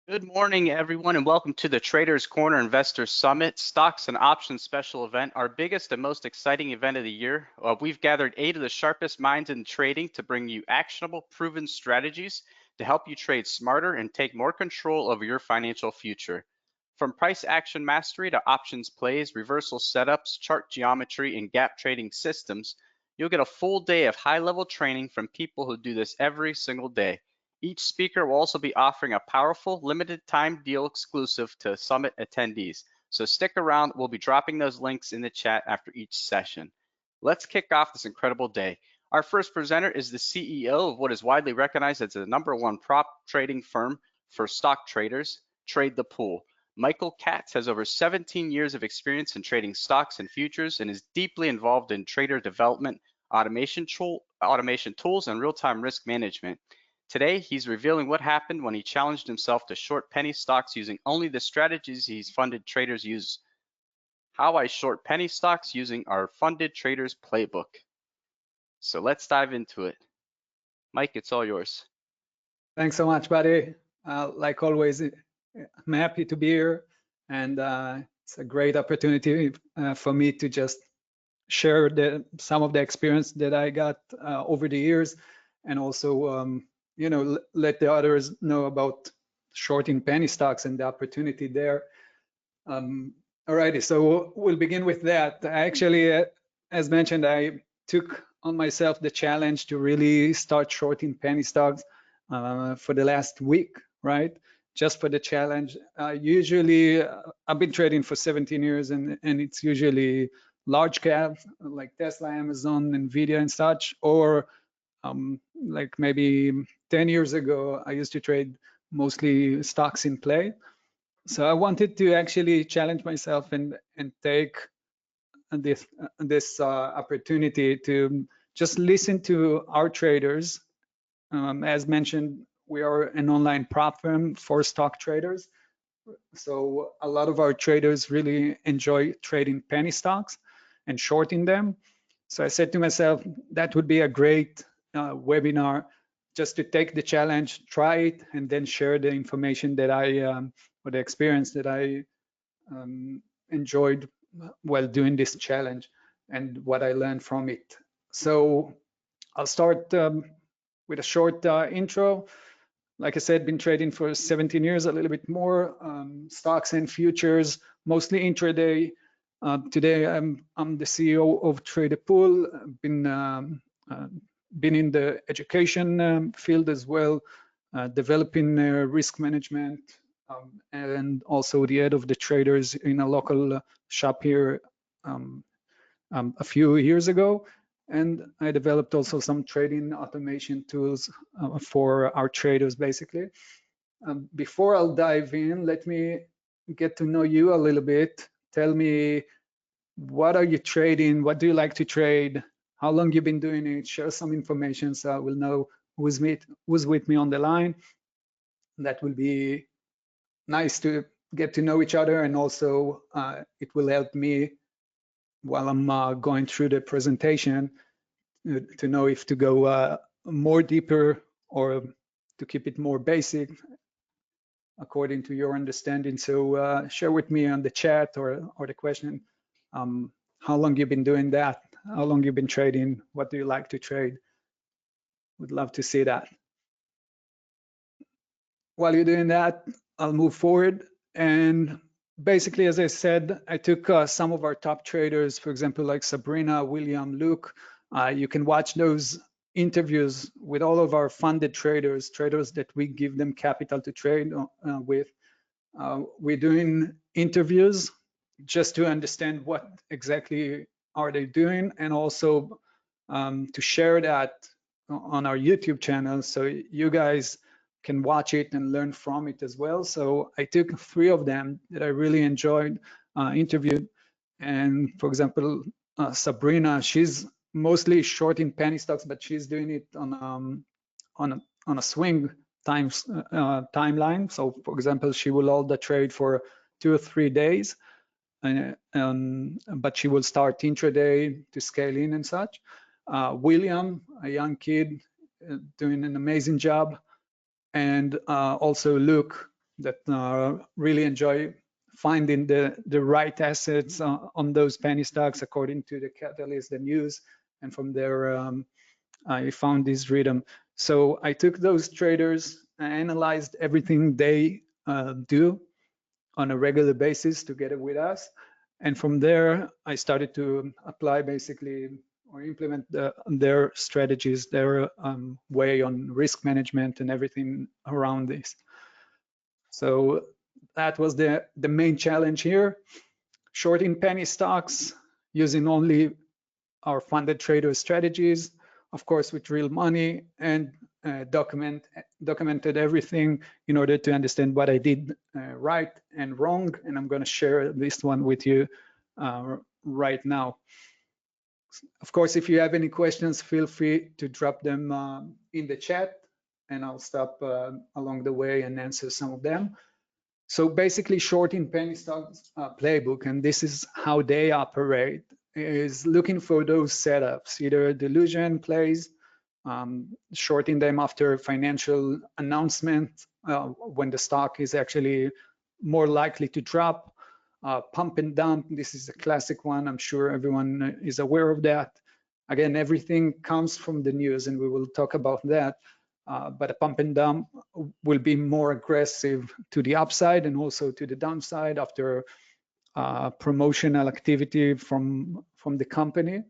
Good morning, everyone, and welcome to the Traders Corner Investor Summit, Stocks and Options Special Event, our biggest and most exciting event of the year. We've gathered 8 of the sharpest minds in trading to bring you actionable, proven strategies to help you trade smarter and take more control over your financial future. From price action mastery to options plays, reversal setups, chart geometry, and gap trading systems, you'll get a full day of high-level training from people who do this every single day. Each speaker will also be offering a powerful limited time deal exclusive to Summit attendees. So stick around, we'll be dropping those links in the chat after each session. Let's kick off this incredible day. Our first presenter is the CEO of what is widely recognized as the #1 prop trading firm for stock traders, Trade the Pool. Michael Katz has over 17 years of experience in trading stocks and futures and is deeply involved in trader development, automation tools, and real-time risk management. Today, he's revealing what happened when he challenged himself to short penny stocks using only the strategies he's funded traders use. How I short penny stocks using our funded traders playbook. So let's dive into it. Mike, it's all yours. Thanks so much, buddy. Like always, I'm happy to be here, and it's a great opportunity for me to just share some of the experience that I got over the years, and also let the others know about shorting penny stocks and the opportunity there. Alrighty, so we'll begin with that. Actually, as mentioned, I took on myself the challenge to really start shorting penny stocks for the last week, right? Just for the challenge. Usually, I've been trading for 17 years, and it's usually large cap like Tesla, Amazon, Nvidia, and such, or like maybe 10 years ago, I used to trade mostly stocks in play. So I wanted to actually challenge myself and take this opportunity to just listen to our traders. As mentioned, we are an online prop firm for stock traders. So a lot of our traders really enjoy trading penny stocks and shorting them. So I said to myself, that would be a great webinar just to take the challenge, try it, and then share the information that or the experience that I enjoyed while doing this challenge and what I learned from it. So I'll start with a short intro. Like I said, been trading for 17 years, a little bit more, stocks and futures, mostly intraday. Today, I'm the CEO of Trade the Pool. Been in the education field as well, developing risk management, and also the head of the traders in a local shop here a few years ago. And I developed also some trading automation tools for our traders, basically. Before I'll dive in, let me get to know you a little bit. Tell me, what are you trading? What do you like to trade? How long you've been doing it? Share some information so I will know who's with me on the line. That will be nice to get to know each other, and also it will help me while I'm going through the presentation to know if to go more deeper or to keep it more basic according to your understanding. So share with me on the chat or the question, how long you've been doing that, how long you've been trading, what do you like to trade? Would love to see that. While you're doing that, I'll move forward. And basically, as I said, I took some of our top traders, for example, like Sabrina, William, Luke. You can watch those interviews with all of our funded traders that we give them capital to trade with. We're doing interviews just to understand what exactly are they doing, and also to share that on our YouTube channel so you guys can watch it and learn from it as well. So I took 3 of them that I really enjoyed interviewed. And for example, Sabrina, she's mostly shorting penny stocks, but she's doing it on a swing timeline. So for example, she will hold the trade for 2 or 3 days, but she will start intraday to scale in and such. William, a young kid, doing an amazing job. And also Luke, that really enjoy finding the right assets on those penny stocks according to the catalyst, the news, and from there I found this rhythm. So I took those traders, analyzed everything they do on a regular basis together with us, and from there I started to apply basically or implement their strategies, their way on risk management and everything around this. So that was the main challenge here. Shorting penny stocks using only our funded trader strategies, of course, with real money, and documented everything in order to understand what I did right and wrong. And I'm going to share this one with you right now. Of course, if you have any questions, feel free to drop them in the chat, and I'll stop along the way and answer some of them. So basically, shorting penny stocks playbook, and this is how they operate, is looking for those setups, either delusion plays, shorting them after financial announcement when the stock is actually more likely to drop, pump and dump. This is a classic one. I'm sure everyone is aware of that. Again, everything comes from the news, and we will talk about that. But a pump and dump will be more aggressive to the upside and also to the downside after promotional activity from the company.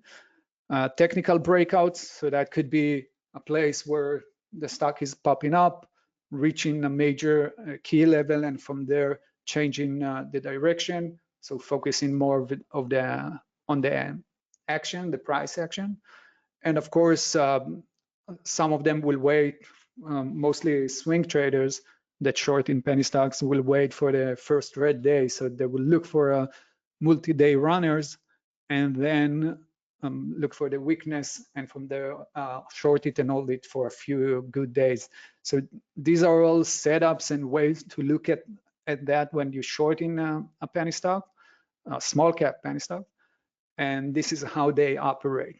Technical breakouts, so that could be a place where the stock is popping up, reaching a major key level, and from there changing the direction. So focusing more on the action, the price action. And of course, some of them will wait, mostly swing traders that short in penny stocks will wait for the first red day. So they will look for multi-day runners and then look for the weakness, and from there short it and hold it for a few good days. So these are all setups and ways to look at that when you short in a penny stock, a small cap penny stock, and this is how they operate.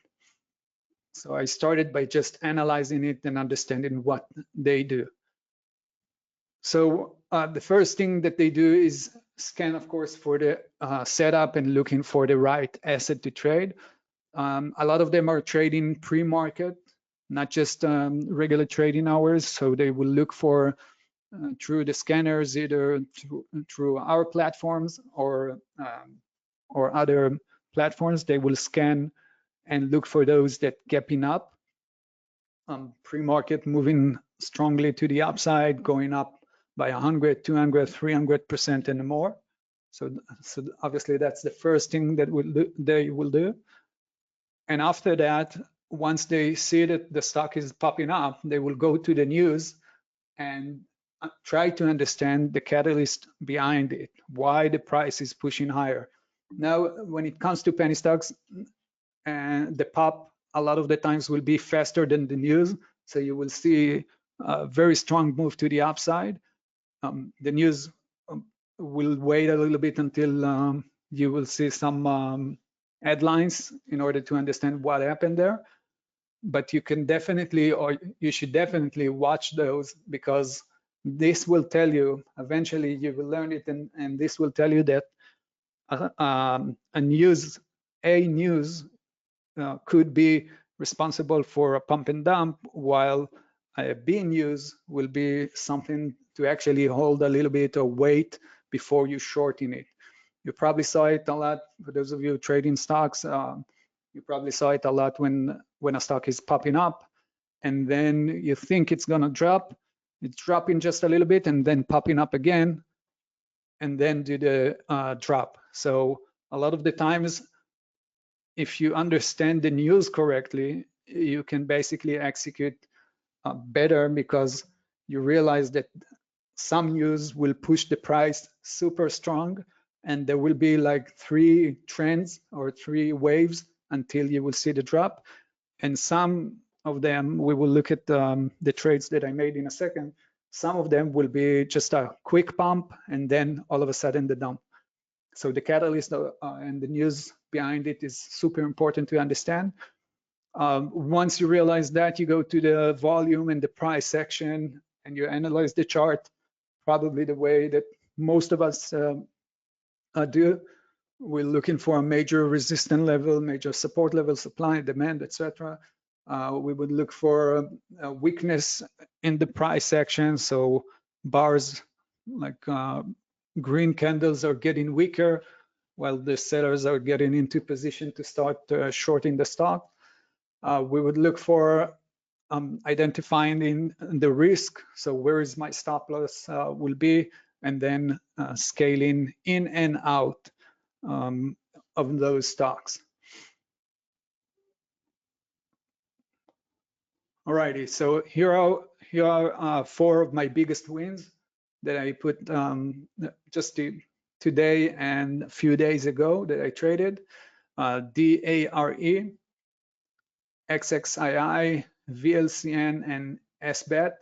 So I started by just analyzing it and understanding what they do. So the first thing that they do is scan, of course, for the setup and looking for the right asset to trade. A lot of them are trading pre-market, not just regular trading hours. So they will look for through the scanners, either through our platforms or other platforms. They will scan and look for those that gapping up, pre-market moving strongly to the upside, going up by 100, 200, 300% and more. So obviously that's the first thing that they will do. And after that, once they see that the stock is popping up, they will go to the news and try to understand the catalyst behind it, why the price is pushing higher. Now, when it comes to penny stocks, and the pop a lot of the times will be faster than the news. So you will see a very strong move to the upside. The news will wait a little bit until you will see some headlines in order to understand what happened there. But you can definitely, or you should definitely watch those, because this will tell you, eventually you will learn it, and this will tell you that a news could be responsible for a pump and dump, while a B news will be something to actually hold a little bit or wait before you shorting it. You probably saw it a lot, for those of you trading stocks, you probably saw it a lot when a stock is popping up, and then you think it's gonna drop, it's dropping just a little bit and then popping up again, and then do the drop. So a lot of the times, if you understand the news correctly, you can basically execute better, because you realize that some news will push the price super strong, and there will be like 3 trends or 3 waves until you will see the drop. And some of them, we will look at the trades that I made in a second. Some of them will be just a quick pump and then all of a sudden the dump. So the catalyst and the news behind it is super important to understand. Once you realize that, you go to the volume and the price section and you analyze the chart probably the way that most of us do. We're looking for a major resistance level, major support level, supply, demand, etc. We would look for a weakness in the price action. So bars like green candles are getting weaker, while the sellers are getting into position to start shorting the stock. We would look for identifying in the risk. So where is my stop loss will be, and then scaling in and out of those stocks. Alrighty, so here are 4 of my biggest wins that I put just today and a few days ago that I traded. DARE, XXII, VLCN, and SBET.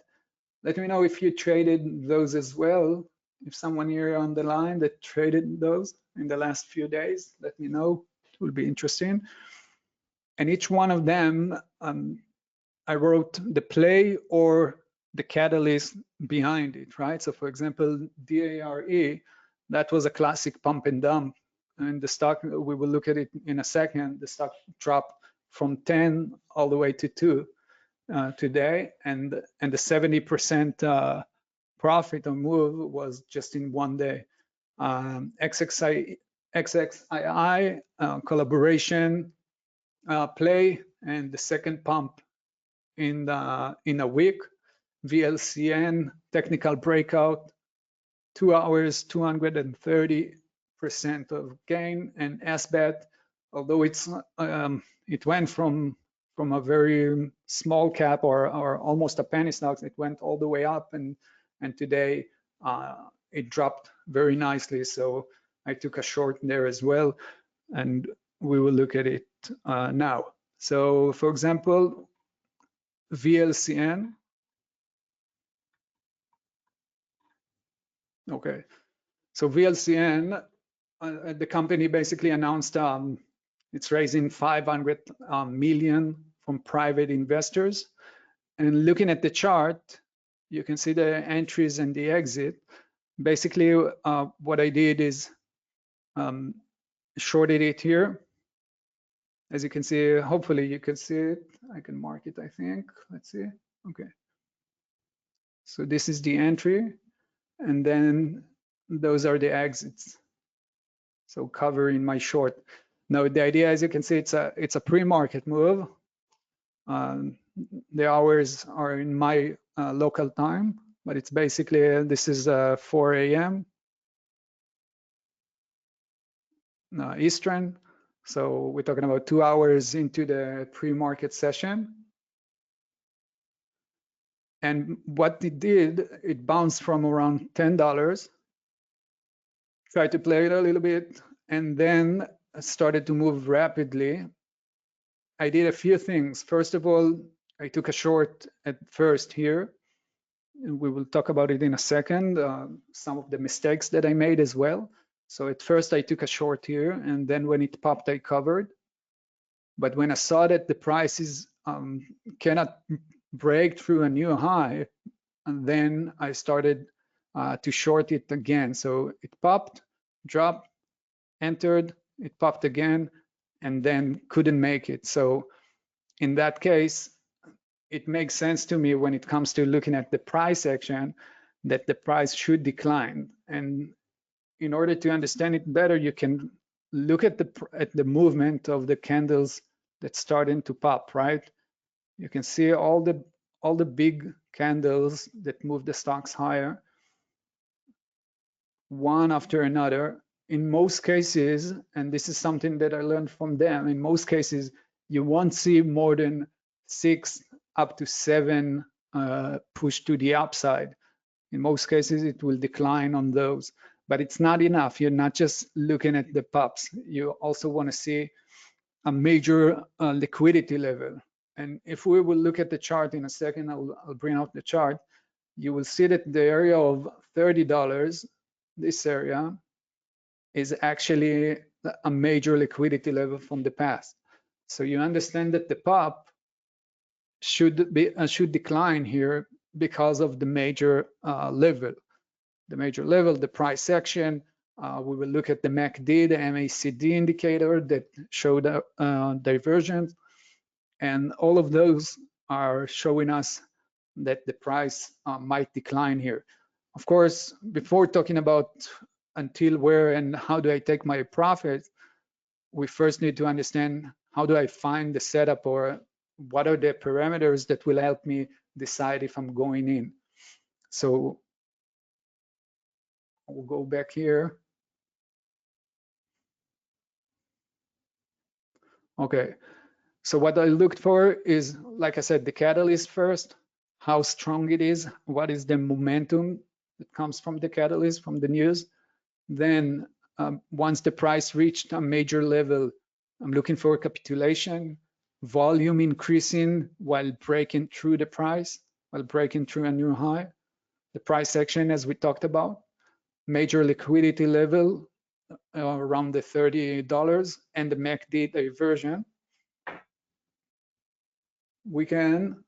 Let me know if you traded those as well. If someone here on the line that traded those in the last few days, let me know. It will be interesting. And each one of them, I wrote the play or the catalyst behind it, right? So for example, DARE, that was a classic pump and dump. And the stock, we will look at it in a second, the stock dropped from 10 all the way to 2 today. And the 70% profit or move was just in one day. XXII collaboration play, and the second pump in a week. VLCN technical breakout, 2 hours, 230% of gain. And SBET, although it went from a very small cap or almost a penny stock, it went all the way up, and today it dropped very nicely. So I took a short there as well, and we will look at it now. So for example, VLCN. Okay, so VLCN, the company basically announced it's raising 500 million from private investors. And looking at the chart, you can see the entries and the exit. Basically, what I did is shorted it here. As you can see, hopefully you can see it. I can mark it, I think. Let's see. Okay. So this is the entry, and then those are the exits. So covering my short. Now the idea, as you can see, it's a pre-market move. The hours are in my local time, but it's basically, this is 4 a.m. Eastern. So we're talking about 2 hours into the pre-market session. And what it did, it bounced from around $10, tried to play it a little bit, and then started to move rapidly. I did a few things. First of all, I took a short at first here. And we will talk about it in a second, some of the mistakes that I made as well. So at first I took a short here, and then when it popped, I covered. But when I saw that the prices cannot break through a new high, and then I started to short it again. So it popped, dropped, entered, it popped again, and then couldn't make it. So in that case, it makes sense to me when it comes to looking at the price action that the price should decline. And in order to understand it better, you can look at the movement of the candles that's starting to pop, right? You can see all the big candles that move the stocks higher, one after another. In most cases, and this is something that I learned from them, in most cases, you won't see more than 6 up to 7 push to the upside. In most cases, it will decline on those, but it's not enough. You're not just looking at the pops. You also want to see a major liquidity level. And if we will look at the chart in a second, I'll bring out the chart. You will see that the area of $30, this area, is actually a major liquidity level from the past. So you understand that the pop should decline here because of the major level. the major level, the price action. We will look at the MACD, the MACD indicator that showed divergence, and all of those are showing us that the price might decline here. Of course, before talking about until where and how do I take my profit, we first need to understand how do I find the setup, or what are the parameters that will help me decide if I'm going in. So we'll go back here. Okay, so what I looked for is, like I said, the catalyst first, how strong it is, what is the momentum that comes from the catalyst, from the news. Then once the price reached a major level, I'm looking for a capitulation, volume increasing while breaking through the price, while breaking through a new high. The price action, as we talked about, major liquidity level around the $30, and the MACD diversion. We can,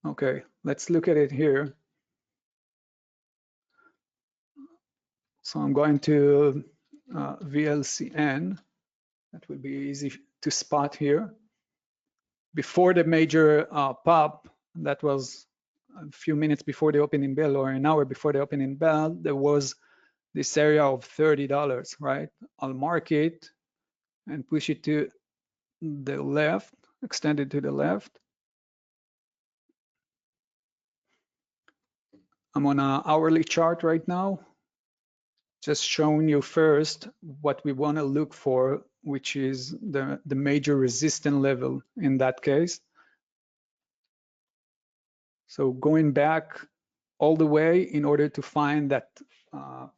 okay, let's look at it here. So I'm going to VLCN. That will be easy to spot here. Before the major pop, that was a few minutes before the opening bell, or an hour before the opening bell, there was this area of $30, right? I'll mark it and push it to the left, extend it to the left. I'm on an hourly chart right now, just showing you first what we want to look for, which is the major resistance level in that case. So going back all the way in order to find that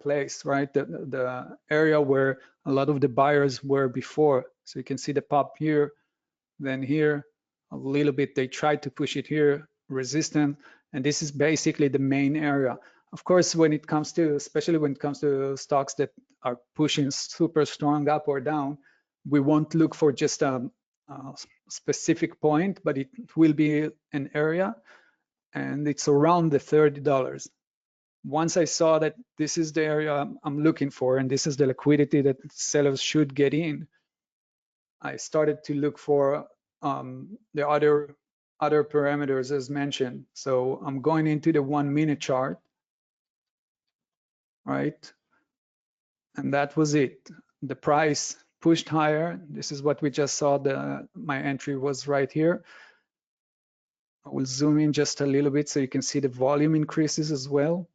place, right? The area where a lot of the buyers were before. So you can see the pop here, then here, a little bit, they tried to push it here, resistant, and this is basically the main area. Of course, when it comes to, especially when it comes to stocks that are pushing super strong up or down, we won't look for just a specific point, but it will be an area, and it's around the $30. Once I saw that this is the area I'm looking for, and this is the liquidity that sellers should get in, I started to look for the other parameters as mentioned. So I'm going into the 1 minute chart, right? And that was it. The price pushed higher. This is what we just saw. My entry was right here. I will zoom in just a little bit so you can see the volume increases as well.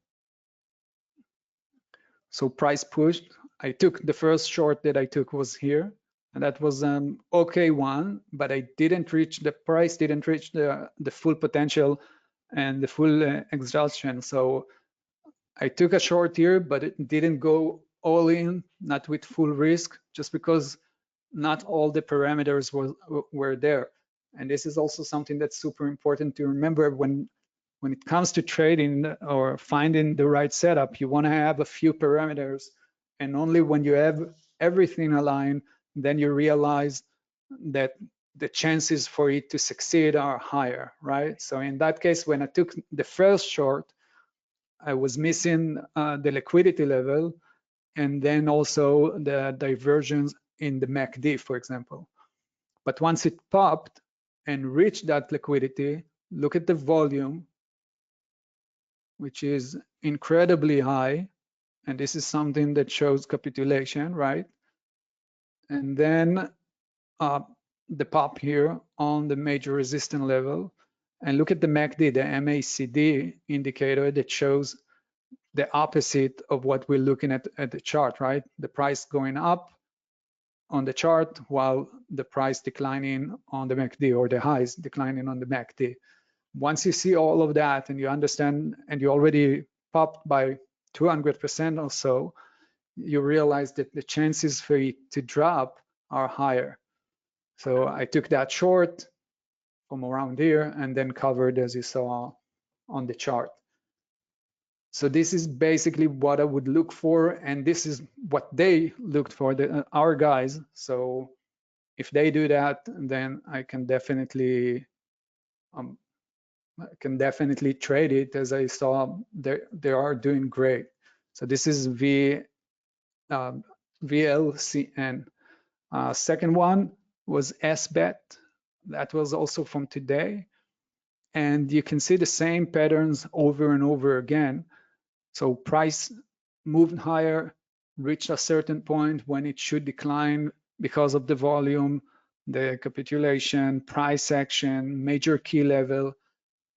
So price pushed. I took the first short that I took was here, and that was an okay one, but I didn't reach, the price didn't reach the full potential and the full exhaustion. So I took a short here, but it didn't go all in, not with full risk, just because not all the parameters were there. And this is also something that's super important to remember when it comes to trading or finding the right setup. You want to have a few parameters, and only when you have everything aligned, then you realize that the chances for it to succeed are higher, right? So in that case, when I took the first short, I was missing the liquidity level, and then also the divergence in the MACD, for example. But once it popped and reached that liquidity, look at the volume, which is incredibly high. And this is something that shows capitulation, right? And then the pop here on the major resistance level. And look at the MACD, the MACD indicator that shows the opposite of what we're looking at the chart, right? The price going up on the chart while the price declining on the MACD, or the highs declining on the MACD. Once you see all of that and you understand, and you already popped by 200% or so, you realize that the chances for it to drop are higher. So I took that short from around here and then covered, as you saw on the chart. So this is basically what I would look for, and this is what they looked for, our guys. So if they do that, then I can definitely can definitely trade it. As I saw, they are doing great. So this is VLCN. Second one was SBET. That was also from today. And you can see the same patterns over and over again. So price moved higher, reached a certain point when it should decline because of the volume, the capitulation, price action, major key level.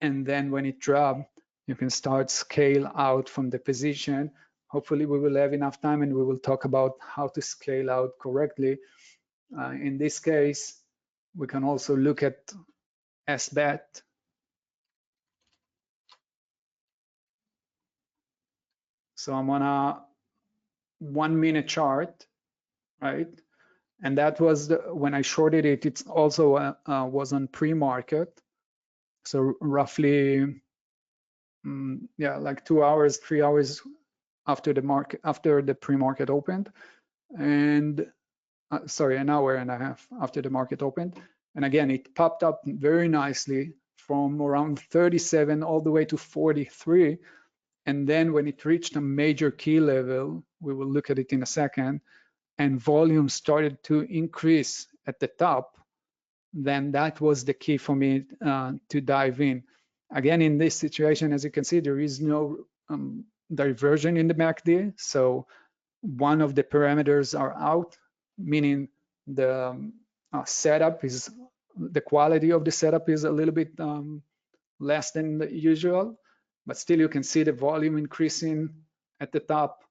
And then when it dropped, you can start scale out from the position. Hopefully we will have enough time and we will talk about how to scale out correctly. In this case, we can also look at SBET. So I'm on a 1 minute chart, right? And that was when I shorted it. It's also was on pre-market, so roughly, yeah, like 2 hours, 3 hours after the market, after the pre-market opened, and sorry, an hour and a half after the market opened. And again, it popped up very nicely from around 37 all the way to 43. And then when it reached a major key level, we will look at it in a second, and volume started to increase at the top, then that was the key for me to dive in. Again, in this situation, as you can see, there is no diversion in the MACD. So one of the parameters are out, meaning the setup is, the quality of the setup is a little bit less than the usual, but still you can see the volume increasing at the top,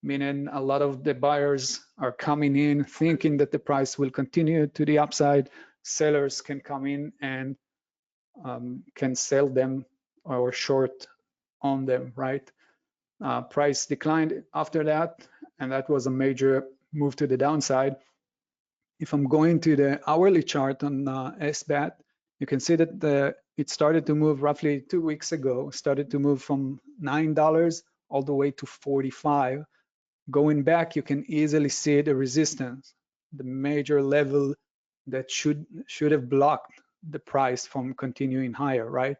meaning a lot of the buyers are coming in thinking that the price will continue to the upside. Sellers can come in and can sell them or short on them, right? Price declined after that, and that was a major move to the downside. If I'm going to the hourly chart on SBAT, you can see that it started to move roughly 2 weeks ago, started to move from $9 all the way to 45. Going back, you can easily see the resistance, the major level that should have blocked the price from continuing higher, right?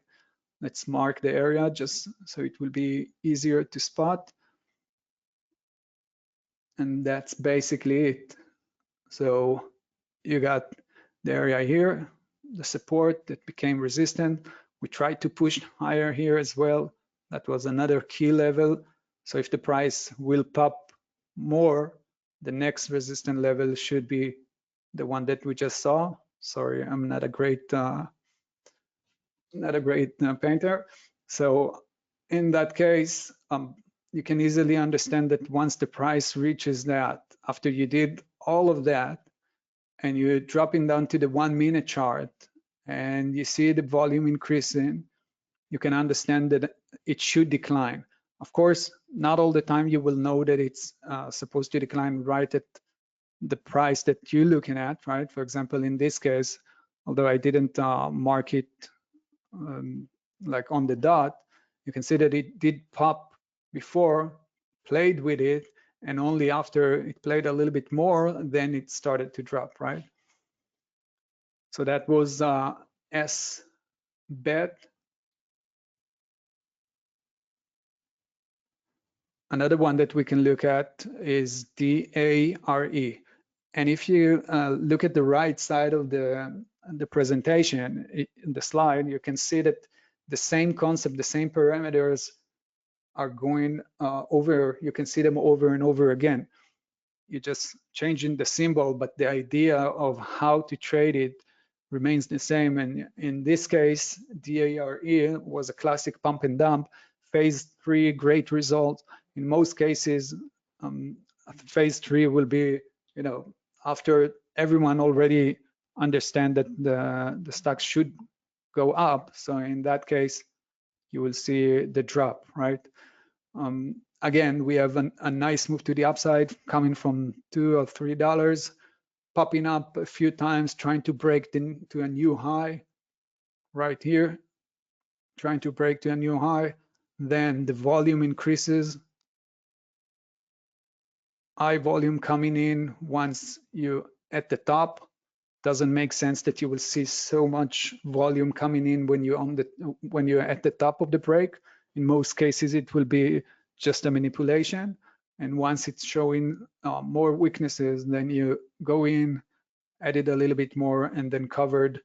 Let's mark the area just so it will be easier to spot. And that's basically it. So you got the area here, the support that became resistant. We tried to push higher here as well. That was another key level. So if the price will pop more, the next resistant level should be the one that we just saw. Sorry, I'm not a great painter. So in that case, you can easily understand that once the price reaches that, after you did all of that, and you're dropping down to the 1 minute chart, and you see the volume increasing, you can understand that it should decline. Of course, not all the time you will know that it's supposed to decline right at the price that you're looking at, right? For example, in this case, although I didn't mark it like on the dot, you can see that it did pop before, played with it, and only after it played a little bit more, then it started to drop, right? So that was SBET. Another one that we can look at is DARE. And if you look at the right side of the presentation, in the slide, you can see that the same concept, the same parameters are going over. You can see them over and over again. You're just changing the symbol, but the idea of how to trade it remains the same. And in this case, DARE was a classic pump and dump. Phase 3, great result. In most cases, phase 3 will be, you know, after everyone already understand that the stocks should go up. So in that case, you will see the drop, right? Again, we have a nice move to the upside coming from $2 or $3, popping up a few times, trying to break to a new high right here, trying to break to a new high. Then the volume increases. High volume coming in once you at the top, doesn't make sense that you will see so much volume coming in when you're at the top of the break. In most cases, it will be just a manipulation. And once it's showing more weaknesses, then you go in, added a little bit more, and then covered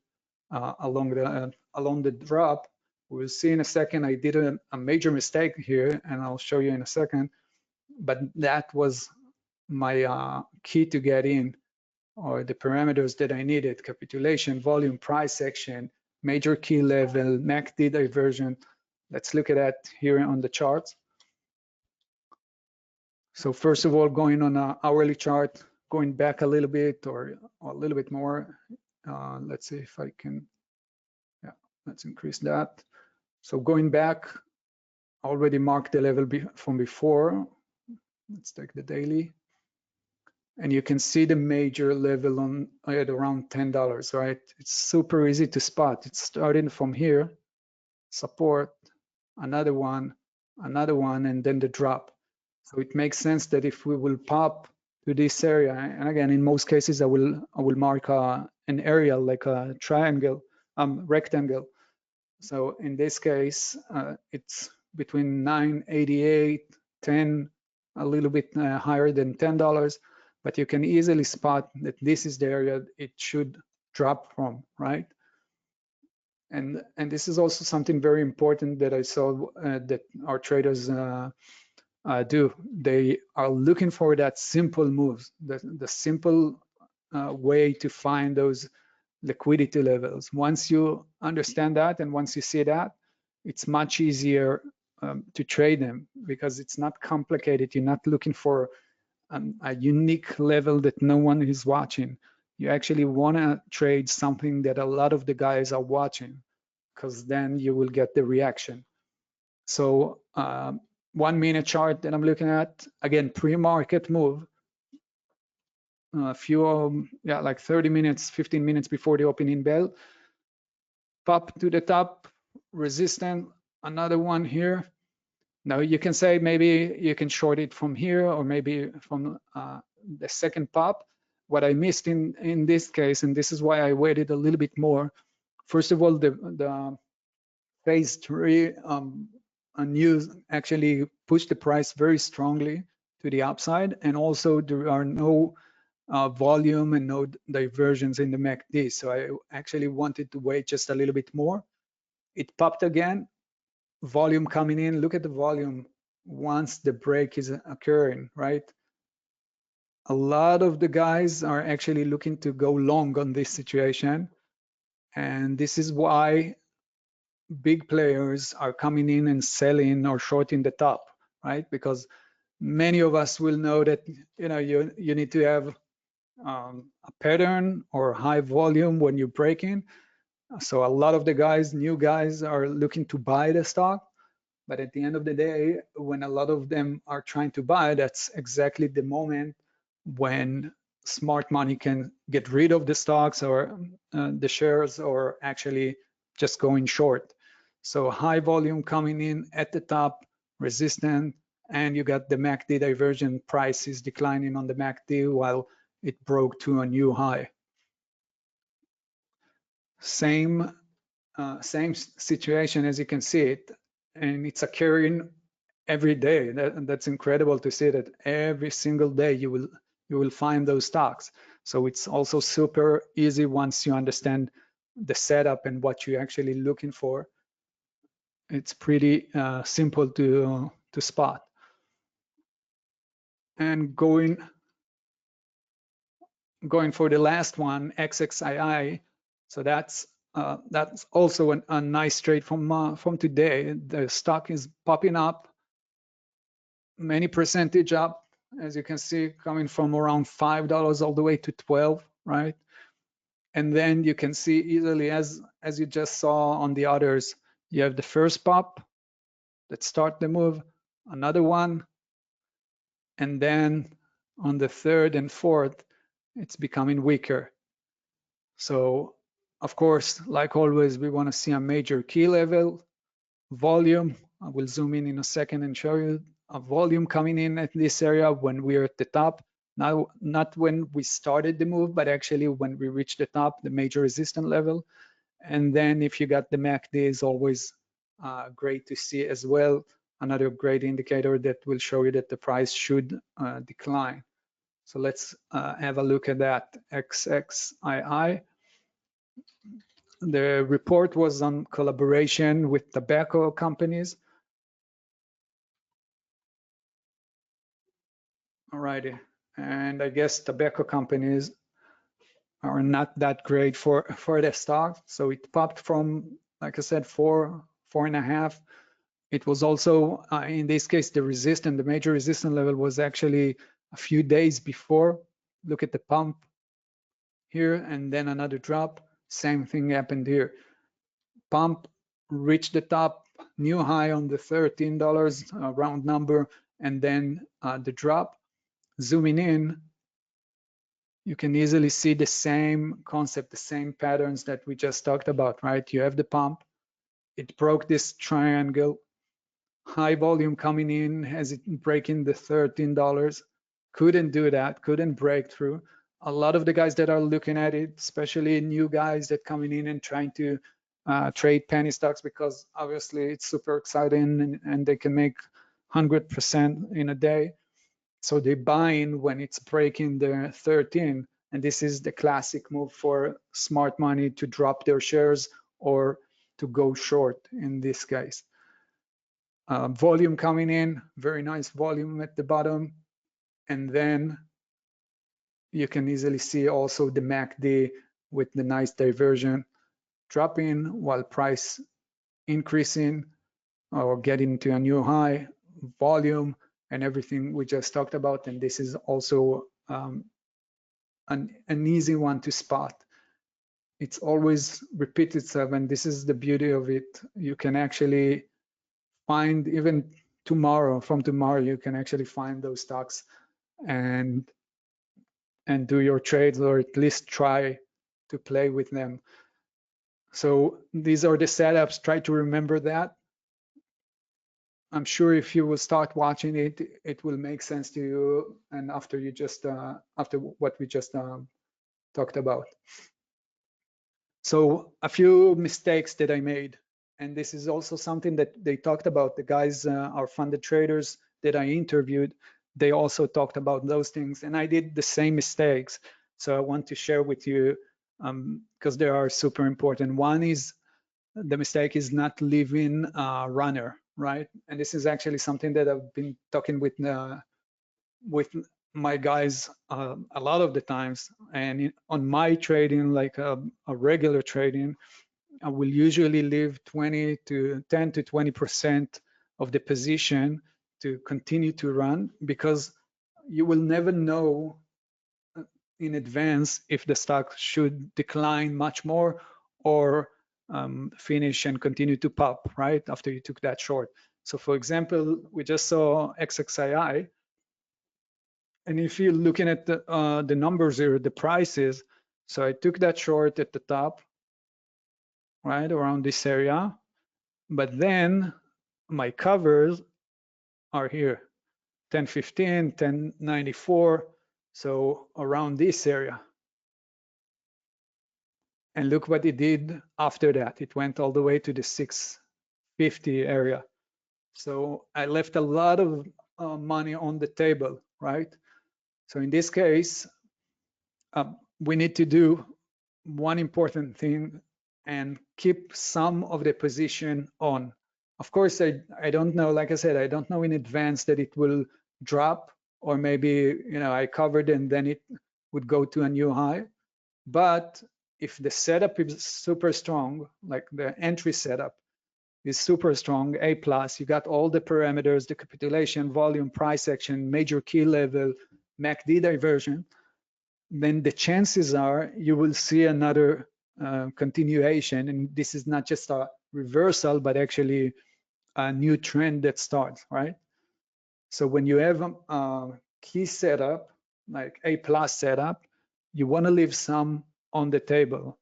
along the drop. We'll see in a second. I did a major mistake here, and I'll show you in a second. But that was my key to get in, or the parameters that I needed: capitulation, volume, price action, major key level, MACD diversion. Let's look at that here on the charts. So first of all, going on an hourly chart, going back a little bit or a little bit more. Let's see if I can, yeah, let's increase that. So going back, already marked the level from before. Let's take the daily. And you can see the major level at around $10, right? It's super easy to spot. It's starting from here, support, another one, and then the drop. So it makes sense that if we will pop to this area, and again, in most cases, I will mark an area like a triangle, rectangle. So in this case, it's between 9.88, 10, a little bit higher than $10, but you can easily spot that this is the area it should drop from, right? And this is also something very important that I saw that our traders do. They are looking for that simple moves, the simple way to find those liquidity levels. Once you understand that, and once you see that, it's much easier to trade them, because it's not complicated. You're not looking for a unique level that no one is watching. You actually want to trade something that a lot of the guys are watching, because then you will get the reaction. So 1 minute chart that I'm looking at, again, pre-market move, like 30 minutes, 15 minutes before the opening bell, pop to the top, resistance, another one here. Now you can say maybe you can short it from here, or maybe from the second pop. What I missed in this case, and this is why I waited a little bit more. First of all, the phase 3 news actually pushed the price very strongly to the upside, and also there are no volume and no diversions in the MACD. So I actually wanted to wait just a little bit more. It popped again, volume coming in. Look at the volume once the break is occurring, right? A lot of the guys are actually looking to go long on this situation. And this is why big players are coming in and selling or shorting the top, right? Because many of us will know that you need to have a pattern or high volume when you're breaking. So a lot of the guys, new guys, are looking to buy the stock. But at the end of the day, when a lot of them are trying to buy, that's exactly the moment when smart money can get rid of the stocks or the shares, or actually just going short. So high volume coming in at the top, resistant, and you got the MACD diversion, prices declining on the MACD while it broke to a new high. Same situation as you can see it, and it's occurring every day. That's incredible to see that every single day you will find those stocks. So it's also super easy once you understand the setup and what you're actually looking for. It's pretty simple to spot. And going for the last one, XXII. So that's also a nice trade from today. The stock is popping up, many percentage up, as you can see, coming from around $5 all the way to 12, right? And then you can see easily, as you just saw on the others, you have the first pop that start the move, another one, and then on the third and fourth, it's becoming weaker. So of course, like always, we want to see a major key level, volume. I will zoom in a second and show you a volume coming in at this area when we're at the top. not when we started the move, but actually when we reached the top, the major resistance level. And then if you got the MACD, is always great to see as well. Another great indicator that will show you that the price should decline. So let's have a look at that. XXII. The report was on collaboration with tobacco companies. Alrighty, and I guess tobacco companies are not that great for the stock. So it popped from, like I said, 4.5. It was also, in this case, the major resistance level was actually a few days before. Look at the pump here, and then another drop. Same thing happened here. Pump reached the top, new high on the $13 round number, and then the drop. Zooming in, you can easily see the same concept, the same patterns that we just talked about, right? You have the pump, it broke this triangle, high volume coming in as it breaking the $13, couldn't do that, couldn't break through. A lot of the guys that are looking at it, especially new guys that coming in and trying to trade penny stocks, because obviously it's super exciting and they can make 100% in a day. So they buy in when it's breaking the 13, and this is the classic move for smart money to drop their shares or to go short in this case. Volume coming in, very nice volume at the bottom, and then you can easily see also the MACD with the nice diversion dropping while price increasing or getting to a new high, volume, and everything we just talked about. And this is also an easy one to spot. It's always repeats itself, and this is the beauty of it. You can actually find even from tomorrow, you can actually find those stocks and do your trades, or at least try to play with them. So these are the setups. Try to remember that. I'm sure if you will start watching it, it will make sense to you. And after you just after what we just talked about. So a few mistakes that I made, and this is also something that they talked about. The guys, our funded traders that I interviewed, they also talked about those things, and I did the same mistakes. So I want to share with you because they are super important. One is the mistake is not leaving a runner, right? And this is actually something that I've been talking with my guys a lot of the times. And on my trading, like a regular trading, I will usually leave 10 to 20% of the position to continue to run, because you will never know in advance if the stock should decline much more or finish and continue to pop right after you took that short. So for example, we just saw XXII, and if you're looking at the numbers here, the prices, so I took that short at the top, right around this area, but then my covers are here, 1015, 1094, so around this area. And look what it did after that. It went all the way to the 650 area. So I left a lot of money on the table, right? So in this case, we need to do one important thing and keep some of the position on. Of course, I don't know, like I said, I don't know in advance that it will drop, or maybe, I covered and then it would go to a new high. But if the setup is super strong, like the entry setup is super strong, A+, you got all the parameters, the capitulation, volume, price action, major key level, MACD diversion, then the chances are you will see another continuation. And this is not just a reversal, but actually a new trend that starts, right? So when you have a key setup, like A+ setup, you want to leave some on the table.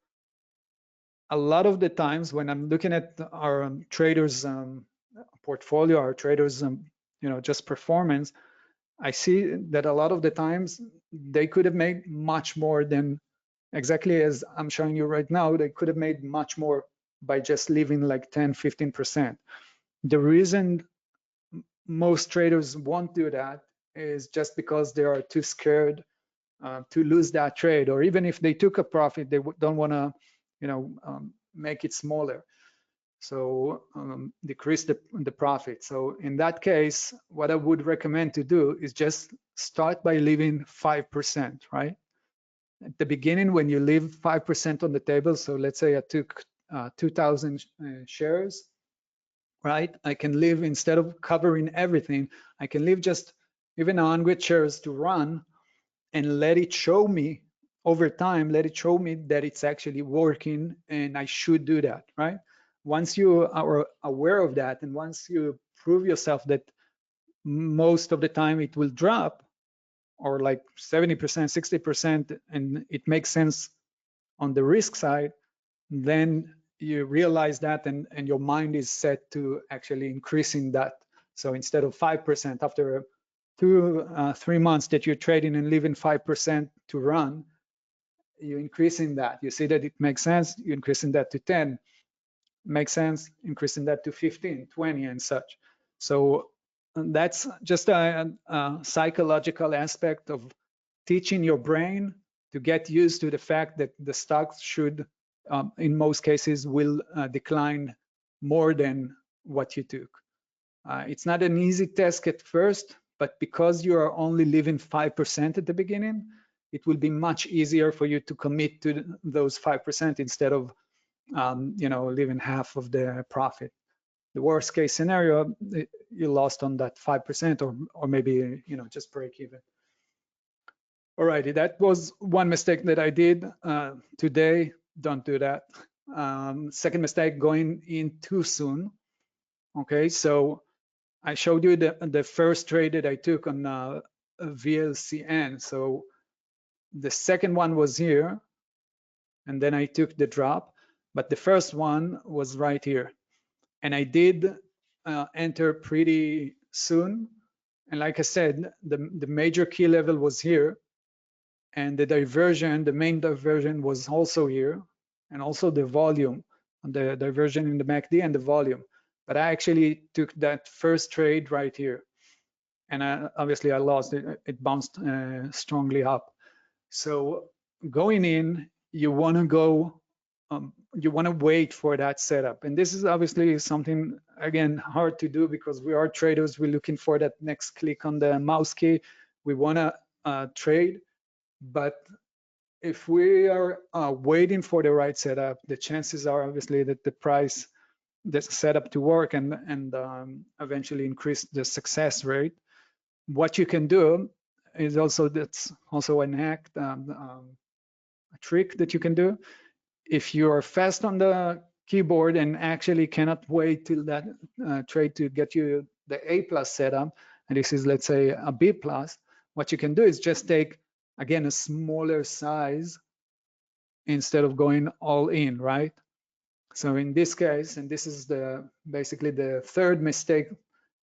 A lot of the times when I'm looking at our traders portfolio, our traders just performance, I see that a lot of the times they could have made much more than exactly as I'm showing you right now. They could have made much more by just leaving like 10, 15%. The reason most traders won't do that is just because they are too scared to lose that trade, or even if they took a profit, they don't want to, make it smaller. So decrease the profit. So in that case, what I would recommend to do is just start by leaving 5%, right? At the beginning, when you leave 5% on the table, so let's say I took 2,000 shares, right? I can leave, instead of covering everything, I can leave just even 100 shares to run and let it show me over time, let it show me that it's actually working and I should do that, right? Once you are aware of that, and once you prove yourself that most of the time it will drop, or like 70%, 60%, and it makes sense on the risk side, then you realize that, and your mind is set to actually increasing that. So instead of 5%, after 3 months that you're trading and leaving 5% to run, you're increasing that. You see that it makes sense, you're increasing that to 10, makes sense, increasing that to 15, 20, and such. So that's just a psychological aspect of teaching your brain to get used to the fact that the stocks should, in most cases, will decline more than what you took. It's not an easy task at first, but because you are only leaving 5% at the beginning, it will be much easier for you to commit to those 5% instead of leaving half of the profit. The worst case scenario, you lost on that 5%, or maybe just break even. Alrighty, that was one mistake that I did today. Don't do that. Second mistake, going in too soon. Okay, so I showed you the first trade that I took on VLCN. So the second one was here, and then I took the drop, but the first one was right here. And I did enter pretty soon. And like I said, the major key level was here, and the diversion, the main diversion was also here, and also the volume, the diversion in the MACD and the volume. But I actually took that first trade right here, and obviously I lost it. It bounced strongly up. So going in, you want to go, you want to wait for that setup. And this is obviously something, again, hard to do because we are traders. We're looking for that next click on the mouse key. We want to trade. But if we are waiting for the right setup, the chances are obviously that the price, the setup to work and eventually increase the success rate. What you can do is also, that's also an hack, a trick that you can do. If you are fast on the keyboard and actually cannot wait till that trade to get you the A+ setup, and this is, let's say, a B+, what you can do is just take, again, a smaller size instead of going all in, right? So in this case, and this is basically the third mistake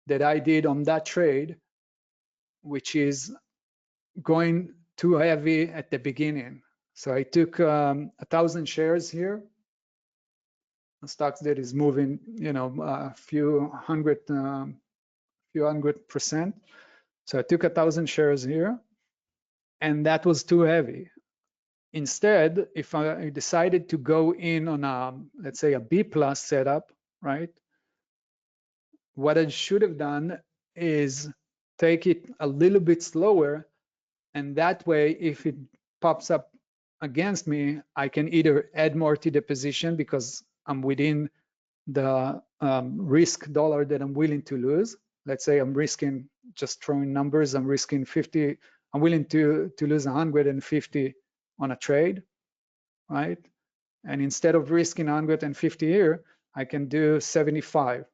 that I did on that trade, which is going too heavy at the beginning. So I took 1,000 shares here, a stock that is moving, a few hundred %. So I took 1,000 shares here, and that was too heavy. Instead, if I decided to go in on a, let's say, a B+ setup, right? What I should have done is take it a little bit slower, and that way, if it pops up against me, I can either add more to the position because I'm within the risk dollar that I'm willing to lose. Let's say I'm risking, just throwing numbers, I'm risking 50, I'm willing to lose 150 on a trade, right? And instead of risking 150 here, I can do 75.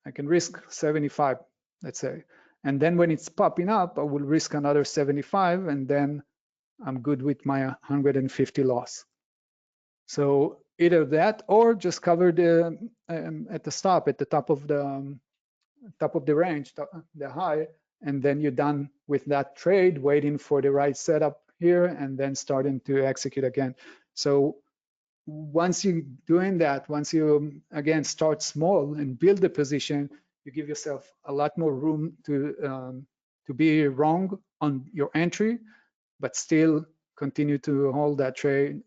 I can risk 75, let's say. And then when it's popping up, I will risk another 75, and then I'm good with my 150 loss. So either that, or just cover the at the stop, at the top of the range, the high, and then you're done with that trade, waiting for the right setup here, and then starting to execute again. So once you're doing that, once you again start small and build the position, you give yourself a lot more room to be wrong on your entry, but still continue to hold that trade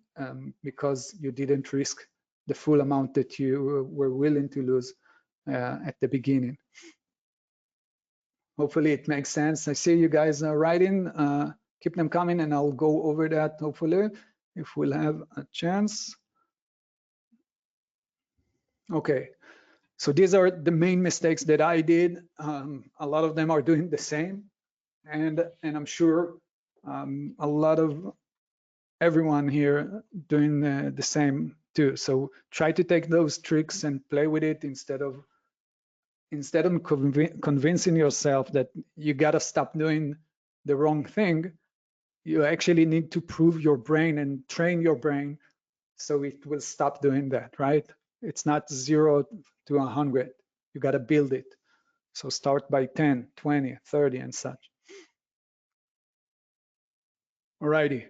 because you didn't risk the full amount that you were willing to lose at the beginning. Hopefully it makes sense. I see you guys are writing. Keep them coming, and I'll go over that hopefully if we'll have a chance. Okay, so these are the main mistakes that I did. A lot of them are doing the same, and I'm sure a lot of everyone here doing the same too. So try to take those tricks and play with it instead of convincing yourself that you gotta stop doing the wrong thing. You actually need to prove your brain and train your brain so it will stop doing that, right? It's not 0 to 100. You gotta build it. So start by 10, 20, 30 and such. Alrighty.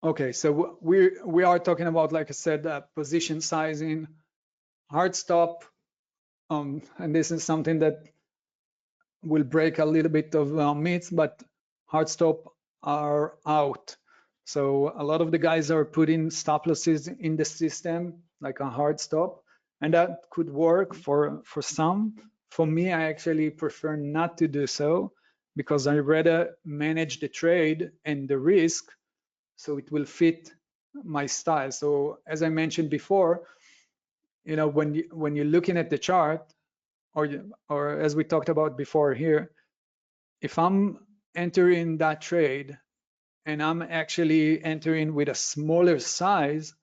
Okay, so we are talking about, like I said, position sizing, hard stop, and this is something that will break a little bit of myths, but hard stop are out. So a lot of the guys are putting stop losses in the system, like a hard stop, and that could work for some. For me, I actually prefer not to do so because I rather manage the trade and the risk so it will fit my style. So as I mentioned before, you know, when you're looking at the chart, or as we talked about before here, if I'm entering that trade and I'm actually entering with a smaller size,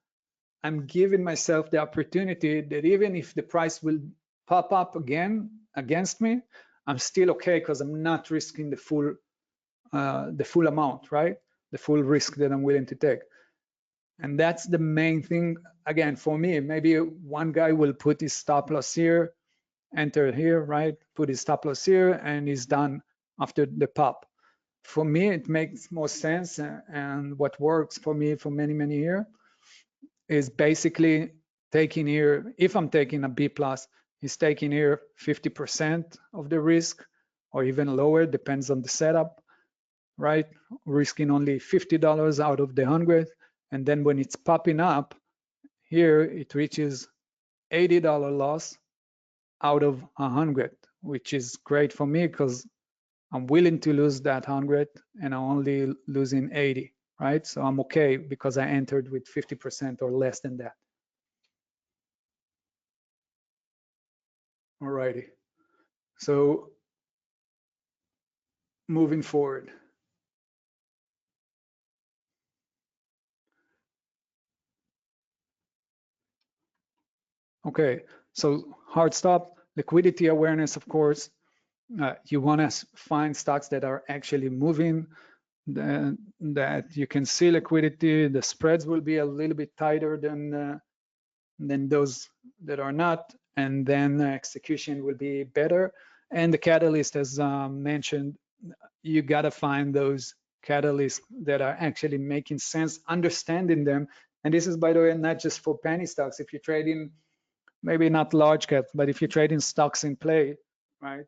I'm giving myself the opportunity that even if the price will pop up again against me, I'm still okay because I'm not risking the full amount, right? The full risk that I'm willing to take. And that's the main thing. Again, for me, maybe one guy will put his stop loss here, enter here, right? Put his stop loss here, and he's done after the pop. For me, it makes more sense, and what works for me for many, many years is basically taking here, if I'm taking a B plus, is taking here 50% of the risk, or even lower, depends on the setup, right? Risking only $50 out of the 100, and then when it's popping up, here it reaches $80 loss out of 100, which is great for me because I'm willing to lose that 100 and I'm only losing 80, right? So I'm okay because I entered with 50% or less than that. Alrighty. So moving forward. Okay, so hard stop, liquidity awareness, of course. You want to find stocks that are actually moving, that you can see liquidity. The spreads will be a little bit tighter than those that are not, and then execution will be better. And the catalyst, as mentioned, you got to find those catalysts that are actually making sense, understanding them. And this is, by the way, not just for penny stocks. If you're trading, maybe not large cap, but if you're trading stocks in play, right?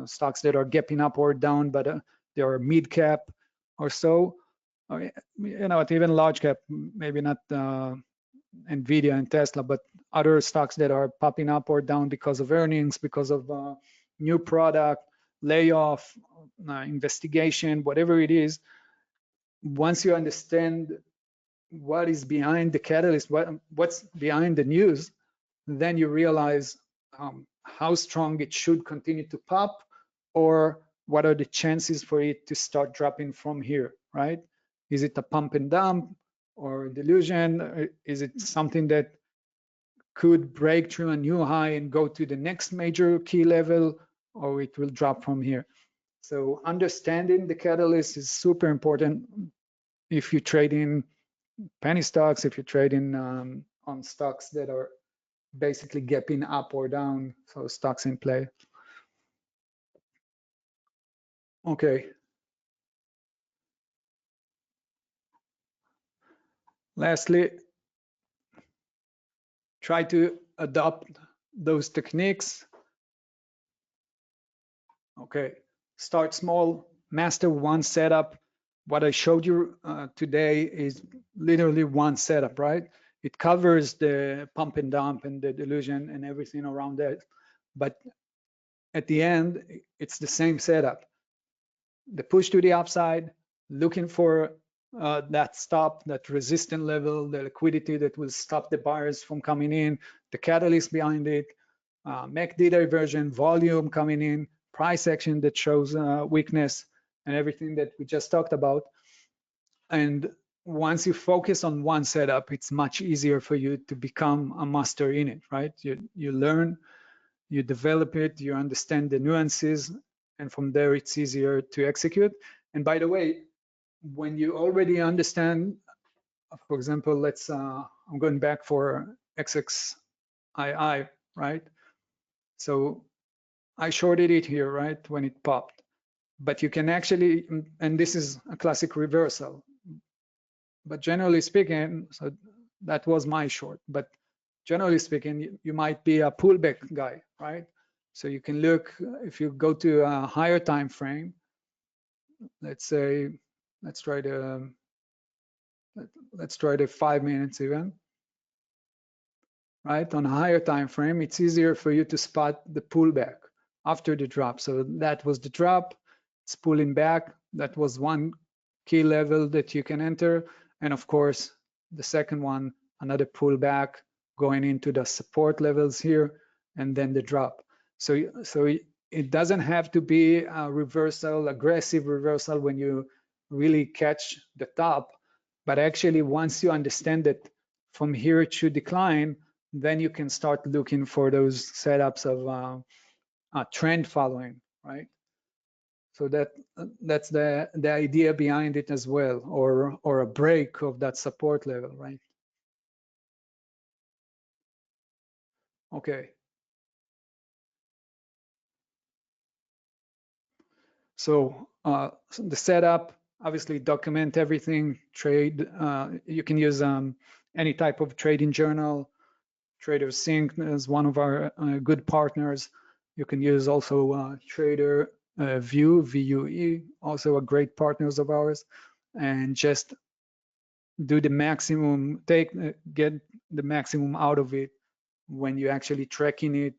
Stocks that are gapping up or down, but they are mid cap or so, or, you know, even large cap, maybe not Nvidia and Tesla, but other stocks that are popping up or down because of earnings, because of new product, layoff, investigation, whatever it is. Once you understand what is behind the catalyst, what's behind the news, then you realize how strong it should continue to pop, or what are the chances for it to start dropping from here, right? Is it a pump and dump or delusion? Is it something that could break through a new high and go to the next major key level, or it will drop from here? So understanding the catalyst is super important if you're trading penny stocks, if you're trading on stocks that are basically gapping up or down, so stocks in play. Okay. Lastly, try to adopt those techniques. Okay, start small, master one setup. What I showed you today is literally one setup, right? It covers the pump and dump and the dilution and everything around that. But at the end, it's the same setup. The push to the upside, looking for that stop, that resistance level, the liquidity that will stop the buyers from coming in, the catalyst behind it, MACD diversion, volume coming in, price action that shows weakness, and everything that we just talked about. And once you focus on one setup, it's much easier for you to become a master in it, right? You learn, you develop it, you understand the nuances, and from there it's easier to execute. And by the way, when you already understand, for example, let's I'm going back for XXII, right? So I shorted it here, right, when it popped. But you can actually, and this is a classic reversal. But generally speaking, so that was my short. But generally speaking, you might be a pullback guy, right? So you can look, if you go to a higher time frame, let's say, let's try the 5 minutes even, right? On a higher time frame, it's easier for you to spot the pullback after the drop. So that was the drop, it's pulling back. That was one key level that you can enter. And of course, the second one, another pullback going into the support levels here, and then the drop. So it doesn't have to be a reversal, aggressive reversal when you really catch the top, but actually once you understand that from here it should decline, then you can start looking for those setups of trend following, right? So that's the idea behind it as well, or a break of that support level, right? Okay. So the setup, obviously document everything, trade. You can use any type of trading journal. Trader Sync is one of our good partners. You can use also Trader View, VUE, also a great partners of ours, and just do the maximum, get the maximum out of it when you're actually tracking it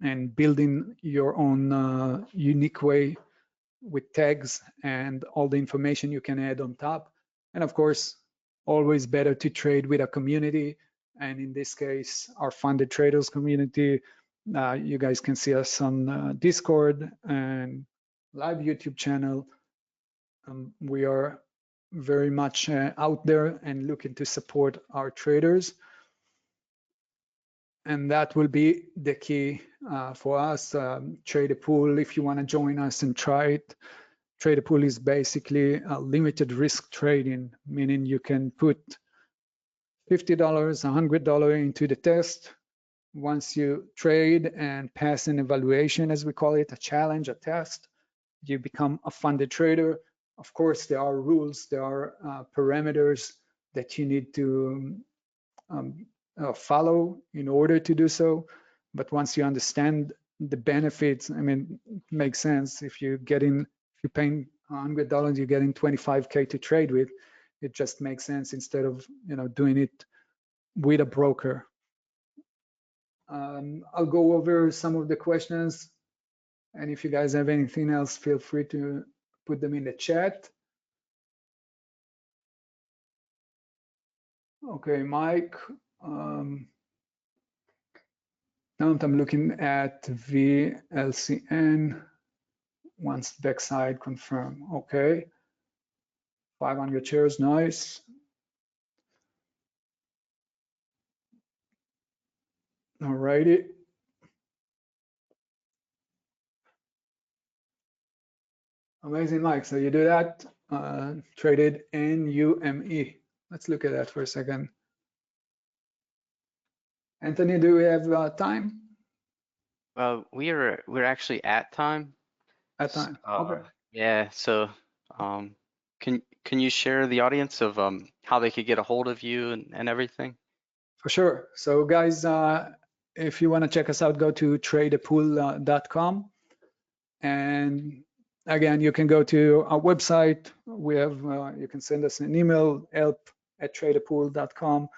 and building your own unique way with tags and all the information you can add on top. And of course, always better to trade with a community. And in this case, our funded traders community. You guys can see us on Discord and live YouTube channel. We are very much out there and looking to support our traders. And that will be the key for us. Trade a pool, if you want to join us and try it. Trade a pool is basically a limited risk trading, meaning you can put $50, $100 into the test. Once you trade and pass an evaluation, as we call it, a challenge, a test, you become a funded trader. Of course, there are rules, there are parameters that you need to follow in order to do so. But once you understand the benefits, I mean, it makes sense. If you're paying $100, you're getting 25K to trade with. It just makes sense instead of doing it with a broker. I'll go over some of the questions, and if you guys have anything else, feel free to put them in the chat. Okay, Mike. Now I'm looking at VLCN. Once backside confirm. Okay. 500 shares, nice. All righty. Amazing, Mike. So you do that, traded NUME. Let's look at that for a second. Anthony, do we have time? We're actually at time. At time. Okay. Yeah, so can you share the audience of how they could get a hold of you and everything? For sure. So guys, if you want to check us out, go to tradeapool.com. And again, you can go to our website. We have, you can send us an email, help@tradeapool.com,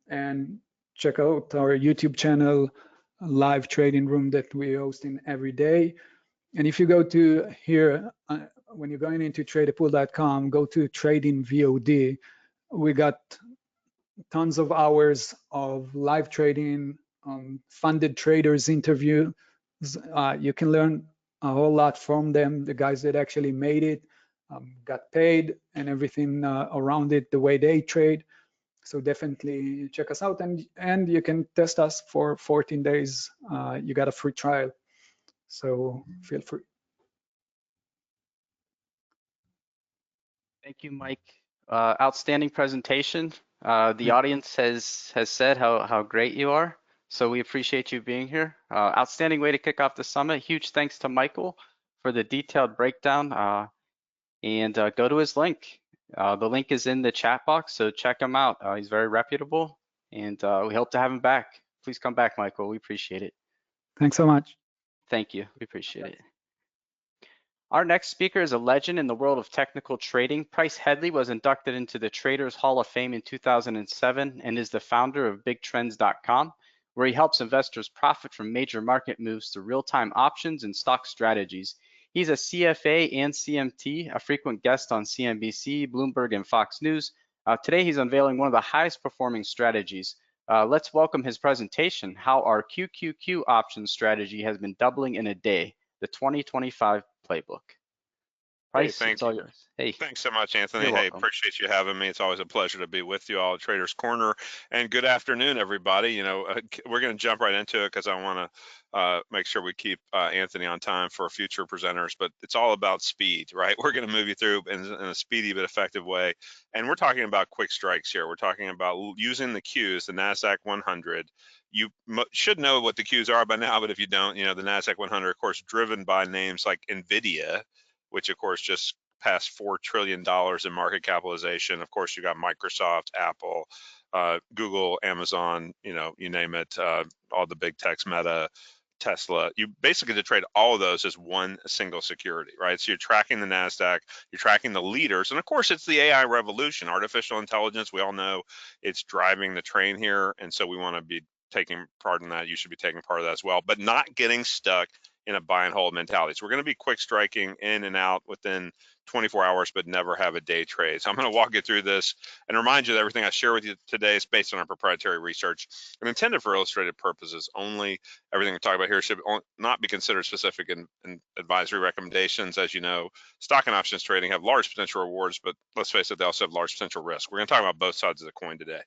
and check out our YouTube channel, live trading room that we're hosting every day. And if you go to here, when you're going into tradeapool.com, go to trading VOD. We got tons of hours of live trading, funded traders interviews. You can learn a whole lot from them, the guys that actually made it, got paid, and everything around it, the way they trade. So definitely check us out, and you can test us for 14 days. You got a free trial, so feel free. Thank you, Mike. Outstanding presentation. The audience has said how great you are, so we appreciate you being here. Outstanding way to kick off the summit. Huge thanks to Michael for the detailed breakdown. And go to his link. The link is in the chat box, so check him out. He's very reputable, and we hope to have him back. Please come back, Michael. We appreciate it. Thanks so much. Thank you. We appreciate it. Our next speaker is a legend in the world of technical trading. Price Headley was inducted into the Traders Hall of Fame in 2007 and is the founder of BigTrends.com, where he helps investors profit from major market moves through real-time options and stock strategies. He's a CFA and CMT, a frequent guest on CNBC, Bloomberg, and Fox News. Today, he's unveiling one of the highest performing strategies. Let's welcome his presentation, how our QQQ option strategy has been doubling in a day, the 2025 Playbook. Price, Hey, it's all yours. Hey, thanks so much, Anthony. you're Hey, welcome. appreciate you having me. It's always a pleasure to be with you all at Traders Corner. And good afternoon, everybody. You know, we're going to jump right into it because I want to make sure we keep Anthony on time for future presenters. But it's all about speed, right? We're going to move you through in a speedy but effective way. And we're talking about quick strikes here. We're talking about using the Qs, the NASDAQ 100. You should know what the Qs are by now, but if you don't, you know, the NASDAQ 100, of course, driven by names like NVIDIA, which of course just passed $4 trillion in market capitalization. Of course, you got Microsoft, Apple, Google, Amazon, you know, you name it, all the big techs, Meta, Tesla. You basically to trade all of those as one single security, right? So you're tracking the NASDAQ, you're tracking the leaders. And of course, it's the AI revolution, artificial intelligence. We all know it's driving the train here. And so we want to be taking part in that. You should be taking part of that as well, but not getting stuck in a buy and hold mentality. So we're going to be quick striking in and out within 24 hours, but never have a day trade. So I'm going to walk you through this and remind you that everything I share with you today is based on our proprietary research and intended for illustrative purposes only. Everything we talk about here should not be considered specific and advisory recommendations. As you know, stock and options trading have large potential rewards, but let's face it, they also have large potential risk. We're going to talk about both sides of the coin today,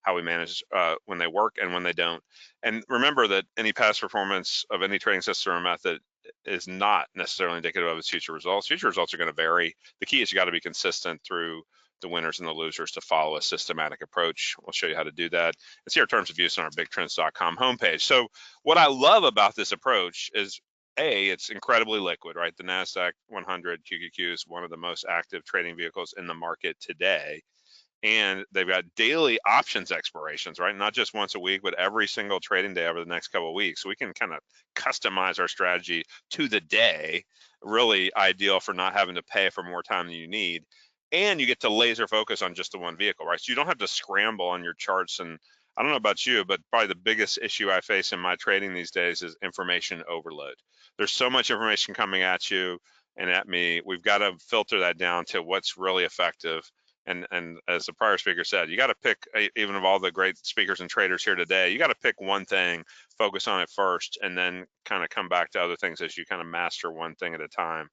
how we manage when they work and when they don't. And remember that any past performance of any trading system or method is not necessarily indicative of its future results. Future results are going to vary. The key is you got to be consistent through the winners and the losers to follow a systematic approach. We'll show you how to do that and see our terms of use on our bigtrends.com homepage. So what I love about this approach is it's incredibly liquid, right? The NASDAQ 100 QQQ is one of the most active trading vehicles in the market today. And they've got daily options expirations, right? Not just once a week, but every single trading day over the next couple of weeks. So we can kind of customize our strategy to the day, really ideal for not having to pay for more time than you need. And you get to laser focus on just the one vehicle, right? So you don't have to scramble on your charts. And I don't know about you, but probably the biggest issue I face in my trading these days is information overload. There's so much information coming at you and at me. We've got to filter that down to what's really effective. And as the prior speaker said, you got to pick, even of all the great speakers and traders here today, you got to pick one thing, focus on it first, and then kind of come back to other things as you kind of master one thing at a time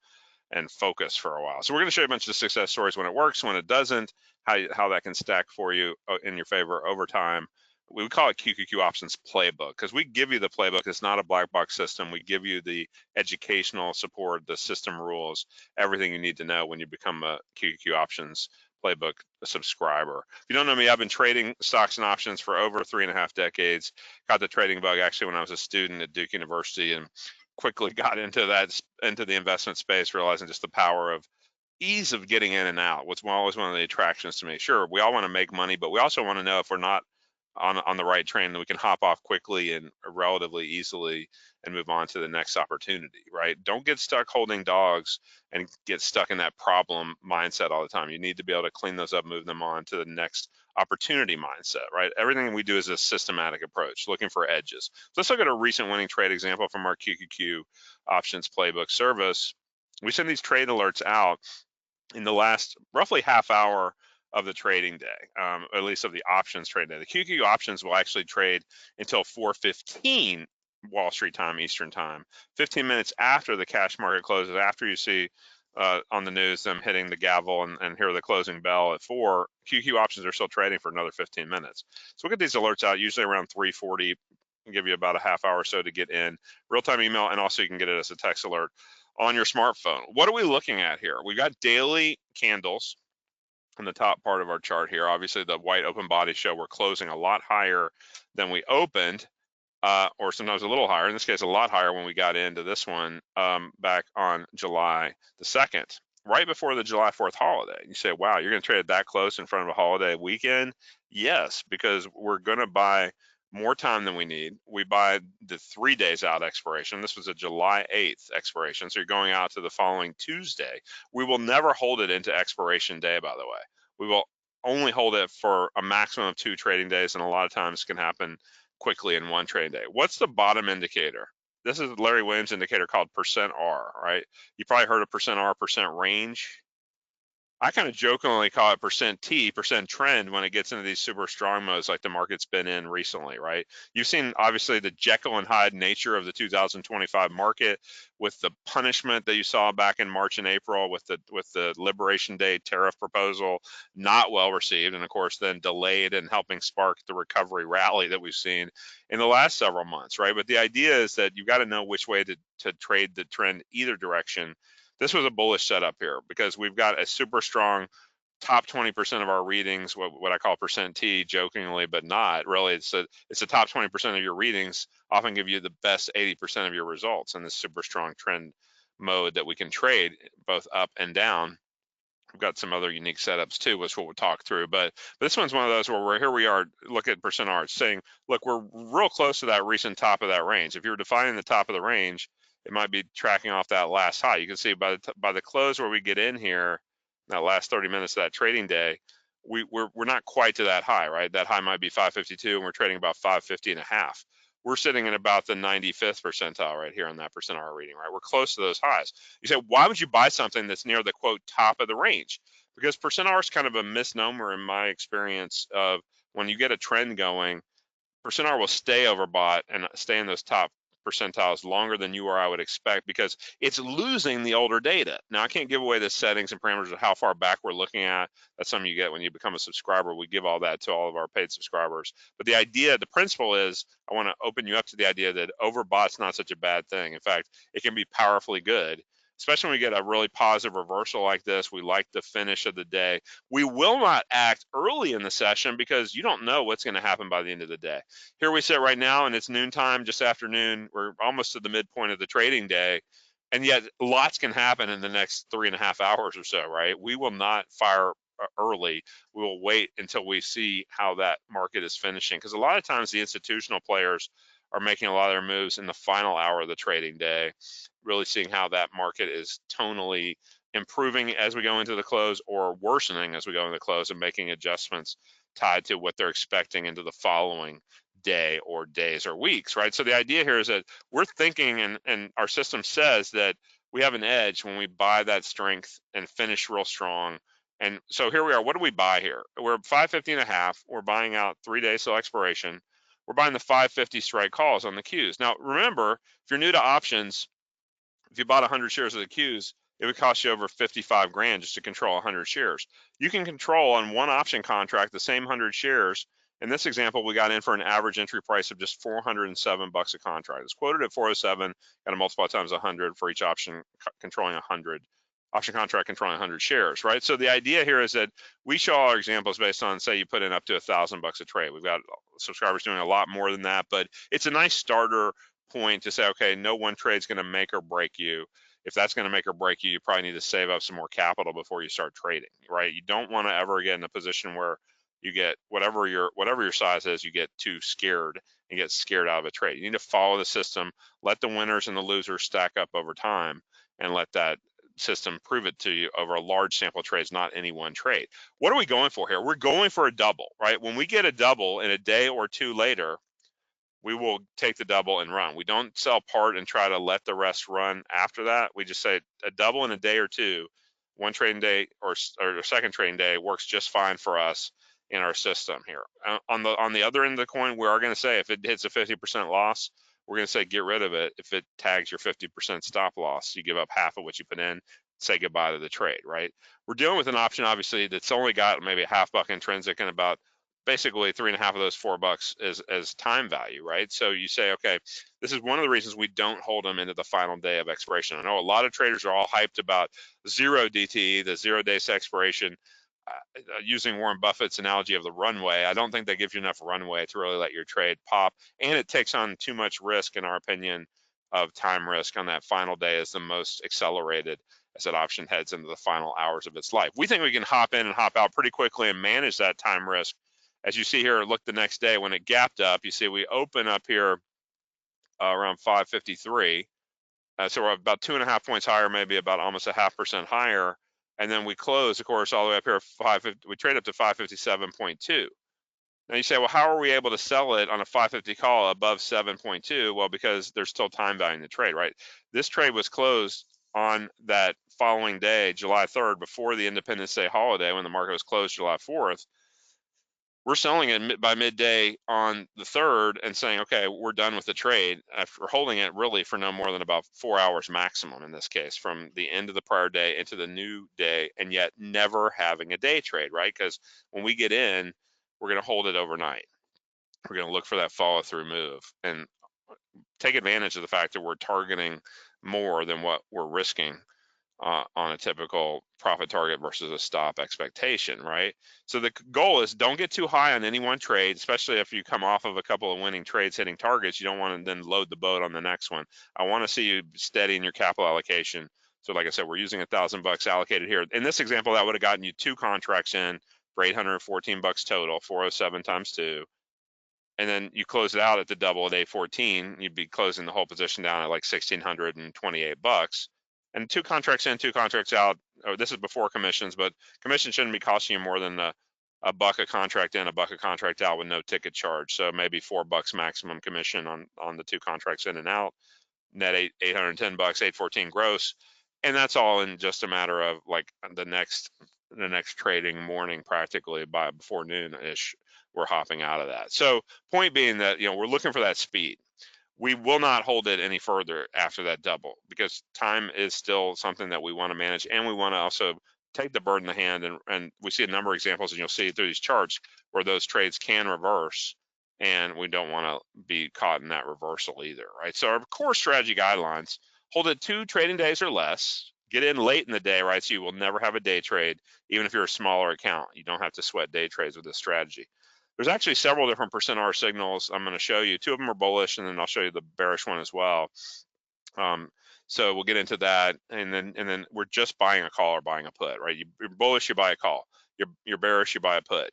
and focus for a while. So we're going to show you a bunch of success stories when it works, when it doesn't, how that can stack for you in your favor over time. We call it QQQ Options Playbook because we give you the playbook. It's not a black box system. We give you the educational support, the system rules, everything you need to know when you become a QQQ Options Playbook subscriber. If you don't know me, I've been trading stocks and options for over 3.5 decades. Got the trading bug actually when I was a student at Duke University, and quickly got into the investment space, realizing just the power of ease of getting in and out. What's always one of the attractions to me. Sure, we all want to make money, but we also want to know if we're not on the right train, that we can hop off quickly and relatively easily and move on to the next opportunity, right? Don't get stuck holding dogs and get stuck in that problem mindset all the time. You need to be able to clean those up, move them on to the next opportunity mindset, right? Everything we do is a systematic approach, looking for edges. So let's look at a recent winning trade example from our QQQ options playbook service. We send these trade alerts out in the last roughly half hour of the trading day, at least of the options trade day. The QQQ options will actually trade until 4:15 Wall Street time, Eastern time, 15 minutes after the cash market closes, after you see on the news them hitting the gavel and hear the closing bell at 4, QQQ options are still trading for another 15 minutes. So we'll get these alerts out usually around 3:40, give you about a half hour or so to get in, real-time email, and also you can get it as a text alert on your smartphone. What are we looking at here? We got daily candles in the top part of our chart here. Obviously, the white open body show we're closing a lot higher than we opened, or sometimes a little higher. In this case, a lot higher when we got into this one back on July the 2nd, right before the July 4th holiday. You say, wow, you're going to trade it that close in front of a holiday weekend? Yes, because we're going to buy more time than we need. We buy the 3 days out expiration. This was a July 8th expiration, so you're going out to the following Tuesday. We will never hold it into expiration day, by the way. We will only hold it for a maximum of 2 trading days, and a lot of times it can happen quickly in 1 trading day. What's the bottom indicator? This is Larry Williams' indicator called %R, right? You probably heard of %R, percent range. I kind of jokingly call it %T, percent trend, when it gets into these super strong modes like the market's been in recently, right? You've seen obviously the Jekyll and Hyde nature of the 2025 market with the punishment that you saw back in March and April with the Liberation Day tariff proposal, not well received, and of course then delayed and helping spark the recovery rally that we've seen in the last several months, right? But the idea is that you've got to know which way to trade the trend either direction. This was a bullish setup here because we've got a super strong top 20% of our readings, what I call %T jokingly, but not really. It's the top 20% of your readings often give you the best 80% of your results in this super strong trend mode that we can trade both up and down. We've got some other unique setups too, which we'll talk through. But this one's one of those where here we are, look at %R, saying, look, we're real close to that recent top of that range. If you're defining the top of the range, it might be tracking off that last high. You can see by the close where we get in here, that last 30 minutes of that trading day, we're not quite to that high, right? That high might be 552, and we're trading about 550 and a half. We're sitting in about the 95th percentile right here on that %R reading, right? We're close to those highs. You say, why would you buy something that's near the quote top of the range? Because %R is kind of a misnomer in my experience of when you get a trend going, %R will stay overbought and stay in those top percentiles longer than you or I would expect because it's losing the older data. Now, I can't give away the settings and parameters of how far back we're looking at. That's something you get when you become a subscriber. We give all that to all of our paid subscribers. But the idea, the principle is, I want to open you up to the idea that overbought's not such a bad thing. In fact, it can be powerfully good, especially when we get a really positive reversal like this. We like the finish of the day. We will not act early in the session because you don't know what's going to happen by the end of the day. Here we sit right now, and it's noontime, just afternoon. We're almost to the midpoint of the trading day, and yet lots can happen in the next 3.5 hours or so, right? We will not fire early. We will wait until we see how that market is finishing, because a lot of times the institutional players are making a lot of their moves in the final hour of the trading day, really seeing how that market is tonally improving as we go into the close or worsening as we go into the close, and making adjustments tied to what they're expecting into the following day or days or weeks, right? So the idea here is that we're thinking, and our system says that we have an edge when we buy that strength and finish real strong. And so here we are. What do we buy here? We're 550 and a half. We're buying out 3 days till expiration. We're buying the 550 strike calls on the Qs. Now, remember, if you're new to options, if you bought 100 shares of the Qs, it would cost you over 55 grand just to control 100 shares. You can control on one option contract the same 100 shares. In this example, we got in for an average entry price of just $407 a contract. It's quoted at 407, got to multiply times 100 for each option controlling 100. Option contract controlling 100 shares, right? So the idea here is that we show our examples based on, say, you put in up to $1,000 a trade. We've got subscribers doing a lot more than that, but it's a nice starter point to say, okay, no one trade's going to make or break you. If that's going to make or break you, you probably need to save up some more capital before you start trading, right? You don't want to ever get in a position where you get whatever your size is, you get too scared and get scared out of a trade. You need to follow the system, let the winners and the losers stack up over time, and let that system prove it to you over a large sample of trades, not any one trade. What are we going for here? We're going for a double, right? When we get a double in a day or two later, we will take the double and run. We don't sell part and try to let the rest run after that. We just say a double in a day or two, one trading day or second trading day works just fine for us in our system here. On the other end of the coin, we are going to say if it hits a 50% loss, we're going to say get rid of it. If it tags your 50% stop loss, you give up half of what you put in, say goodbye to the trade, right? We're dealing with an option, obviously, that's only got maybe a $0.50 intrinsic and about basically 3.5 of those $4 as time value, right? So you say, okay, this is one of the reasons we don't hold them into the final day of expiration. I know a lot of traders are all hyped about zero DTE, the 0 days expiration. Using Warren Buffett's analogy of the runway, I don't think that gives you enough runway to really let your trade pop, and it takes on too much risk, in our opinion, of time risk on that final day as the most accelerated as that option heads into the final hours of its life. We think we can hop in and hop out pretty quickly and manage that time risk. As you see here, look the next day when it gapped up, you see we open up here around 553. So we're about 2.5 points higher, maybe about almost a 0.5% higher. And then we close, of course, all the way up here, we trade up to 557.2. Now you say, well, how are we able to sell it on a 550 call above 7.2? Well, because there's still time value in the trade, right? This trade was closed on that following day, July 3rd, before the Independence Day holiday when the market was closed July 4th. We're selling it by midday on the 3rd and saying, okay, we're done with the trade after holding it really for no more than about 4 hours maximum in this case, from the end of the prior day into the new day, and yet never having a day trade, right? Because when we get in, we're going to hold it overnight. We're going to look for that follow through move and take advantage of the fact that we're targeting more than what we're risking on a typical profit target versus a stop expectation, right? So the goal is don't get too high on any one trade, especially if you come off of a couple of winning trades hitting targets. You don't want to then load the boat on the next one. I want to see you steady in your capital allocation. So like I said, we're using $1,000 allocated here. In this example, that would have gotten you 2 contracts in for $814 total, 407 times 2. And then you close it out at the double at 814, you'd be closing the whole position down at like $1,628. And 2 contracts in, 2 contracts out. Oh, this is before commissions, but commission shouldn't be costing you more than a buck a contract in, a buck a contract out with no ticket charge. So maybe $4 maximum commission on the 2 contracts in and out. Net $810, 814 gross, and that's all in just a matter of like the next trading morning, practically by before noon-ish, we're hopping out of that. So point being that we're looking for that speed. We will not hold it any further after that double because time is still something that we want to manage, and we want to also take the bird in the hand. And we see a number of examples, and you'll see through these charts where those trades can reverse, and we don't want to be caught in that reversal either, right? So our core strategy guidelines: hold it 2 trading days or less. Get in late in the day, right? So you will never have a day trade, even if you're a smaller account. You don't have to sweat day trades with this strategy. There's actually several different %R signals I'm going to show you. 2 of them are bullish, and then I'll show you the bearish one as well. So we'll get into that, and then we're just buying a call or buying a put, right? You're bullish, you buy a call. You're bearish, you buy a put.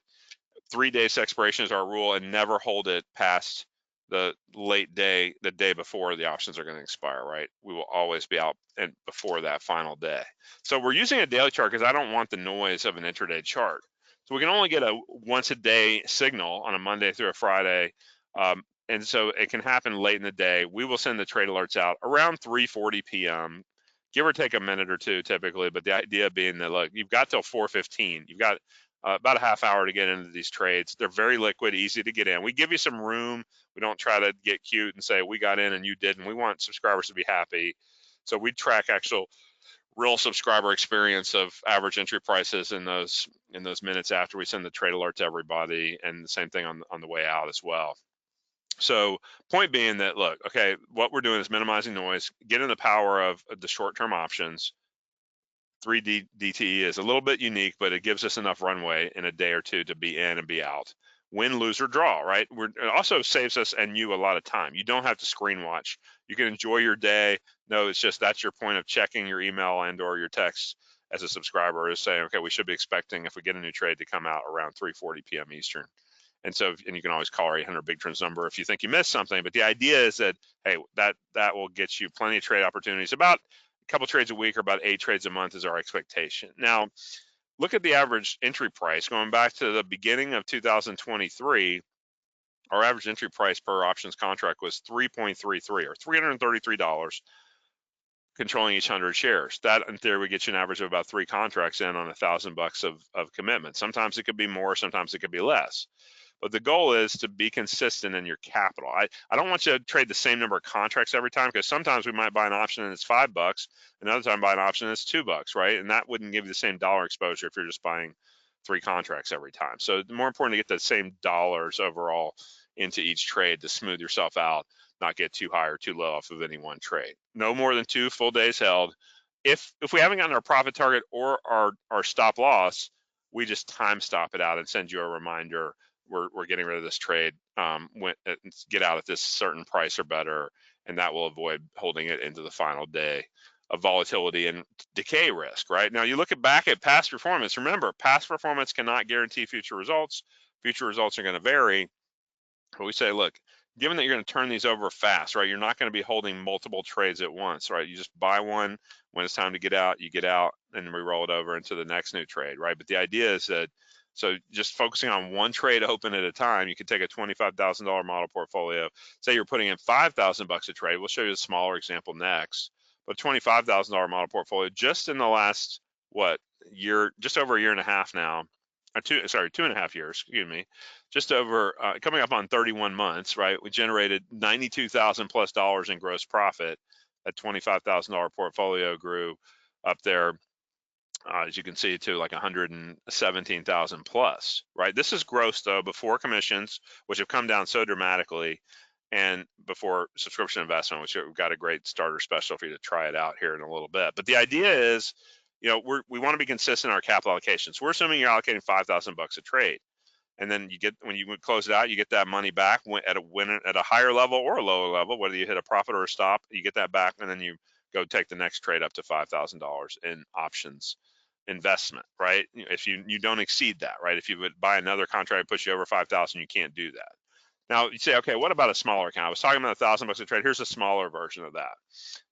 3 days expiration is our rule, and never hold it past the late day, the day before the options are going to expire, right? We will always be out and before that final day. So we're using a daily chart because I don't want the noise of an intraday chart. So we can only get a once a day signal on a Monday through a Friday. And so it can happen late in the day. We will send the trade alerts out around 3:40 p.m., give or take a minute or two typically, but the idea being that, look, you've got till 4:15. You've got about a half hour to get into these trades. They're very liquid, easy to get in. We give you some room. We don't try to get cute and say we got in and you didn't. We want subscribers to be happy. So we track actual real subscriber experience of average entry prices in those minutes after we send the trade alert to everybody, and the same thing on the way out as well. So point being that, look, okay, what we're doing is minimizing noise, getting the power of the short-term options. 3D DTE is a little bit unique, but it gives us enough runway in a day or two to be in and be out. win, lose, or draw, right? It also saves us and you a lot of time. You don't have to screen watch. You can enjoy your day. No, it's just that's your point of checking your email and or your text as a subscriber is saying, okay, we should be expecting if we get a new trade to come out around 3:40 p.m. Eastern. And so, and you can always call our 800 Big Trends number if you think you missed something. But the idea is that, hey, that will get you plenty of trade opportunities. About a couple trades a week or about 8 trades a month is our expectation. Now, look at the average entry price. Going back to the beginning of 2023, our average entry price per options contract was 3.33 or $333, controlling each 100 shares. That in theory would get you an average of about 3 contracts in on $1,000 of commitment. Sometimes it could be more, sometimes it could be less. But the goal is to be consistent in your capital. I don't want you to trade the same number of contracts every time, because sometimes we might buy an option and it's $5, another time buy an option and it's $2, right? And that wouldn't give you the same dollar exposure if you're just buying 3 contracts every time. So it's more important to get the same dollars overall into each trade to smooth yourself out, not get too high or too low off of any one trade. No more than 2 full days held. If we haven't gotten our profit target or our stop loss, we just time stop it out and send you a reminder. We're getting rid of this trade. Get out at this certain price or better, and that will avoid holding it into the final day of volatility and decay risk, right? Now you look back at past performance. Remember, past performance cannot guarantee future results. Future results are going to vary. But we say, look, given that you're going to turn these over fast, right? You're not going to be holding multiple trades at once, right? You just buy one. When it's time to get out, you get out, and we roll it over into the next new trade, right? But the idea is that, so just focusing on one trade open at a time, you could take a $25,000 model portfolio. Say you're putting in $5,000 a trade. We'll show you a smaller example next. But a $25,000 model portfolio just in the last, year, just over a year and a half now, 2.5 years, excuse me, just over, coming up on 31 months, right? We generated $92,000 plus in gross profit. That $25,000 portfolio grew up there, as you can see, to like 117,000 plus, right? This is gross though, before commissions, which have come down so dramatically, and before subscription investment, which we've got a great starter special for you to try it out here in a little bit. But the idea is, we want to be consistent in our capital allocation. So we're assuming you're allocating $5,000 a trade, and then when you close it out, you get that money back at a higher level or a lower level, whether you hit a profit or a stop, you get that back, and then you go take the next trade up to $5,000 in options investment, right? If you don't exceed that, right? If you would buy another contract and push you over 5,000, you can't do that. Now you say, okay, what about a smaller account? I was talking about $1,000 a trade. Here's a smaller version of that.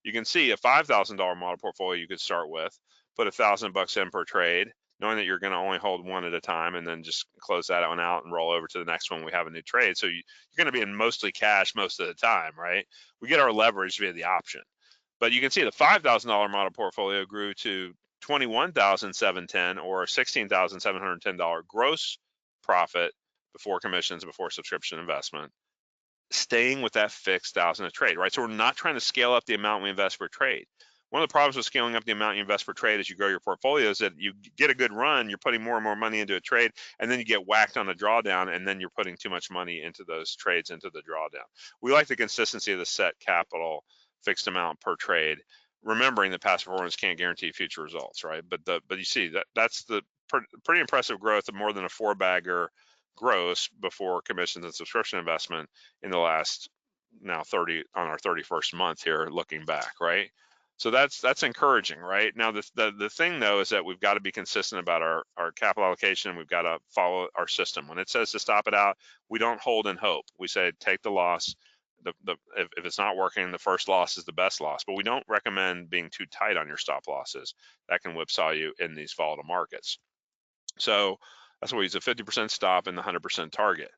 You can see a $5,000 model portfolio you could start with, put $1,000 in per trade, knowing that you're going to only hold one at a time, and then just close that one out and roll over to the next one. We have a new trade. So you're going to be in mostly cash most of the time, right? We get our leverage via the option. But you can see the $5,000 model portfolio grew to $21,710 or $16,710 gross profit before commissions, before subscription investment, staying with that fixed $1,000 a trade, right? So we're not trying to scale up the amount we invest per trade. One of the problems with scaling up the amount you invest per trade as you grow your portfolio is that you get a good run, you're putting more and more money into a trade, and then you get whacked on the drawdown, and then you're putting too much money into those trades, into the drawdown. We like the consistency of the set capital, fixed amount per trade, remembering that past performance can't guarantee future results, right? But you see that's the pretty impressive growth of more than a 4-bagger gross before commissions and subscription investment in the last now on our 31st month here, looking back, right? So that's encouraging, right? Now the thing though is that we've got to be consistent about our capital allocation. We've got to follow our system. When it says to stop it out, we don't hold and hope. We say take the loss. If it's not working, the first loss is the best loss. But we don't recommend being too tight on your stop losses. That can whipsaw you in these volatile markets. So that's why we use a 50% stop and the 100% target.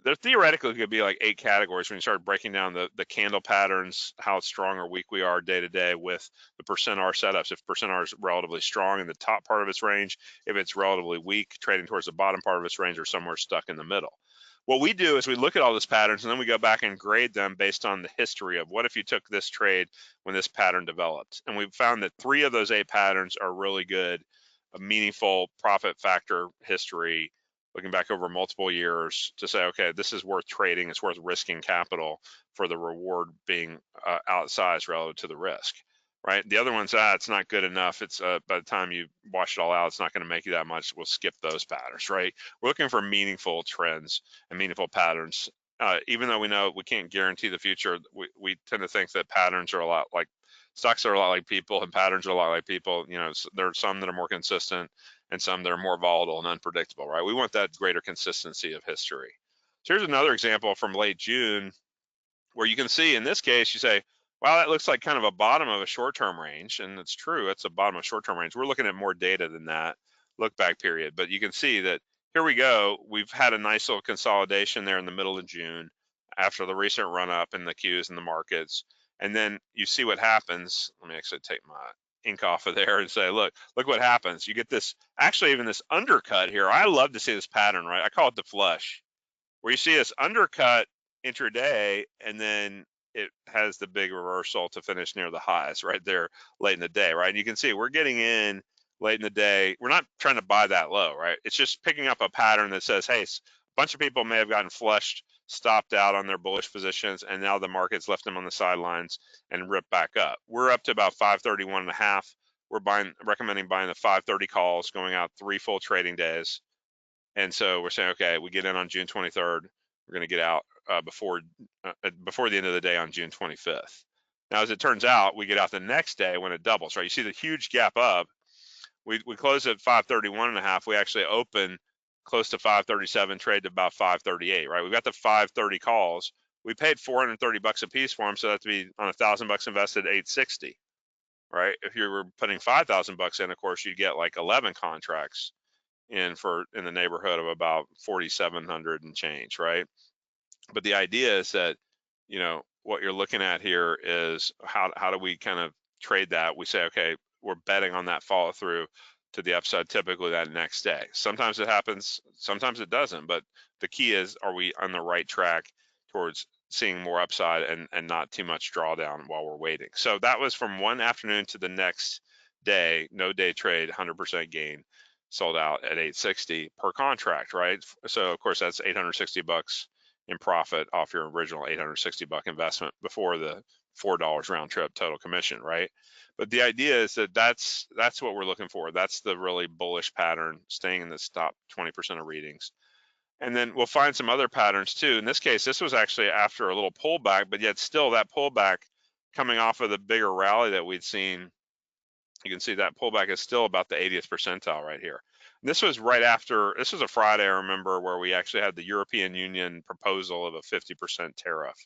There theoretically could be like 8 categories when you start breaking down the candle patterns, how strong or weak we are day to day with the percent R setups. If percent R is relatively strong in the top part of its range, if it's relatively weak, trading towards the bottom part of its range, or somewhere stuck in the middle. What we do is we look at all these patterns and then we go back and grade them based on the history of what if you took this trade when this pattern developed. And we've found that 3 of those 8 patterns are really good, a meaningful profit factor history, looking back over multiple years to say, okay, this is worth trading, it's worth risking capital for the reward being outsized relative to the risk. right? The other one's, it's not good enough. It's by the time you wash it all out, it's not going to make you that much. We'll skip those patterns, right? We're looking for meaningful trends and meaningful patterns. Even though we know we can't guarantee the future, we tend to think that patterns are a lot like stocks are a lot like people, and patterns are a lot like people. You know, there are some that are more consistent and some that are more volatile and unpredictable, right? We want that greater consistency of history. So here's another example from late June where you can see in this case, you say, wow, that looks like kind of a bottom of a short-term range. And it's true, it's a bottom of short-term range. We're looking at more data than that look back period, but you can see that here we go. We've had a nice little consolidation there in the middle of June after the recent run up in the Qs and the markets. And then you see what happens. Let me actually take my ink off of there and say, look what happens. You get this, actually even this undercut here. I love to see this pattern, right? I call it the flush, where you see this undercut intraday, and then it has the big reversal to finish near the highs right there late in the day, right? And you can see we're getting in late in the day. We're not trying to buy that low, right? It's just picking up a pattern that says, hey, a bunch of people may have gotten flushed, stopped out on their bullish positions, and now the market's left them on the sidelines and ripped back up. We're up to about 531.5. We're recommending buying the 530 calls, going out 3 full trading days. And so we're saying, okay, we get in on June 23rd. We're going to get out before the end of the day on June 25th. Now, as it turns out, we get out the next day when it doubles, right? You see the huge gap up. We close at 531.5. We actually open close to 537, trade to about 538, right? We've got the 530 calls. We paid $430 a piece for them, so that'd be on $1,000 invested, $860, right? If you were putting $5,000 in, of course, you'd get like 11 contracts in the neighborhood of about 4,700 and change, right? But the idea is that, you know, what you're looking at here is how do we kind of trade that? We say, okay, we're betting on that follow through to the upside, typically that next day. Sometimes it happens, sometimes it doesn't, but the key is, are we on the right track towards seeing more upside and not too much drawdown while we're waiting? So that was from one afternoon to the next day, no day trade, 100% gain. Sold out at 860 per contract, right? So of course that's $860 in profit off your original $860 investment before the $4 round trip total commission, right? But the idea is that that's what we're looking for. That's the really bullish pattern, staying in the top 20% of readings. And then we'll find some other patterns too. In this case, this was actually after a little pullback, but yet still that pullback coming off of the bigger rally that we'd seen. You can see that pullback is still about the 80th percentile right here. And this was right after, this was a Friday, I remember, where we actually had the European Union proposal of a 50% tariff.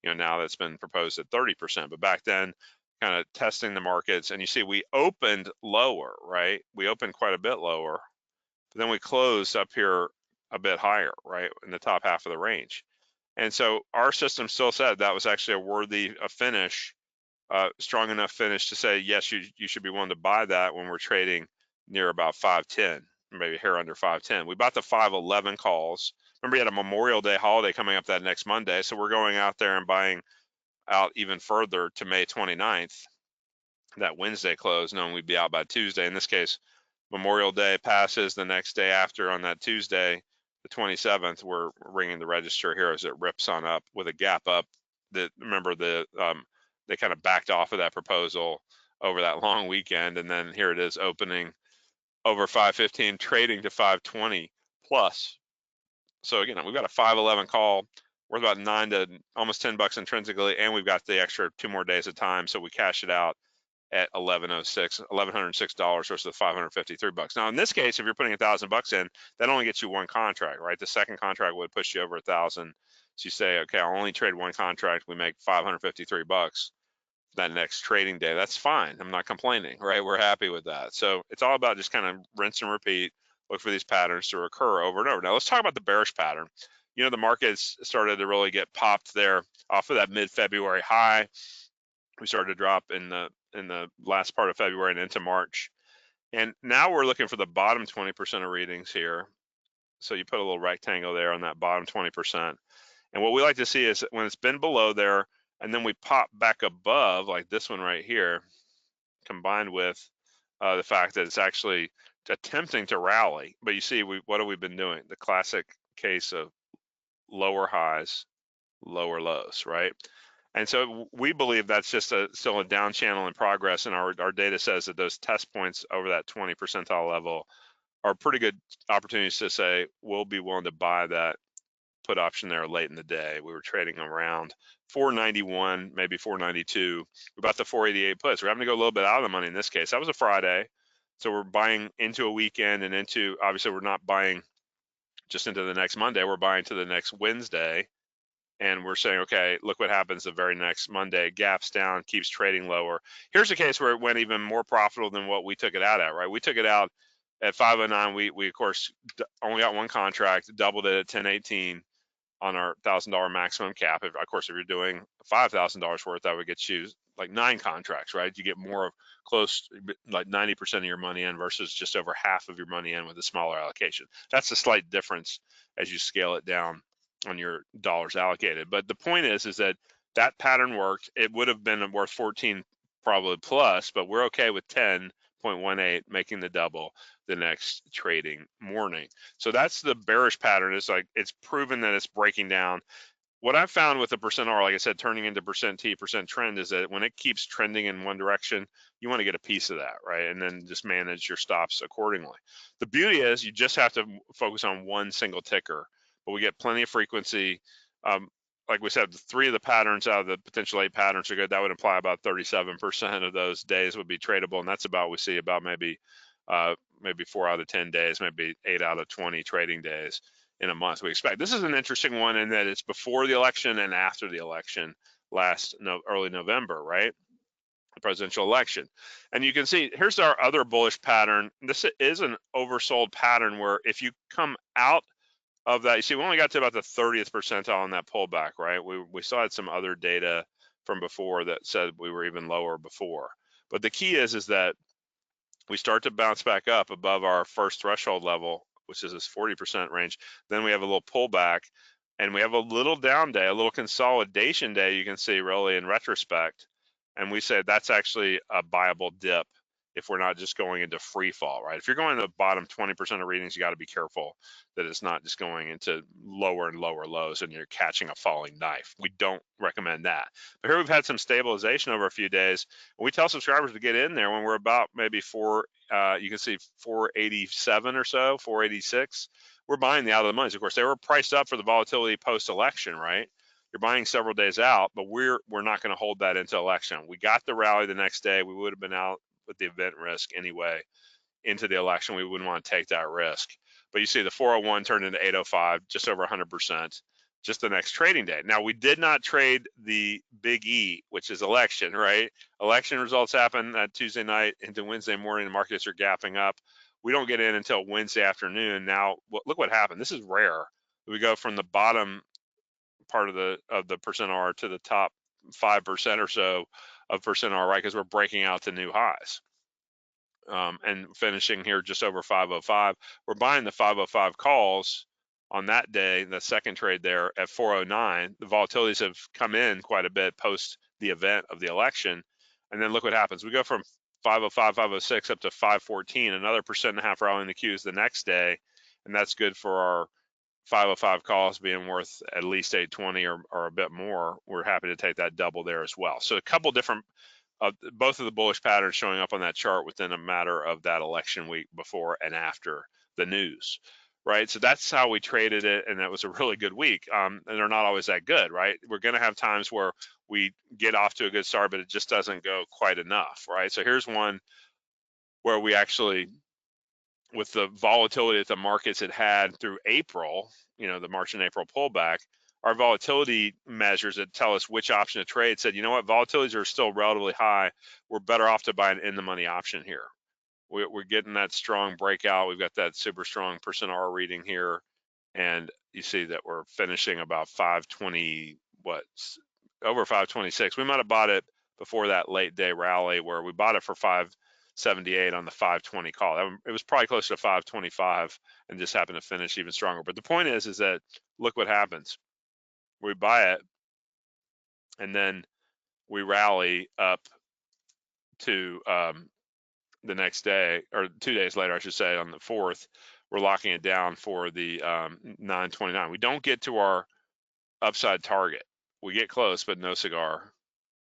You know, now that's been proposed at 30%, but back then, kind of testing the markets, and you see we opened lower, right? We opened quite a bit lower, but then we closed up here a bit higher, right, in the top half of the range. And so our system still said that was actually a worthy finish, strong enough finish to say, yes, you should be willing to buy that when we're trading near about 510, maybe here under 510. We bought the 511 calls. Remember, you had a Memorial Day holiday coming up that next Monday, so we're going out there and buying out even further to May 29th, that Wednesday close, knowing we'd be out by Tuesday. In this case, Memorial Day passes the next day after on that Tuesday, the 27th, we're ringing the register here as it rips on up with a gap up. That, remember, they kind of backed off of that proposal over that long weekend, and then here it is opening over 515, trading to 520 plus. So again, we've got a 511 call worth about $9 to almost $10 intrinsically, and we've got the extra 2 more days of time, so we cash it out at $1,106 versus the $553. Now in this case, if you're putting $1,000 in, that only gets you one contract, right? The second contract would push you over 1,000. So you say, okay, I'll only trade one contract. We make $553 that next trading day. That's fine. I'm not complaining, right? We're happy with that. So it's all about just kind of rinse and repeat, look for these patterns to occur over and over. Now let's talk about the bearish pattern. You know, the markets started to really get popped there off of that mid-February high. We started to drop in the last part of February and into March. And now we're looking for the bottom 20% of readings here. So you put a little rectangle there on that bottom 20%. And what we like to see is when it's been below there, and then we pop back above, like this one right here, combined with the fact that it's actually attempting to rally. But you see, what have we been doing? The classic case of lower highs, lower lows, right? And so we believe that's just still a down channel in progress, and our data says that those test points over that 20 percentile level are pretty good opportunities to say we'll be willing to buy that put option there late in the day. We were trading around 491, maybe 492. We bought the 488 puts. We're having to go a little bit out of the money in this case. That was a Friday, so we're buying into a weekend and into, obviously we're not buying just into the next Monday, we're buying to the next Wednesday. And we're saying, okay, look what happens the very next Monday. Gaps down, keeps trading lower. Here's a case where it went even more profitable than what we took it out at, right? We took it out at 509. We of course only got one contract, doubled it at 1018 on our $1,000 maximum cap. Of course, if you're doing $5,000 worth, that would get you like 9 contracts, right? You get more of close, like 90% of your money in versus just over half of your money in with a smaller allocation. That's a slight difference as you scale it down on your dollars allocated. But the point is that that pattern worked. It would have been worth 14 probably plus, but we're okay with 10.18 making the double the next trading morning. So that's the bearish pattern. It's like it's proven that it's breaking down. What I've found with the percent R, like I said, turning into percent T, percent trend, is that when it keeps trending in one direction, you want to get a piece of that, right? And then just manage your stops accordingly. The beauty is you just have to focus on one single ticker, but we get plenty of frequency. Like we said, 3 of the patterns out of the potential 8 patterns are good. That would imply about 37% of those days would be tradable, and that's about, we see about maybe 4 out of 10 days, maybe 8 out of 20 trading days in a month we expect. This is an interesting one in that it's before the election and after the election, early November, right? The presidential election. And you can see, here's our other bullish pattern. This is an oversold pattern where if you come out of that, you see we only got to about the 30th percentile on that pullback, right? We still had some other data from before that said we were even lower before. But the key is that we start to bounce back up above our first threshold level, which is this 40% range. Then we have a little pullback and we have a little down day, a little consolidation day, you can see really in retrospect. And we say that's actually a buyable dip if we're not just going into free fall, right? If you're going to the bottom 20% of readings, you got to be careful that it's not just going into lower and lower lows and you're catching a falling knife. We don't recommend that. But here we've had some stabilization over a few days. And we tell subscribers to get in there when we're about maybe you can see 487 or so, 486. We're buying the out of the monies. Of course, they were priced up for the volatility post-election, right? You're buying several days out, but we're not going to hold that into election. We got the rally the next day. We would have been out with the event risk anyway into the election. We wouldn't want to take that risk. But you see the 401 turned into 805, just over 100%, just the next trading day. Now, we did not trade the big E, which is election, right? Election results happen that Tuesday night into Wednesday morning. The markets are gapping up. We don't get in until Wednesday afternoon. Now, look what happened. This is rare. We go from the bottom part of the percent R to the top 5% or so of percent R, right? Because we're breaking out to new highs and finishing here just over 505. We're buying the 505 calls on that day, the second trade there at 409. The volatilities have come in quite a bit post the event of the election. And then look what happens. We go from 505, 506 up to 514, another 1.5% rally in the Qs the next day. And that's good for our 505 calls being worth at least 820 or a bit more. We're happy to take that double there as well. So a couple different, both of the bullish patterns showing up on that chart within a matter of that election week before and after the news, right? So that's how we traded it, and that was a really good week. And they're not always that good, right? We're going to have times where we get off to a good start, but it just doesn't go quite enough, right? So here's one where we actually, with the volatility that the markets had through April, the March and April pullback, our volatility measures that tell us which option to trade said, you know what, volatilities are still relatively high. We're better off to buy an in-the-money option here. We're getting that strong breakout. We've got that super strong percent R reading here. And you see that we're finishing about 520, over 526. We might have bought it before that late day rally where we bought it for 578 on the 520 call. It was probably closer to 525 and just happened to finish even stronger. But the point is that look what happens. We buy it and then we rally up to the next day, or 2 days later, I should say, on the 4th, we're locking it down for the 929. We don't get to our upside target, we get close, but no cigar.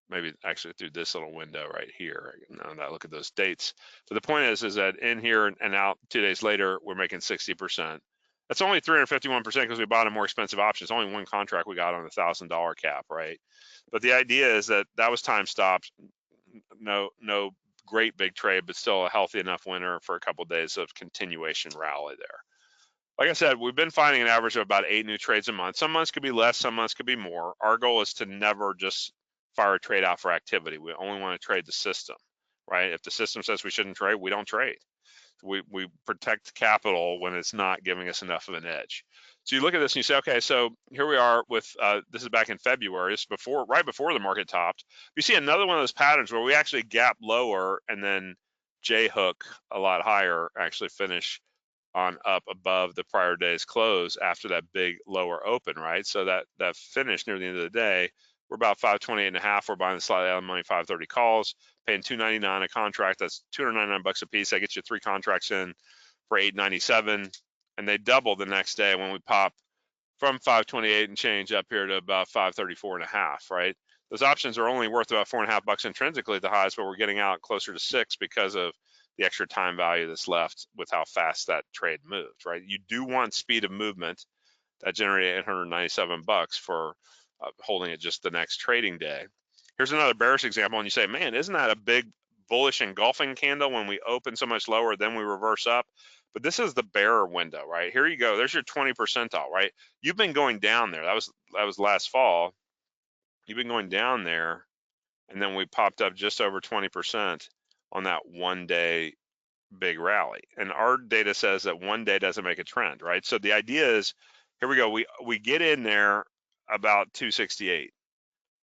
Maybe actually through this little window right here. Now that I look at those dates. But the point is that in here and out 2 days later, we're making 60%. That's only 351% because we bought a more expensive option. It's only one contract we got on the $1,000 cap, right? But the idea is that was time stopped. No great big trade, but still a healthy enough winner for a couple of days of continuation rally there. Like I said, we've been finding an average of about 8 new trades a month. Some months could be less, some months could be more. Our goal is to never just fire a trade out for activity. We only want to trade the system, right? If the system says we shouldn't trade, we don't trade. We protect capital when it's not giving us enough of an edge. So you look at this and you say, okay, so here we are with, this is back in February, this is right before the market topped. You see another one of those patterns where we actually gap lower and then J-hook a lot higher, actually finish on up above the prior day's close after that big lower open, right? So that finish near the end of the day, we're about 528.5. We're buying the slightly out of money 530 calls, paying $299 a contract. That's $299 a piece. That gets you 3 contracts in for $897, and they double the next day when we pop from 528 and change up here to about 534.5, right? Those options are only worth about $4.50 intrinsically at the highs, but we're getting out closer to 6 because of the extra time value that's left with how fast that trade moved, right? You do want speed of movement. That generated $897 for holding it just the next trading day. Here's another bearish example, and you say, man, isn't that a big bullish engulfing candle when we open so much lower, then we reverse up? But this is the bear window, right? Here you go. There's your 20 percentile, right? You've been going down there. That was last fall. You've been going down there, and then we popped up just over 20% on that 1 day big rally. And our data says that 1 day doesn't make a trend, right? So the idea is, here we go. We get in there about 268.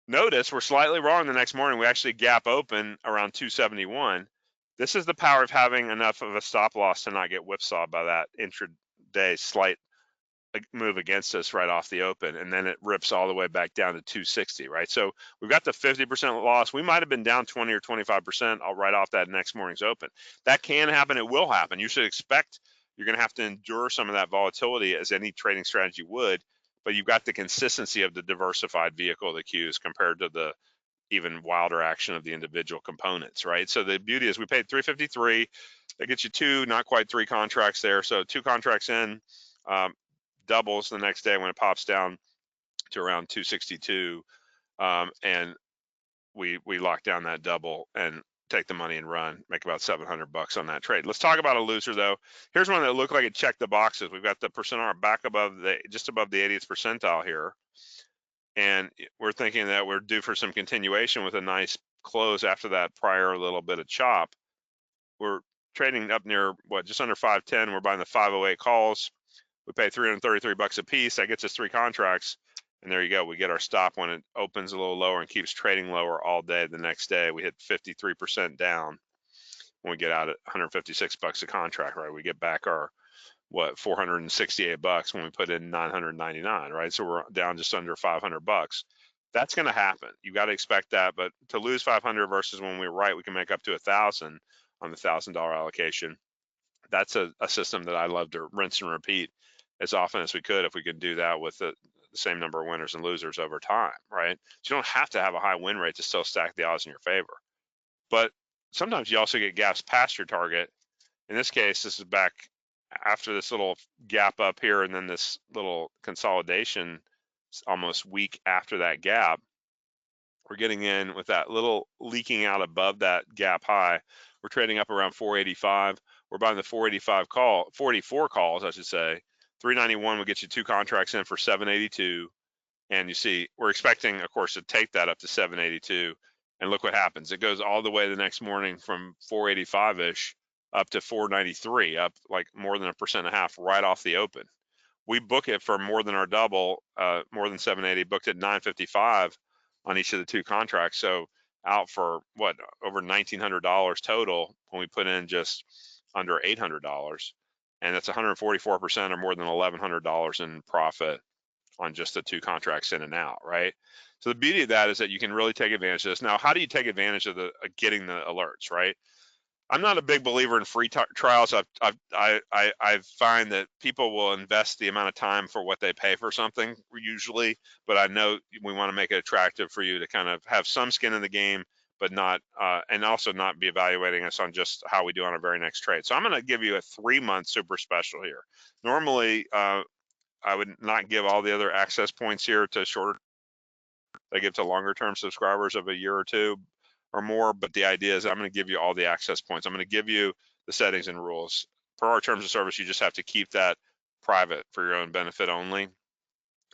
Notice we're slightly wrong the next morning. We actually gap open around 271. This is the power of having enough of a stop loss to not get whipsawed by that intraday slight move against us right off the open, and then it rips all the way back down to 260, right? So we've got the 50% loss. We might have been down 20 or 25% right off that next morning's open. That can happen. It will happen. You should expect you're going to have to endure some of that volatility as any trading strategy would, but you've got the consistency of the diversified vehicle of the Qs compared to the even wilder action of the individual components, right? So the beauty is we paid $353. That gets you 2, not quite 3 contracts there. So 2 contracts in, doubles the next day when it pops down to around 262, and we lock down that double and take the money and run, make about $700 on that trade. Let's talk about a loser though. Here's one that looked like it checked the boxes. We've got the percentile back just above the 80th percentile here, and we're thinking that we're due for some continuation with a nice close after that prior little bit of chop. We're trading up near just under 510. We're buying the 508 calls. We pay $333 a piece. That gets us 3 contracts. And there you go. We get our stop when it opens a little lower and keeps trading lower all day. The next day, we hit 53% down when we get out at $156 a contract, right? We get back our, $468 when we put in $999, right? So we're down just under $500. That's going to happen. You got to expect that. But to lose 500 versus when we were right, we can make up to 1,000 on the $1,000 allocation. That's a system that I love to rinse and repeat as often as we could if we could do that with the same number of winners and losers over time, right? So you don't have to have a high win rate to still stack the odds in your favor. But sometimes you also get gaps past your target. In this case, this is back after this little gap up here and then this little consolidation almost week after that gap. We're getting in with that little leaking out above that gap high. We're trading up around 485. We're buying the 44 calls, I should say. 391 will get you 2 contracts in for 782. And you see, we're expecting, of course, to take that up to 782. And look what happens. It goes all the way the next morning from 485-ish up to 493, up like more than 1.5% right off the open. We book it for more than our double, more than 780, booked at 955 on each of the 2 contracts. So out for over $1,900 total when we put in just under $800. And that's 144% or more than $1,100 in profit on just the 2 contracts in and out, right? So the beauty of that is that you can really take advantage of this. Now, how do you take advantage of getting the alerts, right? I'm not a big believer in free trials. I find that people will invest the amount of time for what they pay for something usually, but I know we want to make it attractive for you to kind of have some skin in the game, but not, and also not be evaluating us on just how we do on our very next trade. So I'm going to give you a 3-month super special here. Normally, I would not give all the other access points here to shorter. They give to longer term subscribers of a year or 2 or more, but the idea is I'm going to give you all the access points. I'm going to give you the settings and rules. Per our terms of service, you just have to keep that private for your own benefit only,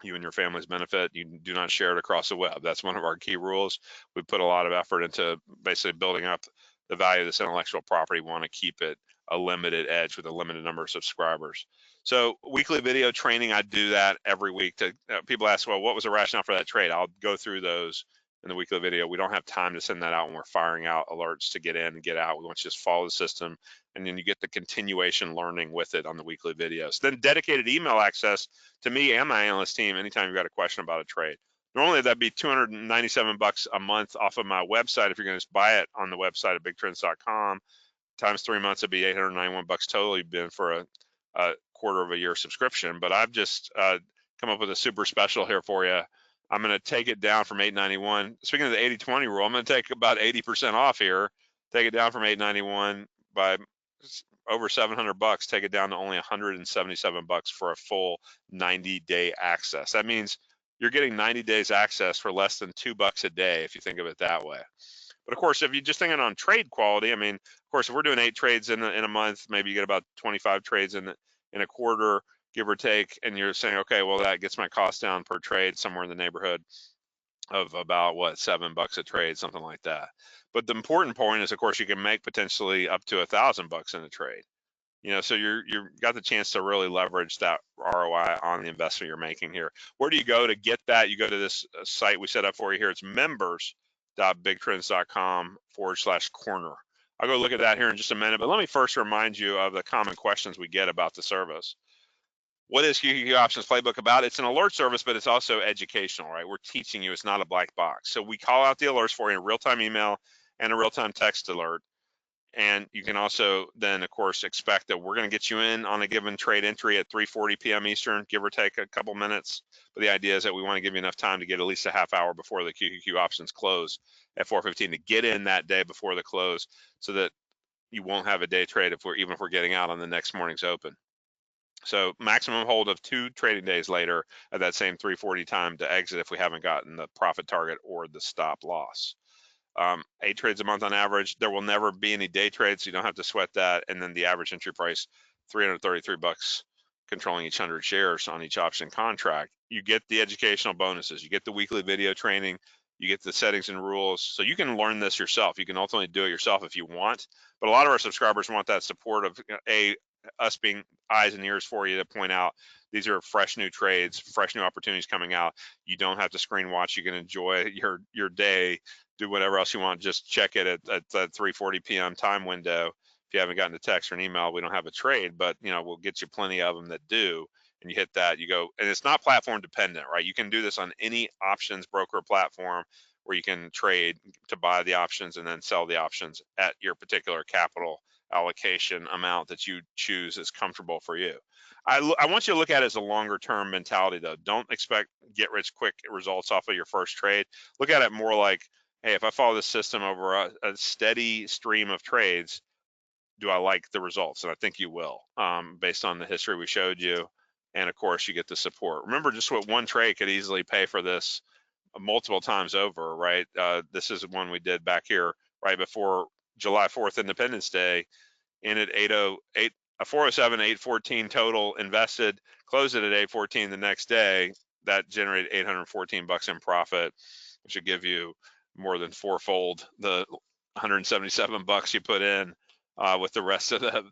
you and your family's benefit. You do not share it across the web. That's one of our key rules. We put a lot of effort into basically building up the value of this intellectual property. We want to keep it a limited edge with a limited number of subscribers. So weekly video training, I do that every week. To people ask, well, what was the rationale for that trade? I'll go through those in the weekly video. We don't have time to send that out when we're firing out alerts to get in and get out. We want you to just follow the system, and then you get the continuation learning with it on the weekly videos. Then dedicated email access to me and my analyst team anytime you've got a question about a trade. Normally that'd be $297 a month off of my website. If you're going to buy it on the website at bigtrends.com, times 3 months, it'd be $891 total. You've been for a quarter of a year subscription, but I've just come up with a super special here for you. I'm going to take it down from $891. Speaking of the 80-20 rule, I'm going to take about 80% off here, take it down from $891 by over $700, take it down to only $177 for a full 90-day access. That means you're getting 90 days access for less than $2 a day, if you think of it that way. But of course, if you just think on trade quality, I mean, of course, if we're doing 8 trades in a month, maybe you get about 25 trades in a quarter, give or take, and you're saying, okay, well, that gets my cost down per trade somewhere in the neighborhood of about what, $7 a trade, something like that. But the important point is, of course, you can make potentially up to $1,000 in a trade. You know, so you've got the chance to really leverage that ROI on the investment you're making here. Where do you go to get that? You go to this site we set up for you here. It's members.bigtrends.com/corner. I'll go look at that here in just a minute, but let me first remind you of the common questions we get about the service. What is QQQ Options Playbook about? It's an alert service, but it's also educational, right? We're teaching you, it's not a black box. So we call out the alerts for you in a real-time email and a real-time text alert. And you can also then, of course, expect that we're going to get you in on a given trade entry at 3:40 p.m. Eastern, give or take a couple minutes. But the idea is that we want to give you enough time to get at least a half hour before the QQQ options close at 4:15 to get in that day before the close, so that you won't have a day trade even if we're getting out on the next morning's open. So maximum hold of 2 trading days later at that same 3:40 time to exit if we haven't gotten the profit target or the stop loss. 8 trades a month on average. There will never be any day trades, so you don't have to sweat that. And then the average entry price, $333, controlling each 100 shares on each option contract. You get the educational bonuses. You get the weekly video training. You get the settings and rules. So you can learn this yourself. You can ultimately do it yourself if you want. But a lot of our subscribers want that support of us being eyes and ears for you to point out these are fresh new trades, fresh new opportunities coming out. You don't have to screen watch. You can enjoy your day, do whatever else you want. Just check it at that 3:40 p.m. time window. If you haven't gotten a text or an email, we don't have a trade, but we'll get you plenty of them that do. And you hit that, you go, and it's not platform dependent, right? You can do this on any options broker platform where you can trade to buy the options and then sell the options at your particular capital allocation amount that you choose is comfortable for you. I want you to look at it as a longer term mentality though. Don't expect get rich quick results off of your first trade. Look at it more like, hey, if I follow this system over a steady stream of trades, do I like the results? And I think you will, based on the history we showed you. And of course, you get the support. Remember, just what one trade could easily pay for this multiple times over, right? This is one we did back here right before July 4th, Independence Day, in at 808, a 407, 814 total invested, closed it at 814 the next day. That generated $814 in profit, which would give you more than fourfold the $177 you put in, with the rest of the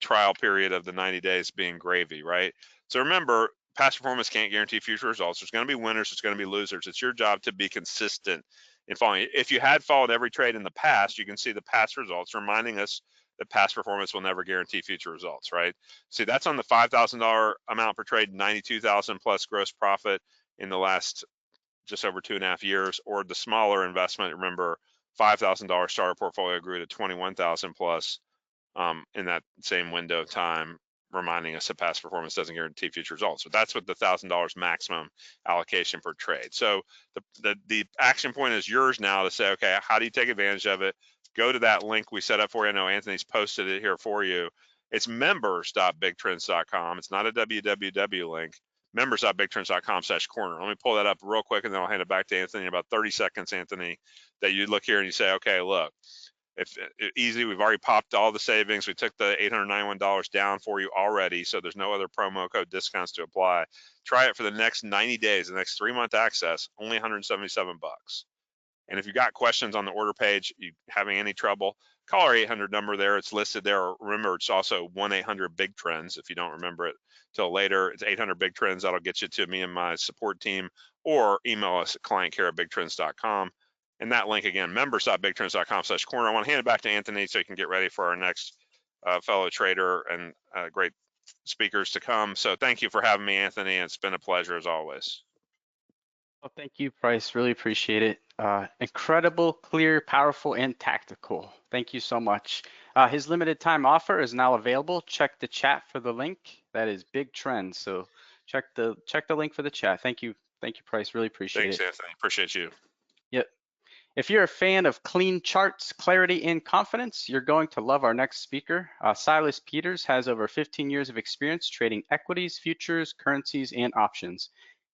trial period of the 90 days being gravy, right? So remember, past performance can't guarantee future results. There's going to be winners, there's going to be losers. It's your job to be consistent in following. If you had followed every trade in the past, you can see the past results, reminding us that past performance will never guarantee future results, right? See, that's on the $5,000 amount per trade, 92,000 plus gross profit in the last just over 2.5 years, or the smaller investment. Remember, $5,000 starter portfolio grew to 21,000 plus in that same window of time, reminding us that past performance doesn't guarantee future results. So that's what the $1,000 maximum allocation per trade. So the action point is yours now to say, okay, how do you take advantage of it? Go to that link we set up for you. I know Anthony's posted it here for you. It's members.bigtrends.com. It's not a www link. members.bigtrends.com/corner. Let me pull that up real quick, and then I'll hand it back to Anthony in about 30 seconds, Anthony, that you look here and you say, okay, look, if easy, we've already popped all the savings. We took the $891 down for you already, so there's no other promo code discounts to apply. Try it for the next 90 days, the next 3-month access, only 177 bucks. And if you got questions on the order page, you having any trouble, call our 800 number there. It's listed there. Remember, it's also 1-800-BIG-TRENDS. If you don't remember it till later, it's 800-BIG-TRENDS. That'll get you to me and my support team, or email us at clientcare@bigtrends.com. And that link again, members.bigtrends.com/corner. I want to hand it back to Anthony so you can get ready for our next fellow trader and great speakers to come. So thank you for having me, Anthony. It's been a pleasure as always. Well, thank you, Price. Really appreciate it. Incredible, clear, powerful, and tactical. Thank you so much. His limited time offer is now available. Check the chat for the link. That is Big Trends. So check the link for the chat. Thank you, Price. Really appreciate it. Thanks, Anthony. Appreciate you. Yep. If you're a fan of clean charts, clarity, and confidence, you're going to love our next speaker. Silas Peters has over 15 years of experience trading equities, futures, currencies, and options.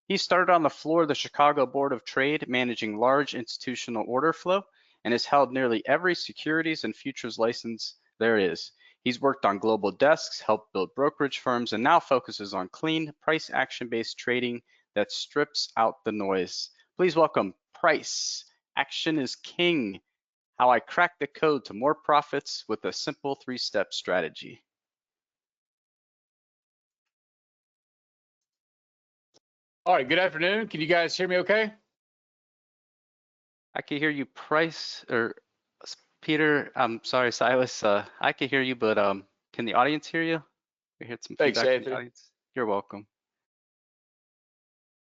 He started on the floor of the Chicago Board of Trade, managing large institutional order flow, and has held nearly every securities and futures license there is. He's worked on global desks, helped build brokerage firms, and now focuses on clean, price action-based trading that strips out the noise. Please welcome Price. Action is king. How I cracked the code to more profits with a simple 3-step strategy. All right, good afternoon. Can you guys hear me okay? I can hear you, Price, or Peter. I'm sorry, Silas. I can hear you, but can the audience hear you? We heard some Thanks, feedback from the Anthony. audience. You're welcome.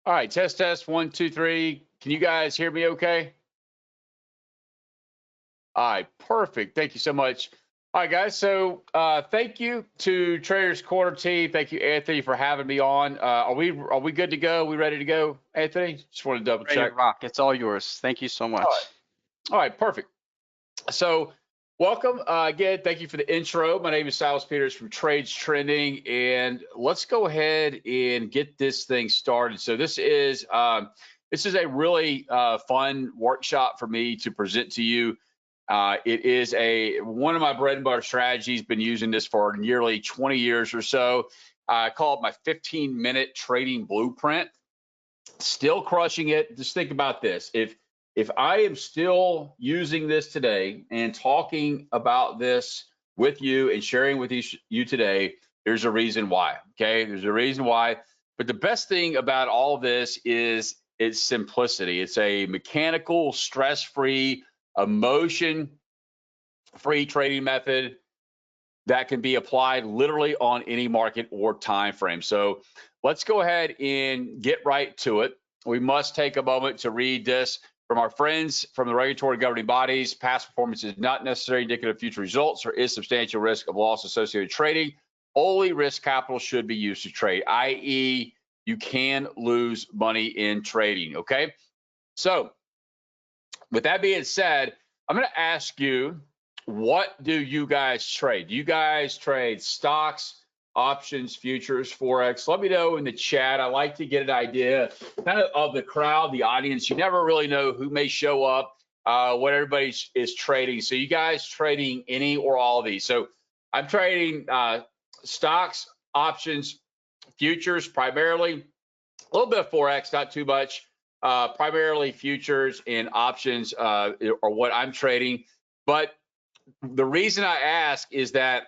All right, test, 1, 2, 3. Can you guys hear me okay? All right, perfect. Thank you so much. All right, guys. So thank you to Traders Corner team. Thank you, Anthony, for having me on. Are we good to go? We ready to go, Anthony? Just want to double Ready check. to rock. It's all yours. Thank you so much. All right, perfect. So welcome again. Thank you for the intro. My name is Silas Peters from Trades Trending, and let's go ahead and get this thing started. So this is a really fun workshop for me to present to you. It is one of my bread and butter strategies. Been using this for nearly 20 years or so. I call it my 15-minute trading blueprint. Still crushing it. Just think about this. If I am still using this today and talking about this with you and sharing with you today, there's a reason why. Okay, there's a reason why. But the best thing about all this is its simplicity. It's a mechanical, stress-free, emotion-free trading method that can be applied literally on any market or time frame. So let's go ahead and get right to it. We must take a moment to read this from our friends from the regulatory governing bodies. Past performance is not necessarily indicative of future results. There is substantial risk of loss associated with trading. Only risk capital should be used to trade, i.e., you can lose money in trading, okay? So with that being said, I'm going to ask you, what do you guys trade? Do you guys trade stocks, options, futures, Forex? Let me know in the chat. I like to get an idea kind of the crowd, the audience. You never really know who may show up, what everybody is trading. So you guys trading any or all of these? So I'm trading stocks, options, futures primarily, a little bit of Forex, not too much. Primarily futures and options are what I'm trading. But the reason I ask is that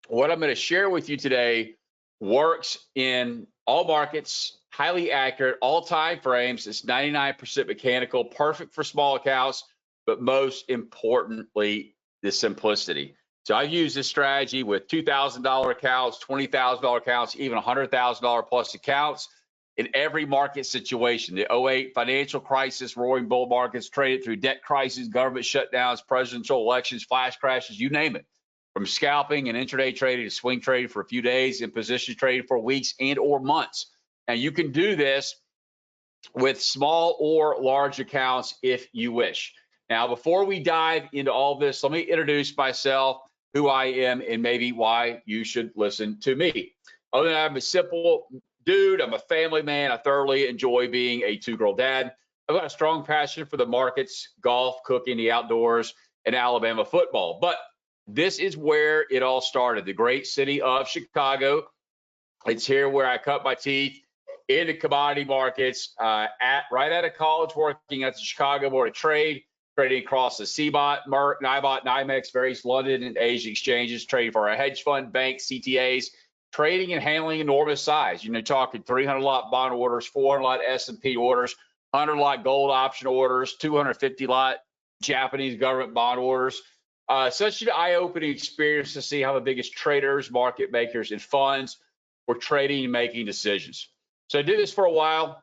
what I'm going to share with you today works in all markets, highly accurate, all time frames. It's 99% mechanical, perfect for small accounts, but most importantly, the simplicity. So I use this strategy with $2,000 accounts, $20,000 accounts, even $100,000 plus accounts in every market situation. The 08 financial crisis, roaring bull markets, traded through debt crises, government shutdowns, presidential elections, flash crashes, you name it. from scalping and intraday trading to swing trading for a few days and position trading for weeks and or months. And you can do this with small or large accounts if you wish. Now, before we dive into all this, let me introduce myself, who I am, and maybe why you should listen to me. Other than I'm a simple dude, I'm a family man. I thoroughly enjoy being a two-girl dad. I've got a strong passion for the markets, golf, cooking, the outdoors, and Alabama football. But this is where it all started, the great city of Chicago. It's here where I cut my teeth in the commodity markets, right out of college, working at the Chicago Board of Trade, trading across the CBOT, MERC, NIBOT, NYMEX, various London and Asian exchanges, trading for a hedge fund, banks, CTAs, trading and handling enormous size. You know, talking 300-lot bond orders, 400-lot S&P orders, 100-lot gold option orders, 250-lot Japanese government bond orders. Such an eye-opening experience to see how the biggest traders, market makers, and funds were trading and making decisions. So I did this for a while,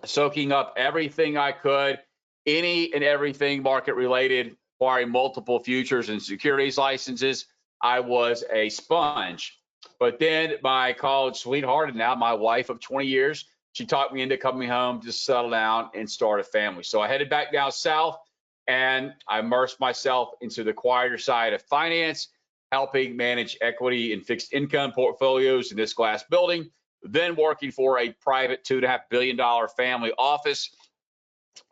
soaking up everything I could, any and everything market related, acquiring multiple futures and securities licenses. I was a sponge. But then my college sweetheart, and now my wife of 20 years, she talked me into coming home to settle down and start a family. So I headed back down south and I immersed myself into the quieter side of finance, helping manage equity and fixed income portfolios in this glass building, then working for a private $2.5 billion family office.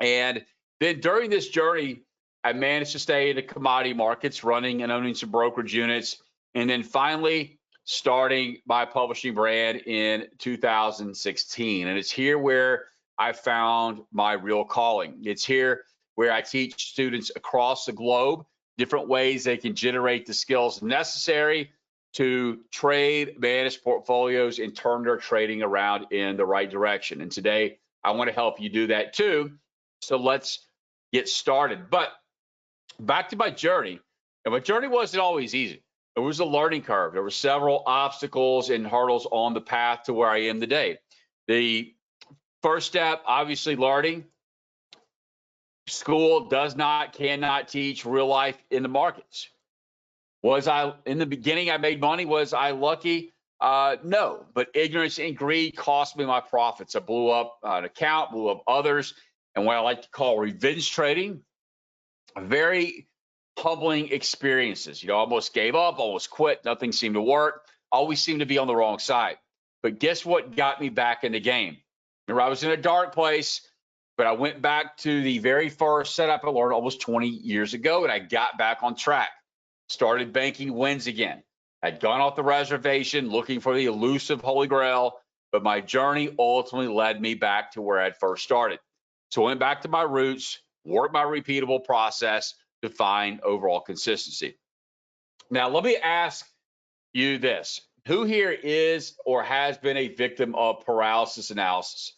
And then during this journey, I managed to stay in the commodity markets, running and owning some brokerage units, and then finally starting my publishing brand in 2016. And it's here where I found my real calling. It's here where I teach students across the globe different ways they can generate the skills necessary to trade, manage portfolios, and turn their trading around in the right direction. And today, I want to help you do that too. So let's get started. But back to my journey. And my journey wasn't always easy. It was a learning curve. There were several obstacles and hurdles on the path to where I am today. The first step, obviously, learning. School cannot teach real life in the markets. Was I, in the beginning, I made money? Was I lucky? No, but ignorance and greed cost me my profits. I blew up an account, blew up others, and what I like to call revenge trading, very humbling experiences. You know, almost gave up, almost quit, nothing seemed to work, always seemed to be on the wrong side. But guess what got me back in the game? Remember, I was in a dark place, but I went back to the very first setup I learned almost 20 years ago, and I got back on track. Started banking wins again. I'd gone off the reservation looking for the elusive Holy Grail, but my journey ultimately led me back to where I'd first started. So I went back to my roots, worked my repeatable process to find overall consistency. Now, let me ask you this. Who here is or has been a victim of paralysis analysis?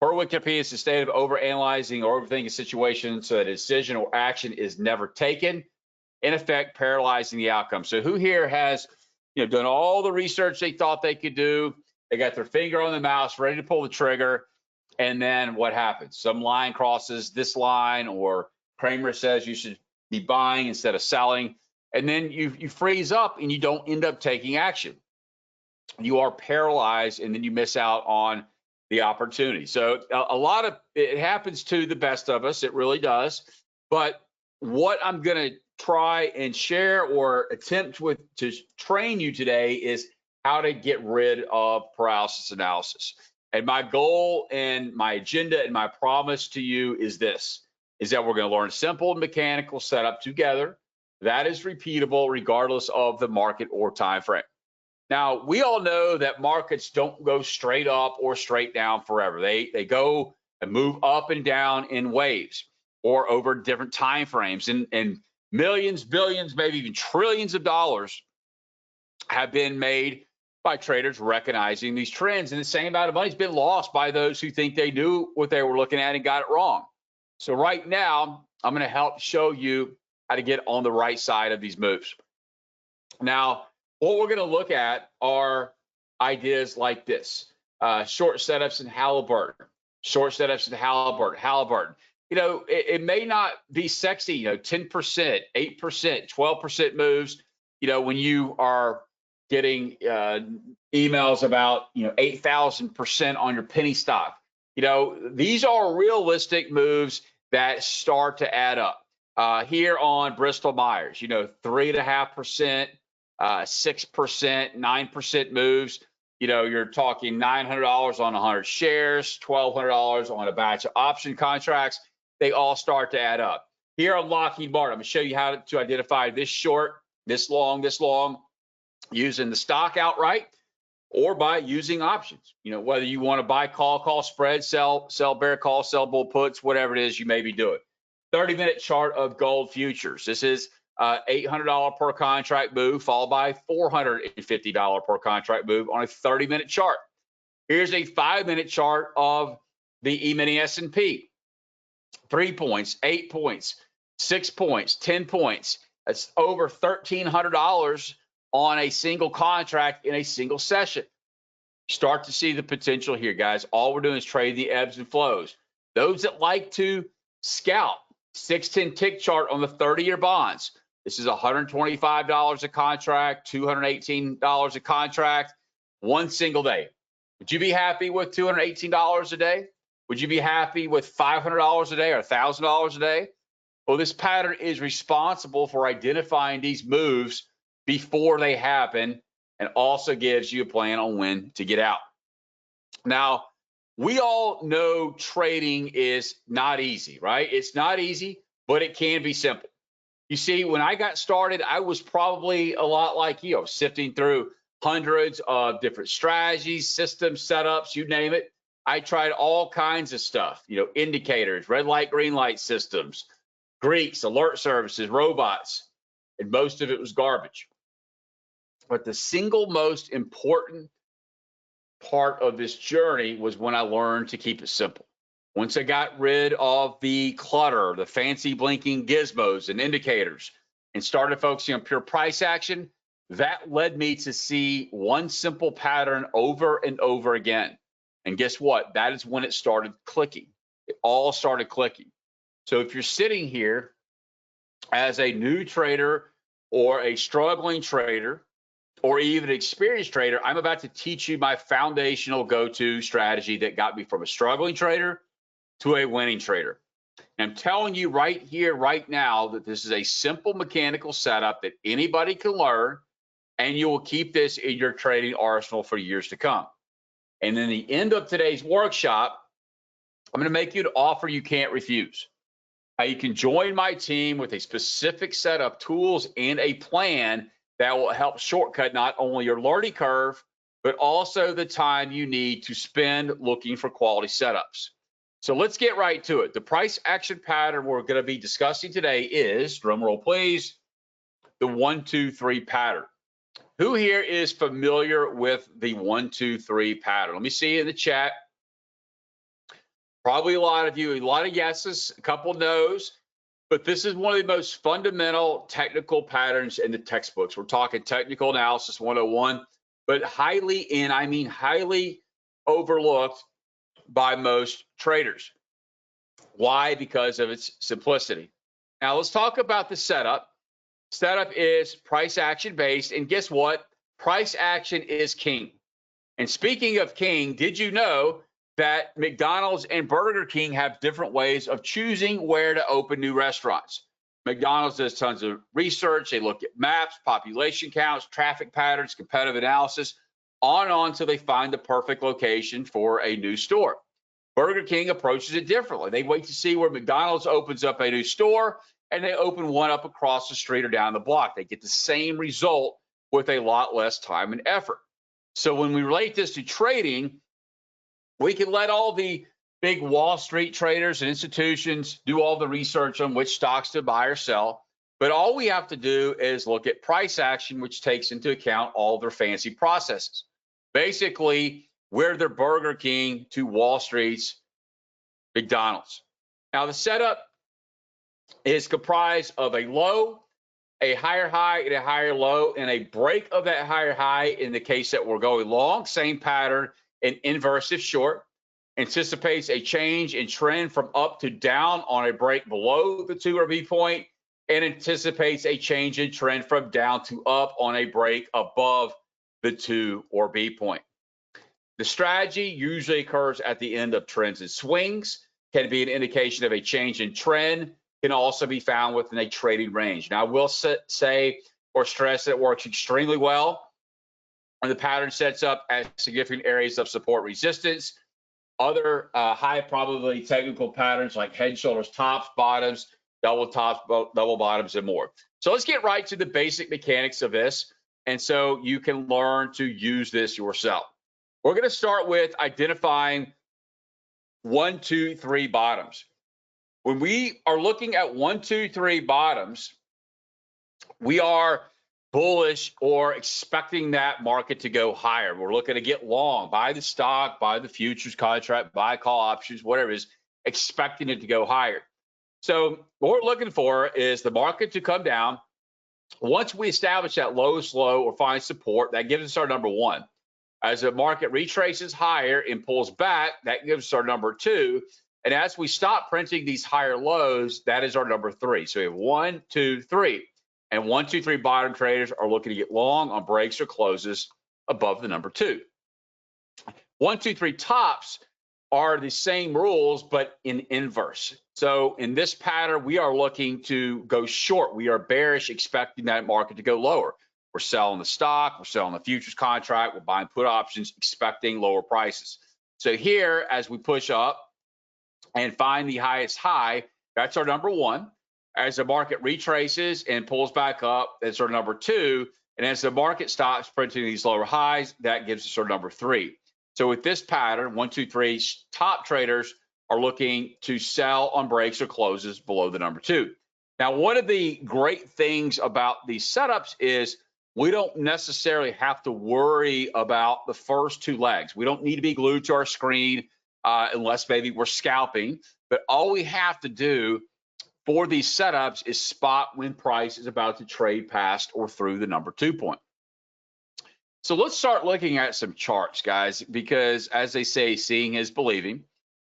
Per Wikipedia, it's the state of overanalyzing or overthinking a situation so that a decision or action is never taken, in effect paralyzing the outcome. So who here has done all the research they thought they could do? They got their finger on the mouse, ready to pull the trigger, and then what happens? Some line crosses this line, or Kramer says you should be buying instead of selling, and then you freeze up and you don't end up taking action. You are paralyzed, and then you miss out on the opportunity. So a lot of it happens to the best of us. It really does. But what I'm going to try and share or attempt to train you today is how to get rid of paralysis analysis. And my goal and my agenda and my promise to you is this, is that we're going to learn a simple mechanical setup together that is repeatable regardless of the market or time frame. Now, we all know that markets don't go straight up or straight down forever. They go and move up and down in waves or over different time frames, and millions, billions, maybe even trillions of dollars have been made by traders recognizing these trends. And the same amount of money has been lost by those who think they knew what they were looking at and got it wrong. So right now, I'm going to help show you how to get on the right side of these moves. Now, what we're going to look at are ideas like this. Short setups in Halliburton. Short setups in Halliburton. It may not be sexy, 10%, 8%, 12% moves. when you are getting emails about 8,000% on your penny stock, these are realistic moves that start to add up. Here on Bristol Myers, 3.5%, 6%, 9% moves. You're talking $900 on 100 shares, $1,200 on a batch of option contracts. They all start to add up. Here on Lockheed Martin, I'm going to show you how to identify this short, this long, using the stock outright or by using options. Whether you want to buy call spread, sell bear call, sell bull puts, whatever it is you may be doing. 30-minute chart of gold futures. This is $800 per contract move, followed by $450 per contract move on a 30-minute chart. Here's a 5-minute chart of the E-mini S&P. 3 points, 8 points, 6 points, 10 points. That's over $1,300 on a single contract in a single session. Start to see the potential here, guys. All we're doing is trade the ebbs and flows. Those that like to scout, 610 tick chart on the 30-year bonds. This is $125 a contract, $218 a contract, one single day. Would you be happy with $218 a day? Would you be happy with $500 a day or $1,000 a day? Well, this pattern is responsible for identifying these moves before they happen and also gives you a plan on when to get out. Now, we all know trading is not easy, right? It's not easy, but it can be simple. You see, when I got started, I was probably a lot like you. I was sifting through hundreds of different strategies, systems, setups, you name it. I tried all kinds of stuff, indicators, red light, green light systems, Greeks, alert services, robots, and most of it was garbage. But the single most important part of this journey was when I learned to keep it simple. Once I got rid of the clutter, the fancy blinking gizmos and indicators, and started focusing on pure price action, that led me to see one simple pattern over and over again. And guess what? That is when it started clicking. It all started clicking. So if you're sitting here as a new trader or a struggling trader, or even an experienced trader, I'm about to teach you my foundational go-to strategy that got me from a struggling trader to a winning trader. And I'm telling you right here, right now, that this is a simple mechanical setup that anybody can learn, and you will keep this in your trading arsenal for years to come. And in the end of today's workshop, I'm going to make you an offer you can't refuse. How you can join my team with a specific set of tools and a plan that will help shortcut not only your learning curve, but also the time you need to spend looking for quality setups. So let's get right to it. The price action pattern we're going to be discussing today is, drum roll please, the 1, 2, 3 pattern. Who here is familiar with the 1, 2, 3 pattern? Let me see in the chat. Probably a lot of you, a lot of yeses, a couple no's. But this is one of the most fundamental technical patterns in the textbooks. We're talking technical analysis 101, but highly, and I mean highly overlooked by most traders. Why? Because of its simplicity. Now let's talk about the setup. Setup is price action based, and guess what? Price action is king. And speaking of king, did you know that McDonald's and Burger King have different ways of choosing where to open new restaurants? McDonald's does tons of research. They look at maps, population counts, traffic patterns, competitive analysis, on and on until they find the perfect location for a new store. Burger King approaches it differently. They wait to see where McDonald's opens up a new store, and they open one up across the street or down the block. They get the same result with a lot less time and effort. So when we relate this to trading, we can let all the big Wall Street traders and institutions do all the research on which stocks to buy or sell. But all we have to do is look at price action, which takes into account all their fancy processes. Basically, we're their Burger King to Wall Street's McDonald's. Now, the setup is comprised of a low, a higher high, and a higher low, and a break of that higher high in the case that we're going long. Same pattern. An inverse if short, anticipates a change in trend from up to down on a break below the 2 RB point, and anticipates a change in trend from down to up on a break above the 2 or B point. The strategy usually occurs at the end of trends and swings, can be an indication of a change in trend, can also be found within a trading range. Now, I will say or stress that it works extremely well when the pattern sets up at significant areas of support resistance. Other high probability technical patterns like head, shoulders, tops, bottoms, double tops, double bottoms, and more. So let's get right to the basic mechanics of this, and so you can learn to use this yourself. We're going to start with identifying 1, 2, 3 bottoms. When we are looking at 1, 2, 3 bottoms, we are bullish or expecting that market to go higher. We're looking to get long, buy the stock, buy the futures contract, buy call options, whatever it is, expecting it to go higher. So what we're looking for is the market to come down. Once we establish that lowest low or find support, that gives us our number 1. As the market retraces higher and pulls back, that gives us our number 2. And as we stop printing these higher lows, that is our number 3. So we have 1, 2, 3. And 1, 2, 3 bottom traders are looking to get long on breaks or closes above the number 2. 1, 2, 3 tops are the same rules, but in inverse. So in this pattern, we are looking to go short. We are bearish, expecting that market to go lower. We're selling the stock, we're selling the futures contract, we're buying put options, expecting lower prices. So here, as we push up and find the highest high, that's our number 1. As the market retraces and pulls back up, that's our number 2. And as the market stops printing these lower highs, that gives us our number 3. So with this pattern, 1, 2, 3, top traders are looking to sell on breaks or closes below the number 2. Now, one of the great things about these setups is we don't necessarily have to worry about the first 2 legs. We don't need to be glued to our screen unless maybe we're scalping. But all we have to do for these setups is spot when price is about to trade past or through the number 2 point. So let's start looking at some charts, guys, because as they say, seeing is believing.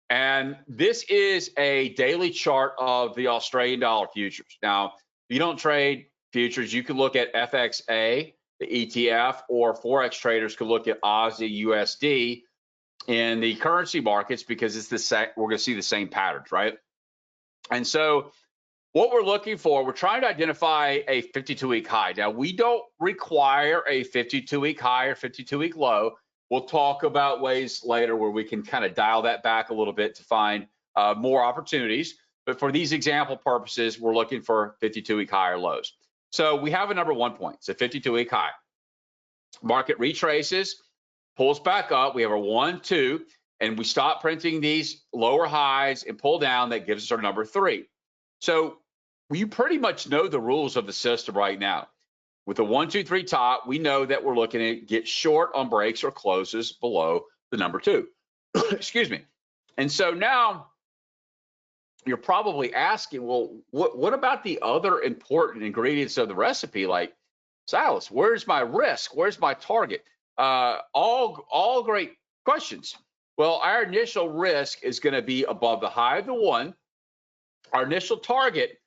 And this is a daily chart of the Australian dollar futures. Now, if you don't trade futures, you can look at FXA, the ETF, or Forex traders could look at Aussie USD in the currency markets because it's we're going to see the same patterns, right? And so what we're looking for, we're trying to identify a 52-week high. Now, we don't require a 52-week high or 52-week low. We'll talk about ways later where we can kind of dial that back a little bit to find more opportunities. But for these example purposes, we're looking for 52-week high or lows. So we have a number 1 point. It's a 52-week high. Market retraces, pulls back up. We have a 1, 2, and we stop printing these lower highs and pull down. That gives us our number 3. So you pretty much know the rules of the system right now. With the 1, 2, 3 top, we know that we're looking to get short on breaks or closes below the number 2. Excuse me. And so now you're probably asking, well, what about the other important ingredients of the recipe? Like, Silas, where's my risk? Where's my target? All great questions. Well, our initial risk is going to be above the high of the 1. Our initial target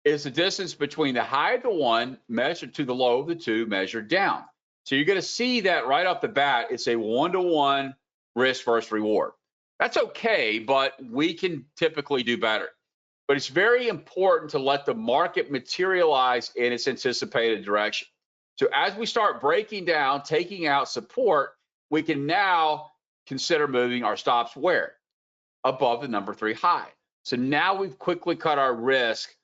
is the distance between the high of the 1 measured to the low of the 2 measured down. So you're going to see that right off the bat, it's a 1-to-1 risk versus reward. That's okay, but we can typically do better. But it's very important to let the market materialize in its anticipated direction. So as we start breaking down, taking out support, we can now consider moving our stops where? Above the number 3 high. So now we've quickly cut our risk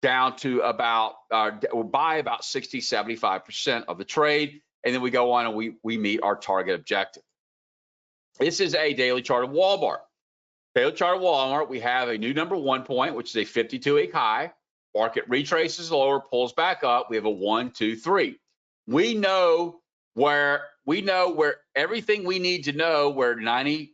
down to about, by about 60, 75% of the trade. And then we go on and we meet our target objective. This is a daily chart of Walmart. Daily chart of Walmart, we have a new number 1 point, which is a 52-week high. Market retraces lower, pulls back up. We have a 1, 2, 3. We know where everything we need to know where 90%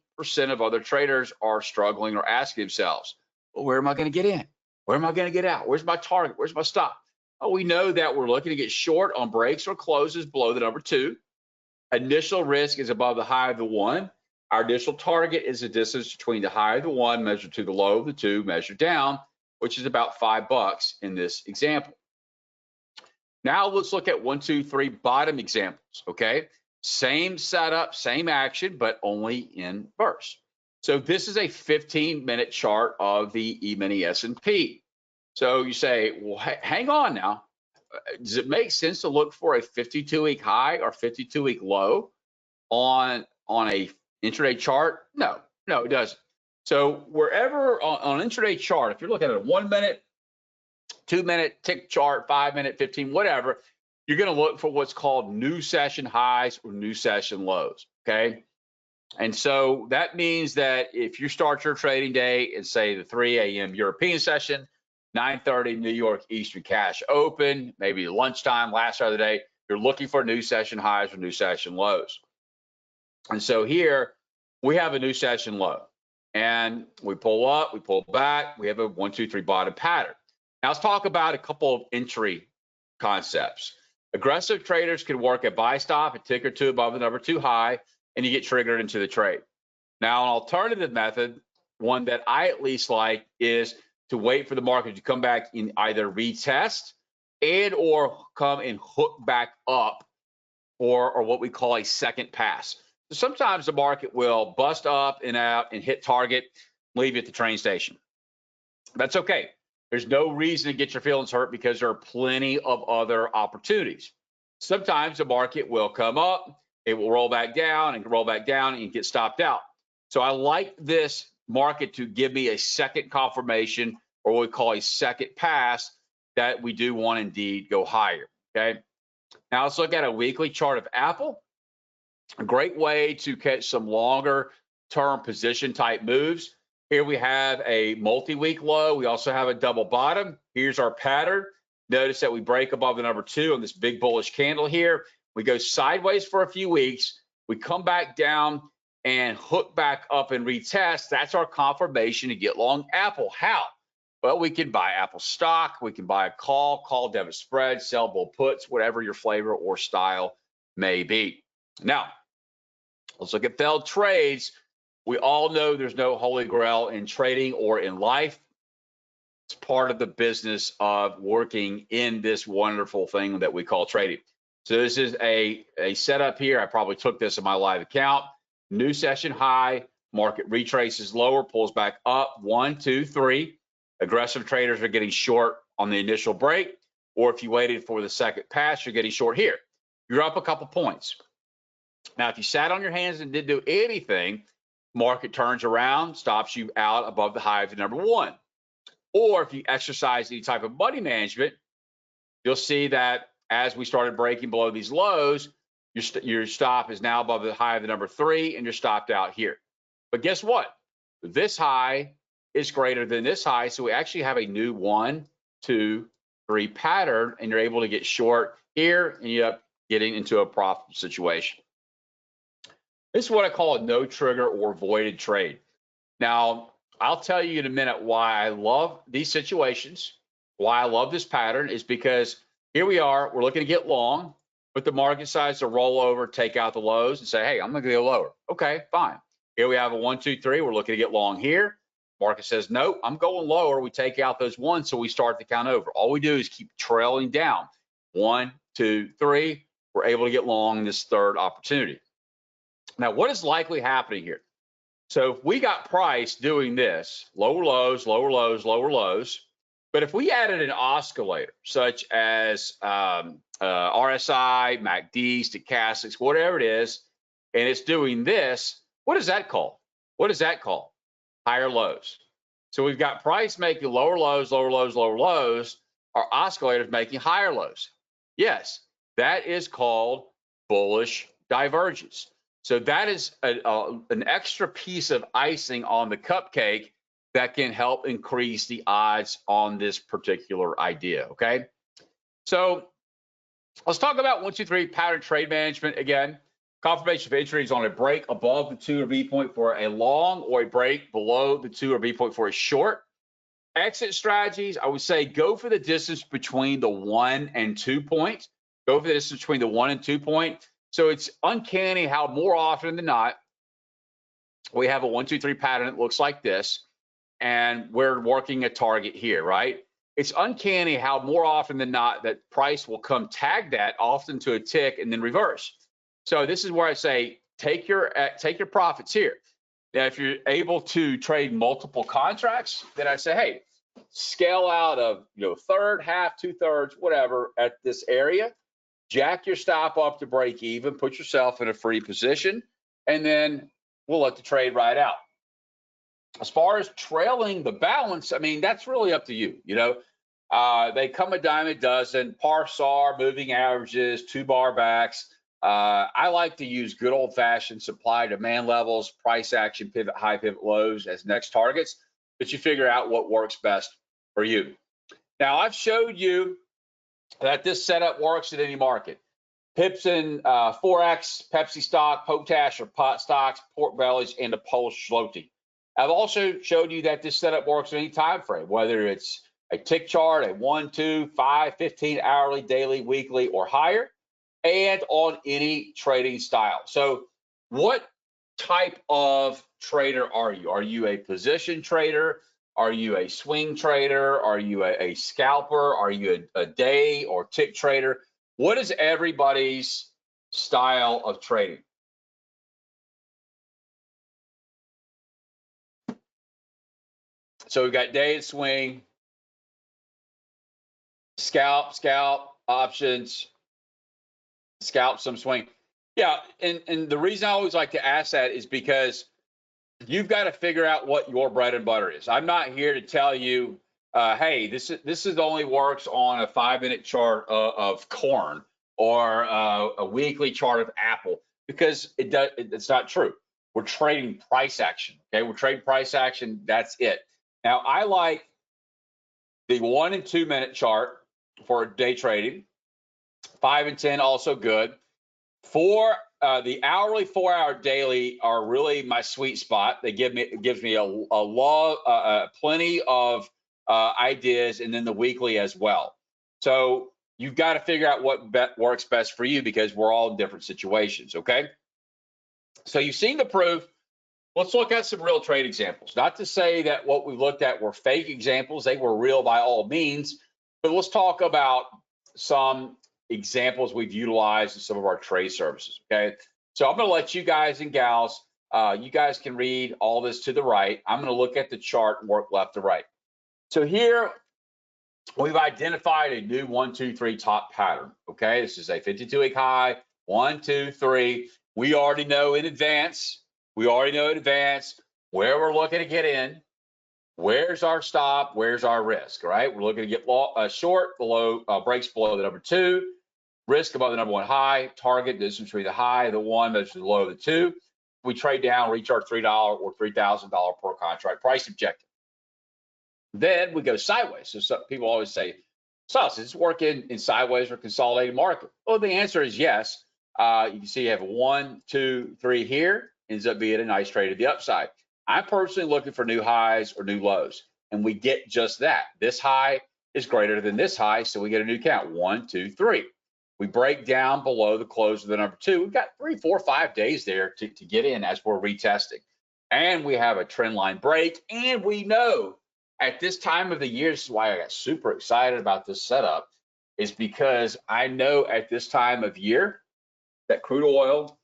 of other traders are struggling or asking themselves, well, where am I going to get in? Where am I going to get out? Where's my target? Where's my stop? Oh, we know that we're looking to get short on breaks or closes below the number 2. Initial risk is above the high of the 1. Our initial target is the distance between the high of the 1 measured to the low of the 2 measured down. which is about $5 in this example. Now let's look at 1, 2, 3 bottom examples, okay? Same setup, same action, but only in inverse. So this is a 15-minute chart of the E-mini S&P. So you say, well, hang on now. Does it make sense to look for a 52-week high or 52-week low on a intraday chart? No, it doesn't. So wherever on an intraday chart, if you're looking at a 1 minute, 2 minute tick chart, 5 minute, 15, whatever, you're going to look for what's called new session highs or new session lows, okay? And so that means that if you start your trading day and say the 3 a.m. European session, 9:30 New York Eastern cash open, maybe lunchtime, last hour of the day, you're looking for new session highs or new session lows. And so here we have a new session low, and we pull up, we pull back, we have a 1, 2, 3 bottom pattern. Now let's talk about a couple of entry concepts. Aggressive traders can work a buy stop, a tick or two above the number 2 high, and you get triggered into the trade. Now, an alternative method, one that I at least like, is to wait for the market to come back in either retest and or come and hook back up, or what we call a second pass. So sometimes the market will bust up and out and hit target, leave you at the train station. That's okay. There's no reason to get your feelings hurt because there are plenty of other opportunities. Sometimes the market will come up, it will roll back down and get stopped out. So I like this market to give me a second confirmation, or what we call a second pass, that we do want to indeed go higher, okay? Now let's look at a weekly chart of Apple. A great way to catch some longer term position type moves. Here we have a multi-week low. We also have a double bottom. Here's our pattern. Notice that we break above the number 2 on this big bullish candle here. We go sideways for a few weeks. We come back down and hook back up and retest. That's our confirmation to get long Apple. How? Well, we can buy Apple stock. We can buy a call debit spread, sell bull puts, whatever your flavor or style may be. Now, let's look at failed trades. We all know there's no holy grail in trading or in life. It's part of the business of working in this wonderful thing that we call trading. So this is a setup here. I probably took this in my live account. New session high, market retraces lower, pulls back up, 1, 2, 3. Aggressive traders are getting short on the initial break, or if you waited for the second pass, you're getting short here. You're up a couple points. Now, if you sat on your hands and didn't do anything, market turns around, stops you out above the high of the number 1. Or if you exercise any type of money management, you'll see that as we started breaking below these lows, your stop is now above the high of the number 3, and you're stopped out here. But guess what? This high is greater than this high, so we actually have a new 1, 2, 3 pattern, and you're able to get short here, and you're getting into a profitable situation. This is what I call a no trigger or voided trade. Now, I'll tell you in a minute why I love these situations, why I love this pattern is because here we are, we're looking to get long, but the market decides to roll over, take out the lows and say, hey, I'm going to go lower. Okay, fine. Here we have a 1, 2, 3. We're looking to get long here. Market says, nope, I'm going lower. We take out those 1s, so we start to count over. All we do is keep trailing down. 1, 2, 3. We're able to get long in this third opportunity. Now, what is likely happening here? So if we got price doing this, lower lows, lower lows, lower lows, but if we added an oscillator such as RSI, MACD, stochastics, whatever it is, and it's doing this, what is that called? What is that called? Higher lows. So we've got price making lower lows, lower lows, lower lows. Our oscillator is making higher lows. Yes, that is called bullish divergence. So that is an extra piece of icing on the cupcake that can help increase the odds on this particular idea, okay? So let's talk about 1, 2, 3 pattern trade management again. Confirmation of entry is on a break above the 2 or B point for a long, or a break below the 2 or B point for a short. Exit strategies, I would say go for the distance between the 1 and 2 point. Go for the distance between the 1 and 2 point. So it's uncanny how more often than not, we have a 1, 2, 3 pattern that looks like this. and we're working a target here, right? It's uncanny how more often than not that price will come tag that often to a tick and then reverse. So this is where I say take your profits here. Now, if you're able to trade multiple contracts, then I say, hey, scale out of third, half, 2/3, whatever at this area. Jack your stop up to break even, put yourself in a free position, and then we'll let the trade ride out. As far as trailing the balance, I mean, that's really up to you. They come a dime a dozen, par SAR, moving averages, 2-bar backs. I like to use good old-fashioned supply demand levels, price action, pivot high, pivot lows as next targets, but you figure out what works best for you. Now, I've showed you that this setup works in any market. Pips and Forex, Pepsi stock, potash or pot stocks, pork bellies, and the Polish zloty. I've also showed you that this setup works in any time frame, whether it's a tick chart, a 1, 2, 5, 15 hourly, daily, weekly, or higher, and on any trading style. So what type of trader are you? Are you a position trader? Are you a swing trader? Are you a scalper? Are you a day or tick trader? What is everybody's style of trading? So we've got day and swing, scalp, options, scalp, some swing. Yeah, and the reason I always like to ask that is because you've got to figure out what your bread and butter is. I'm not here to tell you, hey, this is only works on a 5-minute chart of corn or a weekly chart of Apple, because it's not true. We're trading price action. Okay, we're trading price action. That's it. Now, I like the 1 and 2 minute chart for day trading. 5 and 10 also good. The hourly, 4-hour daily are really my sweet spot. It gives me plenty of ideas, and then the weekly as well. So you've got to figure out what works best for you, because we're all in different situations. Okay. So you've seen the proof. Let's look at some real trade examples. Not to say that what we looked at were fake examples. They were real by all means. But let's talk about some examples we've utilized in some of our trade services. Okay. So I'm going to let you guys and gals, you guys can read all this to the right. I'm going to look at the chart and work left to right. So here we've identified a new 1, 2, 3 top pattern. Okay. This is a 52-week high, 1, 2, 3. We already know in advance. Where we're looking to get in. Where's our stop? Where's our risk? Right? We're looking to get short below, breaks below the number 2, risk above the number 1 high, target distance between the high, the 1, measures the low of the 2. We trade down, reach our $3 or $3,000 per contract price objective. Then we go sideways. So some people always say, Silas, is this working in sideways or consolidated market? Well, the answer is yes. You can see you have 1, 2, 3 here. Ends up being a nice trade to the upside. I'm personally looking for new highs or new lows, and we get just that. This high is greater than this high, so we get a new count, 1, 2, 3. We break down below the close of the number 2. We've got 3, 4, 5 days there to get in as we're retesting. And we have a trend line break, and we know at this time of the year, this is why I got super excited about this setup, is because I know at this time of year that crude oil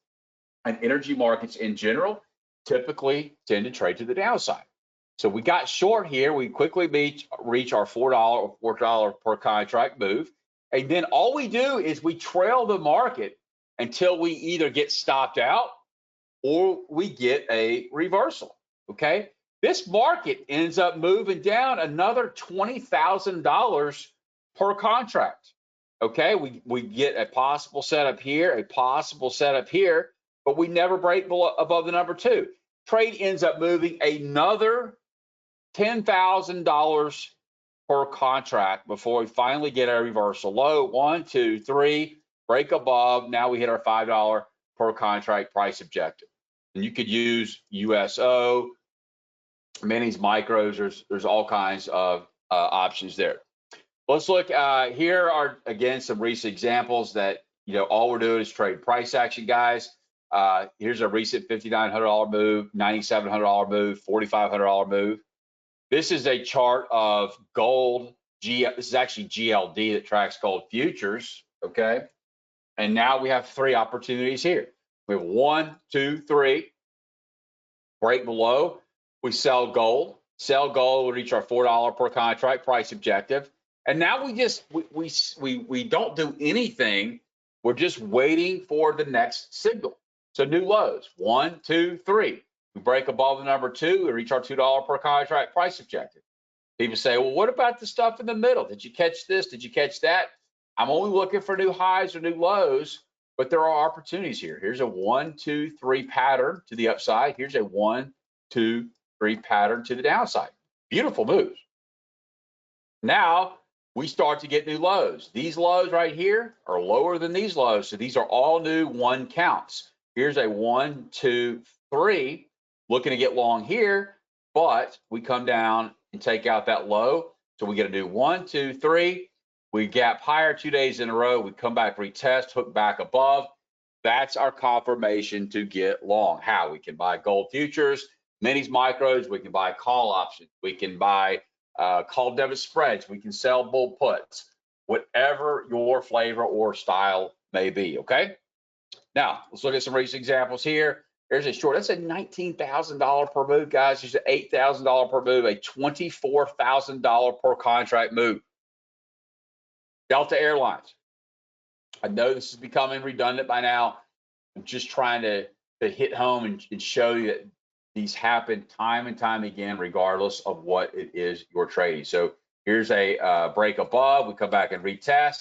and energy markets in general typically tend to trade to the downside. So we got short here. We quickly reach our $4 or $4 per contract move. And then all we do is we trail the market until we either get stopped out or we get a reversal. Okay. This market ends up moving down another $20,000 per contract. Okay. We get a possible setup here, a possible setup here, but we never break above the number 2. Trade ends up moving another $10,000 per contract before we finally get our reversal low. 1, 2, 3, break above. Now we hit our $5 per contract price objective. And you could use USO, minis, micros. There's all kinds of options there. Let's look. Here are again some recent examples that all we're doing is trade price action, guys. Here's a recent $5,900 move, $9,700 move, $4,500 move. This is a chart of gold. This is actually GLD that tracks gold futures, okay? And now we have 3 opportunities here. We have 1, 2, 3. Break below, we sell gold. Sell gold, we reach our $4 per contract price objective. And now we just, we don't do anything. We're just waiting for the next signal. So new lows, 1, 2, 3. We break above the number 2, we reach our $2 per contract price objective. People say, well, what about the stuff in the middle? Did you catch this? Did you catch that? I'm only looking for new highs or new lows, but there are opportunities here. Here's a 1, 2, 3 pattern to the upside. Here's a 1, 2, 3 pattern to the downside. Beautiful moves. Now we start to get new lows. These lows right here are lower than these lows. So these are all new 1 counts. Here's a 1, 2, 3, looking to get long here, but we come down and take out that low. So we get a new 1, 2, 3. We gap higher 2 days in a row. We come back, retest, hook back above. That's our confirmation to get long. How? We can buy gold futures, minis, micros. We can buy call options. We can buy call debit spreads. We can sell bull puts, whatever your flavor or style may be, okay? Now, let's look at some recent examples here. Here's a short. That's a $19,000 per move, guys. There's an $8,000 per move, a $24,000 per contract move. Delta Airlines. I know this is becoming redundant by now. I'm just trying to hit home and show you that these happen time and time again, regardless of what it is you're trading. So here's a break above. We come back and retest.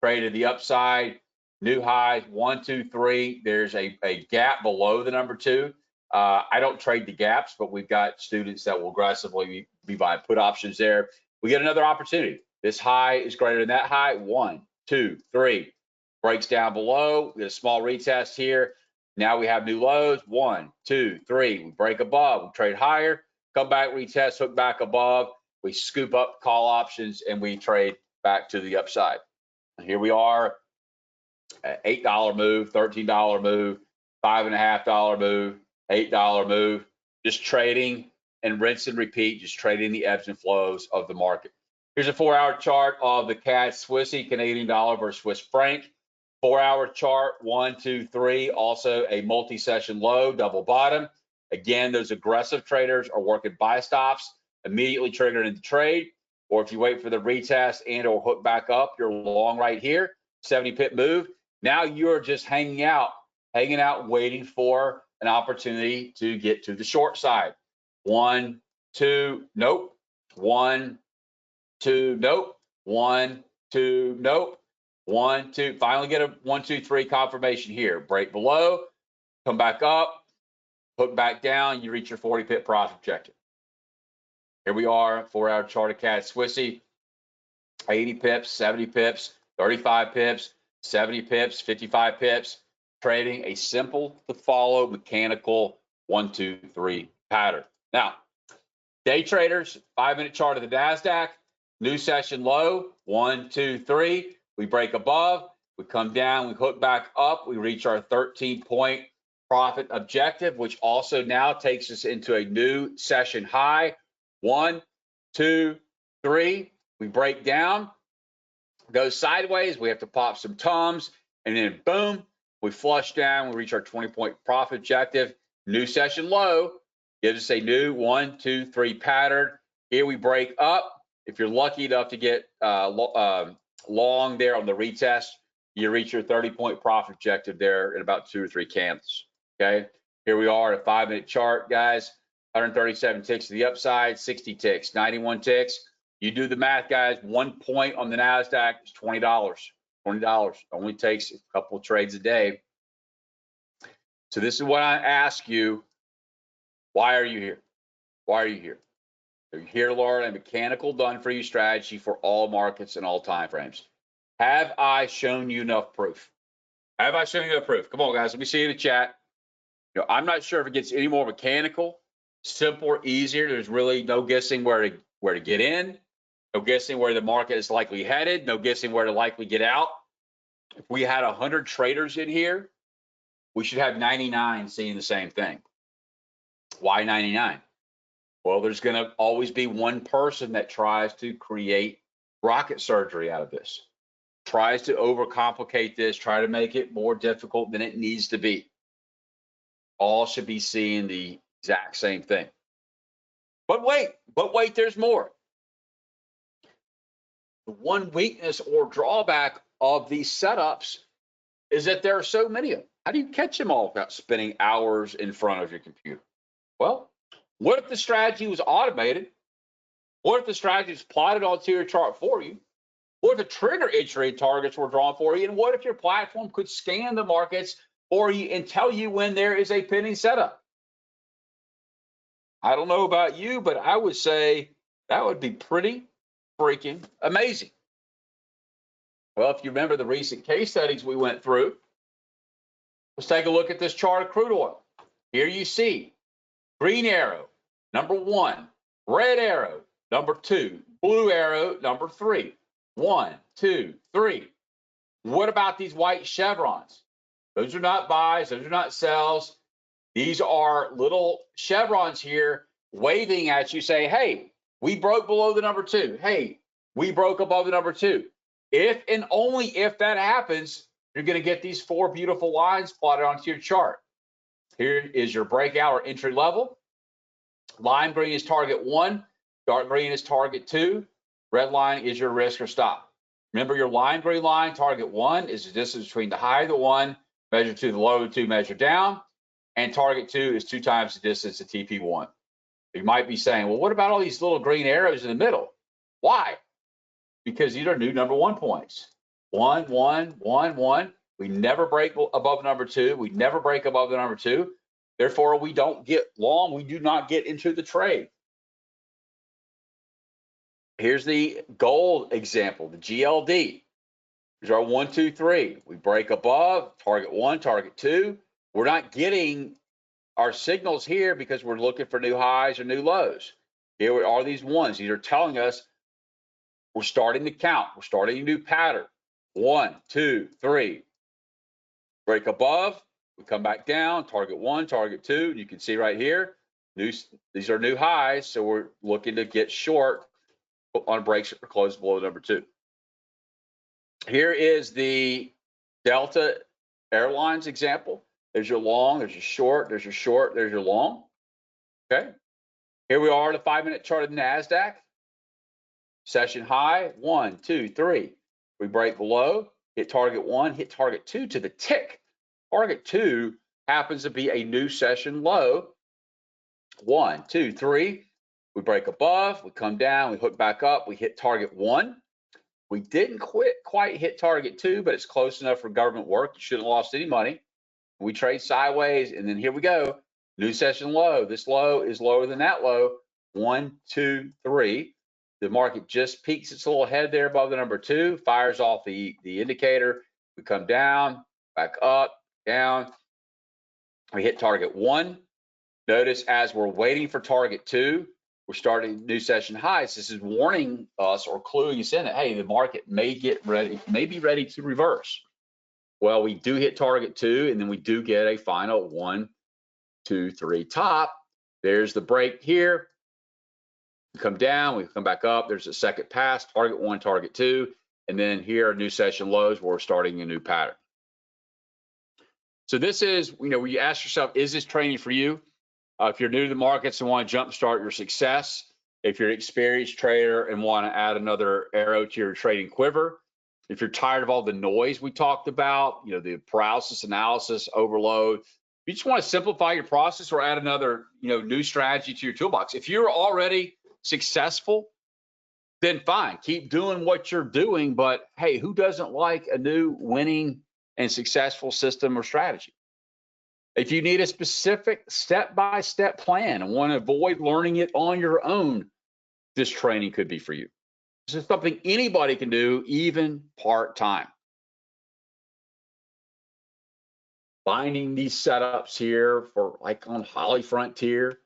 Trade to the upside. New highs, 1, 2, 3. There's a gap below the number 2. I don't trade the gaps, but we've got students that will aggressively be buying put options there. We get another opportunity. This high is greater than that high. 1, 2, 3. Breaks down below. We get a small retest here. Now we have new lows. 1, 2, 3. We break above. We trade higher. Come back, retest, hook back above. We scoop up call options and we trade back to the upside. And here we are. $8 move, $13 move, $5.50 move, $8 move, just trading and rinse and repeat, just trading the ebbs and flows of the market. Here's a 4-hour chart of the Katz Swissy, Canadian dollar versus Swiss franc. 4-hour chart, 1, 2, 3, also a multi-session low, double bottom. Again, those aggressive traders are working buy stops, immediately triggered into trade, or if you wait for the retest and or hook back up, you're long right here, 70 pip move. Now you're just hanging out, waiting for an opportunity to get to the short side. 1, 2, nope. 1, 2, nope. 1, 2, nope. 1, 2, finally get a 1, 2, 3 confirmation here. Break below, come back up, hook back down, you reach your 40 pip profit objective. Here we are, 4-hour chart of Katz Swissy, 80 pips, 70 pips, 35 pips, 70 pips, 55 pips, trading a simple to follow mechanical 1, 2, 3 pattern. Now, day traders, 5-minute chart of the NASDAQ, new session low, 1, 2, 3. We break above, we come down, we hook back up, we reach our 13-point profit objective, which also now takes us into a new session high. 1, 2, 3. We break down, goes sideways, we have to pop some tums, and then boom, we flush down, we reach our 20-point profit objective. New session low gives us a new 1, 2, 3 pattern. Here we break up. If you're lucky enough to get long there on the retest, you reach your 30-point profit objective there in about 2 or 3 candles. Okay, here we are at a 5-minute chart, guys. 137 ticks to the upside, 60 ticks, 91 ticks. You do the math, guys. 1 point on the NASDAQ is $20. $20 only takes a couple of trades a day. So this is what I ask you. Why are you here? Why are you here? You're here to learn a mechanical done-for-you strategy for all markets and all time frames. Have I shown you enough proof? Have I shown you enough proof? Come on, guys. Let me see you in the chat. You know, I'm not sure if it gets any more mechanical, simpler, easier. There's really no guessing where to get in. No guessing where the market is likely headed. No guessing where to likely get out. If we had 100 traders in here, we should have 99 seeing the same thing. Why 99? Well, there's going to always be one person that tries to create rocket surgery out of this, tries to overcomplicate this, try to make it more difficult than it needs to be. All should be seeing the exact same thing. But wait, there's more. The one weakness or drawback of these setups is that there are so many of them. How do you catch them all without spending hours in front of your computer? Well, what if the strategy was automated? What if the strategy was plotted onto your chart for you? What if the trigger entry targets were drawn for you? And what if your platform could scan the markets for you and tell you when there is a pending setup? I don't know about you, but I would say that would be pretty freaking amazing. Well, if you remember the recent case studies we went through, let's take a look at this chart of crude oil. Here you see green arrow, number 1, red arrow, number 2, blue arrow, number 3. 1, 2, 3. What about these white chevrons? Those are not buys, those are not sells. These are little chevrons here waving at you, saying, hey, we broke below the number 2. Hey, we broke above the number 2. If and only if that happens, you're going to get these 4 beautiful lines plotted onto your chart. Here is your breakout or entry level. Lime green is target 1, dark green is target 2, red line is your risk or stop. Remember, your lime green line, target 1, is the distance between the high of the 1, measured to the low of 2, measured down, and target 2 is 2 times the distance to TP1. You might be saying, well, what about all these little green arrows in the middle? Why? Because these are new number 1 points. 1, 1, 1, 1. We never break above number 2. We never break above the number 2. Therefore, we don't get long. We do not get into the trade. Here's the gold example, the GLD. Here's our 1, 2, 3. We break above, target 1, target 2. We're not getting our signals here because we're looking for new highs or new lows. Here are these ones. These are telling us we're starting to count. We're starting a new pattern. 1, 2, 3. Break above. We come back down. Target 1, target 2. You can see right here. These are new highs. So we're looking to get short on breaks or close below number 2. Here is the Delta Airlines example. There's your long, there's your short, there's your short, there's your long. Okay. Here we are, the 5-minute chart of NASDAQ. Session high, 1, 2, 3. We break below, hit target 1, hit target 2 to the tick. Target 2 happens to be a new session low. 1, 2, 3. We break above, we come down, we hook back up, we hit target 1. We didn't quite hit target 2, but it's close enough for government work. You shouldn't have lost any money. We trade sideways, and then here we go. New session low. This low is lower than that low. 1, 2, 3. The market just peaks its little head there above the number 2, fires off the indicator. We come down, back up, down. We hit target 1. Notice as we're waiting for target 2, we're starting new session highs. This is warning us or cluing us in that, hey, the market may be ready to reverse. Well, we do hit target 2, and then we do get a final 1, 2, 3 top. There's the break here. We come down, we come back up. There's a second pass, target 1, target 2, and then here are new session lows where we're starting a new pattern. So this is, where you ask yourself, is this training for you? If you're new to the markets and want to jumpstart your success, if you're an experienced trader and want to add another arrow to your trading quiver, if you're tired of all the noise we talked about, the paralysis analysis overload, you just want to simplify your process or add another, new strategy to your toolbox. If you're already successful, then fine, keep doing what you're doing. But hey, who doesn't like a new winning and successful system or strategy? If you need a specific step-by-step plan and want to avoid learning it on your own, this training could be for you. This is something anybody can do, even part-time. Finding these setups here for like on Holly Frontier,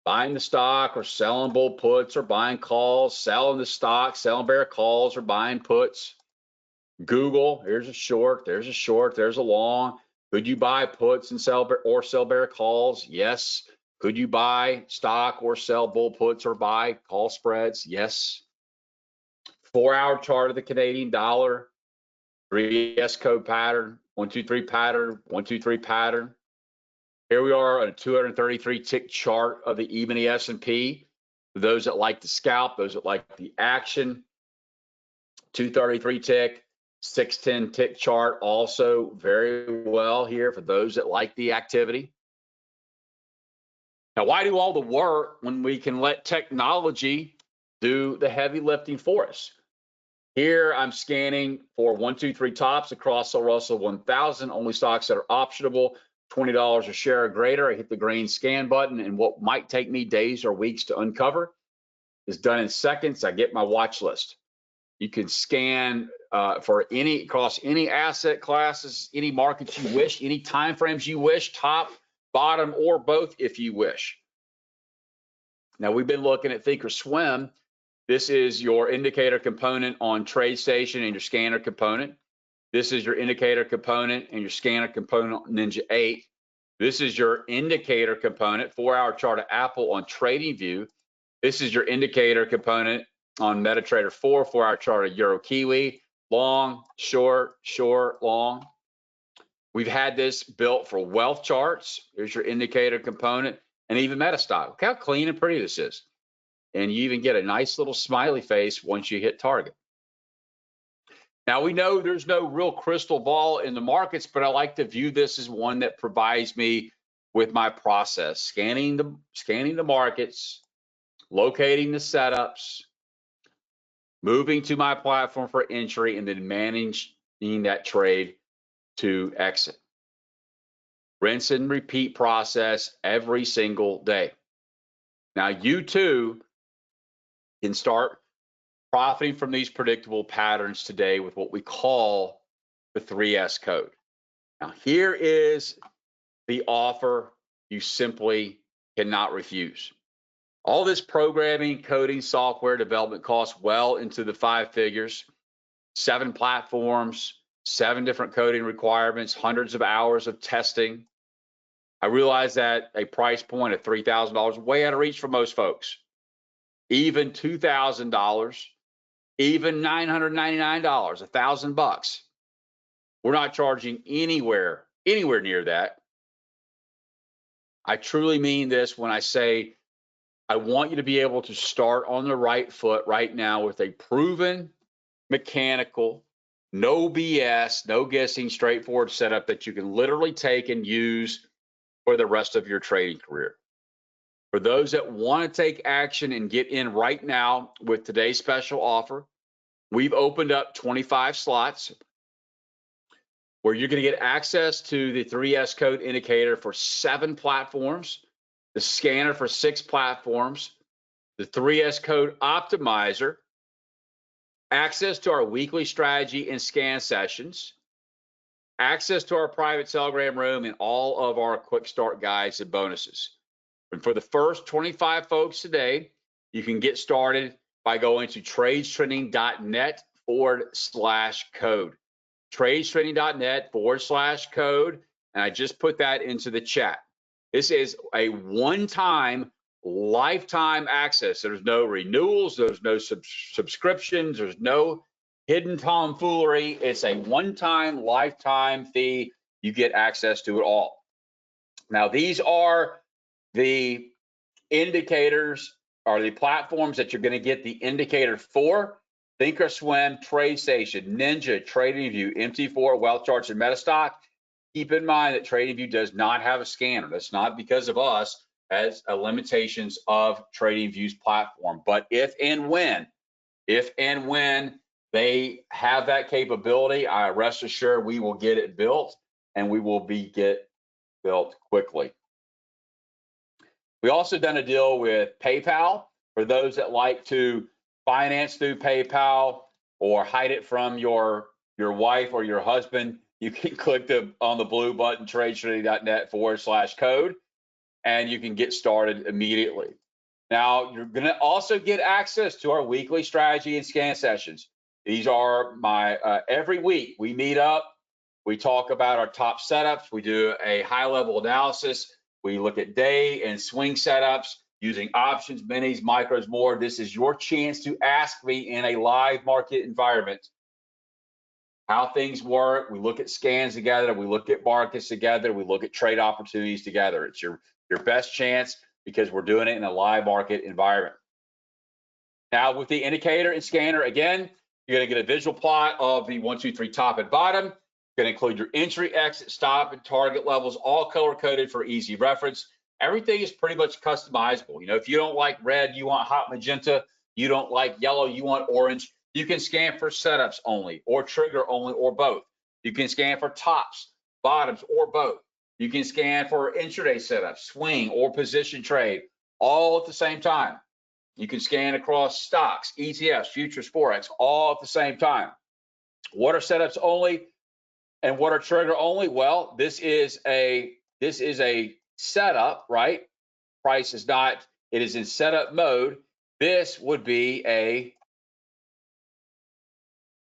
buying the stock or selling bull puts or buying calls, selling the stock, selling bear calls or buying puts. Google, here's a short, there's a long. Could you buy puts and sell bear calls? Yes. Could you buy stock or sell bull puts or buy call spreads? Yes. 4-hour chart of the Canadian dollar, 3S code pattern, 1, 2, 3 pattern, 1, 2, 3 pattern. Here we are on a 233 tick chart of the E-mini S&P. For those that like the scalp, those that like the action, 233 tick, 610 tick chart also very well here for those that like the activity. Now, why do all the work when we can let technology do the heavy lifting for us? Here I'm scanning for 1, 2, 3 tops across the Russell 1000, only stocks that are optionable, $20 a share or greater. I hit the green scan button, and what might take me days or weeks to uncover is done in seconds. I get my watch list. You can scan for across any asset classes, any markets you wish, any time frames you wish, top, bottom, or both if you wish. Now, we've been looking at Thinkorswim. This is your indicator component on TradeStation and your scanner component. This is your indicator component and your scanner component on Ninja 8. This is your indicator component, 4-hour chart of Apple on TradingView. This is your indicator component on MetaTrader 4, 4-hour chart of Euro Kiwi, long, short, short, long. We've had this built for wealth charts. Here's your indicator component, and even MetaStock. Look how clean and pretty this is. And you even get a nice little smiley face once you hit target. Now, we know there's no real crystal ball in the markets, but I like to view this as one that provides me with my process, scanning the markets, locating the setups, moving to my platform for entry, and then managing that trade to exit. Rinse and repeat process every single day. Now, you too can start profiting from these predictable patterns today with what we call the 3S code. Now, here is the offer you simply cannot refuse. All this programming, coding, software development costs well into the 5 figures, 7 platforms, 7 different coding requirements, hundreds of hours of testing. I realize that a price point of $3,000 is way out of reach for most folks. Even $2,000, even $999, $1,000. We're not charging anywhere near that. I truly mean this when I say I want you to be able to start on the right foot right now with a proven, mechanical, no BS, no guessing, straightforward setup that you can literally take and use for the rest of your trading career. For those that want to take action and get in right now with today's special offer, we've opened up 25 slots where you're going to get access to the 3S code indicator for 7 platforms, the scanner for 6 platforms, the 3S code optimizer, access to our weekly strategy and scan sessions, access to our private Telegram room, and all of our quick start guides and bonuses. And for the first 25 folks today, you can get started by going to tradestraining.net/code. tradestraining.net/code. And I just put that into the chat. This is a one-time, lifetime access. There's no renewals. There's no subscriptions. There's no hidden tomfoolery. It's a one-time, lifetime fee. You get access to it all. Now, these are the indicators or the platforms that you're going to get the indicator for: Thinkorswim, TradeStation, Ninja, TradingView, MT4, Wealth Charts, and MetaStock. Keep in mind that TradingView does not have a scanner. That's not because of us, as limitations of TradingView's platform. But if and when they have that capability, I rest assured we will get it built, and we will get built quickly. We also done a deal with PayPal for those that like to finance through PayPal or hide it from your wife or your husband. You can click on the blue button, tradestraining.net/code, and you can get started immediately. Now, you're going to also get access to our weekly strategy and scan sessions. These are my every week we meet up, we talk about our top setups, we do a high-level analysis, We look at day and swing setups using options, minis, micros, more. This is your chance to ask me in a live market environment how things work. We look at scans together. We look at markets together. We look at trade opportunities together. It's your best chance because we're doing it in a live market environment. Now with the indicator and scanner, again, you're going to get a visual plot of the 1, 2, 3 top and bottom. You're going to include your entry, exit, stop, and target levels, all color coded for easy reference. Everything is pretty much customizable. You know, if you don't like red, you want hot magenta. You don't like yellow, you want orange. You can scan for setups only, or trigger only, or both. You can scan for tops, bottoms, or both. You can scan for intraday setups, swing, or position trade, all at the same time. You can scan across stocks, ETFs, futures, forex, all at the same time. What are setups only and what are trigger only? Well, this is a setup, right? Price is not, it is in setup mode. This would be a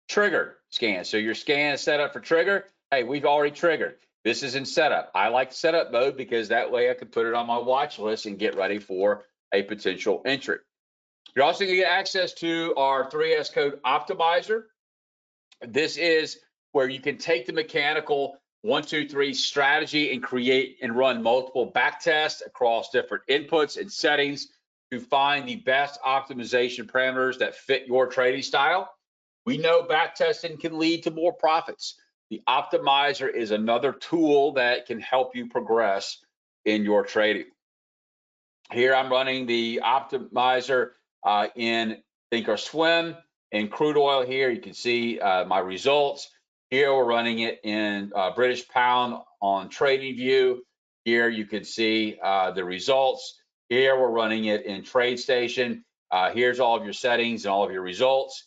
trigger scan. So your scan is set up for trigger. Hey, we've already triggered. This is in setup. I like setup mode because that way I can put it on my watch list and get ready for a potential entry. You're also going to get access to our 3S code optimizer. This is where you can take the mechanical 1, 2, 3 strategy and create and run multiple back tests across different inputs and settings to find the best optimization parameters that fit your trading style. We know back testing can lead to more profits. The optimizer is another tool that can help you progress in your trading. Here I'm running the optimizer in Thinkorswim. In crude oil here, you can see my results. Here we're running it in British pound on TradingView. Here you can see the results. Here we're running it in TradeStation. Here's all of your settings and all of your results.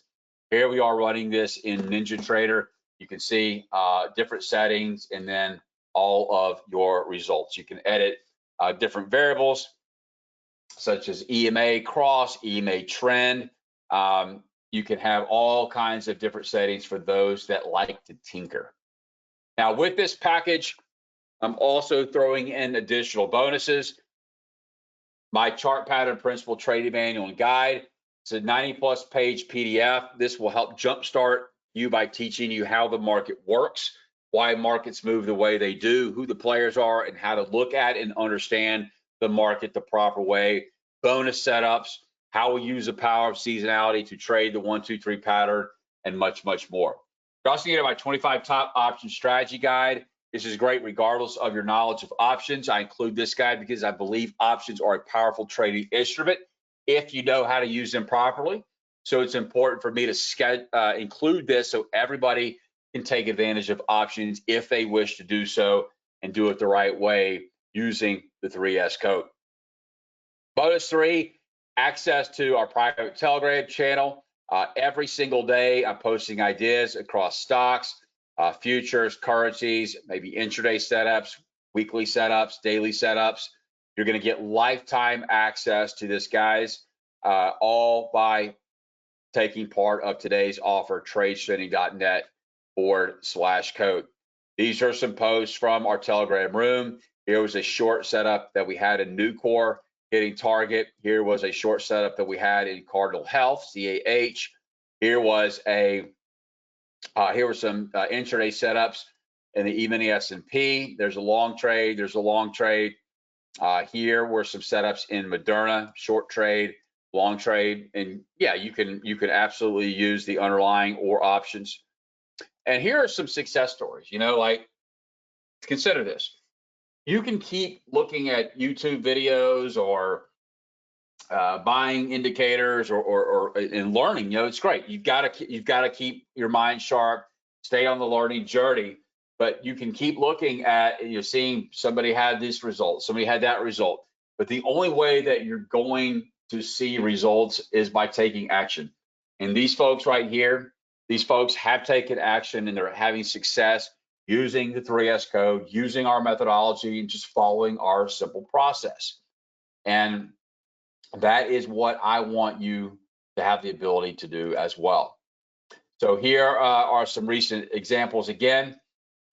Here we are running this in NinjaTrader. You can see different settings and then all of your results. You can edit different variables such as EMA cross, EMA trend. You can have all kinds of different settings for those that like to tinker. Now with this package, I'm also throwing in additional bonuses. My chart pattern principle trading manual and guide. It's a 90+ page PDF. This will help jumpstart you by teaching you how the market works, why markets move the way they do, who the players are, and how to look at and understand the market the proper way. Bonus setups, how we use the power of seasonality to trade the 1, 2, 3 pattern, and much, much more. You're also getting my 25 top option strategy guide. This is great regardless of your knowledge of options. I include this guide because I believe options are a powerful trading instrument if you know how to use them properly. So it's important for me to include this so everybody can take advantage of options if they wish to do so and do it the right way using the 3S code. Bonus 3, access to our private Telegram channel. Every single day, I'm posting ideas across stocks, futures, currencies, maybe intraday setups, weekly setups, daily setups. You're going to get lifetime access to this, guys, all by taking part of today's offer, tradestreaming.net/code. These are some posts from our Telegram room. Here was a short setup that we had in Nucor hitting target. Here was a short setup that we had in Cardinal Health, CAH. Here was here were some intraday setups in the E-mini S&P. There's a long trade. There's a long trade. Here were some setups in Moderna, short trade, long trade, and yeah, you can absolutely use the underlying or options. And here are some success stories. You know, like consider this. You can keep looking at YouTube videos or buying indicators or and learning. You know, it's great. You've got to keep your mind sharp, stay on the learning journey. But you can keep looking at, and you're seeing somebody had this result, somebody had that result. But the only way that you're going to see results is by taking action. And these folks right here, these folks have taken action and they're having success using the 3S code, using our methodology, and just following our simple process. And that is what I want you to have the ability to do as well. So here are some recent examples again.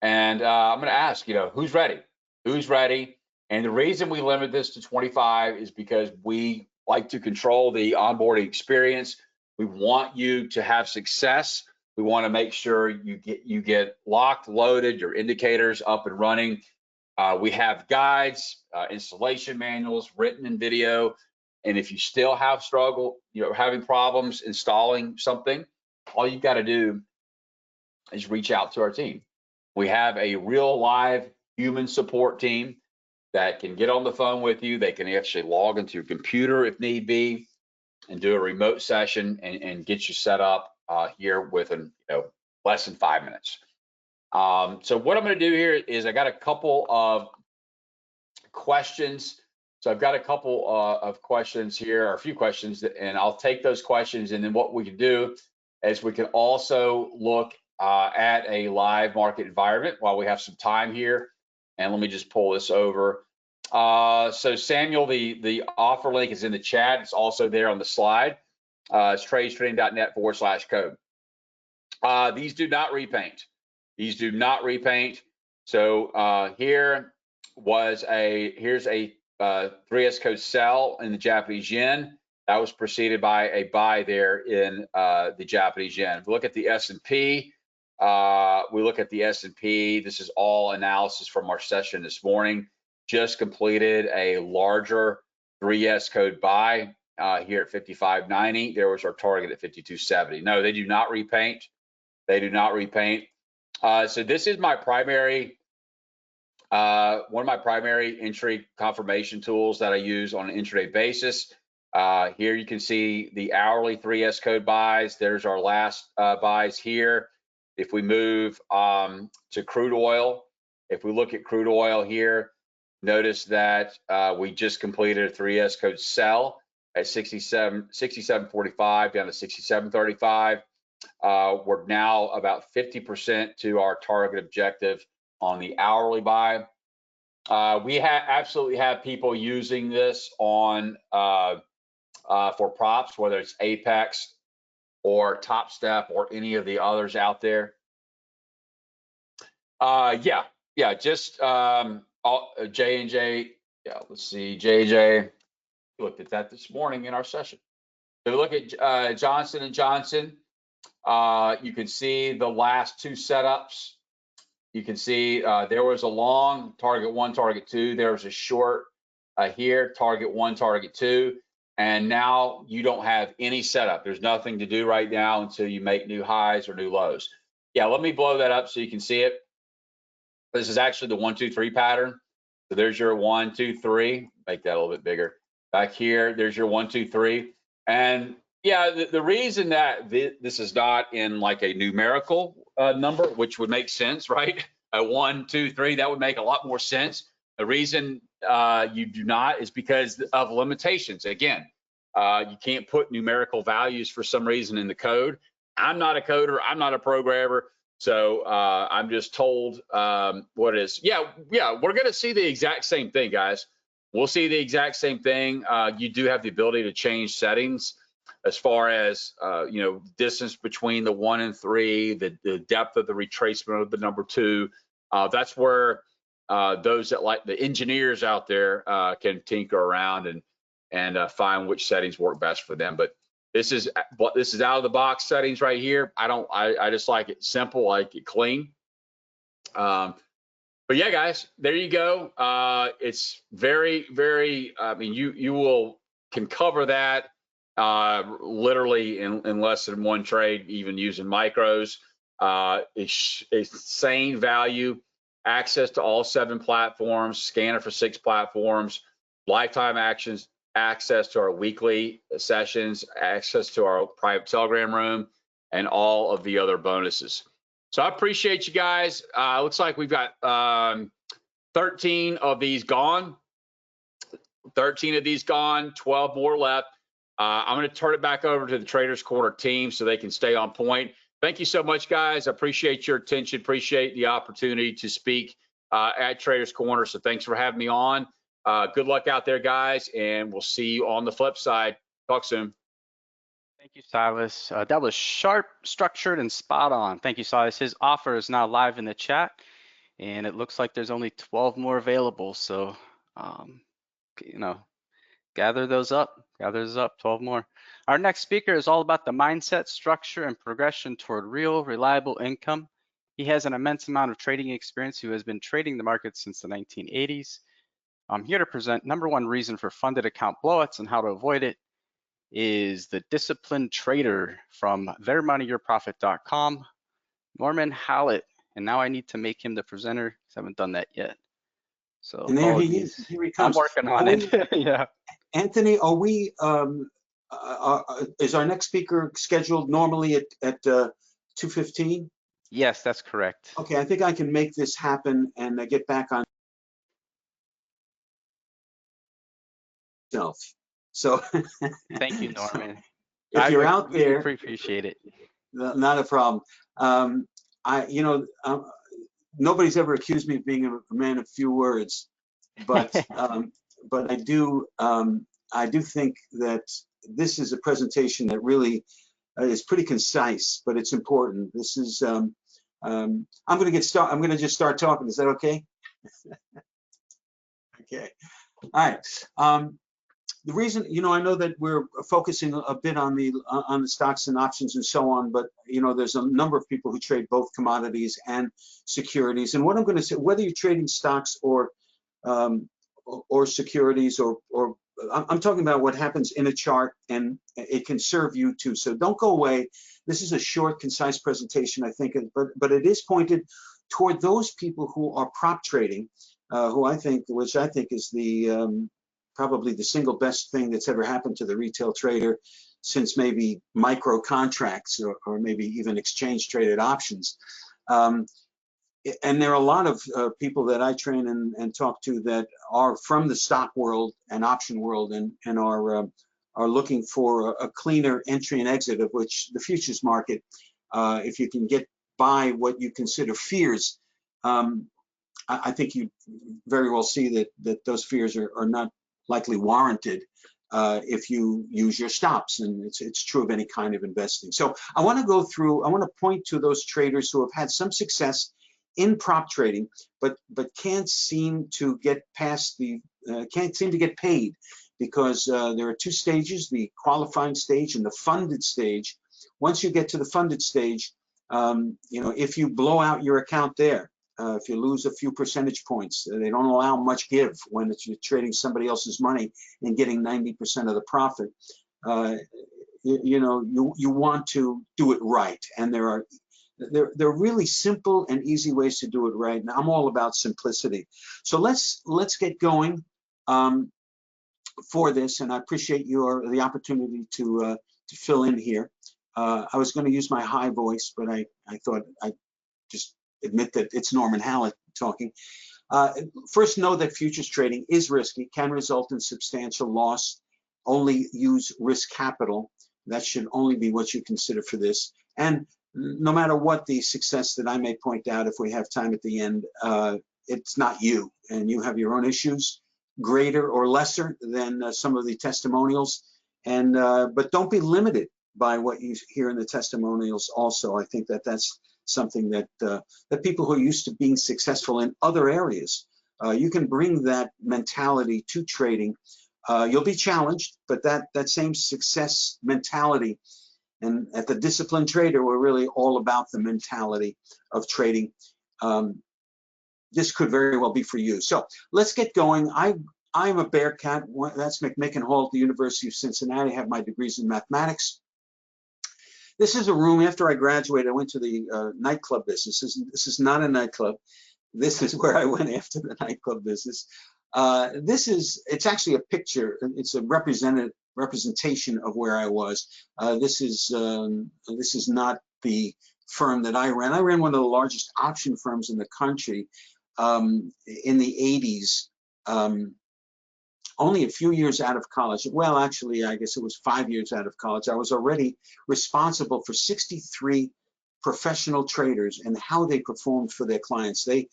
And I'm going to ask, you know, who's ready? Who's ready And the reason we limit this to 25 is because we like to control the onboarding experience. We want you to have success. We want to make sure you get locked, loaded, your indicators up and running. We have guides, installation manuals, written and video. And if you still have having problems installing something, all you've got to do is reach out to our team. We have a real live human support team that can get on the phone with you. They can actually log into your computer if need be and do a remote session and get you set up here within less than 5 minutes. So what I'm going to do here is I got a couple of questions. So I've got a couple of questions here, or a few questions, and I'll take those questions. And then what we can do is we can also look at a live market environment while we have some time here. And let me just pull this over. So Samuel, the offer link is in the chat. It's also there on the slide. It's tradestrading.net/code. These do not repaint. These do not repaint. So here's a 3S code sell in the Japanese yen. That was preceded by a buy there in the Japanese yen. If we look at the S&P, This is all analysis from our session this morning. Just completed a larger 3S code buy here at 55.90. There was our target at 52.70. No, they do not repaint. They do not repaint. So this is my primary, one of my primary entry confirmation tools that I use on an intraday basis. Here you can see the hourly 3S code buys. There's our last buys here. If we move to crude oil, if we look at crude oil here, notice that we just completed a 3S code sell at 67.45 down to 67.35. We're now about 50% to our target objective on the hourly buy. We absolutely have people using this on for props, whether it's Apex or Top Step or any of the others out there. Just J&J. Yeah, let's see, J&J. We looked at that this morning in our session. So look at Johnson & Johnson. You can see the last two setups. You can see there was a long target 1, target 2. There was a short here, target 1, target 2. And now you don't have any setup. There's nothing to do right now until you make new highs or new lows. Yeah, let me blow that up so you can see it. This is actually the 1, 2, 3 pattern. So there's your 1, 2, 3. Make that a little bit bigger. Back here, there's your 1, 2, 3. And yeah, the reason that this is not in like a numerical number, which would make sense, right? A 1, 2, 3, that would make a lot more sense. The reason you do not is because of limitations. Again, you can't put numerical values for some reason in the code. I'm not a coder. I'm not a programmer. So I'm just told what it is. Yeah, we're going to see the exact same thing, guys. We'll see the exact same thing. You do have the ability to change settings as far as, distance between the 1 and 3, the depth of the retracement of the number 2. That's where those that like the engineers out there can tinker around and find which settings work best for them. But this is out of the box settings right here. I just like it simple, like it clean. But yeah, guys, there you go. It's very, very, I mean, you can cover that literally in less than one trade, even using micros. It's sane value, access to all 7 platforms, scanner for 6 platforms, lifetime actions, access to our weekly sessions, access to our private Telegram room, and all of the other bonuses. So I appreciate you guys. Looks like we've got 13 of these gone. 13 of these gone, 12 more left. I'm going to turn it back over to the Traders Corner team so they can stay on point. Thank you so much, guys. I appreciate your attention. Appreciate the opportunity to speak at Traders Corner. So thanks for having me on. Good luck out there, guys, and we'll see you on the flip side. Talk soon. Thank you, Silas. That was sharp, structured, and spot on. Thank you, Silas. His offer is now live in the chat, and it looks like there's only 12 more available. So you know, gather those up, 12 more. Our next speaker is all about the mindset, structure, and progression toward real, reliable income. He has an immense amount of trading experience who has been trading the market since the 1980s. I'm here to present #1 reason for funded account blowouts and how to avoid it is the disciplined trader from theirmoneyyourprofit.com, Norman Hallett. And now I need to make him the presenter because I haven't done that yet. So and there he is. Here he comes. I'm working on it. Yeah. Anthony, are we? Is our next speaker scheduled normally at 2:15? Yes, that's correct. Okay, I think I can make this happen and get back on self. So thank you, Norman. If you're out there, appreciate it. Not a problem. Nobody's ever accused me of being a man of few words, but but I do think that this is a presentation that really is pretty concise, but it's important. This is I'm going to just start talking. Is that okay? Okay. All right. The reason, I know that we're focusing a bit on the stocks and options and so on, but there's a number of people who trade both commodities and securities. And what I'm going to say, whether you're trading stocks or securities, or I'm talking about what happens in a chart, and it can serve you too. So don't go away. This is a short, concise presentation, I think, but it is pointed toward those people who are prop trading, which I think is the probably the single best thing that's ever happened to the retail trader since maybe micro contracts or maybe even exchange traded options. And there are a lot of people that I train and talk to that are from the stock world and option world and are looking for a cleaner entry and exit, of which the futures market, if you can get by what you consider fears, I think you very well see that those fears are not likely warranted if you use your stops, and it's true of any kind of investing. So I want to point to those traders who have had some success in prop trading, but can't seem to get past can't seem to get paid, because there are two stages: the qualifying stage and the funded stage. Once you get to the funded stage, if you blow out your account there, if you lose a few percentage points, they don't allow much give when you're trading somebody else's money and getting 90% of the profit. You want to do it right, and there are really simple and easy ways to do it right. And I'm all about simplicity. So let's get going for this, and I appreciate the opportunity to fill in here. I was going to use my high voice, but I thought I'd just admit that it's Norman Hallett talking. First, know that futures trading is risky, can result in substantial loss. Only use risk capital. That should only be what you consider for this. And no matter what the success that I may point out, if we have time at the end, it's not you, and you have your own issues, greater or lesser than some of the testimonials. And but don't be limited by what you hear in the testimonials. Also, I think that's something that people who are used to being successful in other areas, you can bring that mentality to trading. You'll be challenged, but that same success mentality, and at the Disciplined Trader, we're really all about the mentality of trading. This could very well be for you. So let's get going. I'm a Bearcat. That's McMicken Hall at the University of Cincinnati. I have my degrees in mathematics. This is a room. After I graduated, I went to the nightclub business. This is not a nightclub. This is where I went after the nightclub business. It's actually a picture. It's a representation of where I was. This is not the firm that I ran. I ran one of the largest option firms in the country in the 80s. Only a few years out of college. Well, actually, I guess it was 5 years out of college. I was already responsible for 63 professional traders and how they performed for their clients. They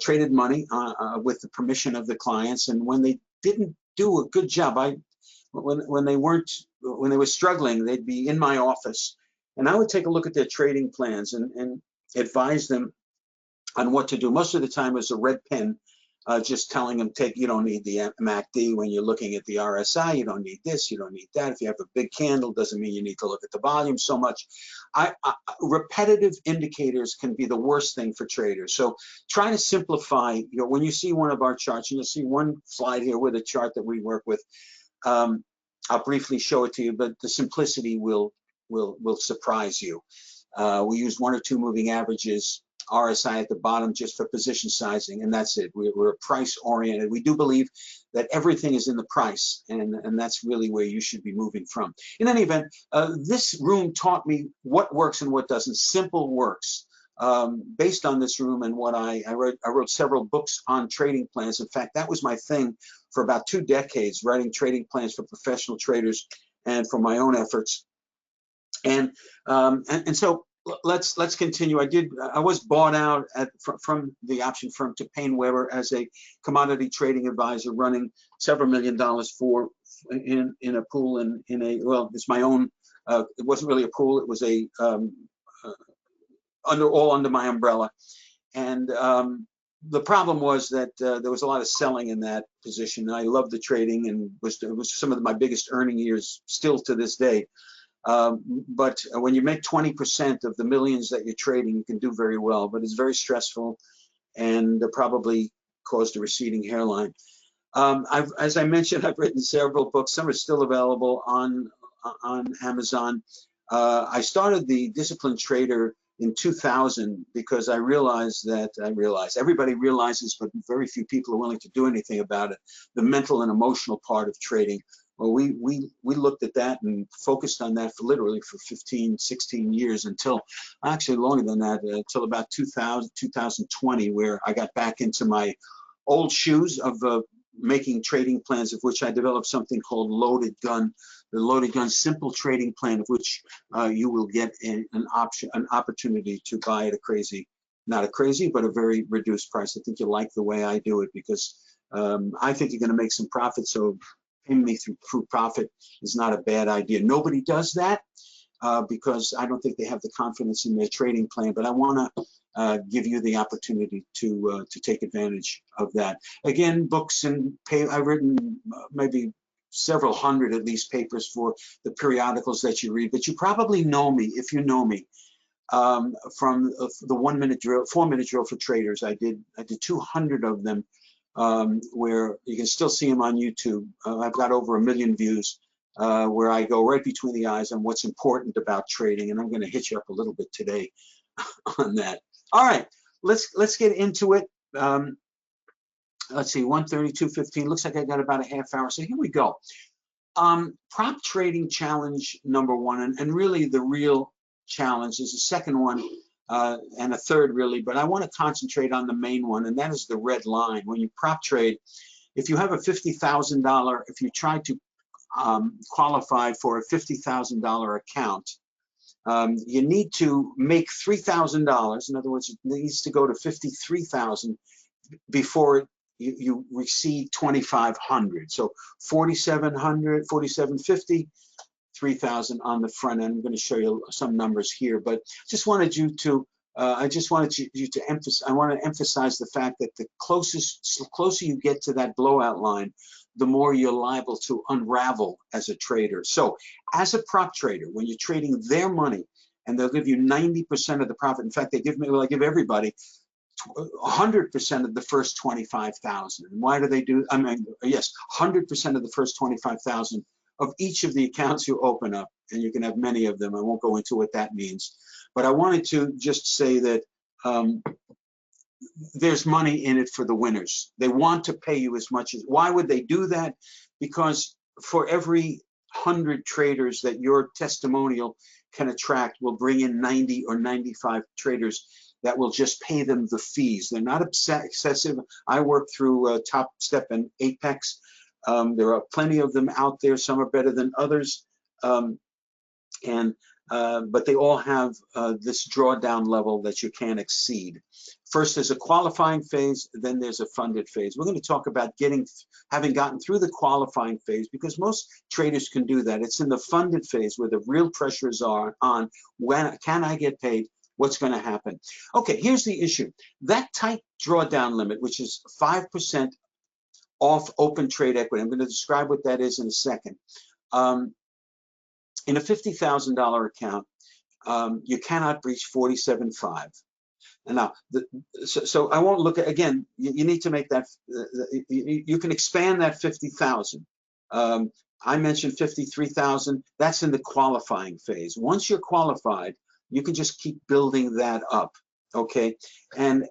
traded money with the permission of the clients, and when they didn't do a good job, when they were struggling, they'd be in my office, and I would take a look at their trading plans and advise them on what to do. Most of the time, it was a red pen just telling them, you don't need the MACD when you're looking at the RSI, you don't need this, you don't need that. If you have a big candle, doesn't mean you need to look at the volume so much. Repetitive indicators can be the worst thing for traders. So try to simplify, when you see one of our charts, and you'll see one slide here with a chart that we work with. I'll briefly show it to you, but the simplicity will surprise you. We use 1 or 2 moving averages, RSI at the bottom just for position sizing, and that's it. We're price oriented. We do believe that everything is in the price, and that's really where you should be moving from. In any event, this room taught me what works and what doesn't. Simple works. Based on this room and what I wrote several books on trading plans. In fact, that was my thing for about 2 decades, writing trading plans for professional traders and for my own efforts. And so let's continue. I was bought out from the option firm to Payne Weber as a commodity trading advisor, running several $1 million in a pool well, it's my own. It wasn't really a pool. It was a all under my umbrella. And the problem was that there was a lot of selling in that position. I loved the trading, and it was some of my biggest earning years still to this day. But when you make 20% of the millions that you're trading, you can do very well, but it's very stressful and probably caused a receding hairline. As I mentioned, I've written several books. Some are still available on Amazon. I started the Disciplined Trader in 2000 because I realized everybody realizes, but very few people are willing to do anything about it, the mental and emotional part of trading. Well, we looked at that and focused on that literally for 15, 16 years until, actually longer than that, until about 2020, where I got back into my old shoes of making trading plans, of which I developed something called Loaded Gun, the Loaded Gun Simple Trading Plan, of which you will get an opportunity to buy at not a crazy, but a very reduced price. I think you'll like the way I do it because I think you're going to make some profit. So paying me through profit is not a bad idea. Nobody does that because I don't think they have the confidence in their trading plan, but I want to give you the opportunity to take advantage of that. Again, books and I've written maybe several hundred at least papers for the periodicals that you read, but you probably know me if you know me from the 1 minute drill, 4 minute drill for traders. I did 200 of them where you can still see them on YouTube. I've got over 1 million views where I go right between the eyes on what's important about trading, and I'm going to hit you up a little bit today on that. All right, let's get into it. Let's see, 1:32:15. Looks like I got about a half hour, so here we go. Prop trading challenge number 1, and really the real challenge is the second one and a third really, but I want to concentrate on the main one, and that is the red line. When you prop trade, if you have a $50,000, if you try to qualify for a $50,000 account, you need to make $3,000. In other words, it needs to go to $53,000 before you receive 2,500. So 4,700, 4,750, 3,000 on the front end. I'm going to show you some numbers here, but just wanted you to emphasize. I want to emphasize the fact that the closer you get to that blowout line, the more you're liable to unravel as a trader. So as a prop trader, when you're trading their money, and they'll give you 90% of the profit. In fact, I give everybody 100% of the first 25,000. And why do they do? I mean, yes, 100% of the first 25,000 of each of the accounts you open up, and you can have many of them. I won't go into what that means, but I wanted to just say that there's money in it for the winners. They want to pay you as much as. Why would they do that? Because for every 100 traders that your testimonial can attract, will bring in 90 or 95 traders that will just pay them the fees. They're not excessive. I work through Top Step and Apex. There are plenty of them out there. Some are better than others, but they all have this drawdown level that you can't exceed. First, there's a qualifying phase, then there's a funded phase. We're going to talk about having gotten through the qualifying phase, because most traders can do that. It's in the funded phase where the real pressures are on when can I get paid, what's going to happen. Okay, here's the issue. That tight drawdown limit, which is 5% off open trade equity, I'm going to describe what that is in a second. In a $50,000 account, you cannot breach 47.5. And now, so I won't look at, again, you need to make that, you can expand that 50,000. I mentioned 53,000, that's in the qualifying phase. Once you're qualified, you can just keep building that up, okay? And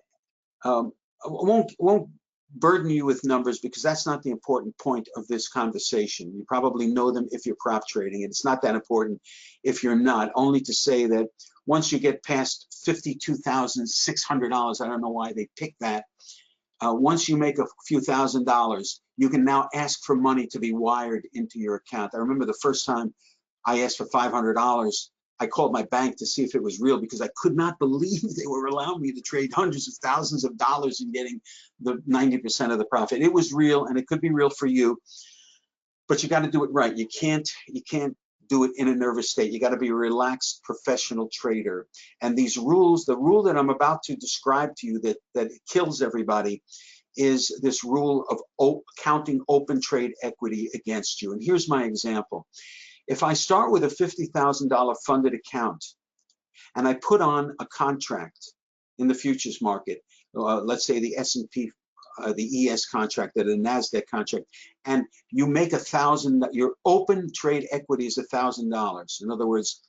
I won't burden you with numbers because that's not the important point of this conversation. You probably know them if you're prop trading, and it's not that important if you're not, only to say that once you get past $52,600, I don't know why they picked that, once you make a few $1,000s, you can now ask for money to be wired into your account. I remember the first time I asked for $500, I called my bank to see if it was real because I could not believe they were allowing me to trade hundreds of thousands of dollars and getting the 90% of the profit. It was real, and it could be real for you, but you got to do it right. You can't do it in a nervous state. You got to be a relaxed professional trader. And these rules, the rule that I'm about to describe to you that kills everybody, is this rule of counting open trade equity against you. And here's my example. If I start with a $50,000 funded account and I put on a contract in the futures market, let's say the S&P, the ES contract, or the NASDAQ contract, and you make $1,000, your open trade equity is $1,000. In other words,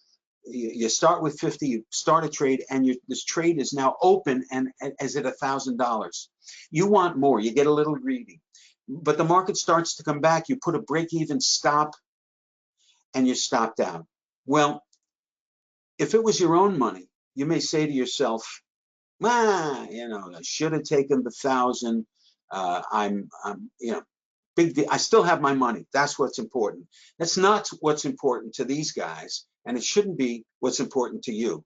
you start with 50, you start a trade, and this trade is now open and is at $1,000. You want more, you get a little greedy, but the market starts to come back. You put a break-even stop, and you're stopped out. Well, if it was your own money, you may say to yourself, I should have taken the 1,000. Big deal. I still have my money. That's what's important. That's not what's important to these guys, and it shouldn't be what's important to you.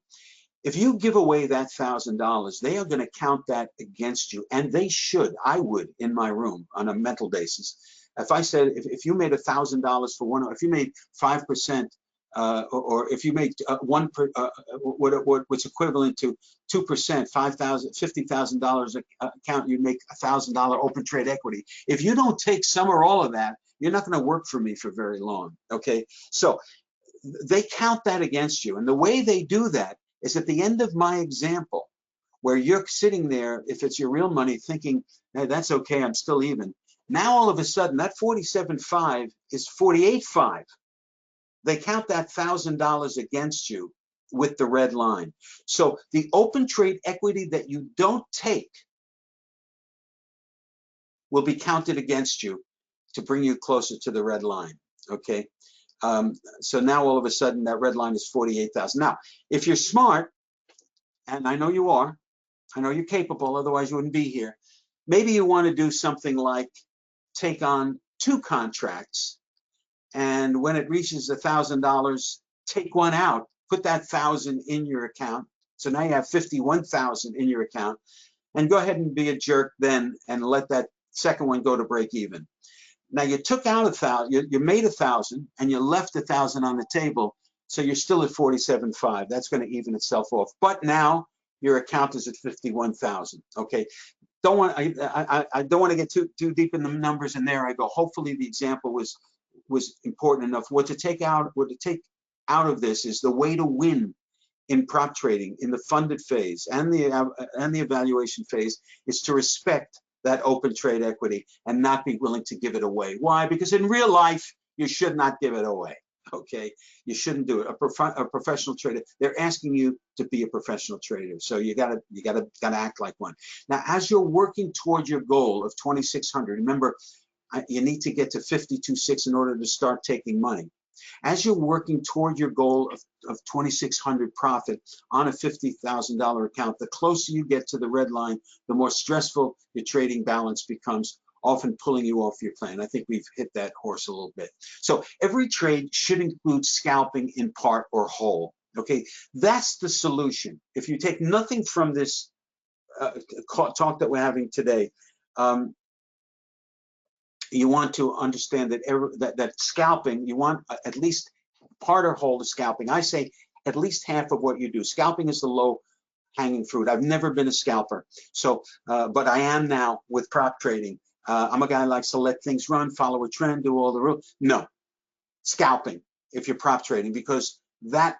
If you give away that $1,000, they are going to count that against you, and they should. I would in my room on a mental basis. If I said, if you made $1,000 for one, if you made 5%, or if you made what's equivalent to 2%, $50,000 account, you make $1,000 open trade equity. If you don't take some or all of that, you're not going to work for me for very long. Okay, so they count that against you, and the way they do that is at the end of my example, where you're sitting there, if it's your real money, thinking, hey, that's okay, I'm still even. Now, all of a sudden, that 47.5 is 48.5. They count that $1,000 against you with the red line. So the open trade equity that you don't take will be counted against you to bring you closer to the red line, okay? So now, all of a sudden, that red line is 48,000. Now, if you're smart, and I know you are, I know you're capable, otherwise you wouldn't be here, maybe you want to do something like take on 2 contracts, and when it reaches $1,000, take one out, put that 1,000 in your account. So now you have 51,000 in your account, and go ahead and be a jerk then and let that second one go to break even. Now you took out 1,000, you made 1,000, and you left 1,000 on the table, so you're still at 47.5. That's going to even itself off. But now your account is at 51,000. Okay. I don't want to get too deep in the numbers, and there I go. Hopefully the example was important enough. What to take out of this is the way to win in prop trading in the funded phase and the evaluation phase is to respect that open trade equity and not be willing to give it away. Why? Because in real life you should not give it away. Okay, you shouldn't do it. A professional trader, they're asking you to be a professional trader, so you gotta act like one. Now, as you're working toward your goal of 2,600, remember, you need to get to 52.6 in order to start taking money. As you're working toward your goal of 2,600 profit on a $50,000 account, the closer you get to the red line, the more stressful your trading balance becomes, often pulling you off your plan. I think we've hit that horse a little bit. So every trade should include scalping in part or whole. Okay, that's the solution. If you take nothing from this talk that we're having today, you want to understand that scalping, you want at least part or whole to scalping. I say at least half of what you do. Scalping is the low hanging fruit. I've never been a scalper. So, but I am now with prop trading. I'm a guy who likes to let things run, follow a trend, do all the rules. No, scalping if you're prop trading, because that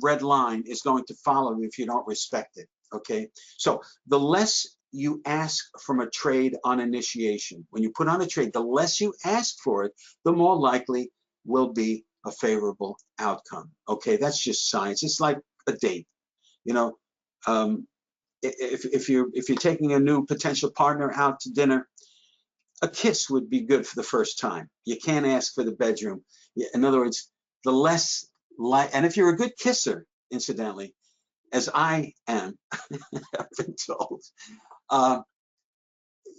red line is going to follow you if you don't respect it. Okay, so the less you ask from a trade on initiation, when you put on a trade, the less you ask for it, the more likely will be a favorable outcome. Okay, that's just science. It's like a date. You know, if you're taking a new potential partner out to dinner, a kiss would be good for the first time. You can't ask for the bedroom. In other words, the less and if you're a good kisser, incidentally, as I am, I've been told,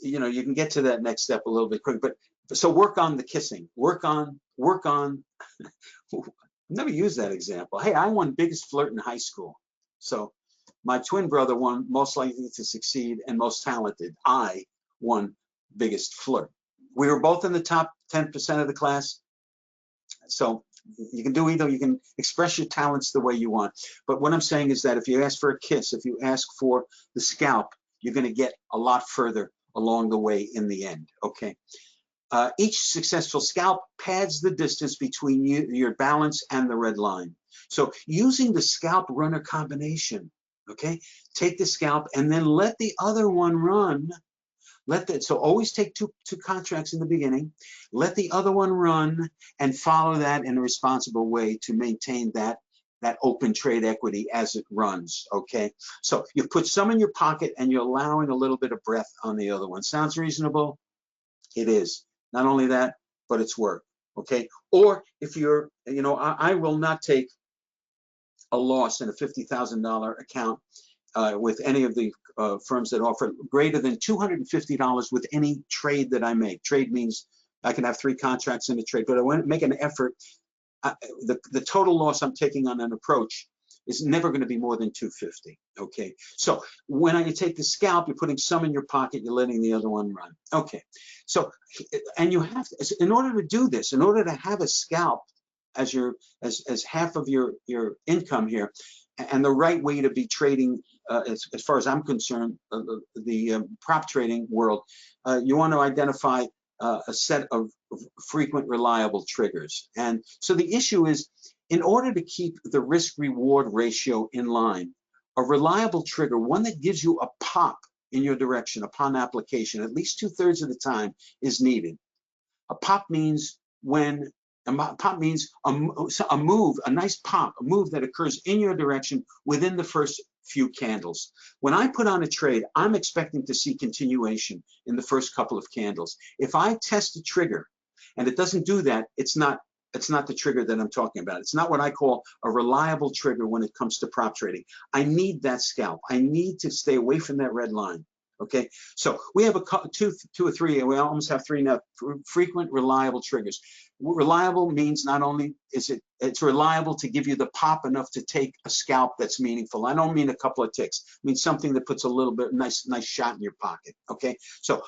you know, you can get to that next step a little bit quicker. But so work on the kissing. Work on. Never used that example. Hey, I won biggest flirt in high school. So my twin brother won most likely to succeed and most talented. I won biggest flirt. We were both in the top 10% of the class. So you can do either. You can express your talents the way you want. But what I'm saying is that if you ask for a kiss, if you ask for the scalp, you're going to get a lot further along the way in the end. Okay. Each successful scalp pads the distance between your balance and the red line. So using the scalp runner combination, okay, take the scalp and then let the other one run. So always take two contracts in the beginning, let the other one run and follow that in a responsible way to maintain that open trade equity as it runs, okay? So you put some in your pocket and you're allowing a little bit of breath on the other one. Sounds reasonable? It is. Not only that, but it's work, okay? Or if you're, you know, I will not take a loss in a $50,000 account with any of the firms that offer greater than $250 with any trade that I make. Trade means I can have 3 contracts in a trade, but I want to make an effort. The total loss I'm taking on an approach is never going to be more than $250. Okay, so when you take the scalp, you're putting some in your pocket, you're letting the other one run. Okay, so and you have to, in order to do this, in order to have a scalp as half of your income here, and the right way to be trading, as far as I'm concerned, the prop trading world, you want to identify a set of frequent, reliable triggers. And so the issue is, in order to keep the risk-reward ratio in line, a reliable trigger, one that gives you a pop in your direction upon application, at least 2/3 of the time, is needed. A pop means a move, a nice pop, a move that occurs in your direction within the first few candles. When I put on a trade, I'm expecting to see continuation in the first couple of candles. If I test a trigger and it doesn't do that, it's not the trigger that I'm talking about. It's not what I call a reliable trigger when it comes to prop trading. I need that scalp. I need to stay away from that red line. Okay, so we have two or three, we almost have 3 now, frequent, reliable triggers. Reliable means not only it's reliable to give you the pop enough to take a scalp that's meaningful. I don't mean a couple of ticks. I mean something that puts a little bit nice shot in your pocket. Okay, so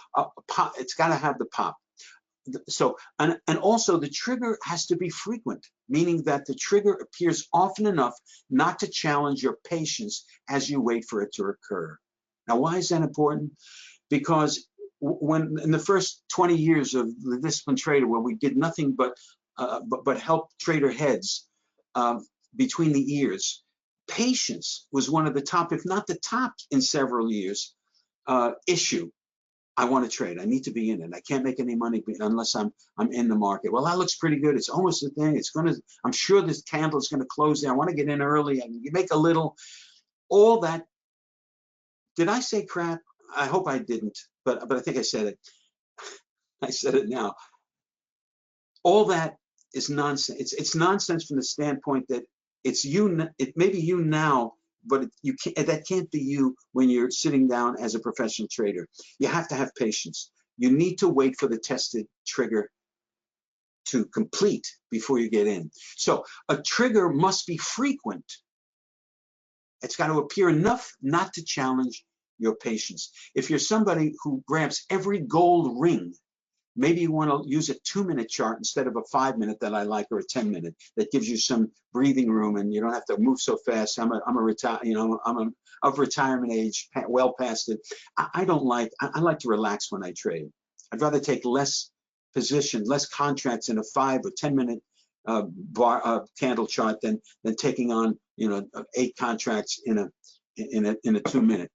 pop, it's got to have the pop. So and also the trigger has to be frequent, meaning that the trigger appears often enough not to challenge your patience as you wait for it to occur. Now, why is that important? Because when in the first 20 years of the disciplined trader, where we did nothing but help trader heads between the ears, patience was one of the top, if not the top, in several years issue. I want to trade. I need to be in it. I can't make any money unless I'm in the market. Well, that looks pretty good. It's almost a thing. I'm sure this candle is going to close there. I want to get in early. You make a little. All that. Did I say crap? I hope I didn't, but I think I said it. I said it now. All that is nonsense. It's nonsense from the standpoint that it may be you now, but that can't be you when you're sitting down as a professional trader. You have to have patience. You need to wait for the tested trigger to complete before you get in. So a trigger must be frequent. It's got to appear enough not to challenge your patience. If you're somebody who grabs every gold ring Maybe you want to use a 2-minute chart instead of a 5-minute that I like, or a 10-minute that gives you some breathing room and you don't have to move so fast. I'm of retirement age, well past it. I like to relax when I trade. I'd rather take less position, less contracts in a 5 or 10-minute candle chart than taking on 8 contracts in a 2-minute.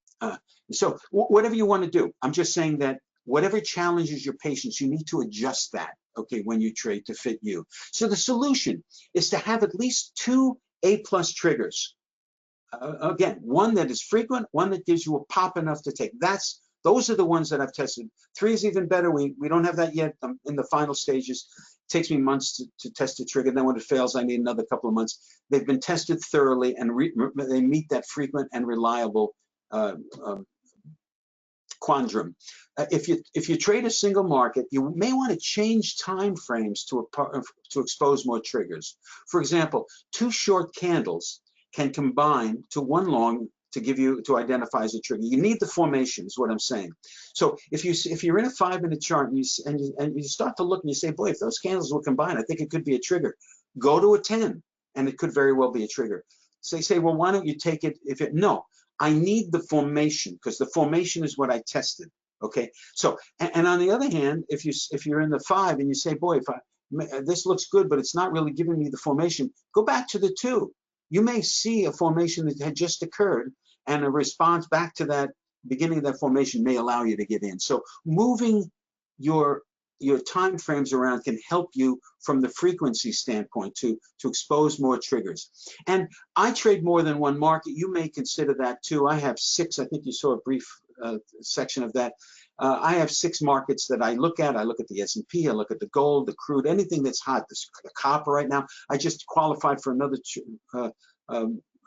So whatever you want to do, I'm just saying that whatever challenges your patience, you need to adjust that, okay, when you trade to fit you. So the solution is to have at least 2 A+ triggers. Again, one that is frequent, one that gives you a pop enough to take. Those are the ones that I've tested. 3 is even better. We don't have that yet. I'm in the final stages. It takes me months to test a trigger. Then when it fails, I need another couple of months. They've been tested thoroughly, and they meet that frequent and reliable quandrum. If you trade a single market, you may want to change time frames to expose more triggers. For example, 2 short candles can combine to 1 long to identify as a trigger. You need the formation, is what I'm saying. So if you're in a 5-minute chart and you start to look and you say, boy, if those candles will combine, I think it could be a trigger. Go to a 10, and it could very well be a trigger. So you say, well, why don't you take it? No, I need the formation, because the formation is what I tested. Okay. So and on the other hand, if you're in the 5 and you say, boy, this looks good, but it's not really giving me the formation, go back to the 2. You may see a formation that had just occurred, and a response back to that beginning of that formation may allow you to get in. So moving your time frames around can help you from the frequency standpoint to expose more triggers. And I trade more than 1 market. You may consider that too. I have 6. I think you saw a brief section of that. I have 6 markets that I look at. I look at the S&P, I look at the gold, the crude, anything that's hot. The copper right now. I just qualified for another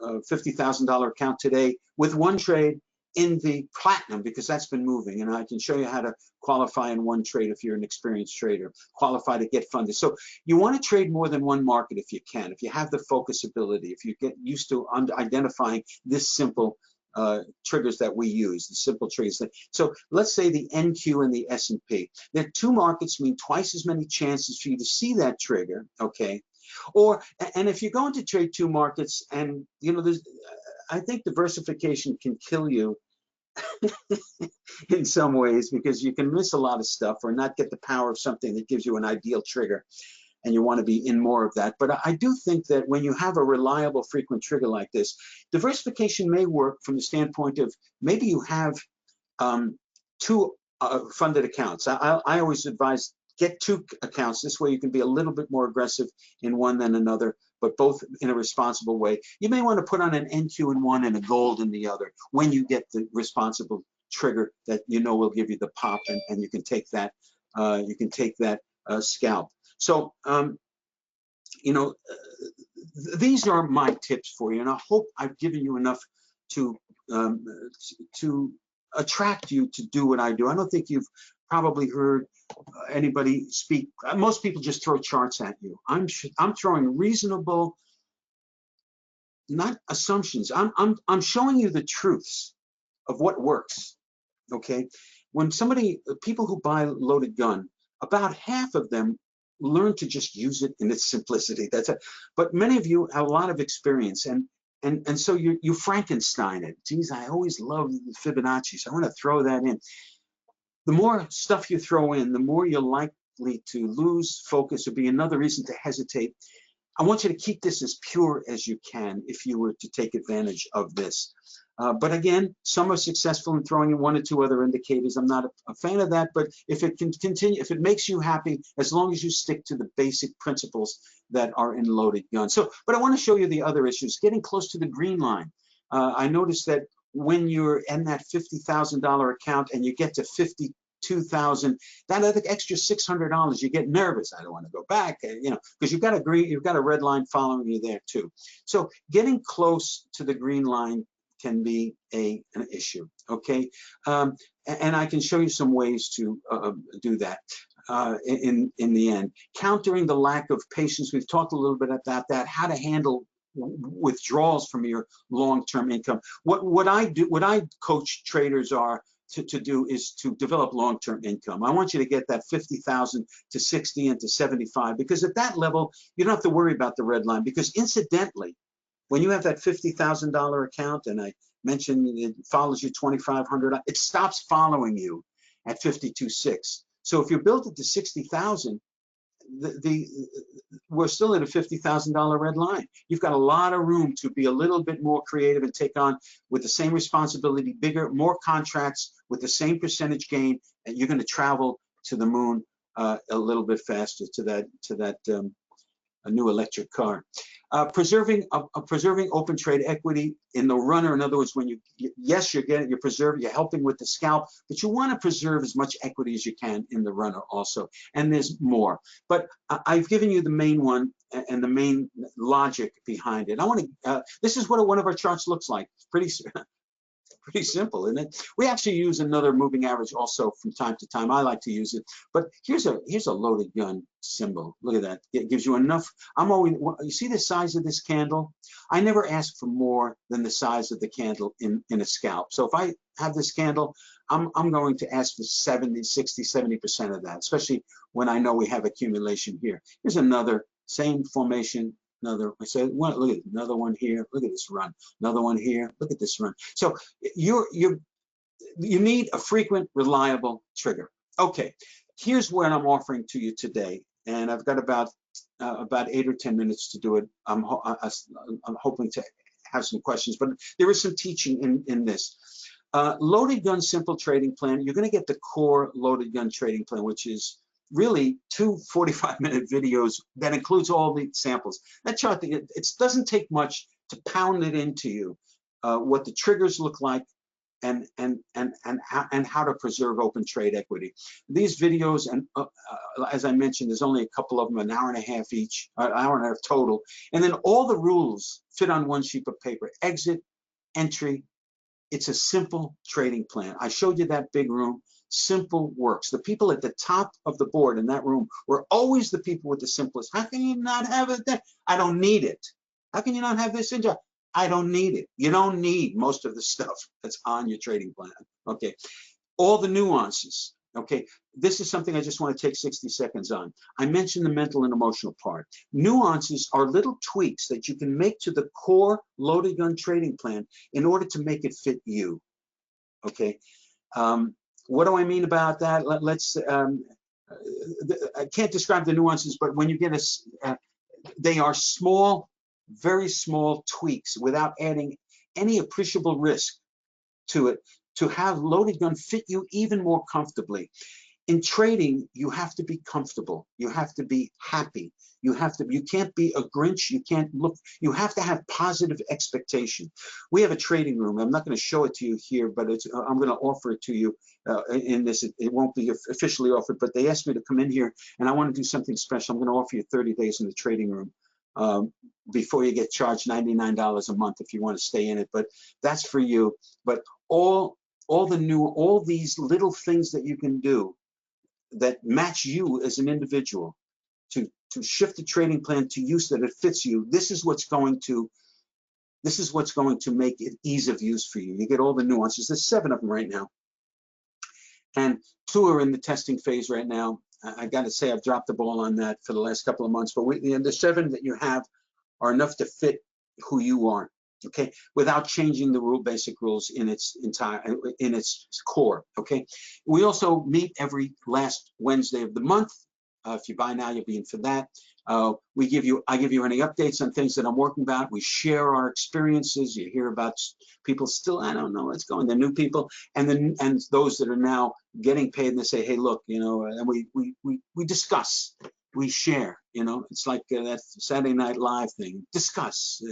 $50,000 account today with 1 trade in the platinum, because that's been moving, and I can show you how to qualify in 1 trade if you're an experienced trader, qualify to get funded. So you want to trade more than 1 market if you can, if you have the focus ability, if you get used to identifying this simple triggers that we use, the simple triggers. So let's say the NQ and the S&P. They're 2 markets, mean twice as many chances for you to see that trigger, okay? And if you're going to trade 2 markets, and I think diversification can kill you in some ways, because you can miss a lot of stuff or not get the power of something that gives you an ideal trigger, and you want to be in more of that. But I do think that when you have a reliable frequent trigger like this, diversification may work from the standpoint of maybe you have 2 funded accounts. I always advise get 2 accounts. This way you can be a little bit more aggressive in one than another, but both in a responsible way. You may want to put on an NQ in one and a gold in the other when you get the responsible trigger that will give you the pop, and you can take that scalp. So these are my tips for you, and I hope I've given you enough to attract you to do what I do. I don't think you've probably heard anybody speak. Most people just throw charts at you. I'm throwing reasonable, not assumptions. I'm showing you the truths of what works. Okay, when people who buy loaded gun, about half of them learn to just use it in its simplicity. That's it. But many of you have a lot of experience, and so you Frankenstein it. Geez, I always love Fibonacci, so I want to throw that in. The more stuff you throw in, the more you're likely to lose focus or be another reason to hesitate. I want you to keep this as pure as you can if you were to take advantage of this. But again, some are successful in throwing in 1 or 2 other indicators. I'm not a fan of that, but if it can continue, if it makes you happy, as long as you stick to the basic principles that are in loaded gun. But I want to show you the other issues. Getting close to the green line. I noticed that when you're in that $50,000 account and you get to 52,000, that extra $600, you get nervous. I don't want to go back, because you've got a red line following you there too. So getting close to the green line can be an issue, okay? And I can show you some ways to do that in the end. Countering the lack of patience, we've talked a little bit about that, how to handle withdrawals from your long-term income. What I coach traders are to do is to develop long-term income. I want you to get that 50,000 to 60 and to 75, because at that level, you don't have to worry about the red line, because incidentally, when you have that $50,000 account, and I mentioned it follows you 2,500, it stops following you at 52.6. So if you built it to 60,000, we're still at a $50,000 red line. You've got a lot of room to be a little bit more creative and take on, with the same responsibility, bigger, more contracts with the same percentage gain, and you're going to travel to the moon a little bit faster to that a new electric car. Preserving open trade equity in the runner. In other words, when you're preserving, you're helping with the scalp, but you want to preserve as much equity as you can in the runner also. And there's more, but I've given you the main one and the main logic behind it. I want to. This is what one of our charts looks like. Pretty simple, isn't it? We actually use another moving average also from time to time. I like to use it, but here's a loaded gun symbol. Look at that. It gives you enough. You see the size of this candle? I never ask for more than the size of the candle in a scalp. So if I have this candle, I'm going to ask for 70, 60, 70% of that, especially when I know we have accumulation here. Here's another same formation. Another, I said, look at another one here. Look at this run. Another one here. Look at this run. So you need a frequent, reliable trigger. Okay, here's what I'm offering to you today, and I've got about 8 or 10 minutes to do it. I'm hoping to have some questions, but there is some teaching in this. Loaded gun simple trading plan. You're going to get the core loaded gun trading plan, which is really 2 45-minute videos that includes all the samples. That chart, it doesn't take much to pound it into you, what the triggers look like and how to preserve open trade equity. These videos, and as I mentioned, there's only a couple of them, an hour and a half each, an hour and a half total. And then all the rules fit on one sheet of paper. Exit, entry. It's a simple trading plan. I showed you that big room. Simple works. The people at the top of the board in that room were always the people with the simplest. How can you not have it there? I don't need it. How can you not have this in job? I don't need it. You don't need most of the stuff that's on your trading plan. Okay. All the nuances. Okay. This is something I just want to take 60 seconds on. I mentioned the mental and emotional part. Nuances are little tweaks that you can make to the core loaded gun trading plan in order to make it fit you. Okay. What do I mean about that? I can't describe the nuances, but when you get they are small, very small tweaks without adding any appreciable risk to it, to have loaded gun fit you even more comfortably. In trading, you have to be comfortable. You have to be happy. You can't be a Grinch. You have to have positive expectation. We have a trading room. I'm not going to show it to you here, but I'm going to offer it to you in this. It won't be officially offered, but they asked me to come in here and I want to do something special. I'm going to offer you 30 days in the trading room before you get charged $99 a month if you want to stay in it, but that's for you. But all these little things that you can do that match you as an individual to shift the trading plan to use that it fits you. This is what's going to make it ease of use for you. You get all the nuances. There's 7 of them right now, and 2 are in the testing phase right now. I got to say I've dropped the ball on that for the last couple of months, but the 7 that you have are enough to fit who you are. Okay, without changing the basic rules in its core. Okay, we also meet every last Wednesday of the month. If you buy now, you'll be in for that. I give you any updates on things that I'm working about. We share our experiences. You hear about people still, I don't know what's going. The new people, and those that are now getting paid, and they say, hey, look, and we discuss. We share, it's like that Saturday Night Live thing. Discuss.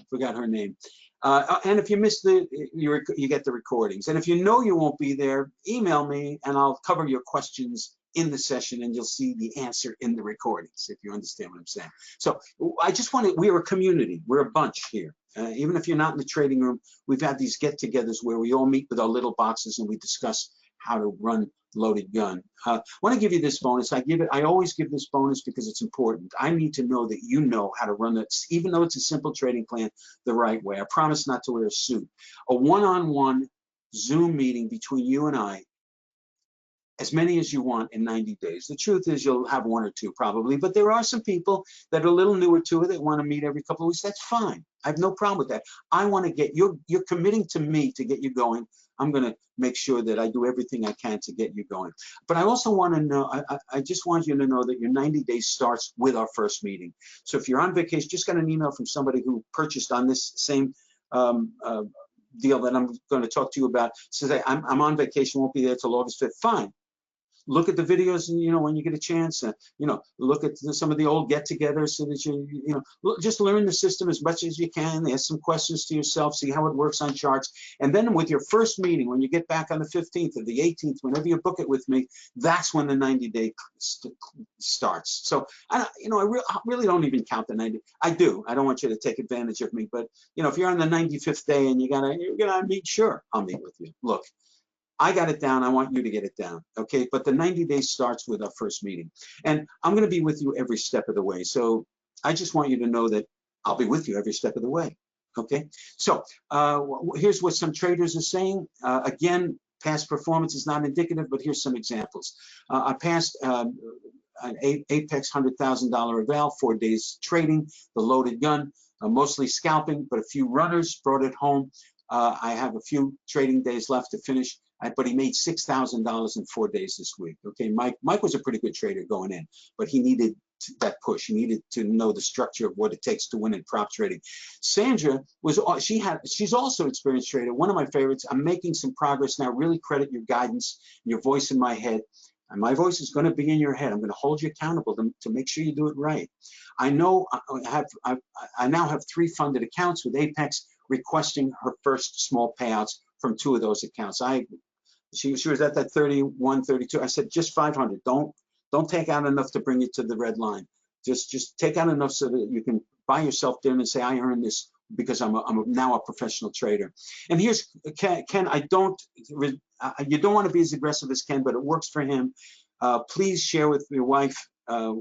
Forgot her name. And if you miss you get the recordings. And if you know you won't be there, email me and I'll cover your questions in the session and you'll see the answer in the recordings, if you understand what I'm saying. So I just we're a community. We're a bunch here. Even if you're not in the trading room, we've had these get-togethers where we all meet with our little boxes and we discuss how to run loaded gun. I want to give you this bonus. I always give this bonus because it's important. I need to know that you know how to run it, even though it's a simple trading plan, the right way. I promise not to wear a suit. A one-on-one Zoom meeting between you and I, as many as you want in 90 days. The truth is you'll have one or two probably, but there are some people that are a little newer to it that want to meet every couple of weeks. That's fine. I have no problem with that. I want to get, you're committing to me to get you going. I'm going to make sure that I do everything I can to get you going. But I also want to know, I just want you to know that your 90 days starts with our first meeting. So if you're on vacation, just got an email from somebody who purchased on this same deal that I'm going to talk to you about, says, hey, I'm on vacation, won't be there till August 5th. Fine. Look at the videos, and when you get a chance, look at some of the old get-togethers so that just learn the system as much as you can. Ask some questions to yourself, see how it works on charts, and then with your first meeting, when you get back on the 15th or the 18th, whenever you book it with me, that's when the 90-day starts. So I really don't even count the 90. I do. I don't want you to take advantage of me, but if you're on the 95th day and you're gonna meet, sure, I'll meet with you. Look. I got it down. I want you to get it down. Okay. But the 90 days starts with our first meeting. And I'm going to be with you every step of the way. So I just want you to know that I'll be with you every step of the way. Okay. So here's what some traders are saying. Again, past performance is not indicative, but here's some examples. I passed an Apex $100,000 eval, 4 days trading, the loaded gun, mostly scalping, but a few runners brought it home. I have a few trading days left to finish. But he made $6,000 in 4 days this week. Okay, Mike was a pretty good trader going in, but he needed that push. He needed to know the structure of what it takes to win in prop trading. Sandra she's also an experienced trader. One of my favorites. I'm making some progress now. Really credit your guidance, your voice in my head. And my voice is going to be in your head. I'm going to hold you accountable to make sure you do it right. I know I now have 3 funded accounts with Apex requesting her first small payouts from 2 of those accounts. She was at that 31, 32. I said, just 500. Don't take out enough to bring you to the red line. Just take out enough so that you can buy yourself dinner and say, I earned this because I'm now a professional trader. And here's Ken. You don't want to be as aggressive as Ken, but it works for him. Please share with your wife.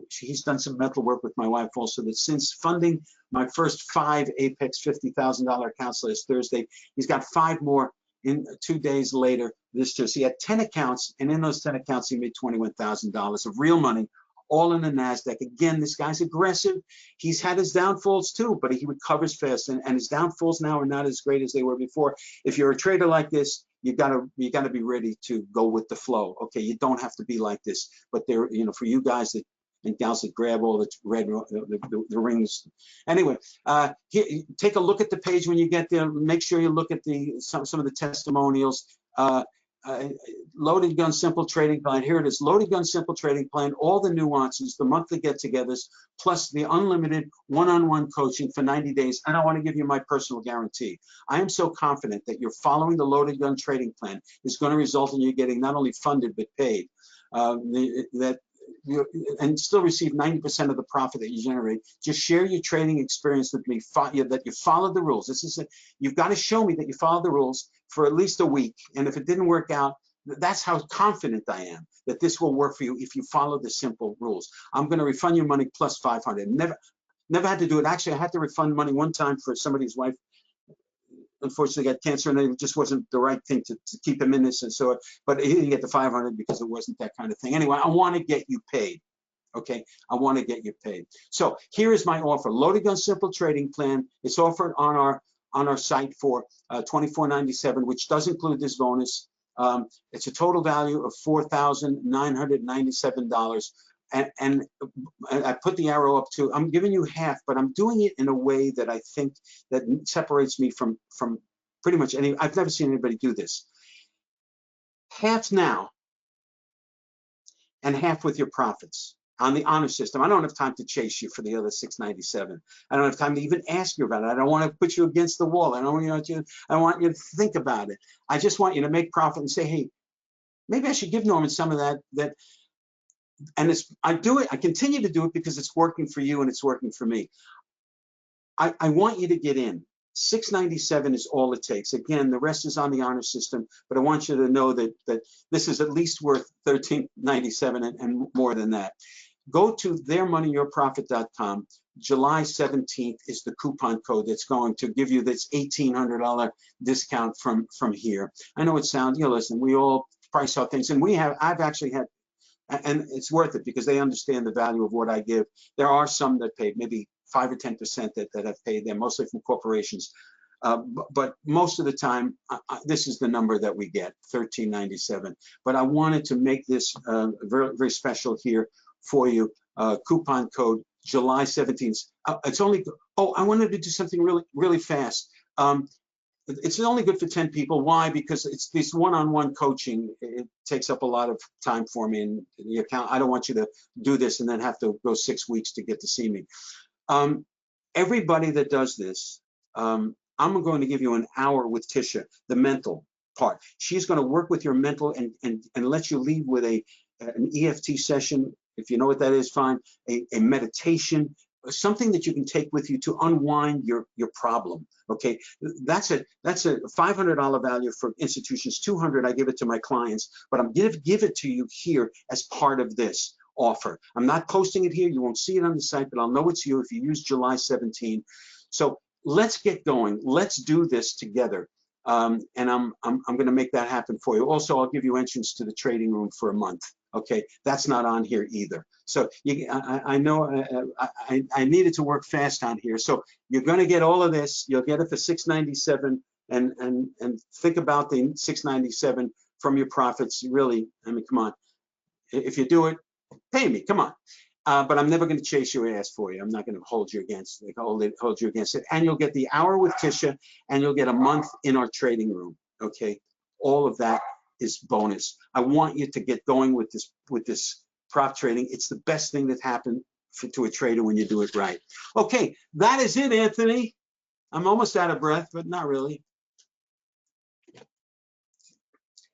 He's done some mental work with my wife also, that since funding my first 5 Apex $50,000 accounts last Thursday, he's got 5 more in 2 days later this Tuesday. He had 10 accounts, and in those 10 accounts, he made $21,000 of real money, all in the NASDAQ. Again, this guy's aggressive. He's had his downfalls too, but he recovers fast, and his downfalls now are not as great as they were before. If you're a trader like this, you gotta be ready to go with the flow. Okay, you don't have to be like this, but there, for you guys that and gals that grab all the red the rings. Anyway, here, take a look at the page when you get there. Make sure you look at some of the testimonials. Loaded gun simple trading plan. Here it is. Loaded gun simple trading plan. All the nuances, the monthly get-togethers, plus the unlimited one-on-one coaching for 90 days. And I want to give you my personal guarantee. I am so confident that you're following the loaded gun trading plan is going to result in you getting not only funded but paid. And still receive 90% of the profit that you generate. Just share your trading experience with me, that you followed the rules. You've got to show me that you followed the rules for at least a week. And if it didn't work out, that's how confident I am that this will work for you if you follow the simple rules. I'm going to refund your money plus 500. Never had to do it. Actually, I had to refund money one time for somebody's wife. Unfortunately got cancer, and it just wasn't the right thing to keep him in this. And so, but he didn't get the 500 because it wasn't that kind of thing. Anyway, I want to get you paid. Okay, I want to get you paid. So here is my offer: loaded gun simple trading plan. It's offered on our site for $24.97, which does include this bonus. It's a total value of $4,997. And I put the arrow up to, I'm giving you half, but I'm doing it in a way that I think that separates me from pretty much any, I've never seen anybody do this. Half now and half with your profits on the honor system. I don't have time to chase you for the other $697. I don't have time to even ask you about it. I don't want to put you against the wall. I don't want you to think about it. I just want you to make profit and say, hey, maybe I should give Norman some of that. And I continue to do it because it's working for you and it's working for me. I want you to get in. $697 is all it takes. Again, the rest is on the honor system, but I want you to know that this is at least worth $13.97 and more than that. Go to theirmoneyyourprofit.com. July 17th is the coupon code that's going to give you this $1,800 discount from here. I know it sounds, listen, we all price out things, and I've actually had, and it's worth it because they understand the value of what I give. There are some that pay maybe 5 or 10% that have paid there, mostly from corporations. But most of the time, this is the number that we get, $13.97. But I wanted to make this very, very special here for you. Coupon code July 17th. It's only, I wanted to do something really, really fast. It's only good for 10 people. Why? Because it's this one-on-one coaching. It takes up a lot of time for me in the account. I don't want you to do this and then have to go 6 weeks to get to see me. Everybody that does this, I'm going to give you an hour with Tisha, the mental part. She's going to work with your mental and let you leave with an EFT session. If you know what that is, fine. A meditation, something that you can take with you to unwind your problem. Okay, that's a $500 value for institutions. $200 I give it to my clients, but I'm give it to you here as part of this offer. I'm not posting it here. You won't see it on the site, but I'll know it's you if you use July 17. So let's get going. Let's do this together. And I'm going to make that happen for you. Also, I'll give you entrance to the trading room for a month. Okay, that's not on here either. So I know I needed to work fast on here. So you're going to get all of this. You'll get it for $697, and think about the $697 from your profits. Really, I mean, come on. If you do it, pay me. Come on. But I'm never going to chase your ass for you. I'm not going to hold you against it. And you'll get the hour with Tisha, and you'll get a month in our trading room. Okay, all of that is bonus. I want you to get going with this prop trading. It's the best thing that happened to a trader when you do it right. Okay, that is it, Anthony. I'm almost out of breath, but not really.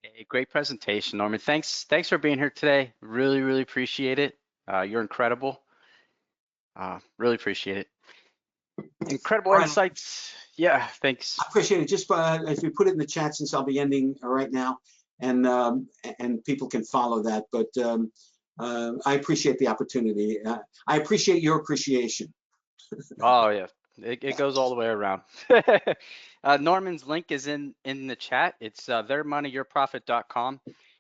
Hey, great presentation, Norman. Thanks for being here today. Really, really appreciate it. You're incredible. Really appreciate it. Incredible insights. Yeah, thanks. I appreciate it. Just if you put it in the chat, since I'll be ending right now, and people can follow that. But I appreciate the opportunity. I appreciate your appreciation. Oh yeah, it goes all the way around. Norman's link is in the chat. It's theirmoneyyourprofit.com,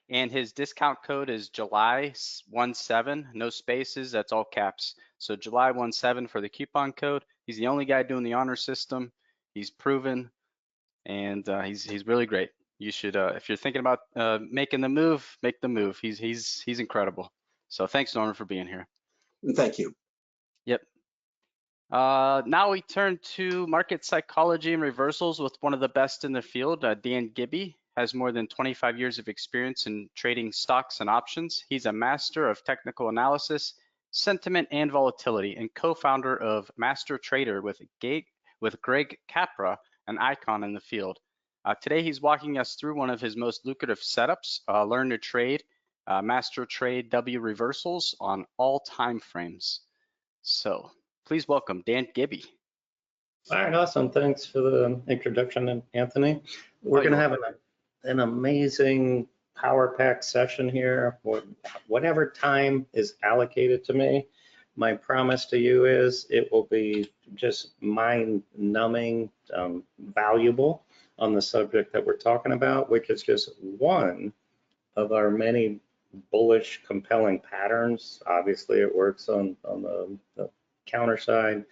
and his discount code is July17, no spaces, that's all caps. So July17 for the coupon code. He's the only guy doing the honor system. He's proven, and he's really great. You should, if you're thinking about making the move, make the move. He's incredible. So thanks, Norman, for being here. Thank you. Yep. Now we turn to market psychology and reversals with one of the best in the field. Dan Gibby has more than 25 years of experience in trading stocks and options. He's a master of technical analysis, sentiment, and volatility, and co-founder of Master Trader with Greg Capra, an icon in the field. Today he's walking us through one of his most lucrative setups, Learn to Trade, Master Trade W reversals on all time frames. So please welcome Dan Gibby. All right, awesome. Thanks for the introduction, Anthony. We're going to have an amazing power pack session here. Whatever time is allocated to me, my promise to you is it will be just mind-numbing, valuable on the subject that we're talking about, which is just one of our many bullish, compelling patterns. Obviously, it works on the counter side.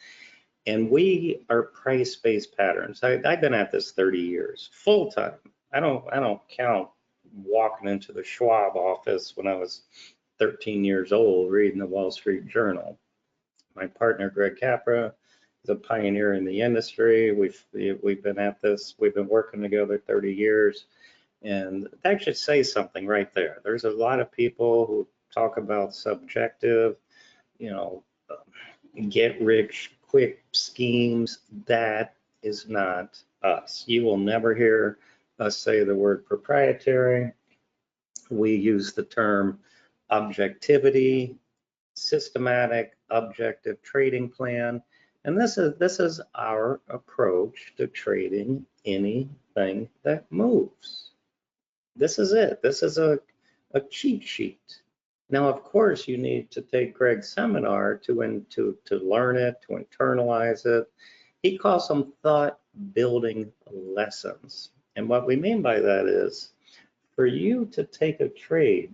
And we are price-based patterns. I've been at this 30 years, full time. I don't count walking into the Schwab office when I was 13 years old reading the Wall Street Journal. My partner, Greg Capra, is a pioneer in the industry. We've been at this. We've been working together 30 years. And that should say something right there. There's a lot of people who talk about subjective, get rich quick schemes. That is not us. You will never hear us say the word proprietary. We use the term objectivity, systematic, objective trading plan. And this is our approach to trading anything that moves. This is it. This is a cheat sheet. Now, of course, you need to take Greg's seminar to learn it, to internalize it. He calls them thought building lessons. And what we mean by that is, for you to take a trade,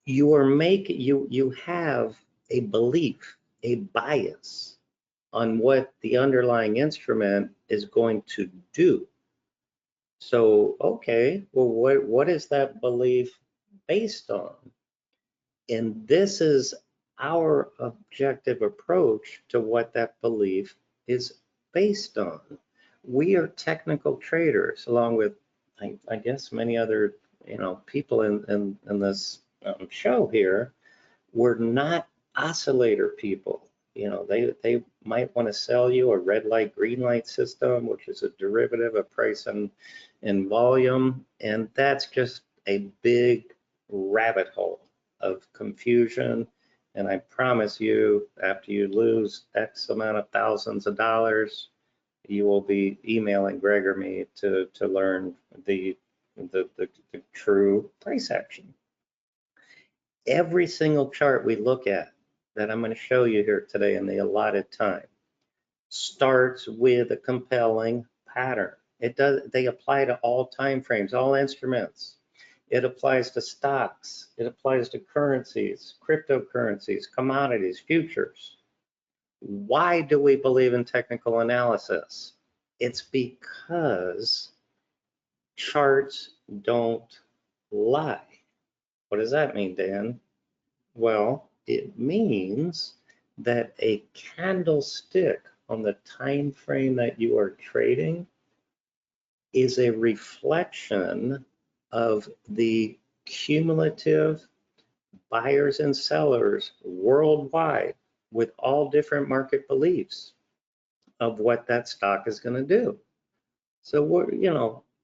you have a belief, a bias on what the underlying instrument is going to do. So, okay, well, what is that belief based on? And this is our objective approach to what that belief is based on. We are technical traders, along with, I guess, many other people in this show here. We're not oscillator people. They might want to sell you a red light, green light system, which is a derivative of price and volume, and that's just a big rabbit hole of confusion. And I promise you, after you lose X amount of thousands of dollars, you will be emailing Greg or me to learn the true price action. Every single chart we look at that I'm going to show you here today in the allotted time starts with a compelling pattern. They apply to all time frames, all instruments. It applies to stocks. It applies to currencies, cryptocurrencies, commodities, futures. Why do we believe in technical analysis? It's because charts don't lie. What does that mean, Dan? Well, it means that a candlestick on the time frame that you are trading is a reflection of the cumulative buyers and sellers worldwide with all different market beliefs of what that stock is going to do. So we're,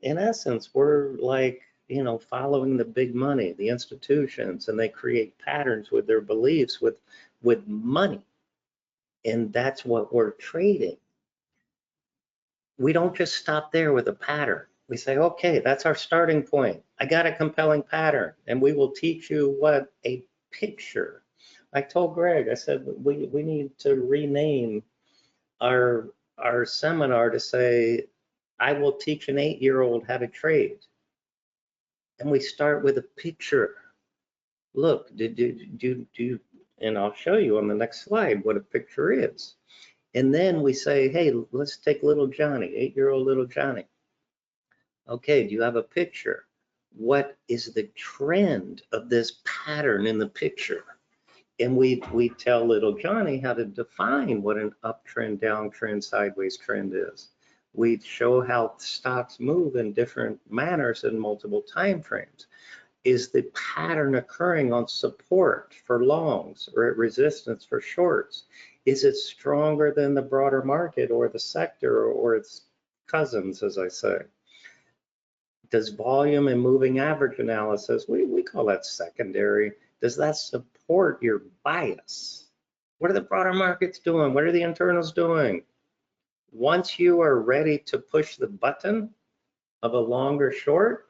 in essence, we're like, following the big money, the institutions, and they create patterns with their beliefs with money. And that's what we're trading. We don't just stop there with a pattern. We say, okay, that's our starting point. I got a compelling pattern, and we will teach you what a picture. I told Greg, I said, we need to rename our seminar to say, I will teach an 8-year-old how to trade. And we start with a picture. Look, and I'll show you on the next slide what a picture is. And then we say, hey, let's take little Johnny, 8-year-old little Johnny. Okay, do you have a picture? What is the trend of this pattern in the picture? And we tell little Johnny how to define what an uptrend, downtrend, sideways trend is. We show how stocks move in different manners in multiple time frames. Is the pattern occurring on support for longs or at resistance for shorts? Is it stronger than the broader market or the sector or its cousins, as I say? Does volume and moving average analysis, we call that secondary, does that support your bias? What are the broader markets doing? What are the internals doing? Once you are ready to push the button of a longer short,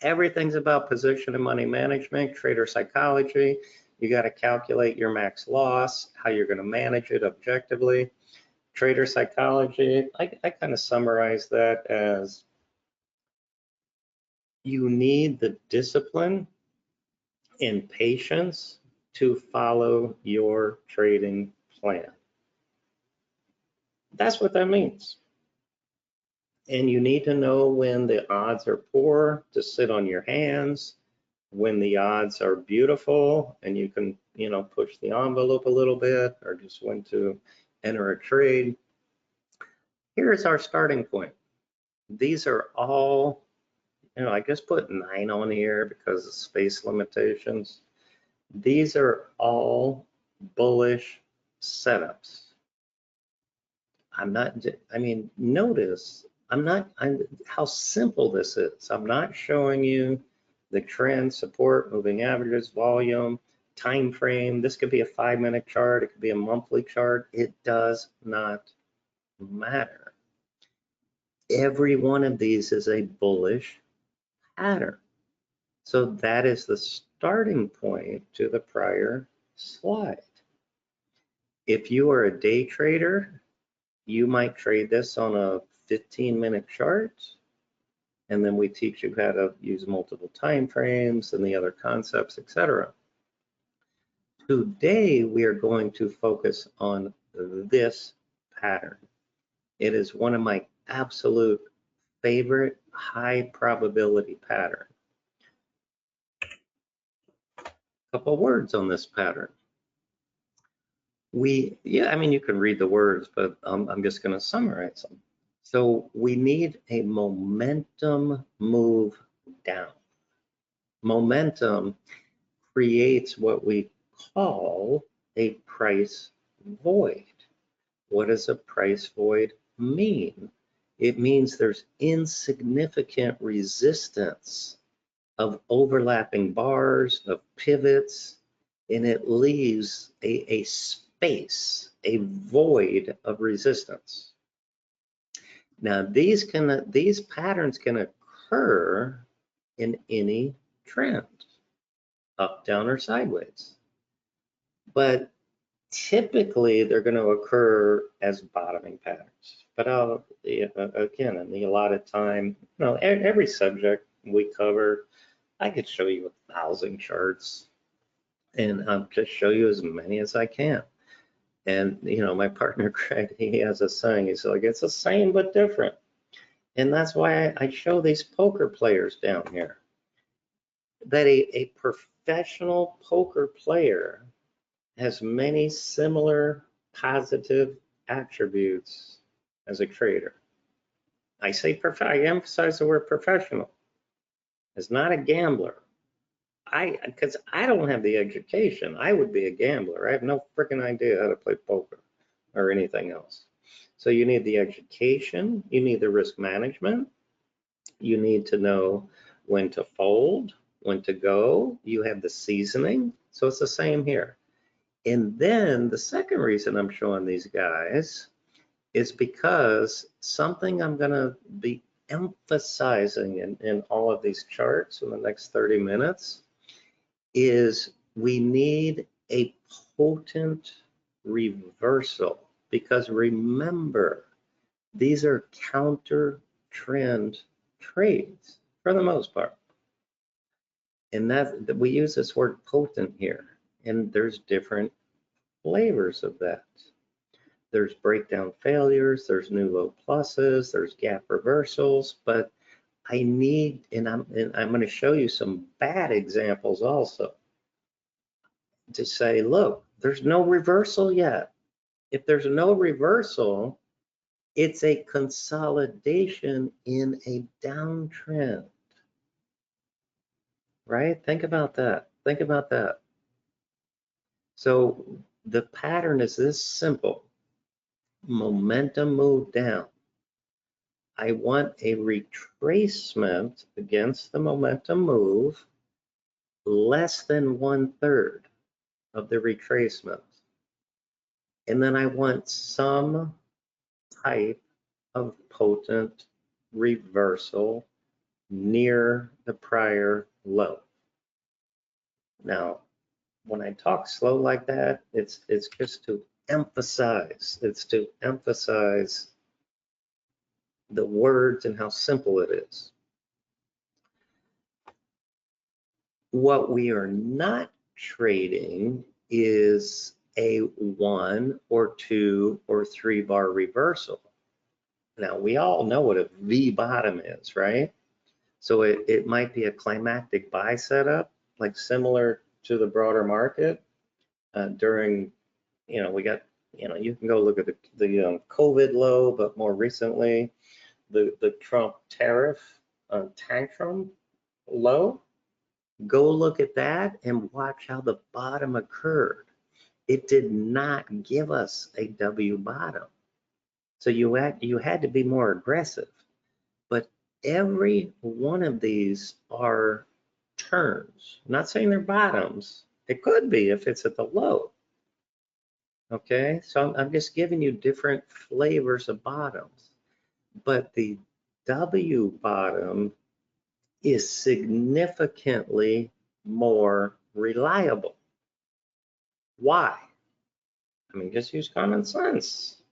everything's about position and money management, trader psychology. You got to calculate your max loss, how you're going to manage it objectively. Trader psychology, I kind of summarize that as you need the discipline and patience to follow your trading plan. That's what that means. And you need to know when the odds are poor to sit on your hands, when the odds are beautiful and you can, push the envelope a little bit, or just when to enter a trade. Here's our starting point. These are all, I just put 9 on here because of space limitations. These are all bullish setups. Notice how simple this is. I'm not showing you the trend, support, moving averages, volume, time frame. This could be a 5-minute chart. It could be a monthly chart. It does not matter. Every one of these is a bullish pattern. So that is the starting point to the prior slide. If you are a day trader, you might trade this on a 15-minute chart, and then we teach you how to use multiple time frames and the other concepts, etc. Today, we are going to focus on this pattern. It is one of my absolute favorite high probability pattern. Couple words on this pattern. I mean, you can read the words, but I'm just going to summarize them. So we need a momentum move down. Momentum creates what we call a price void. What does a price void mean? It means there's insignificant resistance of overlapping bars, of pivots, and it leaves a space, a void of resistance. Now, these patterns can occur in any trend, up, down, or sideways. But typically, they're going to occur as bottoming patterns. But again, in the allotted time, every subject we cover, I could show you 1,000 charts, and I'll just show you as many as I can. And my partner Craig, he has a saying. He's like, it's the same but different. And that's why I show these poker players down here. That a professional poker player has many similar positive attributes as a trader. I emphasize the word professional. It's not a gambler. Because I don't have the education. I would be a gambler. I have no freaking idea how to play poker or anything else. So you need the education, you need the risk management, you need to know when to fold, when to go, you have the seasoning. So it's the same here. And then the second reason I'm showing these guys is because something I'm gonna be emphasizing in all of these charts in the next 30 minutes is we need a potent reversal, because remember, these are counter trend trades for the most part. And that we use this word potent here, and there's different flavors of that. There's breakdown failures, there's new low pluses, there's gap reversals, but I need, and I'm going to show you some bad examples also to say, look, there's no reversal yet. If there's no reversal, it's a consolidation in a downtrend, right? Think about that. Think about that. So the pattern is this simple. Momentum move down. I want a retracement against the momentum move less than 1/3 of the retracement. And then I want some type of potent reversal near the prior low. Now, when I talk slow like that, it's just to emphasize, the words and how simple it is. What we are not trading is a 1 or 2 or 3 bar reversal. Now, we all know what a V bottom is, right? So it might be a climactic buy setup, like similar to the broader market during, we got, you can go look at the COVID low, but more recently, the Trump tariff tantrum low. Go look at that and watch how the bottom occurred. It did not give us a W bottom. So you had to be more aggressive. But every one of these are turns. I'm not saying they're bottoms. It could be if it's at the low. Okay, so I'm just giving you different flavors of bottoms. But the W bottom is significantly more reliable. Why? I mean, just use common sense.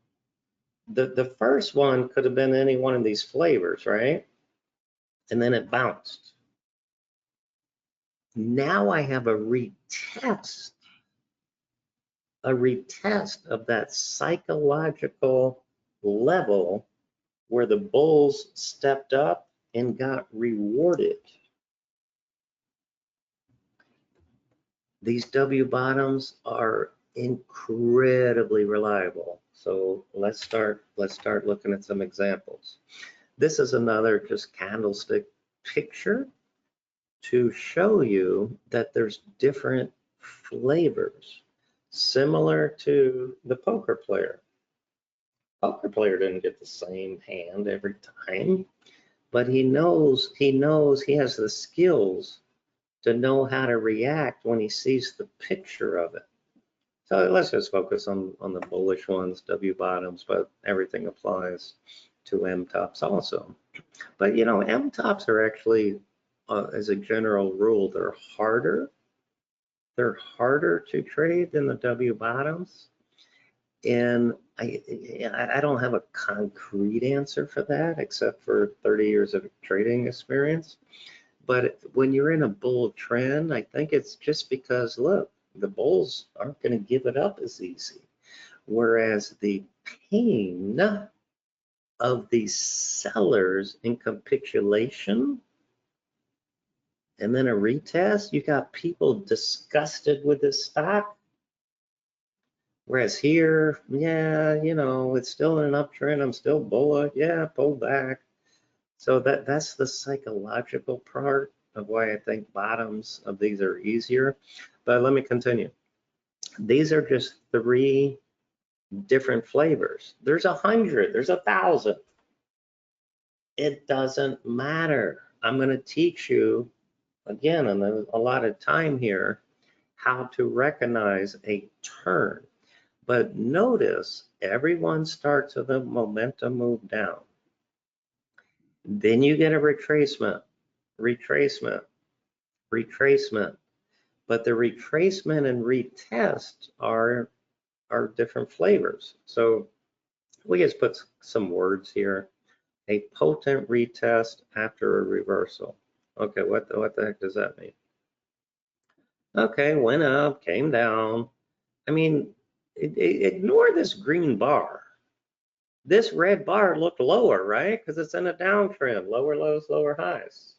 The first one could have been any one of these flavors, right? And then it bounced. Now I have a retest of that psychological level where the bulls stepped up and got rewarded. These W bottoms are incredibly reliable. So let's start looking at some examples. This is another just candlestick picture to show you that there's different flavors, similar to the poker player. Poker player didn't get the same hand every time, but he knows he has the skills to know how to react when he sees the picture of it. So let's just focus on the bullish ones, W bottoms, but everything applies to M tops also. But you know, M tops are actually, as a general rule, they're harder to trade than the W bottoms. And I don't have a concrete answer for that, except for 30 years of trading experience. But when you're in a bull trend, I think it's just because, look, the bulls aren't going to give it up as easy. Whereas the pain of these sellers in capitulation and then a retest, you got people disgusted with this stock. Whereas here, yeah, you know, it's still in an uptrend, I'm still bullish, yeah, pull back. So that's the psychological part of why I think bottoms of these are easier. But let me continue. These are just 3 different flavors. There's 100, there's 1,000. It doesn't matter. I'm going to teach you, again, in a lot of time here, how to recognize a turn. But notice everyone starts with a momentum move down. Then you get a retracement, retracement, retracement. But the retracement and retest are different flavors. So we just put some words here. A potent retest after a reversal. Okay, what the heck does that mean? Okay, went up, came down. I mean, ignore this green bar. This red bar looked lower, right? Because it's in a downtrend, lower lows, lower highs.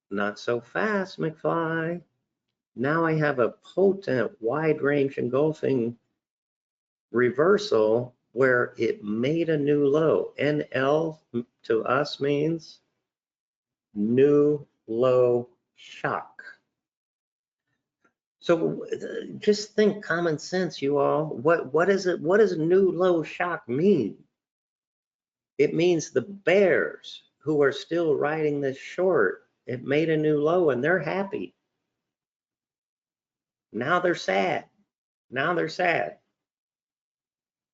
Not so fast, McFly. Now I have a potent wide range engulfing reversal where it made a new low. NL to us means new low shock. So just think common sense, you all. What is it? What does new low shock mean? It means the bears who are still riding this short, it made a new low and they're happy. Now they're sad. Now they're sad.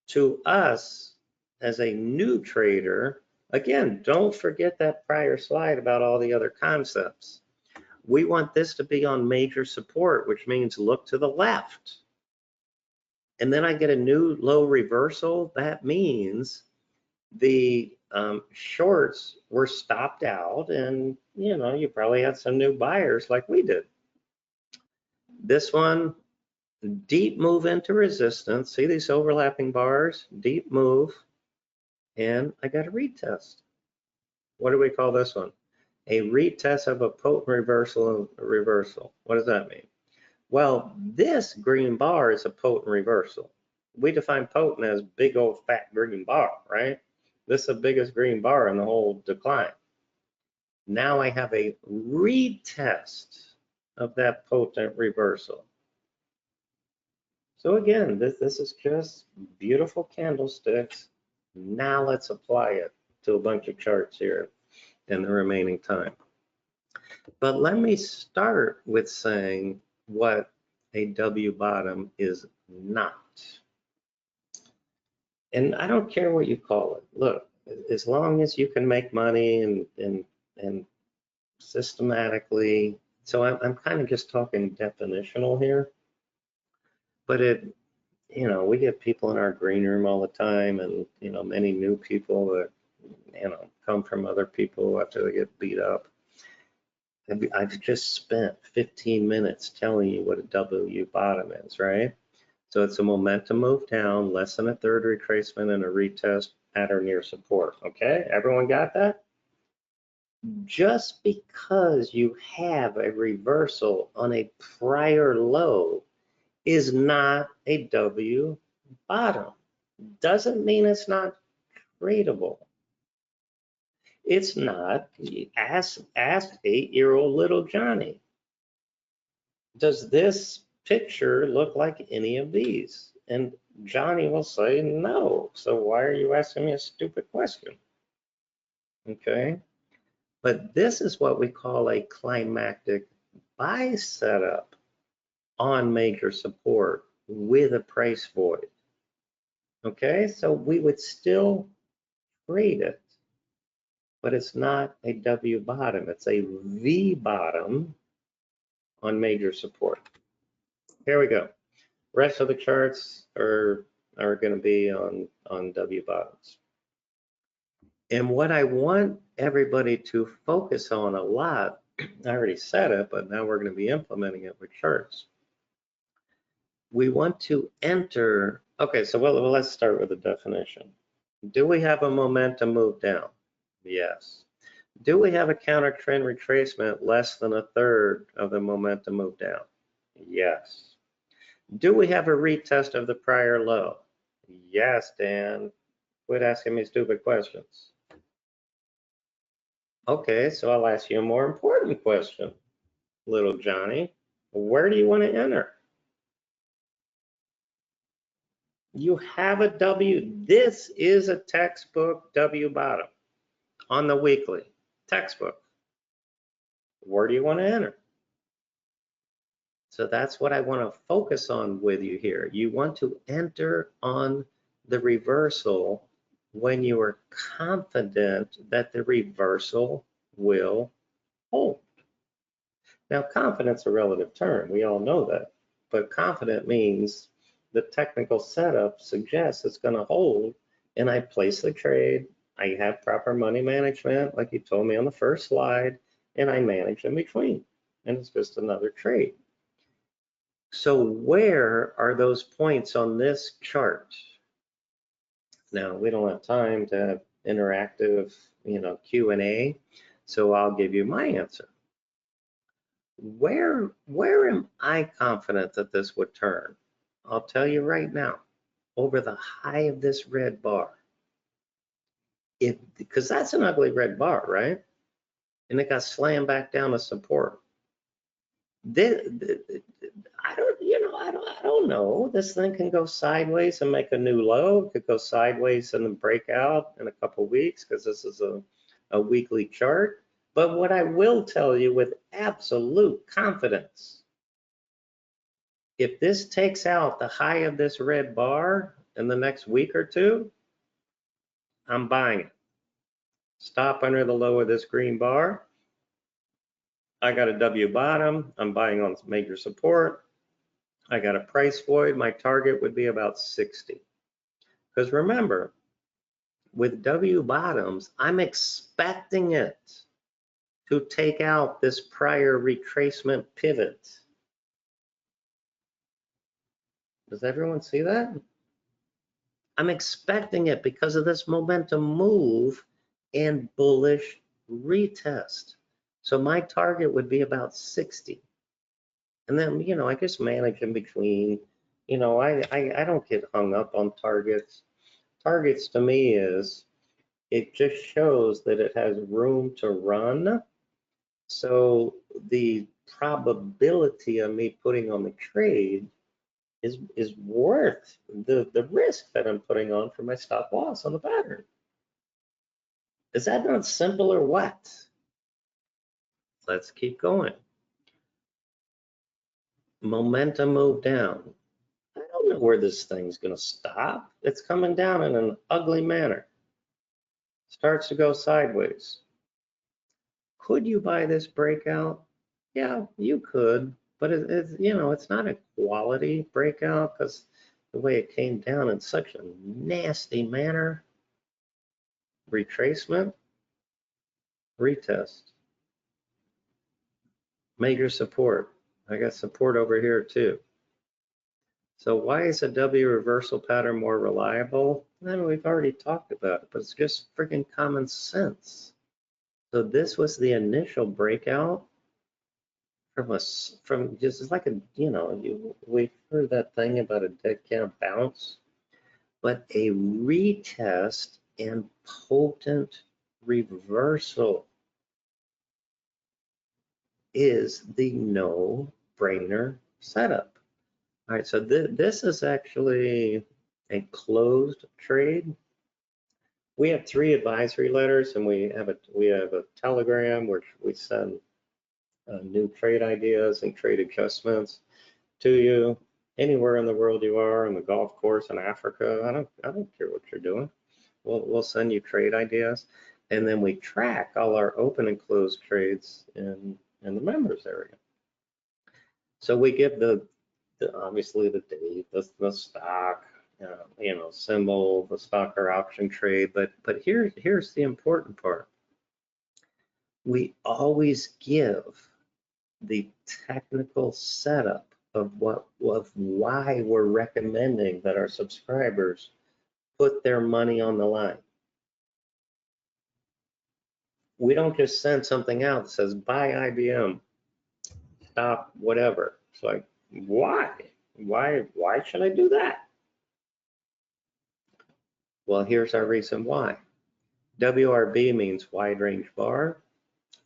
To us, as a new trader, again, don't forget that prior slide about all the other concepts. We want this to be on major support, which means look to the left. And then I get a new low reversal. That means the shorts were stopped out, and you know, you probably had some new buyers like we did. This one, deep move into resistance. See these overlapping bars? Deep move, and I got a retest. What do we call this one? A retest of a potent reversal. What does that mean? Well, this green bar is a potent reversal. We define potent as big old fat green bar, right? This is the biggest green bar in the whole decline. Now I have a retest of that potent reversal. So again, this is just beautiful candlesticks. Now let's apply it to a bunch of charts here in the remaining time. But let me start with saying what a W bottom is not. And I don't care what you call it. Look, as long as you can make money and systematically. So I'm kind of just talking definitional here, but we get people in our green room all the time, and many new people that come from other people after they get beat up. I've just spent 15 minutes telling you what a W bottom is, right? So it's a momentum move down, less than a third retracement, and a retest at or near support. Okay, everyone got that? Just because you have a reversal on a prior low is not a W bottom. Doesn't mean it's not tradable. It's not. Ask 8-year-old little Johnny. Does this picture look like any of these? And Johnny will say no. So why are you asking me a stupid question? Okay. But this is what we call a climactic buy setup on major support with a price void. Okay, so we would still trade it, but it's not a W bottom, it's a V bottom on major support. Here we go. Rest of the charts are going to be on W bottoms. And what I want everybody to focus on a lot, I already said it, but now we're going to be implementing it with charts. We want to enter, okay, so let's start with the definition. Do we have a momentum move down? Yes. Do we have a counter trend retracement less than a third of the momentum move down? Yes. Do we have a retest of the prior low? Yes, Dan. Quit asking me stupid questions. Okay, so I'll ask you a more important question, little Johnny. Where do you want to enter? You have a W. This is a textbook W bottom on the weekly. Textbook. Where do you want to enter? So that's what I want to focus on with you here. You want to enter on the reversal when you are confident that the reversal will hold. Now, confidence is a relative term. We all know that. But confident means the technical setup suggests it's going to hold, and I place the trade. I have proper money management, like you told me on the first slide, and I manage in between. And it's just another trade. So where are those points on this chart? Now, we don't have time to have interactive, Q&A, so I'll give you my answer. Where am I confident that this would turn? I'll tell you right now, over the high of this red bar. Because that's an ugly red bar, right? And it got slammed back down to support. I don't know. This thing can go sideways and make a new low. It could go sideways and then break out in a couple of weeks because this is a weekly chart. But what I will tell you with absolute confidence, if this takes out the high of this red bar in the next week or two, I'm buying it. Stop under the low of this green bar. I got a W bottom. I'm buying on major support. I got a price void. My target would be about 60. Because remember, with W bottoms, I'm expecting it to take out this prior retracement pivot. Does everyone see that? I'm expecting it because of this momentum move and bullish retest. So my target would be about 60. And then, I just manage in between. I don't get hung up on targets. Targets to me it just shows that it has room to run. So the probability of me putting on the trade is worth the risk that I'm putting on for my stop loss on the pattern. Is that not simple or what? Let's keep going. Momentum move down. I don't know where this thing's going to stop. It's coming down in an ugly manner. starts to go sideways. Could you buy this breakout? Yeah, you could, but it's not a quality breakout because the way it came down in such a nasty manner. Retracement, retest, major support. I got support over here too. So why is a W reversal pattern more reliable? Well, we've already talked about it, but it's just freaking common sense. So this was the initial breakout from just like we've heard that thing about a dead cat bounce, but a retest and potent reversal is the no-brainer setup. All right, so this is actually a closed trade. We have 3 advisory letters, and we have a telegram which we send new trade ideas and trade adjustments to you anywhere in the world you are, on the golf course in Africa. I don't care what you're doing. We'll send you trade ideas, and then we track all our open and closed trades in the members area. So we give obviously the date, the stock, symbol, the stock or option trade, but here's the important part. We always give the technical setup of why we're recommending that our subscribers put their money on the line. We don't just send something out that says buy IBM, stop whatever. It's like, why? Why should I do that? Well, here's our reason why. WRB means wide range bar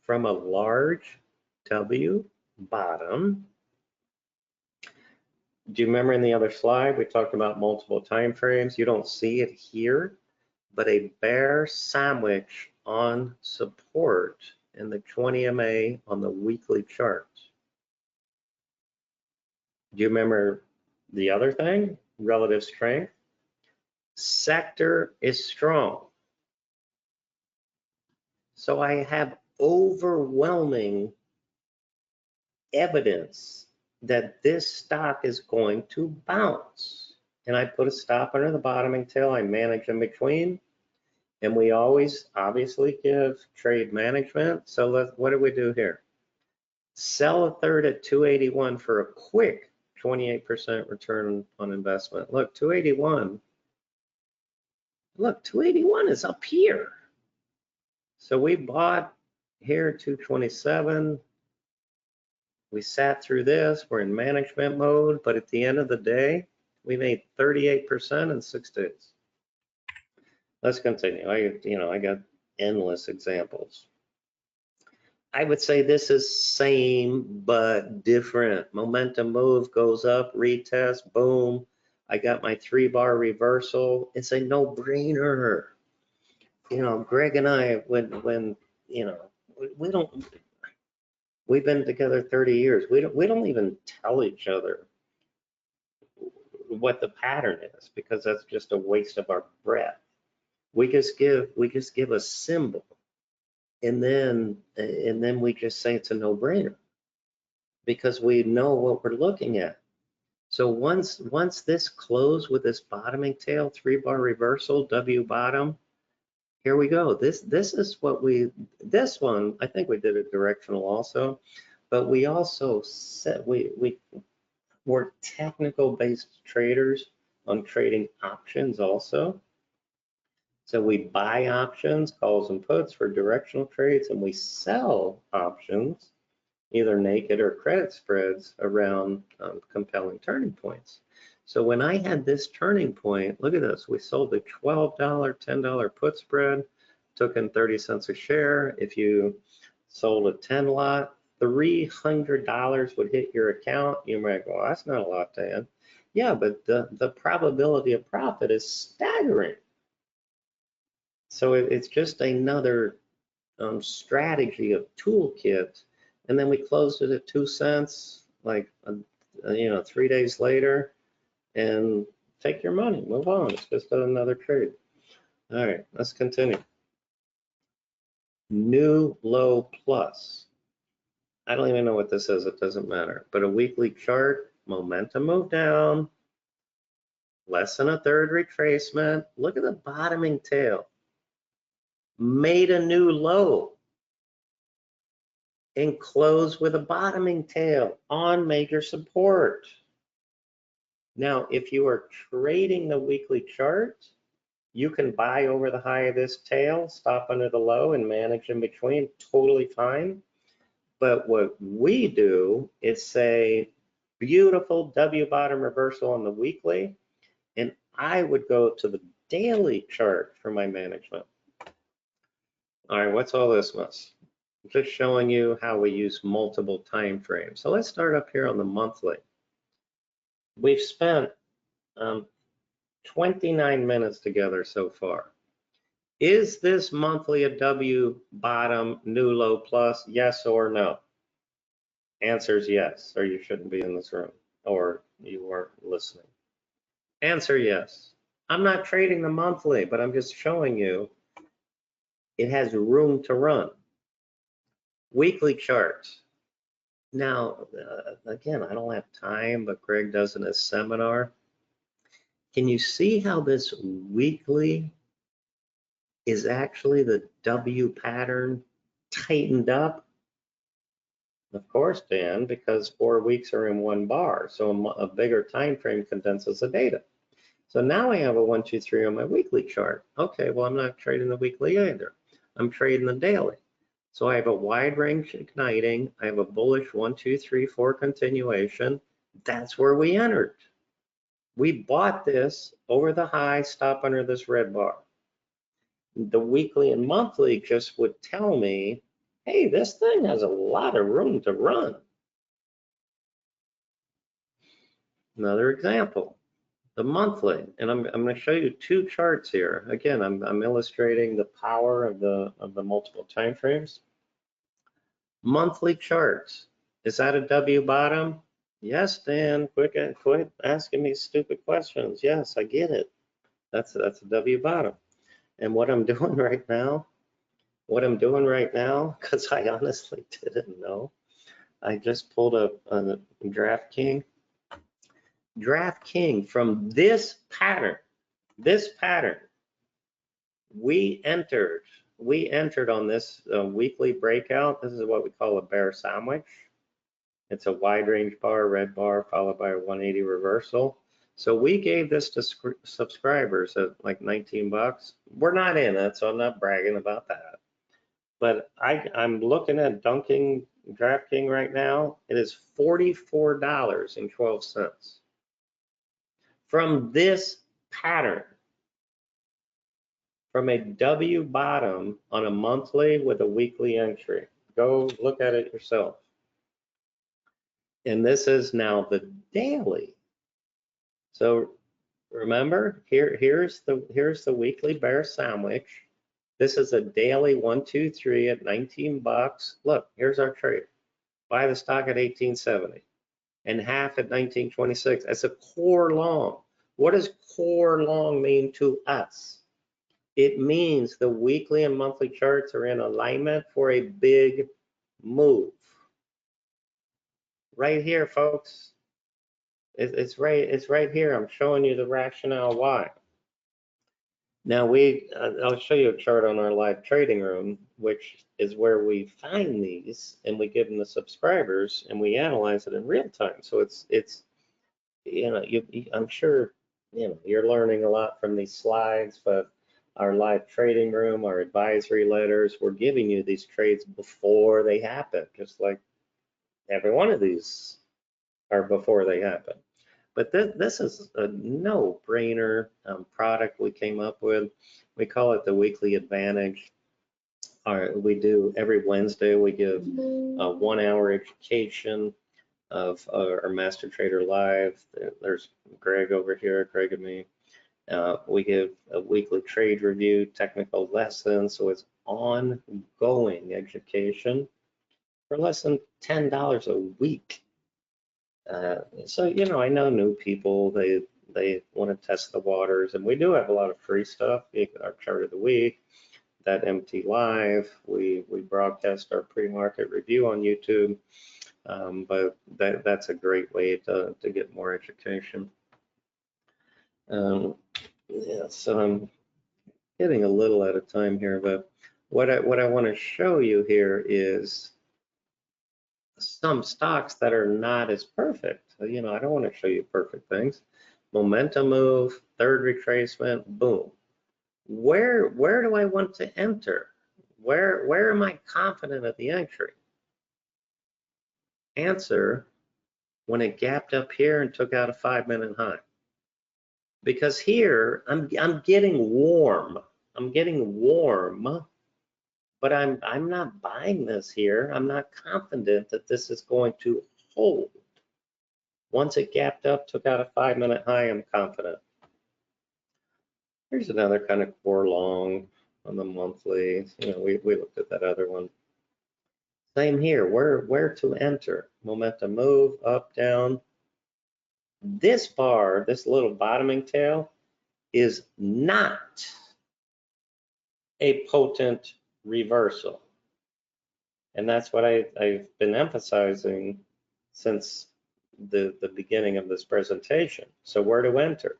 from a large W bottom. Do you remember in the other slide, we talked about multiple time frames? You don't see it here, but a bear sandwich on support in the 20 MA on the weekly chart. Do you remember the other thing? Relative strength. Sector is strong. So I have overwhelming evidence that this stock is going to bounce. And I put a stop under the bottoming tail. I manage in between. And we always obviously give trade management. So what do we do here? Sell a third at 281 for a quick 28% return on investment. Look, 281. Look, 281 is up here. So we bought here 227. We sat through this. We're in management mode, but at the end of the day, we made 38% in 6 days. Let's continue. I got endless examples. I would say this is same but different. Momentum move goes up, retest, boom. I got my 3-bar reversal. It's a no-brainer. Greg and I, we've been together 30 years. We don't even tell each other what the pattern is, because that's just a waste of our breath. We just give a symbol, and then we just say it's a no-brainer because we know what we're looking at. So once this closed with this bottoming tail, 3-bar reversal, W bottom, here we go. This is what this one, I think we did a directional also, but we also said we're technical based traders on trading options also. So we buy options, calls and puts for directional trades, and we sell options, either naked or credit spreads around compelling turning points. So when I had this turning point, look at this, we sold a $12, $10 put spread, took in 30 cents a share. If you sold a 10 lot, $300 would hit your account. You might go, well, that's not a lot, Dan. Yeah, but the probability of profit is staggering. So it's just another strategy of toolkit. And then we closed it at 2 cents, like 3 days later, and take your money, move on. It's just another trade. All right, let's continue. New low plus. I don't even know what this is, it doesn't matter. But a weekly chart, momentum move down, less than a third retracement. Look at the bottoming tail. Made a new low and closed with a bottoming tail on major support. Now, if you are trading the weekly chart, you can buy over the high of this tail, stop under the low, and manage in between, totally fine. But what we do is say, beautiful W bottom reversal on the weekly, and I would go to the daily chart for my management. All right, what's all this mess? I'm just showing you how we use multiple time frames. So let's start up here on the monthly. We've spent 29 minutes together so far. Is this monthly a W bottom new low plus? Yes or no? Answer is yes, or you shouldn't be in this room, or you weren't listening. Answer yes. I'm not trading the monthly, but I'm just showing you it has room to run. Weekly charts. Now, again, I don't have time, but Greg does in his seminar. Can you see how this weekly is actually the W pattern tightened up? Of course, Dan, because 4 weeks are in one bar, so a bigger time frame condenses the data. So now I have a 1, 2, 3 on my weekly chart. Okay, well, I'm not trading the weekly either. I'm trading the daily. So I have a wide range igniting. I have a bullish 1, 2, 3, 4 continuation. That's where we entered. We bought this over the high, stop under this red bar. The weekly and monthly just would tell me, hey, this thing has a lot of room to run. Another example, the monthly, and I'm going to show you 2 charts here. Again, I'm illustrating the power of the multiple time frames. Monthly charts, is that a W bottom? Yes, Dan, quit asking me stupid questions. Yes, I get it. That's a W bottom. And what I'm doing right now, because I honestly didn't know, I just pulled up a DraftKings. DraftKings from this pattern, we entered on this weekly breakout. This is what we call a bear sandwich. It's a wide range bar, red bar, followed by a 180 reversal. So we gave this to subscribers at like 19 bucks. We're not in it, so I'm not bragging about that. But I'm looking at dunking DraftKings right now. It is $44.12 from this pattern, from a W bottom on a monthly with a weekly entry. Go look at it yourself. And this is now the daily. So remember, here's the weekly bear sandwich. This is a daily 1, 2, 3 at 19 bucks. Look, here's our trade. Buy the stock at 1870 and half at 1926. That's a core long. What does core long mean to us? It means the weekly and monthly charts are in alignment for a big move. Right here, folks. It's right here. I'm showing you the rationale why. Now I'll show you a chart on our live trading room, which is where we find these and we give them to subscribers and we analyze it in real time. So it's I'm sure you're learning a lot from these slides, but our live trading room, our advisory letters, we're giving you these trades before they happen, just like every one of these are before they happen. But this is a no-brainer product we came up with. We call it the Weekly Advantage. We do every Wednesday, we give a 1-hour education of our Master Trader Live. There's Greg over here, Greg and me. We give a weekly trade review, technical lessons, so it's ongoing education for less than $10 a week. So, I know new people, they want to test the waters, and we do have a lot of free stuff, our chart of the week, that MT Live. We broadcast our pre-market review on YouTube, but that's a great way to get more education. Yeah, so I'm getting a little out of time here, but what I want to show you here is some stocks that are not as perfect. You know, I don't want to show you perfect things. Momentum move, third retracement, boom. Where do I want to enter? Where am I confident of the entry? Answer, when it gapped up here and took out a 5-minute high. Because here I'm getting warm. I'm getting warm, but I'm not buying this here. I'm not confident that this is going to hold. Once it gapped up, took out a 5-minute high, I'm confident. Here's another kind of core long on the monthly. You know, we looked at that other one. Same here. Where to enter? Momentum move, up, down. This bar, this little bottoming tail, is not a potent reversal. And that's what I've been emphasizing since the beginning of this presentation. So where to enter?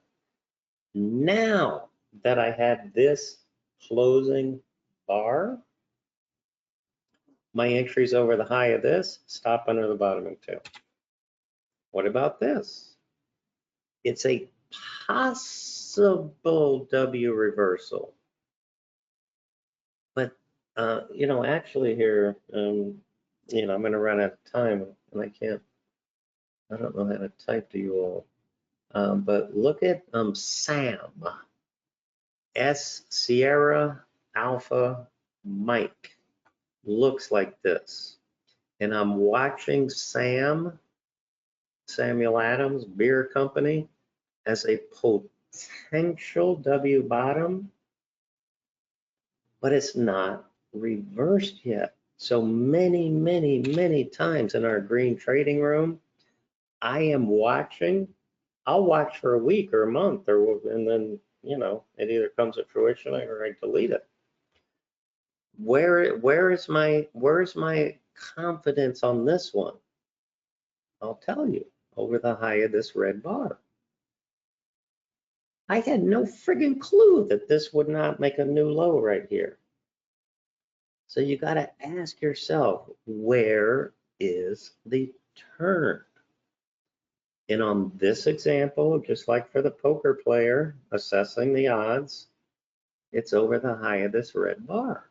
Now that I had this closing bar, my entry's over the high of this, stop under the bottoming tail. What about this? It's a possible W reversal. But, you know, actually here, you know, I'm going to run out of time and I don't know how to type to you all. But look at SAM, S Sierra Alpha Mike, looks like this. And I'm watching Samuel Adams Beer Company as a potential W bottom, but it's not reversed yet. So many times in our green trading room, I am watching. I'll watch for a week or a month, and then, you know, it either comes to fruition or I delete it. Where is my confidence on this one? I'll tell you, over the high of this red bar. I had no friggin' clue that this would not make a new low right here. So you got to ask yourself, where is the turn? And on this example, just like for the poker player, assessing the odds, it's over the high of this red bar.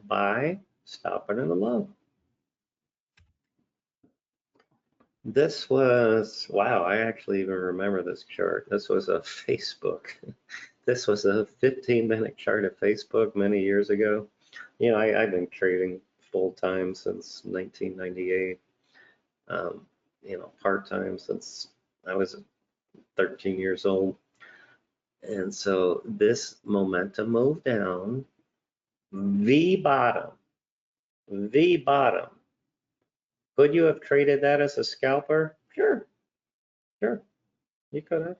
Buy, stop it in the low. This was, wow, I actually even remember this chart. This was a Facebook. This was a 15-minute chart of Facebook many years ago. You know, I've been trading full-time since 1998. You know, part-time since I was 13 years old. And so this momentum moved down, V bottom. Could you have traded that as a scalper? Sure, you could have.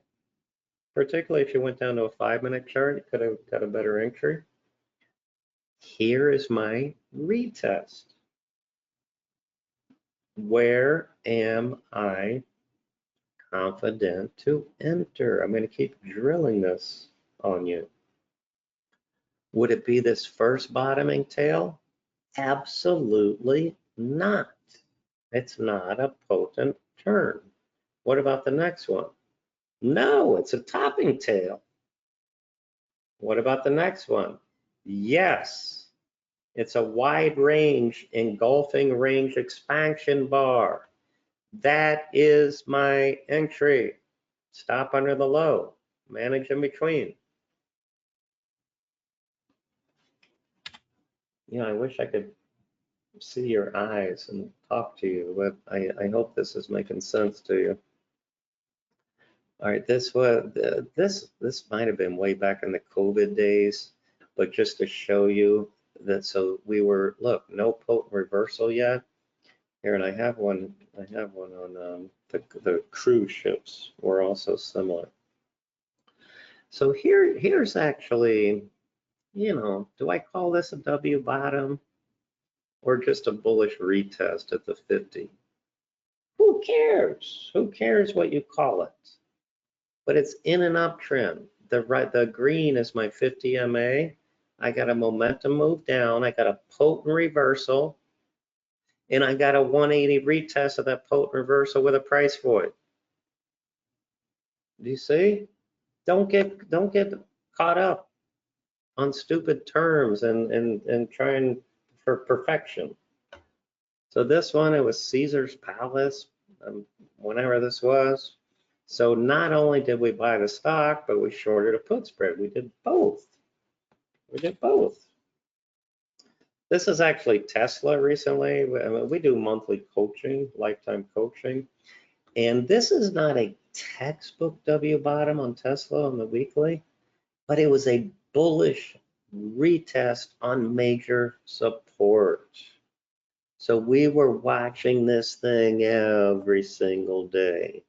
Particularly if you went down to a 5-minute chart, you could have got a better entry. Here is my retest. Where am I confident to enter? I'm going to keep drilling this on you. Would it be this first bottoming tail? Absolutely not. It's not a potent turn. What about the next one? No, it's a topping tail. What about the next one? Yes, it's a wide range engulfing range expansion bar. That is my entry. Stop under the low, manage in between. You know, I wish I could see your eyes and talk to you, but I hope this is making sense to you. All right, this might have been way back in the COVID days, but just to show you that, so we were, look, no potent reversal yet. Here, and I have one on the cruise ships were also similar. So here's actually you know, do I call this a W bottom or just a bullish retest at the 50? Who cares? Who cares what you call it? But it's in an uptrend. The green is my 50 MA. I got a momentum move down. I got a potent reversal, and I got a 180 retest of that potent reversal with a price void. Do you see? Don't get caught up on stupid terms and trying for perfection. So this one, it was Caesar's Palace, whenever this was. So not only did we buy the stock, but we shorted a put spread. We did both. We did both. This is actually Tesla recently. I mean, we do monthly coaching, lifetime coaching. And this is not a textbook W bottom on Tesla on the weekly, but it was a bullish retest on major support. So we were watching this thing every single day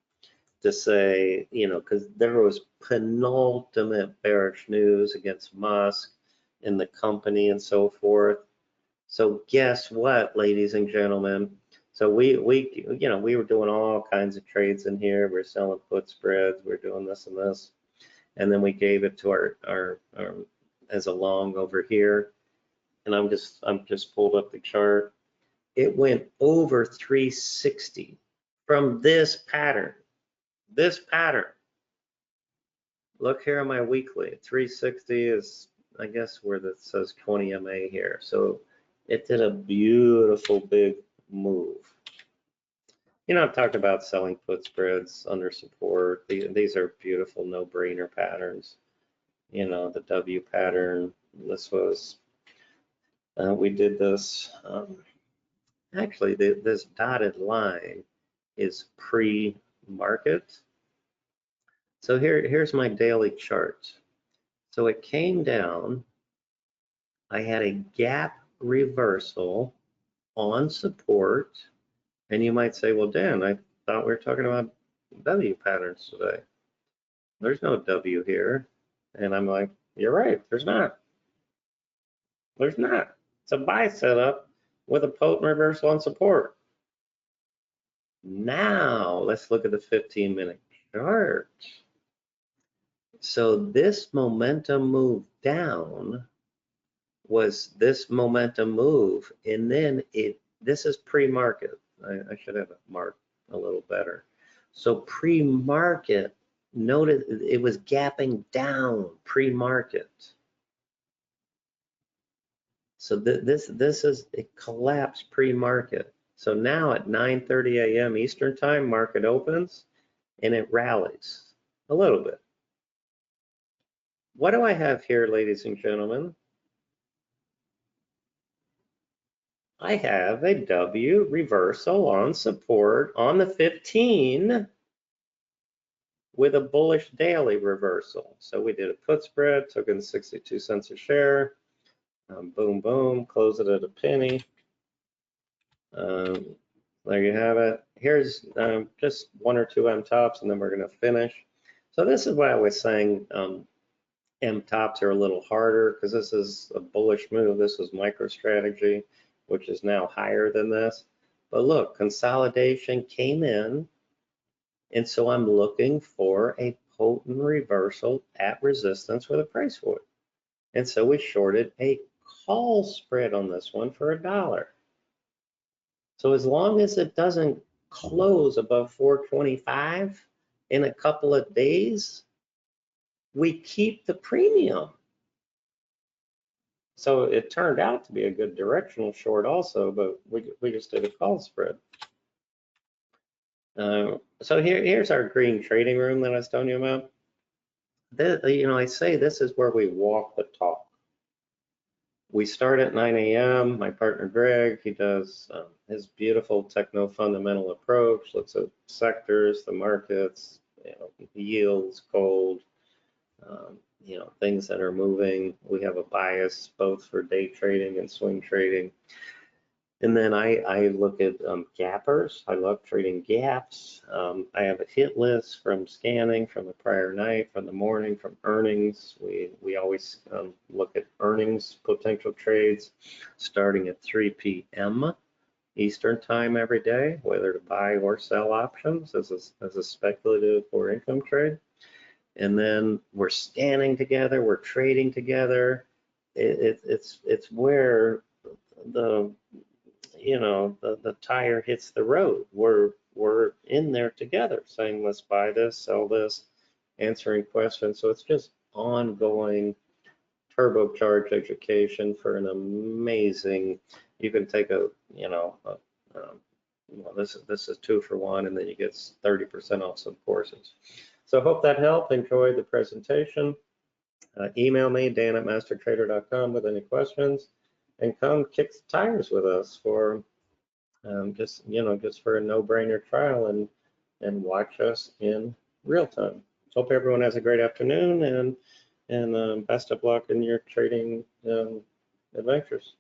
to say, you know, because there was penultimate bearish news against Musk and the company and so forth. So guess what, ladies and gentlemen? So we you know, we were doing all kinds of trades in here. We're selling put spreads. We're doing this and this, and then we gave it to our as a long over here. And I'm just pulled up the chart. It went over 360 from this pattern. This pattern. Look here on my weekly. 360 is, I guess, where that says 20 MA here. So it did a beautiful big move. You know, I've talked about selling put spreads under support. These are beautiful no-brainer patterns. You know, the W pattern. This was, we did this. Actually, this dotted line is pre-market. So here's my daily chart. So it came down. I had a gap reversal on support. And you might say, well, Dan, I thought we were talking about W patterns today. There's no W here. And I'm like, you're right, there's not. There's not. It's a buy setup with a potent reversal on support. Now, let's look at the 15-minute chart. So this momentum move down was this momentum move, and then this is pre-market. I should have it marked a little better. So pre-market, notice it was gapping down pre-market. So this is, it collapsed pre-market. So now at 9:30 a.m. Eastern time, market opens and it rallies a little bit. What do I have here, ladies and gentlemen? I have a W reversal on support on the 15 with a bullish daily reversal. So we did a put spread, took in 62 cents a share. Boom, boom, close it at a penny. There you have it. Here's just one or two M tops, and then we're going to finish. So this is what I was saying. M tops are a little harder because this is a bullish move. This is MicroStrategy, which is now higher than this. But look, consolidation came in, and so I'm looking for a potent reversal at resistance with a price void. And so we shorted a call spread on this one for $1. So as long as it doesn't close above 425 in a couple of days, we keep the premium. So it turned out to be a good directional short also, but we just did a call spread. So here's our green trading room that I was telling you about. You know, I say this is where we walk the talk. We start at 9 a.m. My partner Greg, he does his beautiful techno fundamental approach, looks at sectors, the markets, you know, yields, gold, you know, things that are moving. We have a bias both for day trading and swing trading. And then I look at gappers. I love trading gaps. I have a hit list from scanning from the prior night, from the morning, from earnings. We always look at earnings potential trades starting at 3 p.m. Eastern time every day, whether to buy or sell options as a speculative or income trade. And then we're scanning together, we're trading together. It's where the tire hits the road. We're in there together saying, let's buy this, sell this, answering questions. So it's just ongoing turbocharged education for an amazing, you can take this is 2 for 1, and then you get 30% off some courses. So hope that helped. Enjoy the presentation. Email me, dan@mastertrader.com, with any questions. And come kick the tires with us for just for a no-brainer trial and watch us in real time. Hope everyone has a great afternoon and best of luck in your trading adventures.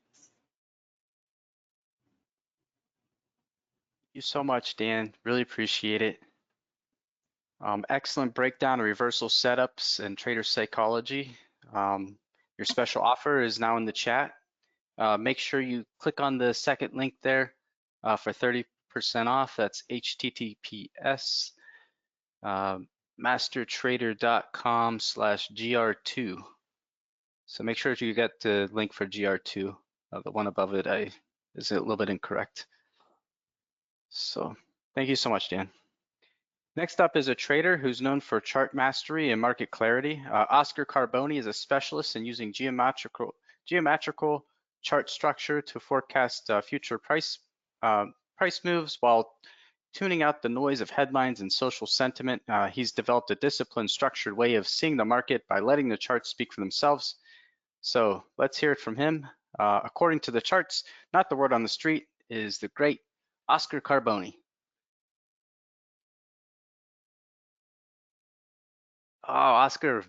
Thank you so much, Dan. Really appreciate it. Excellent breakdown of reversal setups and trader psychology. Your special offer is now in the chat. Make sure you click on the second link there for 30% off. That's https mastertrader.com/gr2. So make sure you get the link for GR2. The one above it is a little bit incorrect. So thank you so much, Dan. Next up is a trader who's known for chart mastery and market clarity. Oscar Carboni is a specialist in using geometrical chart structure to forecast future price moves while tuning out the noise of headlines and social sentiment. He's developed a disciplined, structured way of seeing the market by letting the charts speak for themselves. So let's hear it from him. According to the charts, not the word on the street, is the great Oscar Carboni. Oh, Oscar,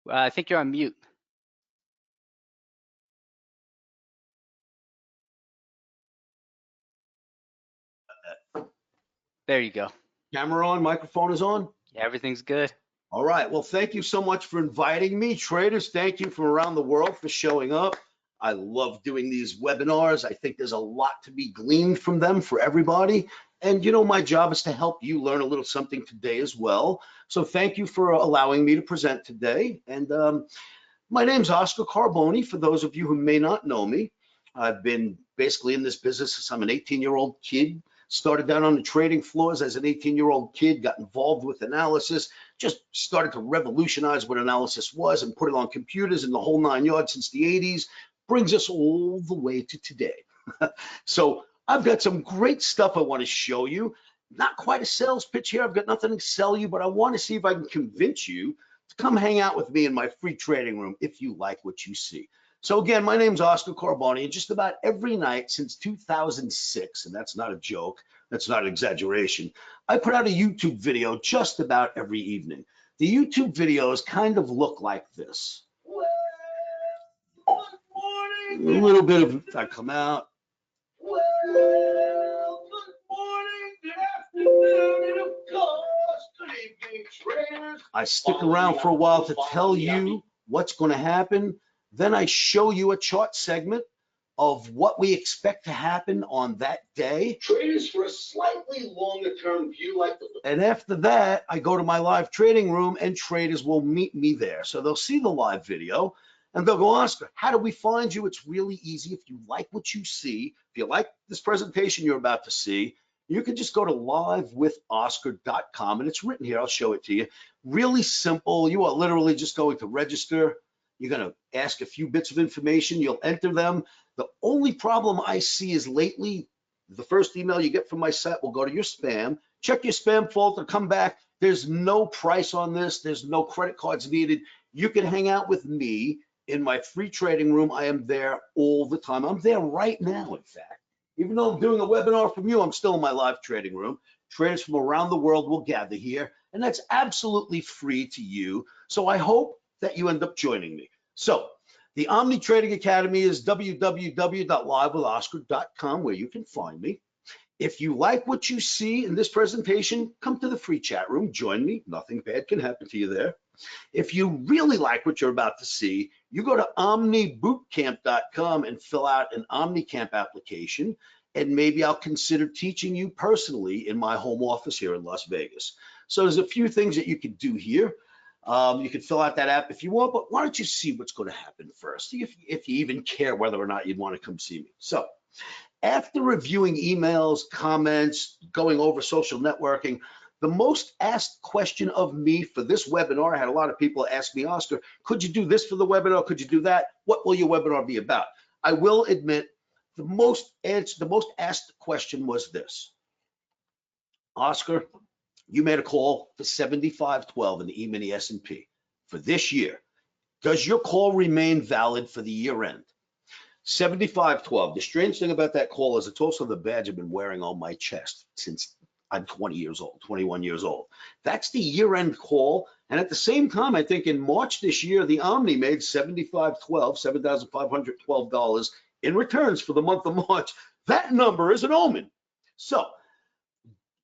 I think you're on mute. There you go. Camera on, microphone is on. Yeah, everything's good. All right, well, thank you so much for inviting me. Traders, thank you from around the world for showing up. I love doing these webinars. I think there's a lot to be gleaned from them for everybody. And my job is to help you learn a little something today as well. So thank you for allowing me to present today. And my name's Oscar Carboni, for those of you who may not know me. I've been basically in this business since I'm an 18-year-old kid. Started down on the trading floors as an 18-year-old kid, got involved with analysis, just started to revolutionize what analysis was and put it on computers and the whole 9 yards since the 80s, brings us all the way to today. So I've got some great stuff I want to show you. Not quite a sales pitch here. I've got nothing to sell you, but I want to see if I can convince you to come hang out with me in my free trading room if you like what you see. So again, my name's Oscar Carboni, and just about every night since 2006, and that's not a joke, that's not an exaggeration, I put out a YouTube video just about every evening. The YouTube videos kind of look like this. Well, good morning. A little bit of, I come out. Well, good morning, good afternoon, and of course, good evening, traders. I stick around for a while to tell you what's going to happen. Then I show you a chart segment of what we expect to happen on that day. Traders for a slightly longer term view like the. And after that, I go to my live trading room and traders will meet me there. So they'll see the live video and they'll go, Oscar, how do we find you? It's really easy. If you like what you see, if you like this presentation you're about to see, you can just go to livewithoscar.com and it's written here. I'll show it to you. Really simple. You are literally just going to register. You're going to ask a few bits of information. You'll enter them. The only problem I see is lately, the first email you get from my site will go to your spam. Check your spam folder, come back. There's no price on this. There's no credit cards needed. You can hang out with me in my free trading room. I am there all the time. I'm there right now, in fact. Even though I'm doing a webinar from you, I'm still in my live trading room. Traders from around the world will gather here, and that's absolutely free to you. So I hope that you end up joining me. So The Omni Trading Academy is www.livewithoscar.com, where you can find me. If you like what you see in this presentation, come to the free chat room, join me. Nothing bad can happen to you there. If you really like what you're about to see, you go to omnibootcamp.com and fill out an OmniCamp application, and maybe I'll consider teaching you personally in my home office here in Las Vegas. So there's a few things that you can do here. You can fill out that app if you want, but why don't you see what's going to happen first, if you even care whether or not you'd want to come see me. So after reviewing emails, comments, going over social networking, the most asked question of me for this webinar, I had a lot of people ask me, Oscar, could you do this for the webinar? Could you do that? What will your webinar be about? I will admit the most asked question was this. Oscar, you made a call for 7512 in the E-mini S&P for this year. Does your call remain valid for the year end? 7512. The strange thing about that call is it's also the badge I've been wearing on my chest since I'm 20 years old, 21 years old. That's the year-end call. And at the same time, I think in March this year, the Omni made 7512, $7,512 in returns for the month of March. That number is an omen. So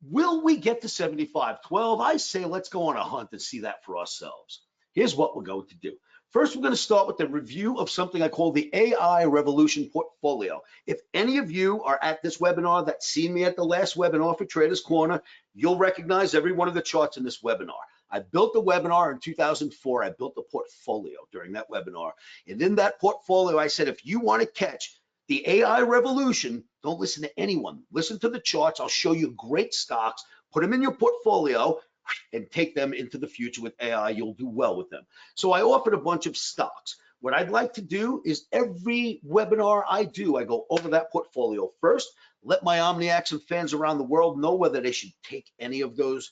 will we get to 7512? I say let's go on a hunt and see that for ourselves. Here's what we're going to do. First, we're going to start with the review of something I call the AI Revolution Portfolio. If any of you are at this webinar that's seen me at the last webinar for Traders Corner, you'll recognize every one of the charts in this webinar. I built the webinar in 2004. I built a portfolio during that webinar. And in that portfolio, I said, if you want to catch the AI revolution, don't listen to anyone. Listen to the charts. I'll show you great stocks. Put them in your portfolio and take them into the future with AI. You'll do well with them. So I offered a bunch of stocks. What I'd like to do is every webinar I do, I go over that portfolio first, let my Omniacs and fans around the world know whether they should take any of those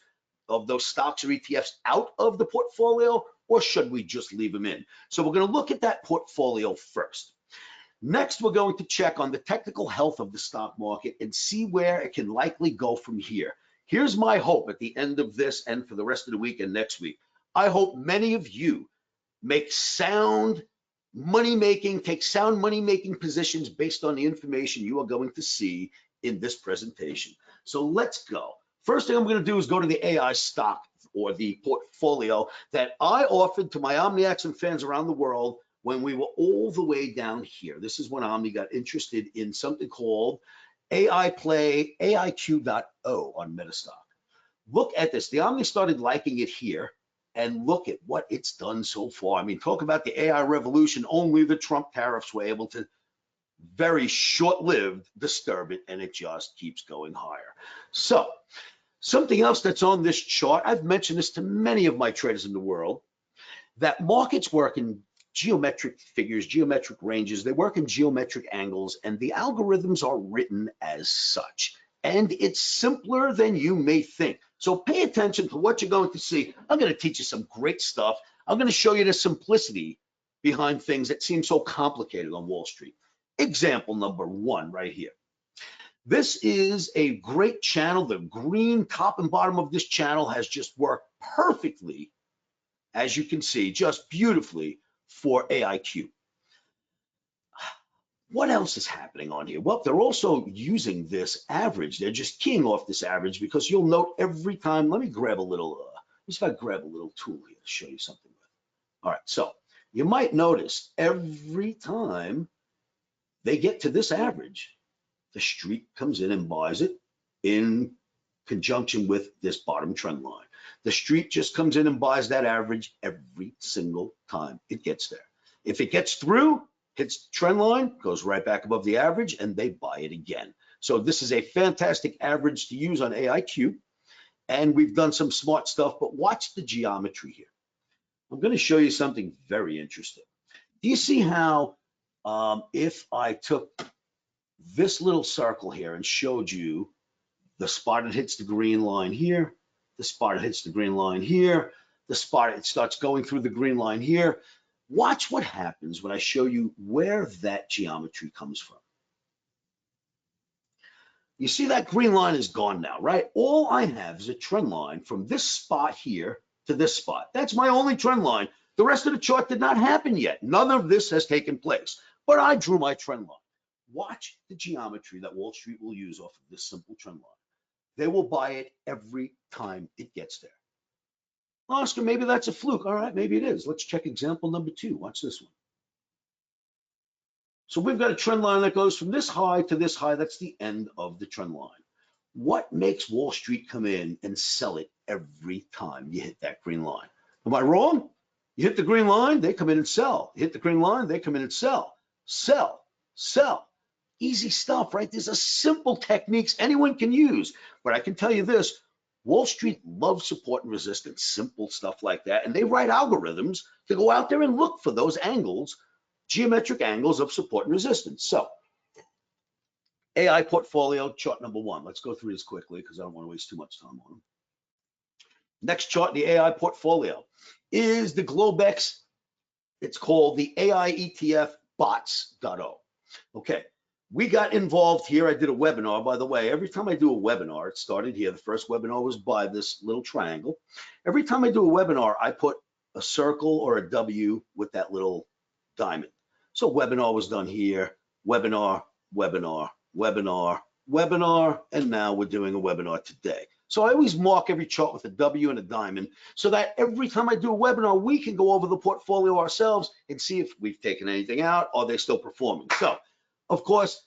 stocks or ETFs out of the portfolio, or should we just leave them in? So we're going to look at that portfolio first. Next, we're going to check on the technical health of the stock market and see where it can likely go from here. Here's my hope at the end of this and for the rest of the week and next week. I hope many of you make sound money-making, take sound money-making positions based on the information you are going to see in this presentation. So let's go. First thing I'm going to do is go to the AI stock or the portfolio that I offered to my Omniacs and fans around the world when we were all the way down here. This is when Omni got interested in something called AI Play AIQ.O on Metastock. Look at this. The Omni started liking it here, and look at what it's done so far. I mean, talk about the AI revolution. Only the Trump tariffs were able to very short-lived disturb it, and it just keeps going higher. So something else that's on this chart, I've mentioned this to many of my traders in the world, that markets work in geometric figures, geometric ranges, they work in geometric angles, and the algorithms are written as such. And it's simpler than you may think. So pay attention to what you're going to see. I'm going to teach you some great stuff. I'm going to show you the simplicity behind things that seem so complicated on Wall Street. Example number one right here. This is a great channel. The green top and bottom of this channel has just worked perfectly, as you can see, just beautifully for AIQ. What else is happening on here? Well, they're also using this average. They're just keying off this average because you'll note every time. Let me grab a little, let's grab a little tool here to show you something with. All right, so you might notice every time they get to this average, the street comes in and buys it in conjunction with this bottom trend line. The street just comes in and buys that average every single time it gets there. If it gets through, hits the trend line, goes right back above the average, and they buy it again. So this is a fantastic average to use on AIQ, and we've done some smart stuff, but watch the geometry here. I'm going to show you something very interesting. Do you see how if I took this little circle here and showed you the spot that hits the green line here, the spot that hits the green line here, the spot it starts going through the green line here. Watch what happens when I show you where that geometry comes from. You see that green line is gone now, right? All I have is a trend line from this spot here to this spot. That's my only trend line. The rest of the chart did not happen yet. None of this has taken place, but I drew my trend line. Watch the geometry that Wall Street will use off of this simple trend line. They will buy it every time it gets there. Oscar, maybe that's a fluke. All right, maybe it is. Let's check example number 2. Watch this one. So we've got a trend line that goes from this high to this high. That's the end of the trend line. What makes Wall Street come in and sell it every time you hit that green line? Am I wrong? You hit the green line, they come in and sell. You hit the green line, they come in and sell. Sell, sell. Easy stuff, right? These are simple techniques anyone can use. But I can tell you this, Wall Street loves support and resistance, simple stuff like that. And they write algorithms to go out there and look for those angles, geometric angles of support and resistance. So AI portfolio, chart number 1. Let's go through this quickly because I don't want to waste too much time on them. Next chart, the AI portfolio is the Globex. It's called the AI ETF bots.o. Okay, we got involved here. I did a webinar, by the way. Every time I do a webinar, it started here. The first webinar was by this little triangle. Every time I do a webinar, I put a circle or a W with that little diamond. So webinar was done here, webinar, webinar, webinar, webinar, and now we're doing a webinar today. So I always mark every chart with a W and a diamond so that every time I do a webinar, we can go over the portfolio ourselves and see if we've taken anything out. Are they still performing? So, of course,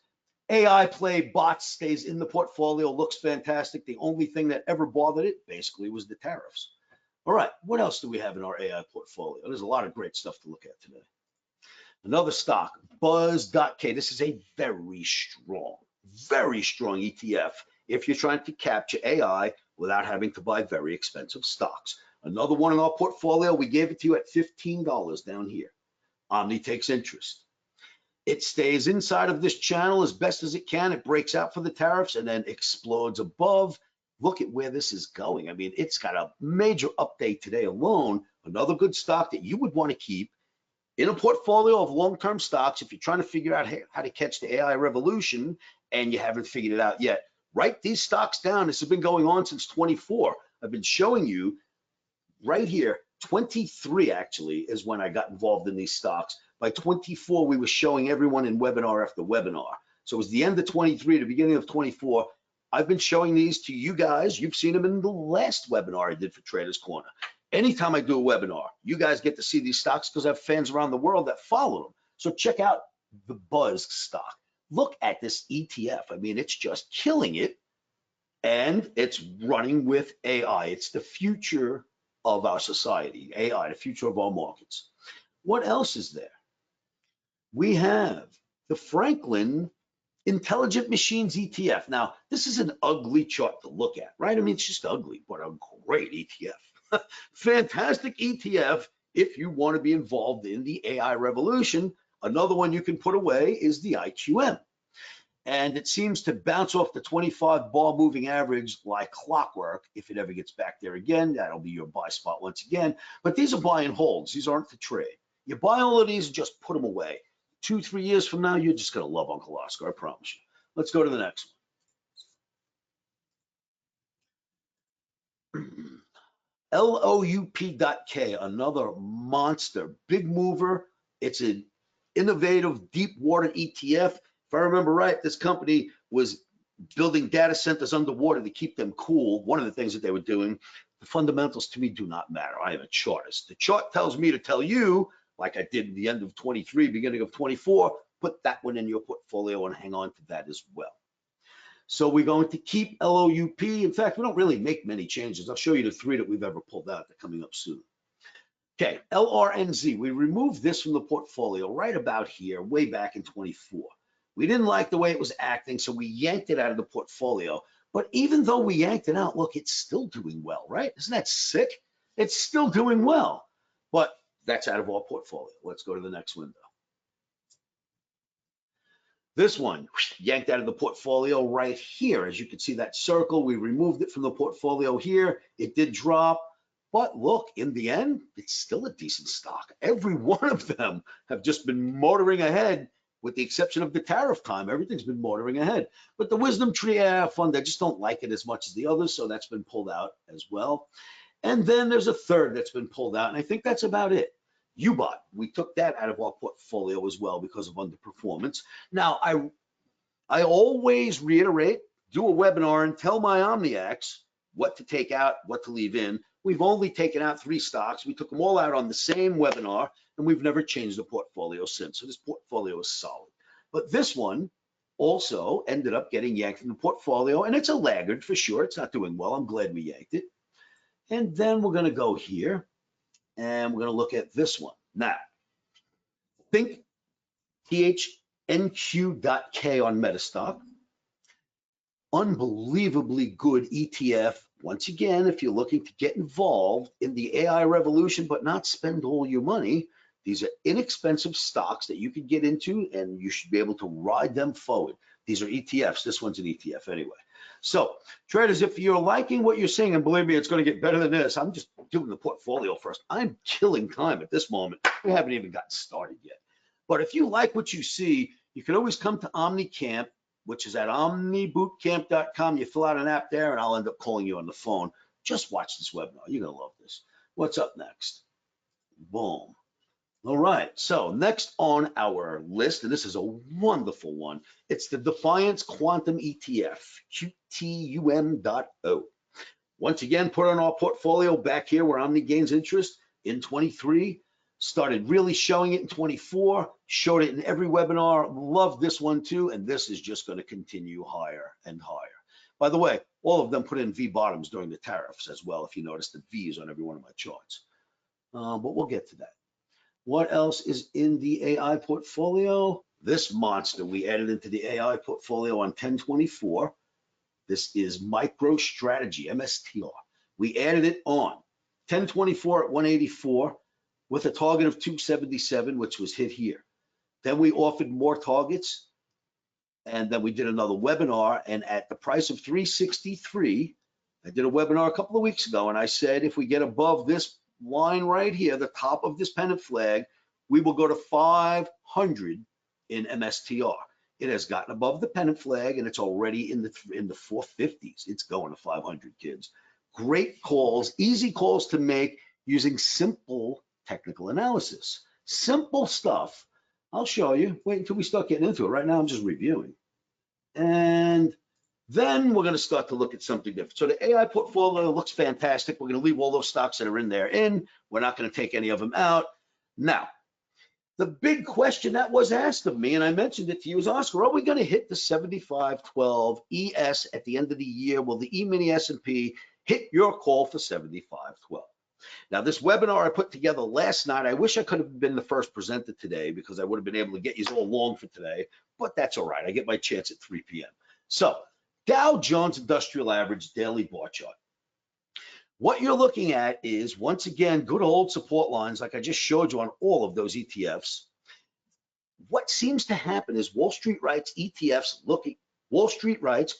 AI play bots stays in the portfolio, looks fantastic. The only thing that ever bothered it basically was the tariffs. All right, what else do we have in our AI portfolio? There's a lot of great stuff to look at today. Another stock, Buzz.K. This is a very strong ETF if you're trying to capture AI without having to buy very expensive stocks. Another one in our portfolio, we gave it to you at $15 down here. Omni takes interest. It stays inside of this channel as best as it can. It breaks out for the tariffs and then explodes above. Look at where this is going. I mean, it's got a major update today alone. Another good stock that you would want to keep in a portfolio of long-term stocks if you're trying to figure out how to catch the AI revolution and you haven't figured it out yet. Write these stocks down. This has been going on since 24. I've been showing you right here, 23 actually is when I got involved in these stocks. By 24, we were showing everyone in webinar after webinar. So it was the end of 23, the beginning of 24. I've been showing these to you guys. You've seen them in the last webinar I did for Traders Corner. Anytime I do a webinar, you guys get to see these stocks because I have fans around the world that follow them. So check out the Buzz stock. Look at this ETF. I mean, it's just killing it. And it's running with AI. It's the future of our society, AI, the future of our markets. What else is there? We have the Franklin Intelligent Machines ETF. Now, this is an ugly chart to look at, right? I mean, it's just ugly, but a great ETF. Fantastic ETF if you want to be involved in the AI revolution. Another one you can put away is the IQM. And it seems to bounce off the 25 bar moving average like clockwork. If it ever gets back there again, that'll be your buy spot once again. But these are buy and holds. These aren't to trade. You buy all of these and just put them away. 2-3 years from now, you're just going to love Uncle Oscar, I promise you. Let's go to the next one. LOUP.K, another monster, big mover. It's an innovative deep water ETF. If I remember right, this company was building data centers underwater to keep them cool. One of the things that they were doing, the fundamentals to me do not matter. I am a chartist. The chart tells me to tell you, like I did at the end of 23, beginning of 24, put that one in your portfolio and hang on to that as well. So we're going to keep LOUP. In fact, we don't really make many changes. I'll show you the 3 that we've ever pulled out. They're coming up soon. Okay, LRNZ. We removed this from the portfolio right about here, way back in 24. We didn't like the way it was acting, so we yanked it out of the portfolio. But even though we yanked it out, look, it's still doing well, right? Isn't that sick? It's still doing well. But that's out of our portfolio. Let's go to the next window. This one, yanked out of the portfolio right here. As you can see that circle, we removed it from the portfolio here. It did drop, but look, in the end, it's still a decent stock. Every one of them have just been motoring ahead, with the exception of the tariff time. Everything's been motoring ahead. But the Wisdom Tree AI fund, I just don't like it as much as the others, so that's been pulled out as well. And then there's a third that's been pulled out, and I think that's about it. UBOT, we took that out of our portfolio as well because of underperformance. Now, I always reiterate, do a webinar and tell my Omniacs what to take out, what to leave in. We've only taken out 3 stocks. We took them all out on the same webinar, and we've never changed the portfolio since. So this portfolio is solid. But this one also ended up getting yanked from the portfolio, and it's a laggard for sure. It's not doing well. I'm glad we yanked it. And then we're going to go here, and we're going to look at this one. Now, think THNQ.K on Metastock. Unbelievably good ETF. Once again, if you're looking to get involved in the AI revolution but not spend all your money, these are inexpensive stocks that you can get into and you should be able to ride them forward. These are ETFs. This one's an ETF anyway. So traders, if you're liking what you're seeing, and believe me, it's going to get better than this. I'm just doing the portfolio first. I'm killing time at this moment. We haven't even gotten started yet. But if you like what you see, you can always come to Omni Camp, which is at omnibootcamp.com. You fill out an app there and I'll end up calling you on the phone. Just watch this webinar. You're going to love this. What's up next? Boom. All right. So next on our list, and this is a wonderful one, it's the Defiance Quantum ETF, QTUM.O. Once again, put on our portfolio back here where Omni gains interest in 23. Started really showing it in 24, showed it in every webinar, love this one too, and this is just going to continue higher and higher. By the way, all of them put in V bottoms during the tariffs as well, if you notice the V's on every one of my charts. But we'll get to that. What else is in the AI portfolio? This monster we added into the AI portfolio on 10/24. This is MicroStrategy, MSTR. We added it on 10/24 at 184. With a target of 277, which was hit here. Then we offered more targets, and then we did another webinar, and at the price of 363, I did a webinar a couple of weeks ago, and I said if we get above this line right here, the top of this pennant flag, we will go to 500 in MSTR. It has gotten above the pennant flag, and it's already in the 450s. It's going to 500, kids. Great calls, easy calls to make using simple technical analysis. Simple stuff. I'll show you. Wait until we start getting into it. Right now, I'm just reviewing. And then we're going to start to look at something different. So the AI portfolio looks fantastic. We're going to leave all those stocks that are in there in. We're not going to take any of them out. Now, the big question that was asked of me, and I mentioned it to you, is, Oscar, are we going to hit the 7512 ES at the end of the year? Will the E-mini S&P hit your call for 7512? Now, this webinar I put together last night, I wish I could have been the first presenter today because I would have been able to get you all along for today, but that's all right. I get my chance at 3 p.m. So, Dow Jones Industrial Average daily bar chart. What you're looking at is, once again, good old support lines like I just showed you on all of those ETFs. What seems to happen is Wall Street writes ETFs looking, Wall Street writes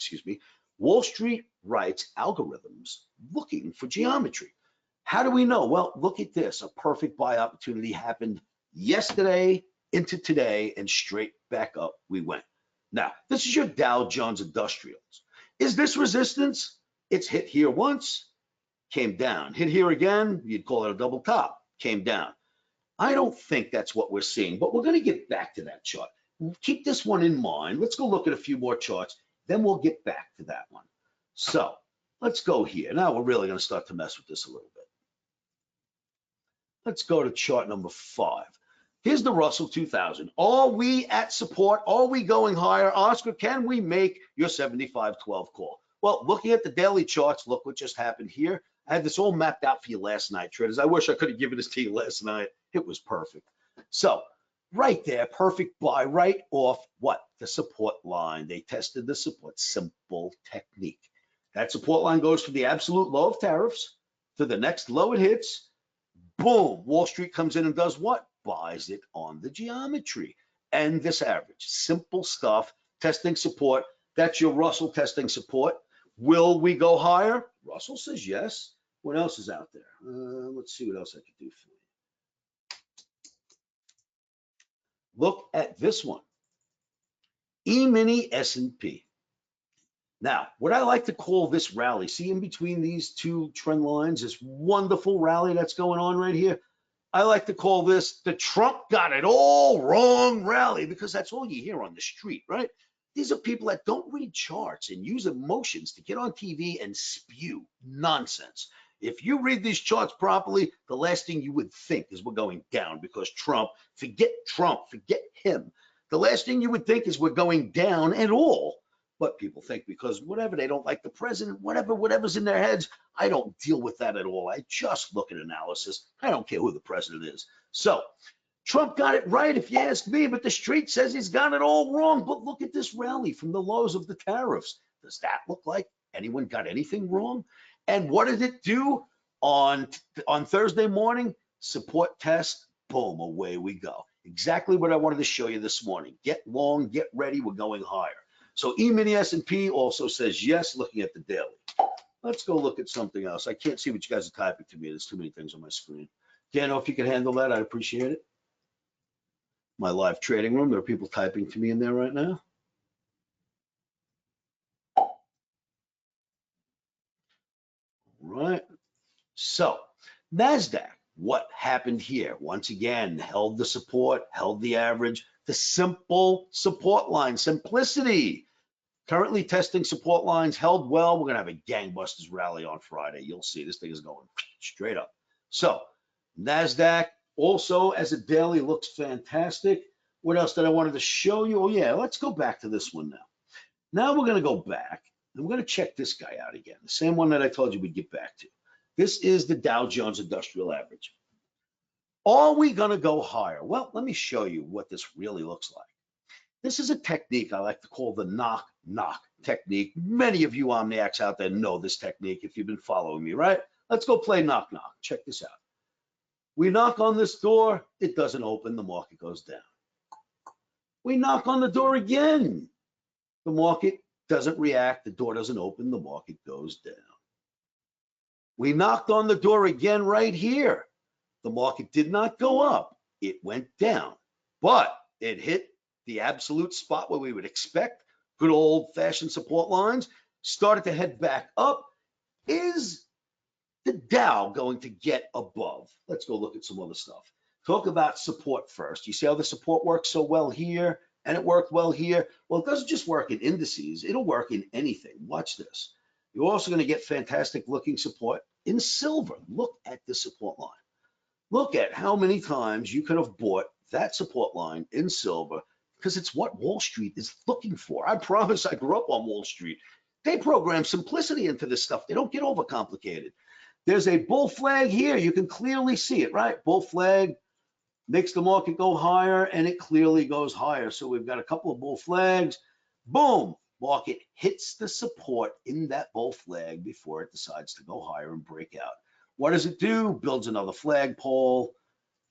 algorithms looking for geometry. How do we know? Well, look at this. A perfect buy opportunity happened yesterday into today, and straight back up we went. Now, this is your Dow Jones Industrials. Is this resistance? It's hit here once, came down. Hit here again, you'd call it a double top, came down. I don't think that's what we're seeing, but we're going to get back to that chart. Keep this one in mind. Let's go look at a few more charts, then we'll get back to that one. So let's go here. Now we're really going to start to mess with this a little bit. Let's go to chart number 5. Here's the Russell 2000. Are we at support? Are we going higher? Oscar, can we make your 7512 call? Well, looking at the daily charts, look what just happened here. I had this all mapped out for you last night, traders. I wish I could have given this to you last night. It was perfect. So right there, perfect buy right off what? The support line. They tested the support. Simple technique. That support line goes from the absolute low of tariffs to the next low it hits. Boom, Wall Street comes in and does what? Buys it on the geometry. And this average, simple stuff, testing support. That's your Russell testing support. Will we go higher? Russell says yes. What else is out there? Let's see what else I can do for you. Look at this one. E-mini S&P. Now, what I like to call this rally, see in between these two trend lines, this wonderful rally that's going on right here, I like to call this the Trump got it all wrong rally, because that's all you hear on the street, right? These are people that don't read charts and use emotions to get on TV and spew nonsense. If you read these charts properly, the last thing you would think is we're going down because Trump, forget him. The last thing you would think is we're going down at all. But people think because whatever, they don't like the president, whatever's in their heads, I don't deal with that at all. I just look at analysis. I don't care who the president is. So Trump got it right, if you ask me, but the street says he's got it all wrong. But look at this rally from the lows of the tariffs. Does that look like anyone got anything wrong? And what did it do on Thursday morning? Support test, boom, away we go. Exactly what I wanted to show you this morning. Get long, get ready, we're going higher. So E-mini S&P also says yes, looking at the daily. Let's go look at something else. I can't see what you guys are typing to me. There's too many things on my screen. Dan, if you could handle that, I'd appreciate it. My live trading room, there are people typing to me in there right now. All right. So NASDAQ, what happened here? Once again, held the support, held the average, the simple support line, simplicity. Currently testing support lines, held well. We're gonna have a gangbusters rally on Friday. You'll see this thing is going straight up. So NASDAQ also as a daily looks fantastic. What else did I wanted to show you? Oh yeah, let's go back to this one now. Now we're gonna go back and we're gonna check this guy out again. The same one that I told you we'd get back to. This is the Dow Jones Industrial Average. Are we gonna go higher? Well, let me show you what this really looks like. This is a technique I like to call the knock technique. Many of you Omniacs out there know this technique if you've been following me, right? Let's go play knock. Check this out. We knock on this door, it doesn't open, the market goes down. We knock on the door again, the market doesn't react, the door doesn't open, the market goes down. We knocked on the door again right here. The market did not go up, it went down, but it hit the absolute spot where we would expect good old-fashioned support lines, started to head back up. Is the Dow going to get above? Let's go look at some other stuff. Talk about support first. You see how the support works so well here and it worked well here? Well, it doesn't just work in indices, it'll work in anything. Watch this. You're also going to get fantastic looking support in silver. Look at the support line. Look at how many times you could have bought that support line in silver, because it's what Wall Street is looking for. I promise, I grew up on Wall Street. They program simplicity into this stuff. They don't get overcomplicated. There's a bull flag here. You can clearly see it, right? Bull flag makes the market go higher, and it clearly goes higher. So we've got a couple of bull flags. Boom, market hits the support in that bull flag before it decides to go higher and break out. What does it do? Builds another flagpole,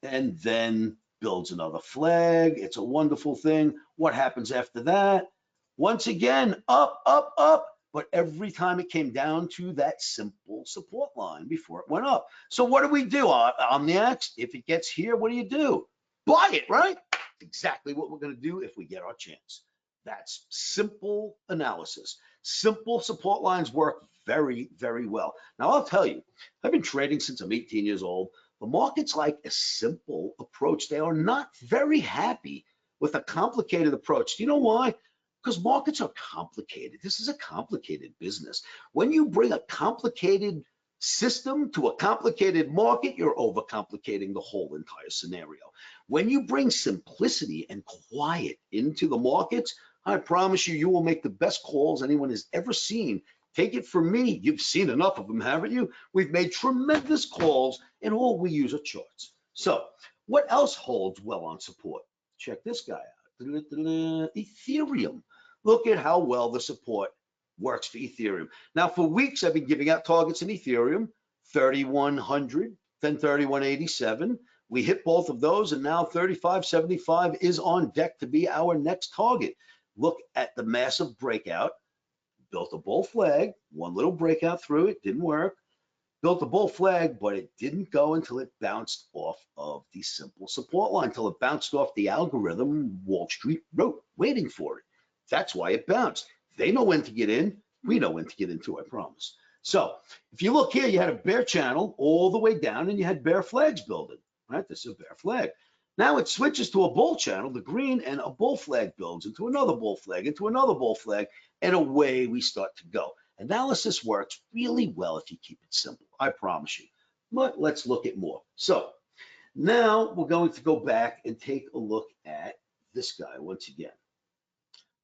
and then builds another flag. It's a wonderful thing. What happens after that? Once again, up, up, up. But every time it came down to that simple support line before it went up. So what do we do, Omniacs? If it gets here, what do? Buy it, right? Exactly what we're going to do if we get our chance. That's simple analysis. Simple support lines work very, very well. Now, I'll tell you, I've been trading since I'm 18 years old. The markets like a simple approach. They are not very happy with a complicated approach. Do you know why? Because markets are complicated. This is a complicated business. When you bring a complicated system to a complicated market, you're overcomplicating the whole entire scenario. When you bring simplicity and quiet into the markets, I promise you, you will make the best calls anyone has ever seen. Take it from me, you've seen enough of them, haven't you? We've made tremendous calls, and all we use are charts. So what else holds well on support? Check this guy out. Ethereum. Look at how well the support works for Ethereum. Now, for weeks, I've been giving out targets in Ethereum, 3,100, then 3,187. We hit both of those, and now 3,575 is on deck to be our next target. Look at the massive breakout. Built a bull flag, one little breakout through it, didn't work. Built a bull flag, but it didn't go until it bounced off of the simple support line, until it bounced off the algorithm Wall Street wrote, waiting for it. That's why it bounced. They know when to get in. We know when to get into, I promise. So if you look here, you had a bear channel all the way down, and you had bear flags building. right? This is a bear flag. Now it switches to a bull channel, the green, and a bull flag builds into another bull flag, into another bull flag, and away we start to go. Analysis works really well if you keep it simple, I promise you. But let's look at more. So now we're going to go back and take a look at this guy once again.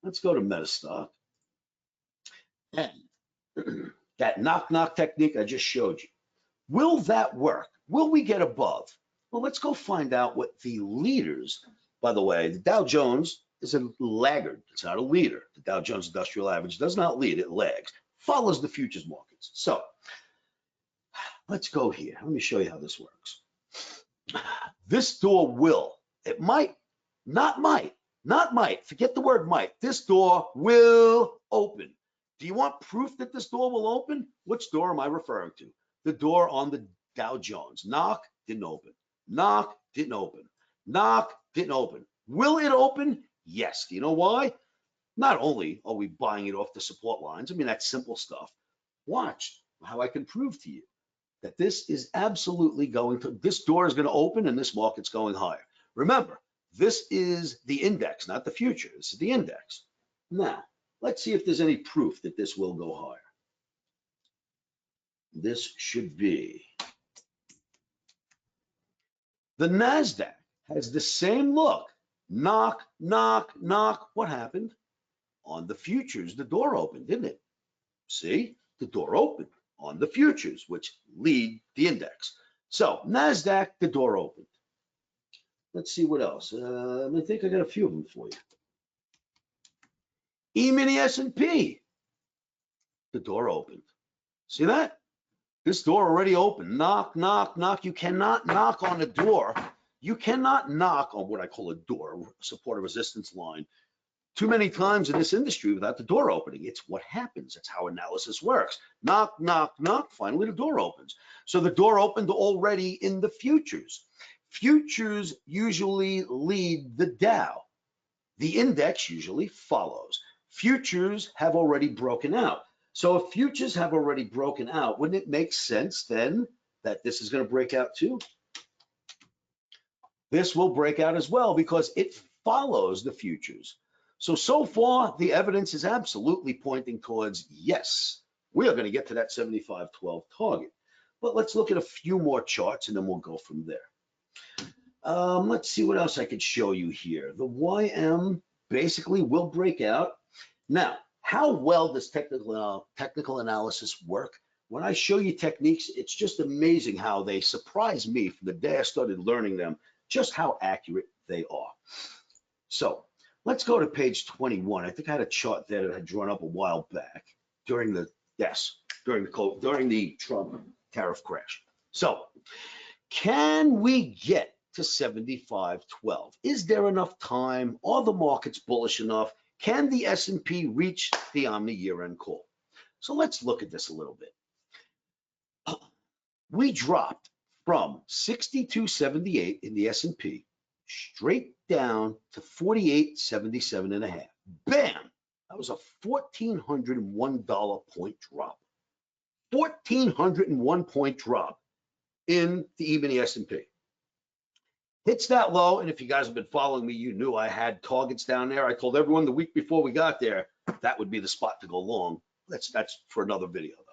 Let's go to Metastock. And that knock-knock technique I just showed you. Will that work? Will we get above? Well, let's go find out what the leaders, by the way, the Dow Jones is a laggard. It's not a leader. The Dow Jones Industrial Average does not lead, it lags, follows the futures markets. So let's go here. Let me show you how this works. This door will, it might, not might, forget the word might. This door will open. Do you want proof that this door will open? Which door am I referring to? The door on the Dow Jones. Knock, didn't open. Knock, didn't open. Knock, didn't open. Will it open? Yes. Do you know why? Not only are we buying it off the support lines, I mean, that's simple stuff. Watch how I can prove to you that this is absolutely going to, this door is going to open and this market's going higher. Remember, this is the index, not the future. This is the index. Now, let's see if there's any proof that this will go higher. This should be. The NASDAQ has the same look. Knock, knock, knock. What happened? On the futures, the door opened, didn't it? See, the door opened on the futures, which lead the index. So NASDAQ, the door opened. Let's see what else. I think I got a few of them for you. E-mini S&P, the door opened. See that? This door already opened. Knock, knock, knock. You cannot knock on a door. You cannot knock on what I call a door, a support or resistance line, too many times in this industry without the door opening. It's what happens. That's how analysis works. Knock, knock, knock. Finally, the door opens. So the door opened already in the futures. Futures usually lead the Dow. The index usually follows. Futures have already broken out. So if futures have already broken out, wouldn't it make sense then that this is going to break out too? This will break out as well because it follows the futures. So far, the evidence is absolutely pointing towards, yes, we are going to get to that 75.12 target. But let's look at a few more charts and then we'll go from there. Let's see what else I could show you here. The YM basically will break out. Now, how well does technical analysis work? When I show you techniques, it's just amazing how they surprise me from the day I started learning them, just how accurate they are. So let's go to page 21. I think I had a chart there that I had drawn up a while back during the Trump tariff crash. So can we get to 75.12? Is there enough time? Are the markets bullish enough? Can the S&P reach the Omni year-end call? So let's look at this a little bit. We dropped from 62.78 in the S&P straight down to 48.77.5. Bam! That was a $1,401 point drop. 1,401 point drop in the E-mini S&P. Hits that low, and if you guys have been following me, you knew I had targets down there. I told everyone the week before we got there, that would be the spot to go long. That's for another video, though.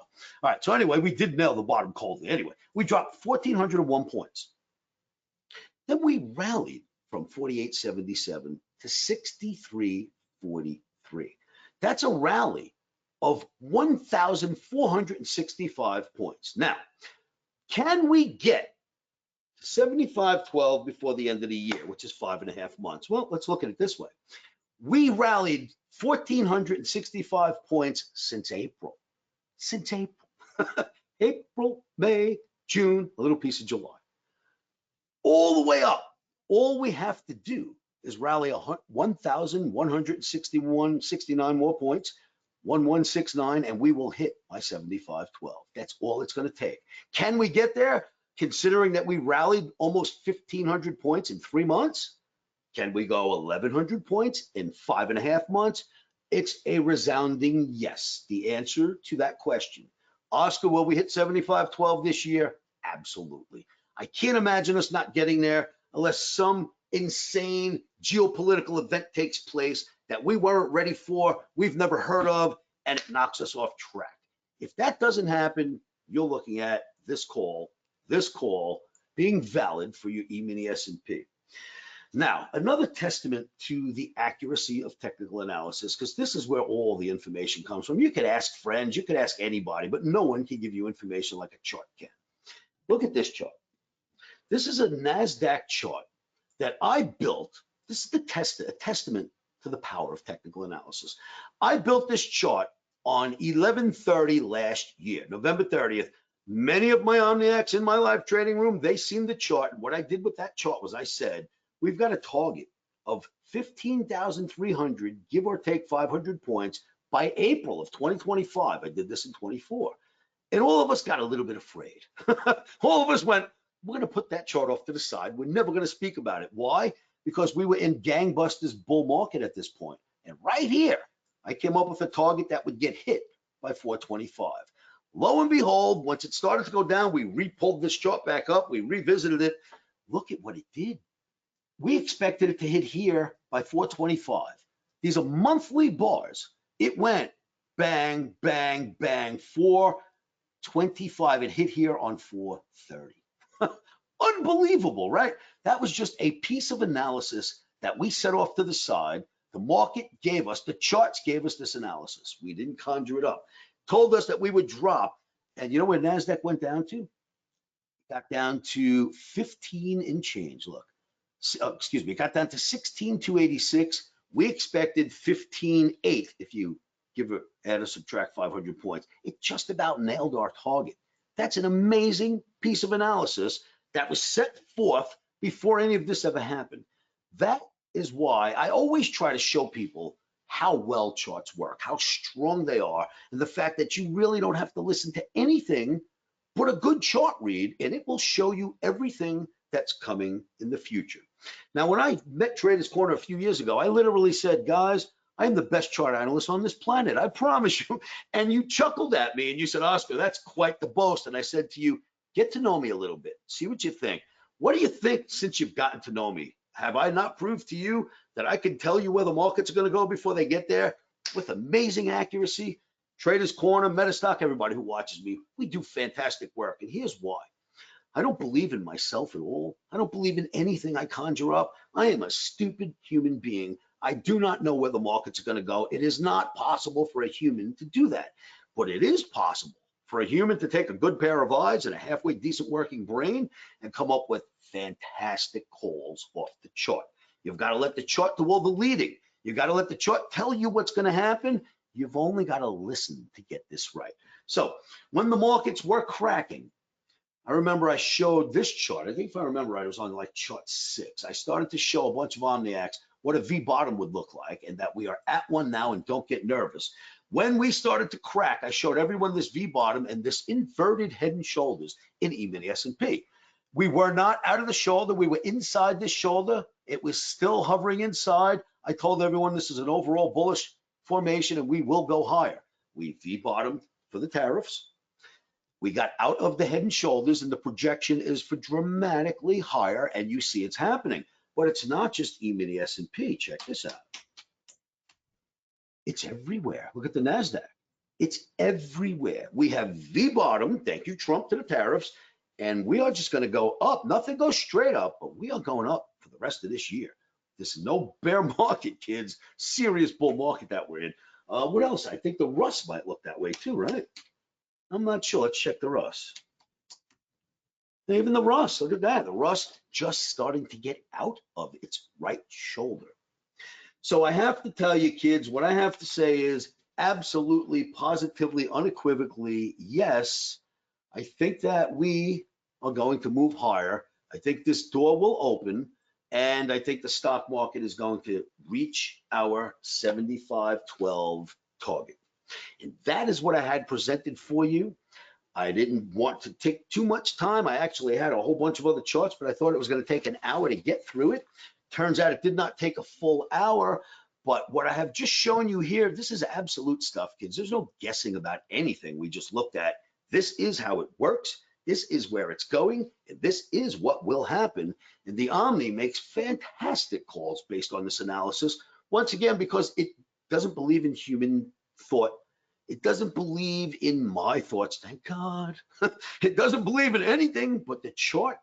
All right, so anyway, we did nail the bottom coldly. Anyway, we dropped 1,401 points. Then we rallied from 48.77 to 63.43. That's a rally of 1,465 points. Now, can we get 75.12 before the end of the year, which is 5.5 months? Well, let's look at it this way. We rallied 1,465 points since April. Since April. April, May, June, a little piece of July. All the way up. All we have to do is rally 1,169 more points, 1,169, and we will hit my 75.12. That's all it's going to take. Can we get there? Considering that we rallied almost 1,500 points in 3 months, can we go 1,100 points in 5.5 months? It's a resounding yes. The answer to that question. Oscar, will we hit 75.12 this year? Absolutely. I can't imagine us not getting there unless some insane geopolitical event takes place that we weren't ready for, we've never heard of, and it knocks us off track. If that doesn't happen, you're looking at this call being valid for your E-mini S&P. Now, another testament to the accuracy of technical analysis, because this is where all the information comes from. You could ask friends, you could ask anybody, but no one can give you information like a chart can. Look at this chart. This is a NASDAQ chart that I built. This is a testament to the power of technical analysis. I built this chart on 11/30 last year, November 30th. Many of my Omniacs in my live trading room, they seen the chart. And what I did with that chart was I said, we've got a target of 15,300, give or take 500 points by April of 2025. I did this in 24. And all of us got a little bit afraid. All of us went, we're going to put that chart off to the side. We're never going to speak about it. Why? Because we were in gangbusters bull market at this point. And right here, I came up with a target that would get hit by 425. Lo and behold, once it started to go down, we re-pulled this chart back up. We revisited it. Look at what it did. We expected it to hit here by 425. These are monthly bars. It went bang, bang, bang, 425. It hit here on 430. Unbelievable, right? That was just a piece of analysis that we set off to the side. The market gave us, the charts gave us this analysis. We didn't conjure it up. Told us that we would drop. And you know where NASDAQ went down to? Got down to 15 and change, look. Excuse me, got down to 16,286. We expected 15.8 if you add or subtract 500 points. It just about nailed our target. That's an amazing piece of analysis that was set forth before any of this ever happened. That is why I always try to show people how well charts work, how strong they are, and the fact that you really don't have to listen to anything but a good chart read, and it will show you everything that's coming in the future. Now, when I met Traders Corner a few years ago, I literally said, guys, I am the best chart analyst on this planet, I promise you. And you chuckled at me and you said, Oscar, that's quite the boast. And I said to you, get to know me a little bit, see what you think. What do you think since you've gotten to know me? Have I not proved to you that I can tell you where the markets are going to go before they get there with amazing accuracy? Traders Corner, Metastock, everybody who watches me, we do fantastic work. And here's why. I don't believe in myself at all. I don't believe in anything I conjure up. I am a stupid human being. I do not know where the markets are going to go. It is not possible for a human to do that. But it is possible for a human to take a good pair of eyes and a halfway decent working brain and come up with fantastic calls off the chart. You've got to let the chart do all the leading. You've got to let the chart tell you what's going to happen. You've only got to listen to get this right. So when the markets were cracking, I remember I showed this chart. I think if I remember right, it was on like chart 6. I started to show a bunch of Omniacs what a V bottom would look like and that we are at one now and don't get nervous. When we started to crack, I showed everyone this V bottom and this inverted head and shoulders in E-mini S&P. We were not out of the shoulder. We were inside this shoulder. It was still hovering inside. I told everyone this is an overall bullish formation and we will go higher. We V bottomed for the tariffs. We got out of the head and shoulders and the projection is for dramatically higher and you see it's happening. But it's not just E-mini S&P. Check this out. It's everywhere. Look at the NASDAQ. It's everywhere. We have V bottom, thank you, Trump, to the tariffs, and we are just going to go up. Nothing goes straight up, but we are going up for the rest of this year. This is no bear market, kids. Serious bull market that we're in. What else? I think the Russ might look that way too, right? I'm not sure. Let's check the Russ. Even the Russ, look at that. The Russ just starting to get out of its right shoulder. So I have to tell you, kids, what I have to say is absolutely, positively, unequivocally, yes, I think that we are going to move higher. I think this door will open, and I think the stock market is going to reach our 75-12 target. And that is what I had presented for you. I didn't want to take too much time. I actually had a whole bunch of other charts, but I thought it was going to take an hour to get through it. Turns out it did not take a full hour, but what I have just shown you here, this is absolute stuff, kids. There's no guessing about anything we just looked at. This is how it works. This is where it's going, and this is what will happen. And the Omni makes fantastic calls based on this analysis. Once again, because it doesn't believe in human thought. It doesn't believe in my thoughts, thank God. It doesn't believe in anything but the chart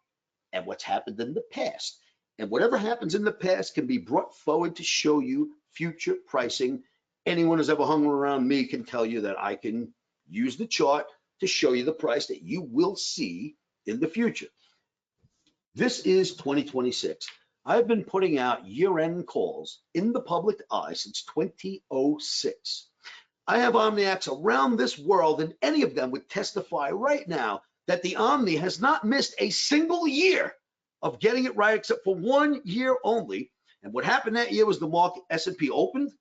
and what's happened in the past. And whatever happens in the past can be brought forward to show you future pricing. Anyone who's ever hung around me can tell you that I can use the chart to show you the price that you will see in the future. This is 2026. I've been putting out year-end calls in the public eye since 2006. I have Omniacs around this world, and any of them would testify right now that the Omni has not missed a single year of getting it right, except for 1 year only. And what happened that year was the market S&P opened,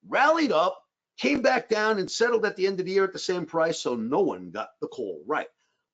rallied up, came back down, and settled at the end of the year at the same price, so no one got the call right.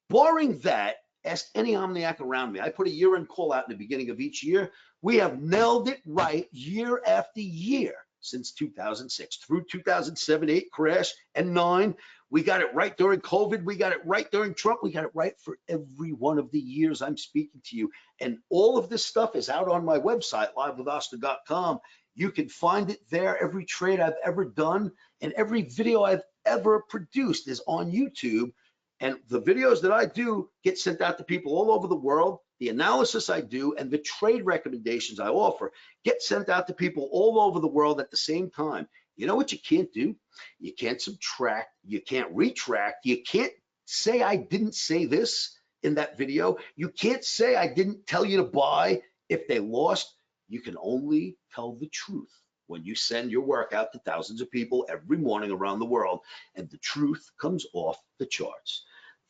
Barring that, ask any Omniac around me. I put a year-end call out in the beginning of each year. We have nailed it right year after year since 2006 through 2007, 8 crash, and 9. We got it right during COVID. We got it right during Trump. We got it right for every one of the years I'm speaking to you. And all of this stuff is out on my website, livewithoscar.com. You can find it there. Every trade I've ever done and every video I've ever produced is on YouTube. And the videos that I do get sent out to people all over the world. The analysis I do and the trade recommendations I offer get sent out to people all over the world at the same time. You know what you can't do? You can't subtract, you can't retract, you can't say I didn't say this in that video. You can't say I didn't tell you to buy if they lost. You can only tell the truth when you send your work out to thousands of people every morning around the world, and the truth comes off the charts.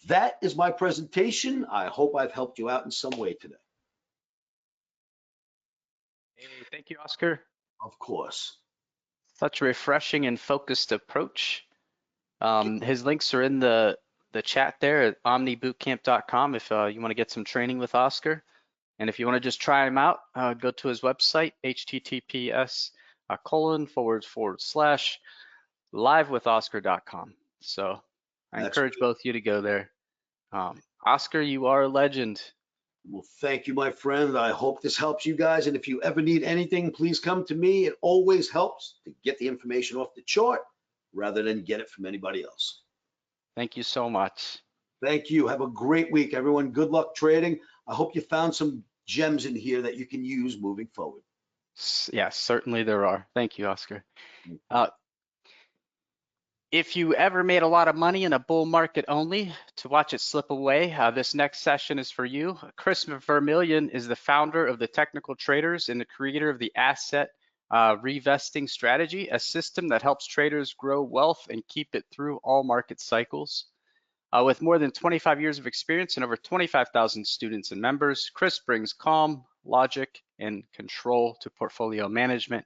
That is my presentation. I hope I've helped you out in some way today. Hey, thank you, Oscar. Of course. Such a refreshing and focused approach. His links are in the chat there at omnibootcamp.com if you want to get some training with Oscar. And if you want to just try him out, go to his website, https://livewithoscar.com. So I encourage both of you to go there. Oscar, you are a legend. Well, thank you, my friend. I hope this helps you guys. And if you ever need anything, please come to me. It always helps to get the information off the chart rather than get it from anybody else. Thank you so much. Thank you. Have a great week, everyone. Good luck trading. I hope you found some gems in here that you can use moving forward. Yes, certainly there are. Thank you, Oscar. If you ever made a lot of money in a bull market only to watch it slip away, this next session is for you. Chris Vermeulen is the founder of the Technical Traders and the creator of the Asset Revesting Strategy, a system that helps traders grow wealth and keep it through all market cycles. With more than 25 years of experience and over 25,000 students and members, Chris brings calm, logic, and control to portfolio management.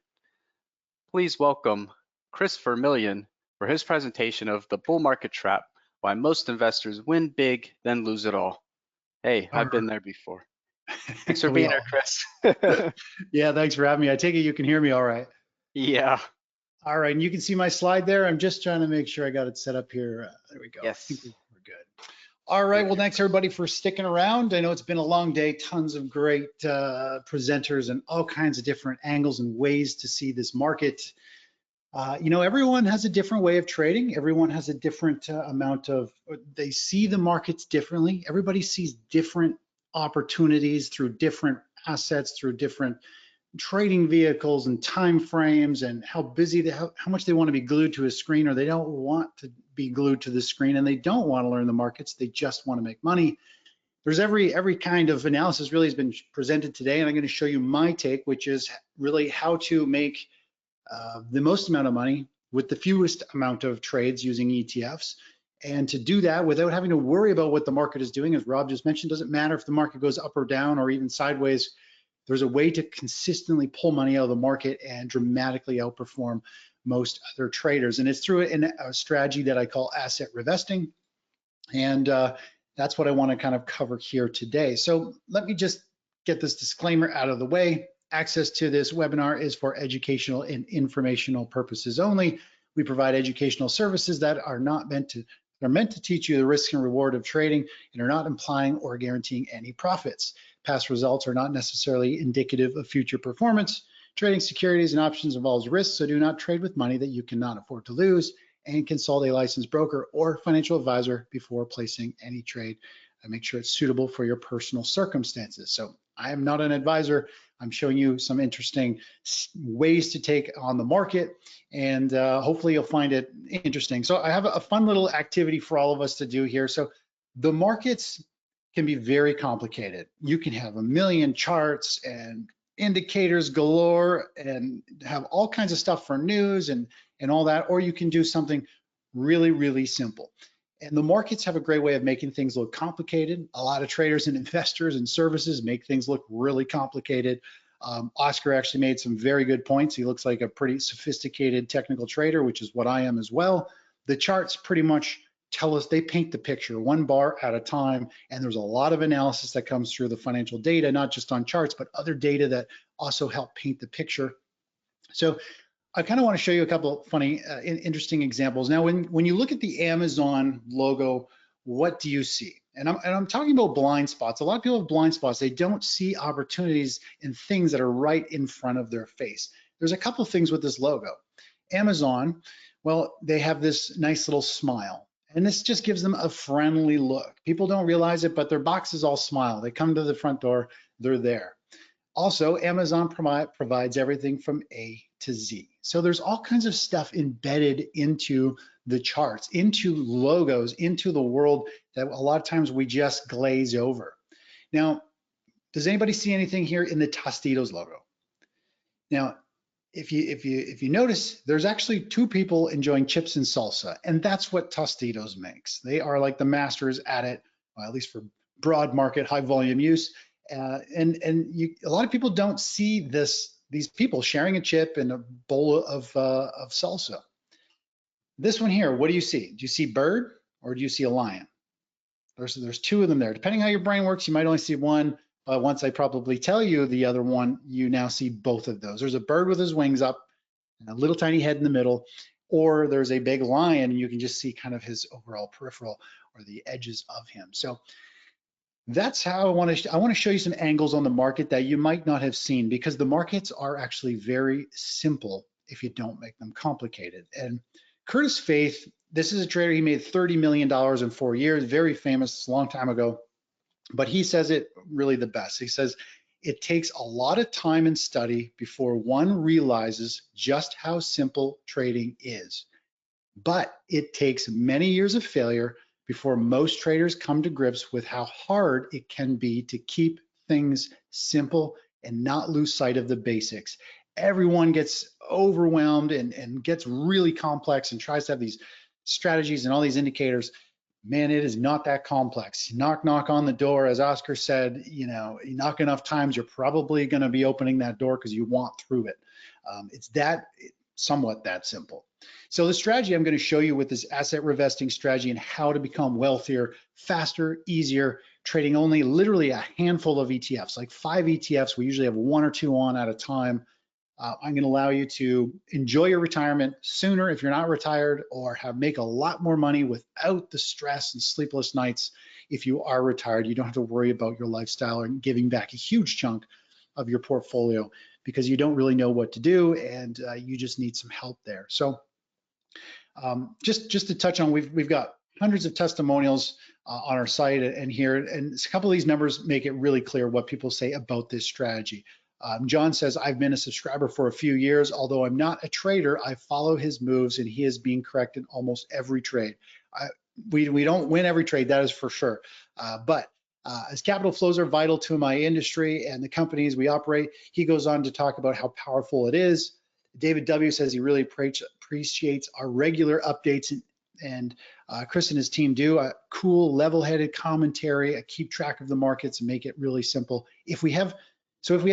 Please welcome Chris Vermeulen for his presentation of the bull market trap, why most investors win big, then lose it all. Hey, I've been there before. Thanks for being here, Chris. Yeah, thanks for having me. I take it you can hear me all right. Yeah. All right, and you can see my slide there. I'm just trying to make sure I got it set up here. There we go. Yes. I think we're good. All right, well, thanks everybody for sticking around. I know it's been a long day, tons of great presenters and all kinds of different angles and ways to see this market. You know, everyone has a different way of trading. Everyone has a different amount of, they see the markets differently. Everybody sees different opportunities through different assets, through different trading vehicles and time frames, and how busy, how much they want to be glued to a screen, or they don't want to be glued to the screen and they don't want to learn the markets. They just want to make money. There's every kind of analysis really has been presented today, and I'm going to show you my take, which is really how to make the most amount of money with the fewest amount of trades using ETFs. And to do that without having to worry about what the market is doing, as Rob just mentioned, doesn't matter if the market goes up or down or even sideways. There's a way to consistently pull money out of the market and dramatically outperform most other traders. And it's through a strategy that I call asset revesting. And that's what I want to kind of cover here today. So let me just get this disclaimer out of the way. Access to this webinar is for educational and informational purposes only. We provide educational services that are not meant to They're meant to teach you the risk and reward of trading and are not implying or guaranteeing any profits. Past results are not necessarily indicative of future performance. Trading securities and options involves risk, so do not trade with money that you cannot afford to lose, and consult a licensed broker or financial advisor before placing any trade and make sure it's suitable for your personal circumstances. So I am not an advisor. I'm showing you some interesting ways to take on the market, and hopefully you'll find it interesting. So I have a fun little activity for all of us to do here. So the markets can be very complicated. You can have a million charts and indicators galore and have all kinds of stuff for news and all that, or you can do something really, really simple. And the markets have a great way of making things look complicated. A lot of traders and investors and services make things look really complicated. Oscar actually made some very good points. He looks like a pretty sophisticated technical trader, which is what I am as well. The charts pretty much tell us, they paint the picture one bar at a time, and there's a lot of analysis that comes through the financial data, not just on charts, but other data that also help paint the picture. So I kind of want to show you a couple of funny, interesting examples. Now, when you look at the Amazon logo, what do you see? And I'm talking about blind spots. A lot of people have blind spots. They don't see opportunities in things that are right in front of their face. There's a couple of things with this logo. Amazon, well, they have this nice little smile, and this just gives them a friendly look. People don't realize it, but their boxes all smile. They come to the front door, they're there. Also, Amazon provides everything from A to Z. So there's all kinds of stuff embedded into the charts, into logos, into the world that a lot of times we just glaze over. Now, does anybody see anything here in the Tostitos logo? Now, if you notice, there's actually two people enjoying chips and salsa, and that's what Tostitos makes. They are like the masters at it, well, at least for broad market, high volume use. A lot of people don't see these people sharing a chip and a bowl of salsa. This one here, what do you see? Do you see bird or do you see a lion? There's two of them there. Depending how your brain works, you might only see one, but once I probably tell you the other one, you now see both of those. There's a bird with his wings up and a little tiny head in the middle, or there's a big lion and you can just see kind of his overall peripheral or the edges of him. So that's how I want to show you some angles on the market that you might not have seen, because the markets are actually very simple if you don't make them complicated. And Curtis Faith, this is a trader. He made $30 million in 4 years, very famous, a long time ago, but he says it really the best. He says, it takes a lot of time and study before one realizes just how simple trading is, but it takes many years of failure before most traders come to grips with how hard it can be to keep things simple and not lose sight of the basics. Everyone gets overwhelmed and gets really complex and tries to have these strategies and all these indicators. Man, it is not that complex. Knock, knock on the door. As Oscar said, you knock enough times, you're probably going to be opening that door because you want through it. It's somewhat that simple. So the strategy I'm going to show you with this asset revesting strategy and how to become wealthier, faster, easier, trading only literally a handful of ETFs, like 5 ETFs. We usually have 1 or 2 on at a time. I'm going to allow you to enjoy your retirement sooner if you're not retired, or make a lot more money without the stress and sleepless nights. If you are retired, you don't have to worry about your lifestyle and giving back a huge chunk of your portfolio because you don't really know what to do, and you just need some help there. So just to touch on, we've got hundreds of testimonials on our site and here, and a couple of these numbers make it really clear what people say about this strategy. John says, I've been a subscriber for a few years. Although I'm not a trader, I follow his moves and he is being correct in almost every trade. We don't win every trade, that is for sure. But as capital flows are vital to my industry and the companies we operate, he goes on to talk about how powerful it is. David W. says he really appreciates our regular updates, and Chris and his team do a cool, level-headed commentary, keep track of the markets and make it really simple. If we have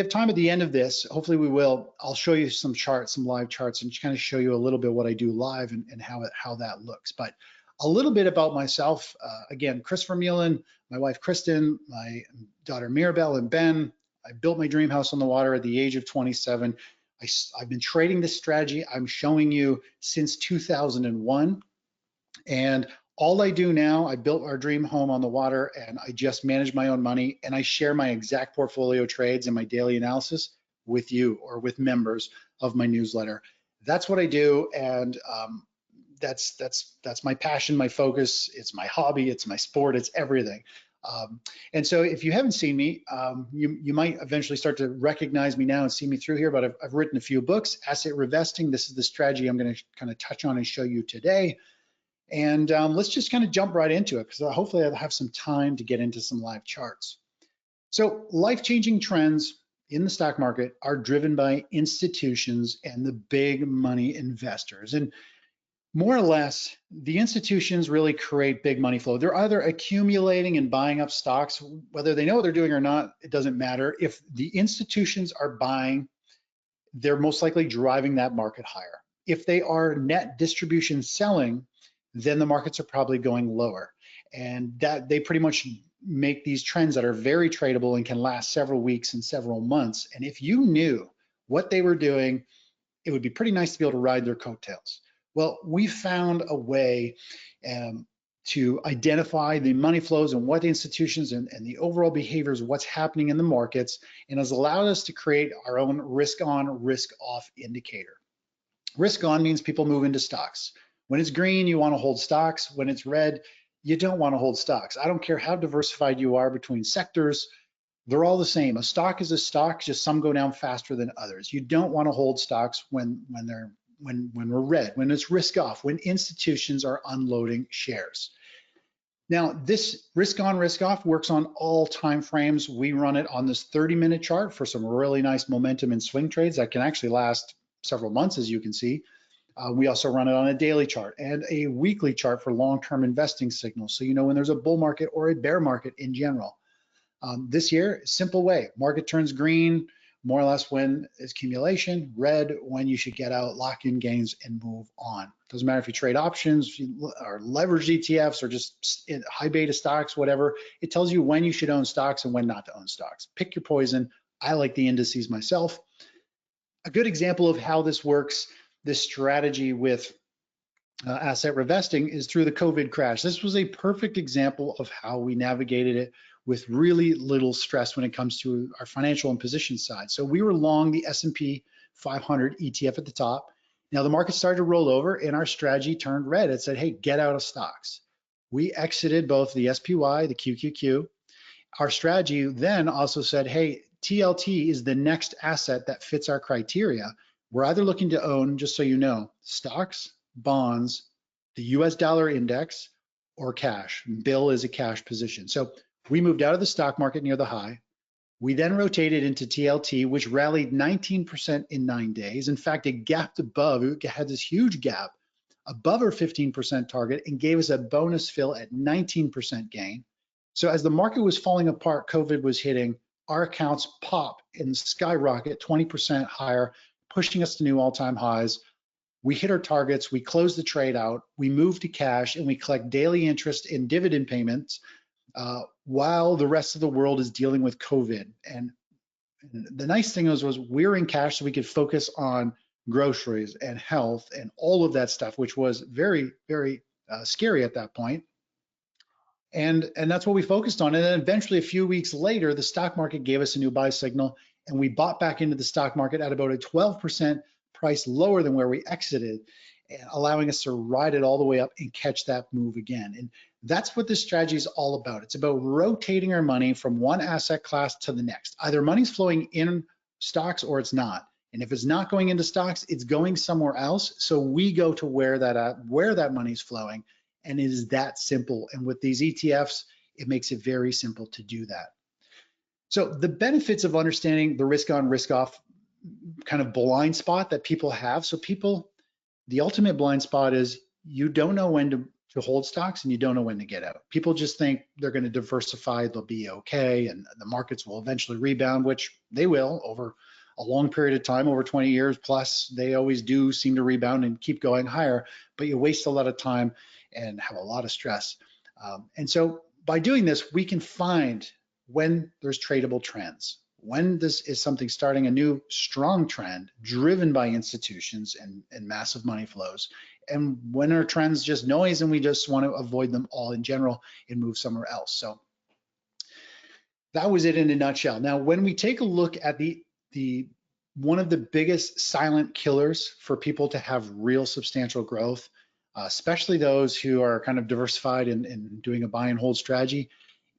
time at the end of this, hopefully we will, I'll show you some charts, some live charts, and kind of show you a little bit what I do live and how that looks. But a little bit about myself. Again, Chris Vermeulen, my wife Kristen, my daughter Mirabelle and Ben. I built my dream house on the water at the age of 27. I've been trading this strategy I'm showing you since 2001. And All I do now, I built our dream home on the water, and I just manage my own money, and I share my exact portfolio trades and my daily analysis with you or with members of my newsletter. That's what I do, and that's my passion, my focus. It's my hobby, it's my sport, it's everything. And so if you haven't seen me, you might eventually start to recognize me now and see me through here, but I've written a few books. Asset Revesting, this is the strategy I'm going to kind of touch on and show you today. And let's just kind of jump right into it, because hopefully I'll have some time to get into some live charts. So life-changing trends in the stock market are driven by institutions and the big money investors. And more or less, the institutions really create big money flow. They're either accumulating and buying up stocks, whether they know what they're doing or not, it doesn't matter. If the institutions are buying, they're most likely driving that market higher. If they are net distribution selling, then the markets are probably going lower. And that they pretty much make these trends that are very tradable and can last several weeks and several months. And if you knew what they were doing, it would be pretty nice to be able to ride their coattails. Well, we found a way to identify the money flows and what the institutions and the overall behaviors, what's happening in the markets, and has allowed us to create our own risk on, risk off indicator. Risk on means people move into stocks. When it's green, you want to hold stocks. When it's red, you don't want to hold stocks. I don't care how diversified you are between sectors, they're all the same. A stock is a stock, just some go down faster than others. You don't want to hold stocks when we're red, when it's risk off, when institutions are unloading shares. Now, this risk on, risk off works on all time frames. We run it on this 30-minute chart for some really nice momentum and swing trades that can actually last several months, as you can see. We also run it on a daily chart and a weekly chart for long-term investing signals, so you know when there's a bull market or a bear market in general. This year, simple way, market turns green, more or less when it's accumulation, red when you should get out, lock in gains, and move on. Doesn't matter if you trade options or leverage ETFs or just high beta stocks, whatever. It tells you when you should own stocks and when not to own stocks. Pick your poison. I like the indices myself. A good example of how this works, this strategy with asset revesting, is through the COVID crash. This was a perfect example of how we navigated it with really little stress when it comes to our financial and position side. So we were long the S&P 500 ETF at the top. Now the market started to roll over and our strategy turned red. It said, hey, get out of stocks. We exited both the SPY, the QQQ. Our strategy then also said, hey, TLT is the next asset that fits our criteria. We're either looking to own, just so you know, stocks, bonds, the US dollar index, or cash. Bill is a cash position. So we moved out of the stock market near the high. We then rotated into TLT, which rallied 19% in 9 days. In fact, it gapped above, it had this huge gap above our 15% target and gave us a bonus fill at 19% gain. So as the market was falling apart, COVID was hitting, our accounts pop and skyrocket 20% higher, pushing us to new all-time highs. We hit our targets, we closed the trade out, we moved to cash, and we collect daily interest and dividend payments while the rest of the world is dealing with COVID. And the nice thing was we're in cash, so we could focus on groceries and health and all of that stuff, which was very, very scary at that point. And that's what we focused on. And then eventually, a few weeks later, the stock market gave us a new buy signal, and we bought back into the stock market at about a 12% price lower than where we exited, allowing us to ride it all the way up and catch that move again. And that's what this strategy is all about. It's about rotating our money from one asset class to the next. Either money's flowing in stocks or it's not. And if it's not going into stocks, it's going somewhere else. So we go to where that money's flowing, and it is that simple. And with these ETFs, it makes it very simple to do that. So the benefits of understanding the risk on, risk off kind of blind spot that people have. So people, the ultimate blind spot is you don't know when to hold stocks and you don't know when to get out. People just think they're going to diversify, they'll be okay, and the markets will eventually rebound, which they will over a long period of time, over 20 years plus. They always do seem to rebound and keep going higher, but you waste a lot of time and have a lot of stress. And so by doing this, we can find when there's tradable trends, when this is something starting a new strong trend driven by institutions and massive money flows, And when are trends just noise and we just want to avoid them all in general and move somewhere else? So that was it in a nutshell. Now, when we take a look at the one of the biggest silent killers for people to have real substantial growth, especially those who are kind of diversified and doing a buy and hold strategy,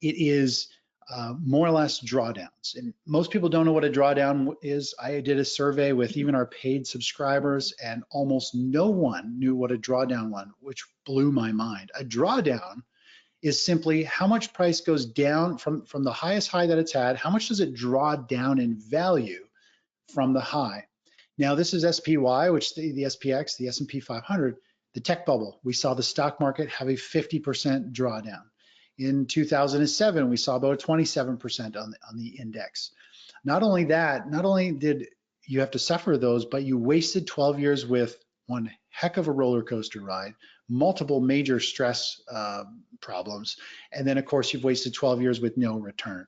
it is more or less drawdowns. And most people don't know what a drawdown is. I did a survey with even our paid subscribers, and almost no one knew what a drawdown was, which blew my mind. A drawdown is simply how much price goes down from the highest high that it's had, how much does it draw down in value from the high. Now this is SPY, which the SPX, the S&P 500, the tech bubble. We saw the stock market have a 50% drawdown. In 2007, we saw about a 27% on the index. Not only that, not only did you have to suffer those, but you wasted 12 years with one heck of a roller coaster ride, multiple major stress problems, and then of course you've wasted 12 years with no return.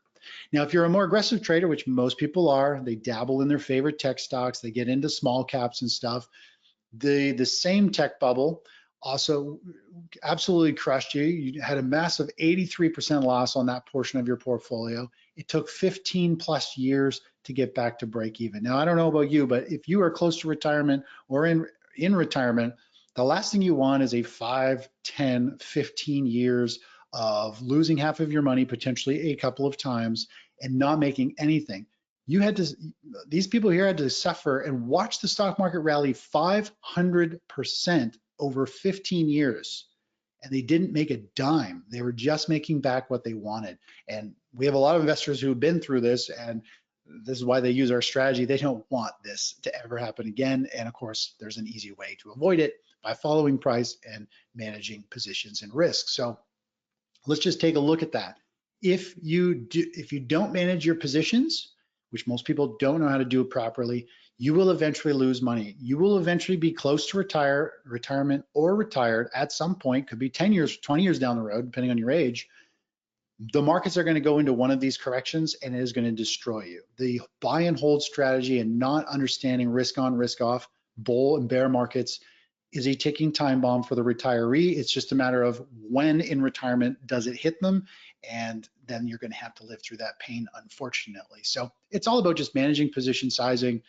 Now, if you're a more aggressive trader, which most people are, they dabble in their favorite tech stocks, they get into small caps and stuff. The same tech bubble also absolutely crushed you. You had a massive 83% loss on that portion of your portfolio. It took 15 plus years to get back to break even. Now, I don't know about you, but if you are close to retirement or in retirement, the last thing you want is a 5, 10, 15 years of losing half of your money, potentially a couple of times, and not making anything. You had to, these people here had to suffer and watch the stock market rally 500% over 15 years, and they didn't make a dime. They were just making back what they wanted. And we have a lot of investors who have been through this, and this is why they use our strategy. They don't want this to ever happen again. And of course, there's an easy way to avoid it by following price and managing positions and risk. So let's just take a look at that. If you don't manage your positions, which most people don't know how to do it properly, you will eventually lose money. You will eventually be close to retirement or retired at some point, could be 10 years, 20 years down the road, depending on your age. The markets are going to go into one of these corrections and it is going to destroy you. The buy and hold strategy and not understanding risk on, risk off, bull and bear markets is a ticking time bomb for the retiree. It's just a matter of when in retirement does it hit them, and then you're going to have to live through that pain, unfortunately. So it's all about just managing position sizing,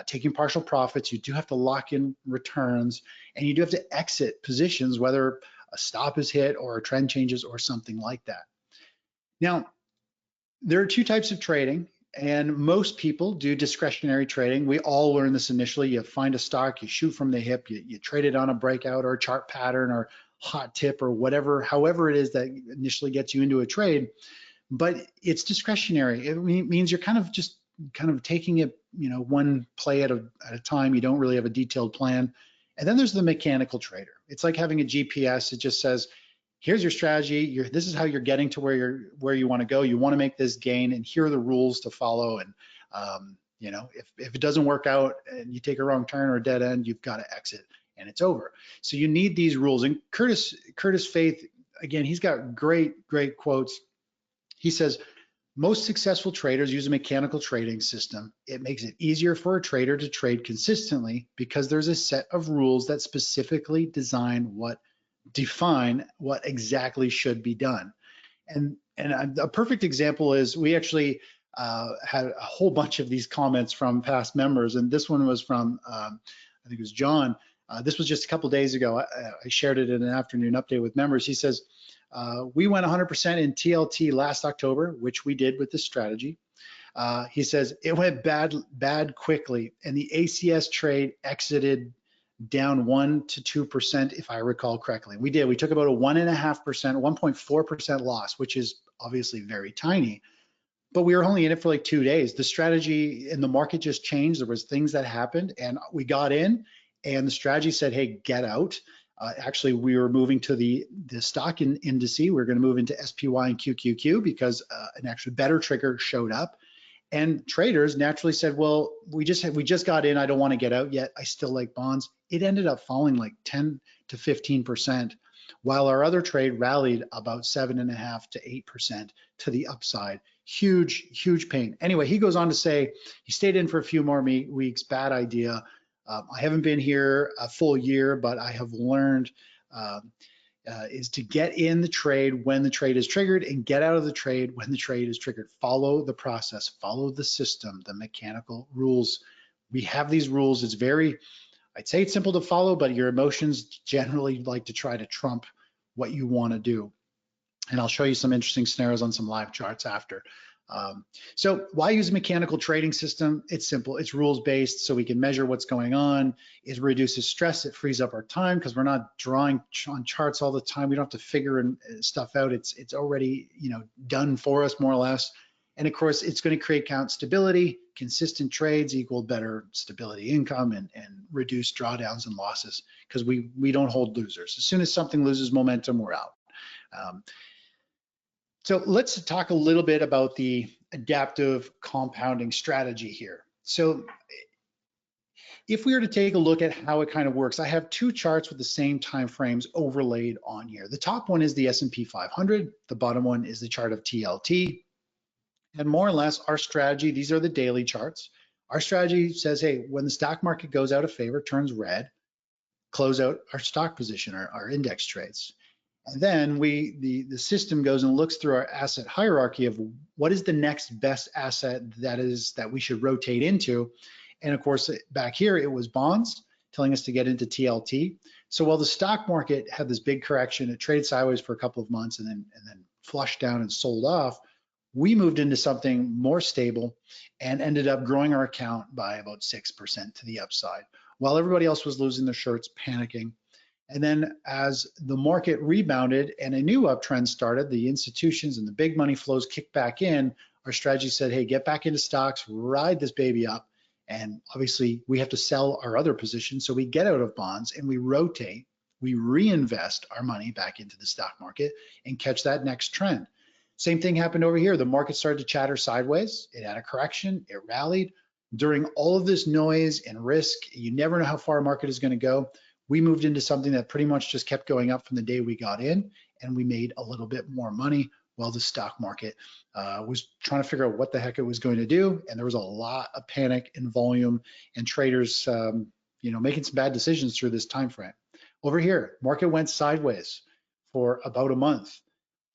taking partial profits. You do have to lock in returns, and you do have to exit positions, whether a stop is hit or a trend changes or something like that. Now, there are two types of trading, and most people do discretionary trading. We all learn this initially. You find a stock, you shoot from the hip, you trade it on a breakout or a chart pattern or hot tip or whatever, however it is that initially gets you into a trade. But it's discretionary. It means you're kind of taking it, one play at a time. You don't really have a detailed plan. And then there's the mechanical trader. It's like having a GPS. It just says, here's your strategy. This is how you're getting to where you want to go. You want to make this gain, and here are the rules to follow. And if it doesn't work out and you take a wrong turn or a dead end, you've got to exit, and it's over. So you need these rules. And Curtis Faith, again, he's got great quotes. He says, most successful traders use a mechanical trading system. It makes it easier for a trader to trade consistently because there's a set of rules that specifically define what exactly should be done. And a perfect example is we actually had a whole bunch of these comments from past members, and this one was from I think it was John. This was just a couple days ago. I shared it in an afternoon update with members. He says, we went 100% in TLT last October, which we did with this strategy. He says it went bad quickly, and the ACS trade exited down 1 to 2%, if I recall correctly. We did. We took about a 1.5%, 1.4% loss, which is obviously very tiny. But we were only in it for like 2 days. The strategy in the market just changed. There was things that happened, and we got in, and the strategy said, "Hey, get out." Actually, we were moving to the stock indice. We were going to move into SPY and QQQ because an actually better trigger showed up. And traders naturally said, well, we just got in. I don't want to get out yet. I still like bonds. It ended up falling like 10 to 15%, while our other trade rallied about 7.5 to 8% to the upside. Huge pain. Anyway, he goes on to say he stayed in for a few more weeks. Bad idea. I haven't been here a full year, but I have learned is to get in the trade when the trade is triggered and get out of the trade when the trade is triggered. Follow the process, follow the system, the mechanical rules. We have these rules. It's very, I'd say it's simple to follow, but your emotions generally like to try to trump what you want to do. And I'll show you some interesting scenarios on some live charts after. So why use a mechanical trading system? It's simple. It's rules-based, so we can measure what's going on. It reduces stress. It frees up our time because we're not drawing on charts all the time. We don't have to figure stuff out. It's already, you know, done for us more or less. And of course, it's going to create account stability. Consistent trades equal better stability income and reduce drawdowns and losses because we don't hold losers. As soon as something loses momentum, we're out. So let's talk a little bit about the adaptive compounding strategy here. So if we were to take a look at how it kind of works, I have two charts with the same time frames overlaid on here. The top one is the S&P 500. The bottom one is the chart of TLT. And more or less our strategy, these are the daily charts. Our strategy says, hey, when the stock market goes out of favor, turns red, close out our stock position, our index trades. And then the system goes and looks through our asset hierarchy of what is the next best asset that we should rotate into. And of course, back here, it was bonds telling us to get into TLT. So while the stock market had this big correction, it traded sideways for a couple of months and then flushed down and sold off, we moved into something more stable and ended up growing our account by about 6% to the upside, while everybody else was losing their shirts, panicking. And then as the market rebounded and a new uptrend started, the institutions and the big money flows kicked back in, our strategy said, hey, get back into stocks, ride this baby up. And obviously we have to sell our other positions. So we get out of bonds and we rotate, we reinvest our money back into the stock market and catch that next trend. Same thing happened over here. The market started to chatter sideways. It had a correction, it rallied. During all of this noise and risk, you never know how far a market is going to go. We moved into something that pretty much just kept going up from the day we got in, and we made a little bit more money while the stock market was trying to figure out what the heck it was going to do. And there was a lot of panic and volume and traders, making some bad decisions through this time frame. Over here, market went sideways for about a month.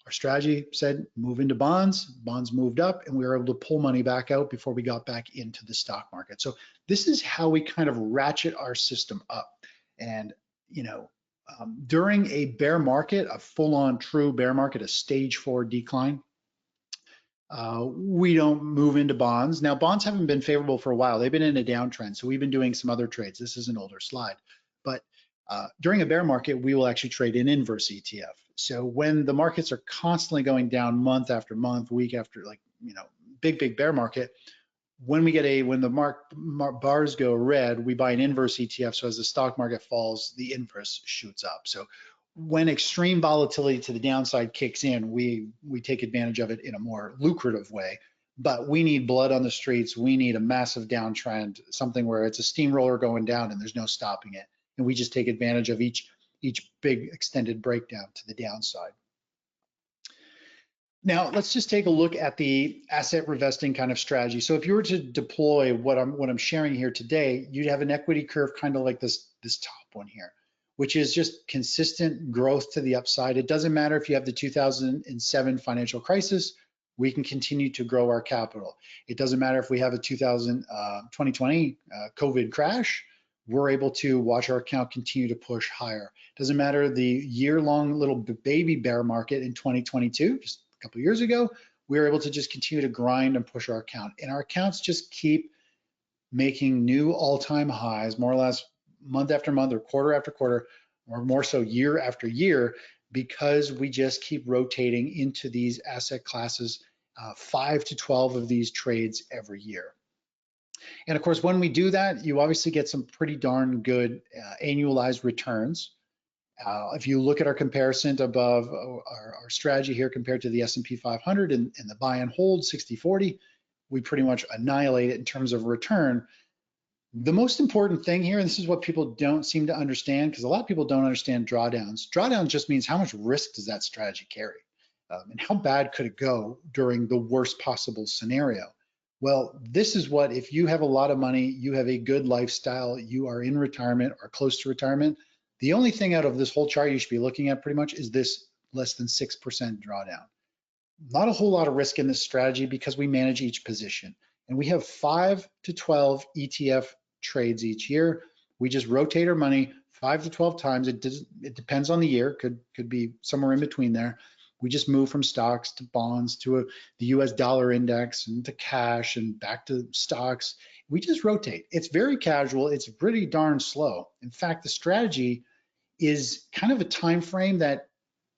Our strategy said move into bonds. Bonds moved up, and we were able to pull money back out before we got back into the stock market. So this is how we kind of ratchet our system up. And, during a bear market, a full-on true bear market, a stage 4 decline, we don't move into bonds. Now, bonds haven't been favorable for a while. They've been in a downtrend. So we've been doing some other trades. This is an older slide. But during a bear market, we will actually trade an inverse ETF. So when the markets are constantly going down month after month, week after, big bear market, when the bars go red, we buy an inverse ETF. So as the stock market falls, the inverse shoots up. So when extreme volatility to the downside kicks in, we take advantage of it in a more lucrative way. But we need blood on the streets. We need a massive downtrend, something where it's a steamroller going down and there's no stopping it. And we just take advantage of each big extended breakdown to the downside. Now, let's just take a look at the asset revesting kind of strategy. So if you were to deploy what I'm sharing here today, you'd have an equity curve kind of like this top one here, which is just consistent growth to the upside. It doesn't matter if you have the 2007 financial crisis, we can continue to grow our capital. It doesn't matter if we have a 2020 COVID crash, we're able to watch our account continue to push higher. Doesn't matter the year-long little baby bear market in 2022, just a couple of years ago, we were able to just continue to grind and push our account. And our accounts just keep making new all-time highs, more or less month after month or quarter after quarter, or more so year after year, because we just keep rotating into these asset classes, 5 to 12 of these trades every year. And of course, when we do that, you obviously get some pretty darn good annualized returns. If you look at our comparison above our strategy here compared to the S&P 500 and the buy and hold 60-40, we pretty much annihilate it in terms of return. The most important thing here, and this is what people don't seem to understand, because a lot of people don't understand drawdowns. Drawdowns just means how much risk does that strategy carry? And how bad could it go during the worst possible scenario? Well, this is what, if you have a lot of money, you have a good lifestyle, you are in retirement or close to retirement, the only thing out of this whole chart you should be looking at pretty much is this less than 6% drawdown. Not a whole lot of risk in this strategy because we manage each position. And we have 5 to 12 ETF trades each year. We just rotate our money 5 to 12 times. It depends on the year, could be somewhere in between there. We just move from stocks to bonds to the US dollar index and to cash and back to stocks. We just rotate. It's very casual. It's pretty darn slow. In fact, the strategy is kind of a time frame that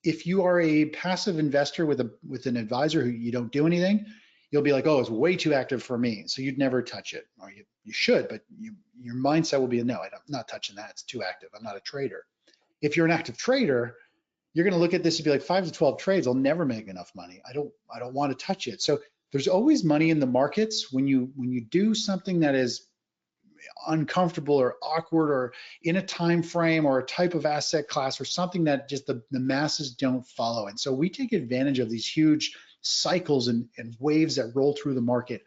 if you are a passive investor with an advisor who you don't do anything, you'll be like, oh, it's way too active for me. So you'd never touch it. Or you should, but your mindset will be, no, I'm not touching that. It's too active. I'm not a trader. If you're an active trader, you're going to look at this and be like, 5 to 12 trades, I'll never make enough money. I don't want to touch it. So there's always money in the markets when you do something that is uncomfortable or awkward or in a time frame or a type of asset class or something that just the masses don't follow. And so we take advantage of these huge cycles and waves that roll through the market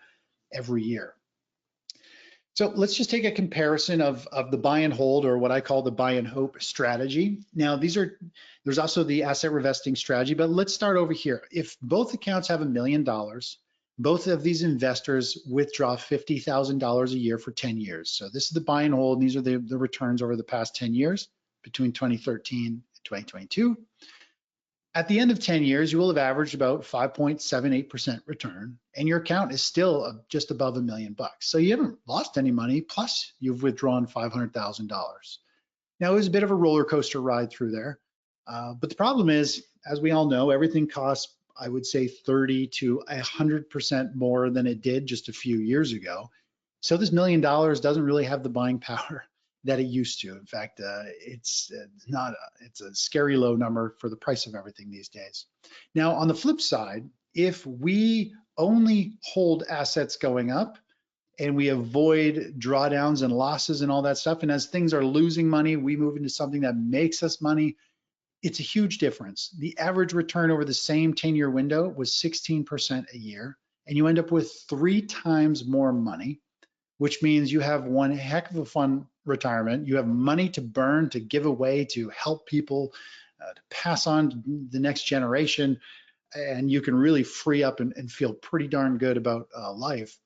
every year. So let's just take a comparison of the buy and hold, or what I call the buy and hope strategy. Now there's also the asset revesting strategy, but let's start over here. If both accounts have $1 million, both of these investors withdraw $50,000 a year for 10 years. So this is the buy and hold, and these are the returns over the past 10 years between 2013 and 2022. At the end of 10 years, you will have averaged about 5.78% return, and your account is still just above $1 million. So you haven't lost any money, plus you've withdrawn $500,000. Now, it was a bit of a roller coaster ride through there, but the problem is, as we all know, everything costs, I would say, 30 to 100% more than it did just a few years ago. So this $1 million doesn't really have the buying power that it used to. In fact, it's a scary low number for the price of everything these days. Now, on the flip side, if we only hold assets going up and we avoid drawdowns and losses and all that stuff, and as things are losing money, we move into something that makes us money, it's a huge difference. The average return over the same 10-year window was 16% a year, and you end up with 3 times more money, which means you have one heck of a fun retirement. You have money to burn, to give away, to help people, to pass on to the next generation, and you can really free up and feel pretty darn good about life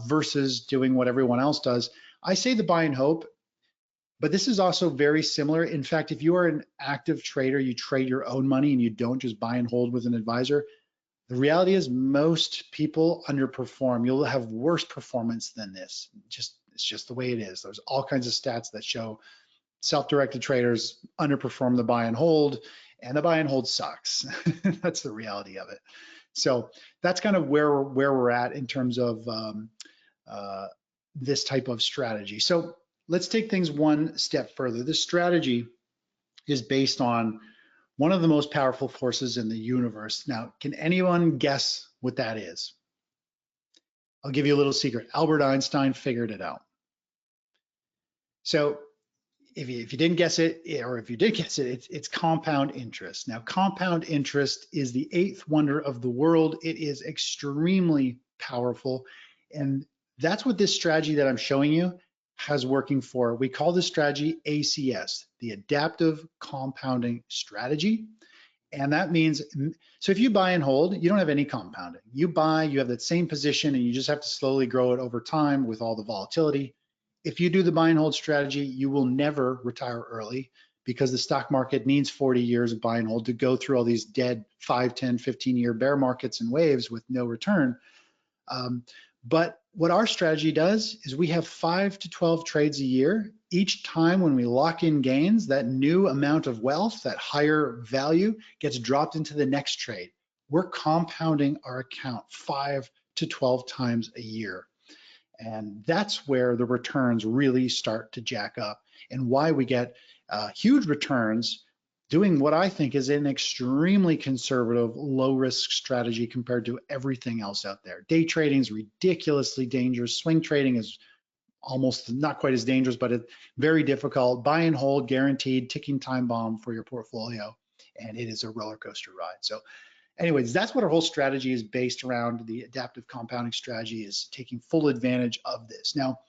versus doing what everyone else does. I say the buy and hope, but this is also very similar. In fact, if you are an active trader, you trade your own money and you don't just buy and hold with an advisor, the reality is most people underperform. You'll have worse performance than this. It's just the way it is. There's all kinds of stats that show self-directed traders underperform the buy and hold, and the buy and hold sucks. That's the reality of it. So that's kind of where we're at in terms of this type of strategy. So let's take things one step further. This strategy is based on one of the most powerful forces in the universe. Now, can anyone guess what that is? I'll give you a little secret. Albert Einstein figured it out. So if you didn't guess it, or if you did guess it, it's compound interest. Now, compound interest is the 8th wonder of the world. It is extremely powerful. And that's what this strategy that I'm showing you has working for. We call this strategy ACS, the Adaptive Compounding Strategy. And that means, so if you buy and hold, you don't have any compounding. You buy, you have that same position, and you just have to slowly grow it over time with all the volatility. If you do the buy and hold strategy, you will never retire early because the stock market needs 40 years of buy and hold to go through all these dead 5, 10, 15-year bear markets and waves with no return. But what our strategy does is we have 5 to 12 trades a year. Each time when we lock in gains, that new amount of wealth, that higher value gets dropped into the next trade. We're compounding our account 5 to 12 times a year. And that's where the returns really start to jack up, and why we get huge returns doing what I think is an extremely conservative, low-risk strategy compared to everything else out there. Day trading is ridiculously dangerous. Swing trading is almost not quite as dangerous, but it's very difficult. Buy and hold, guaranteed, ticking time bomb for your portfolio, and it is a roller coaster ride. So anyways, that's what our whole strategy is based around. The adaptive compounding strategy is taking full advantage of this. Now,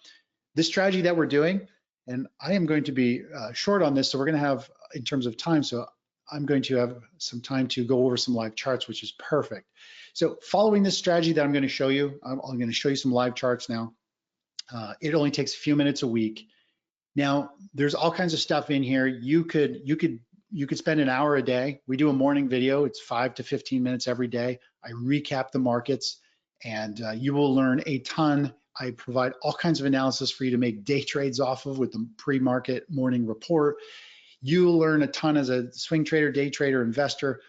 this strategy that we're doing, and I am going to be short on this, so we're going to have, in terms of time, so I'm going to have some time to go over some live charts, which is perfect. So following this strategy that I'm going to show you, I'm going to show you some live charts now. It only takes a few minutes a week. Now, there's all kinds of stuff in here. You could spend an hour a day. We do a morning video. It's 5 to 15 minutes every day. I recap the markets, and you will learn a ton. I provide all kinds of analysis for you to make day trades off of with the pre-market morning report. You'll learn a ton as a swing trader, day trader, investor.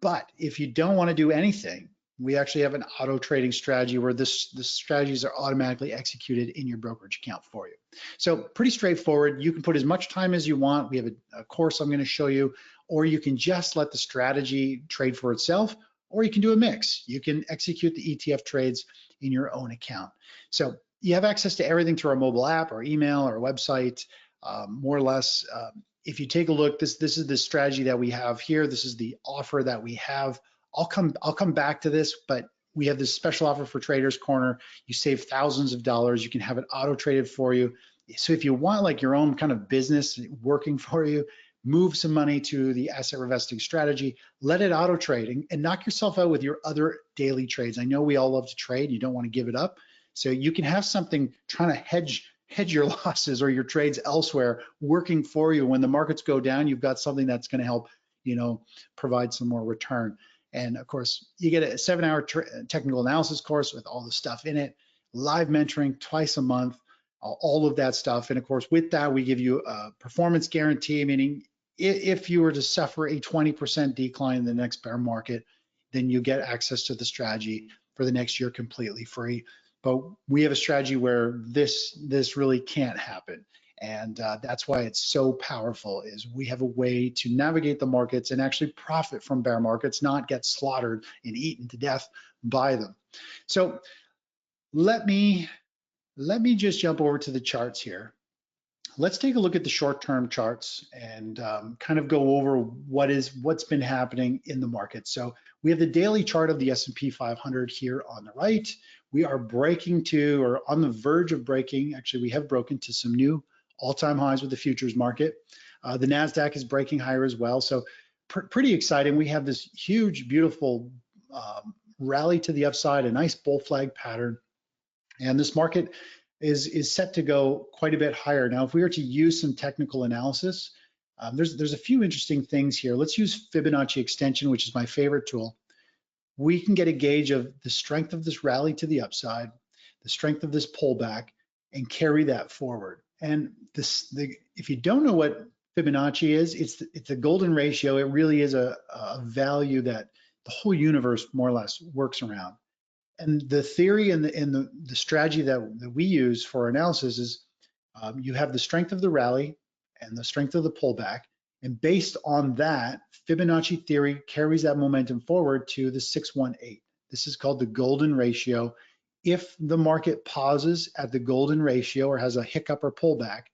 But if you don't want to do anything, we actually have an auto trading strategy where the strategies are automatically executed in your brokerage account for you. So pretty straightforward. You can put as much time as you want. We have a course I'm going to show you, or you can just let the strategy trade for itself, or you can do a mix. You can execute the ETF trades in your own account. So you have access to everything through our mobile app, our email, our website, more or less. If you take a look, this is the strategy that we have here. This is the offer that we have. I'll come back to this, but we have this special offer for Traders Corner. You save thousands of dollars. You can have it auto traded for you. So if you want like your own kind of business working for you, move some money to the asset reinvesting strategy, let it auto trade and knock yourself out with your other daily trades. I know we all love to trade. You don't want to give it up. So you can have something trying to hedge your losses or your trades elsewhere working for you. When the markets go down, you've got something that's going to help, provide some more return. And of course, you get a 7-hour technical analysis course with all the stuff in it, live mentoring twice a month, all of that stuff. And of course, with that, we give you a performance guarantee, meaning if you were to suffer a 20% decline in the next bear market, then you get access to the strategy for the next year completely free. But we have a strategy where this really can't happen. And that's why it's so powerful, is we have a way to navigate the markets and actually profit from bear markets, not get slaughtered and eaten to death by them. So let me just jump over to the charts here. Let's take a look at the short-term charts and kind of go over what's been happening in the market. So we have the daily chart of the S&P 500 here on the right. We are breaking to, or on the verge of breaking, actually we have broken to some new all-time highs with the futures market. The NASDAQ is breaking higher as well. So pretty exciting. We have this huge, beautiful rally to the upside, a nice bull flag pattern. And this market is set to go quite a bit higher. Now, if we were to use some technical analysis, there's a few interesting things here. Let's use Fibonacci extension, which is my favorite tool. We can get a gauge of the strength of this rally to the upside, the strength of this pullback, and carry that forward. And if you don't know what Fibonacci is, it's a golden ratio. It really is a value that the whole universe more or less works around. And the theory and the strategy that we use for analysis is you have the strength of the rally and the strength of the pullback. And based on that, Fibonacci theory carries that momentum forward to the 618. This is called the golden ratio. If the market pauses at the golden ratio or has a hiccup or pullback,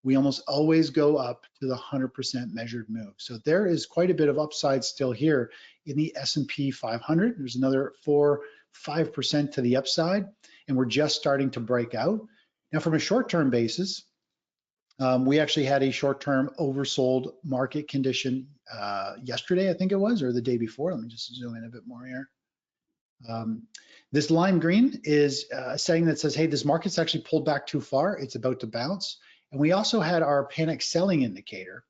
we almost always go up to the 100% measured move. So there is quite a bit of upside still here in the S&P 500. There's another 4-5% to the upside, and we're just starting to break out. Now, from a short-term basis, we actually had a short-term oversold market condition yesterday, I think it was, or the day before. Let me just zoom in a bit more here. This lime green is a setting that says, hey, this market's actually pulled back too far. It's about to bounce. And we also had our panic selling indicator,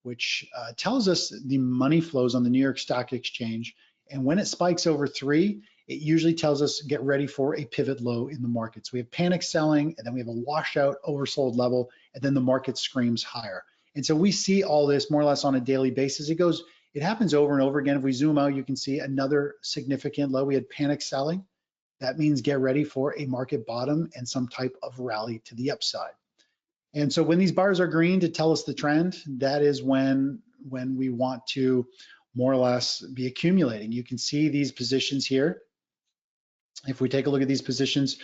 which tells us the money flows on the New York Stock Exchange. And when it spikes over 3, it usually tells us get ready for a pivot low in the market. So we have panic selling, and then we have a washout oversold level, and then the market screams higher. And so we see all this more or less on a daily basis. It happens over and over again. If we zoom out, you can see another significant low. We had panic selling. That means get ready for a market bottom and some type of rally to the upside. And so when these bars are green to tell us the trend, that is when we want to more or less be accumulating. You can see these positions here. If we take a look at these positions,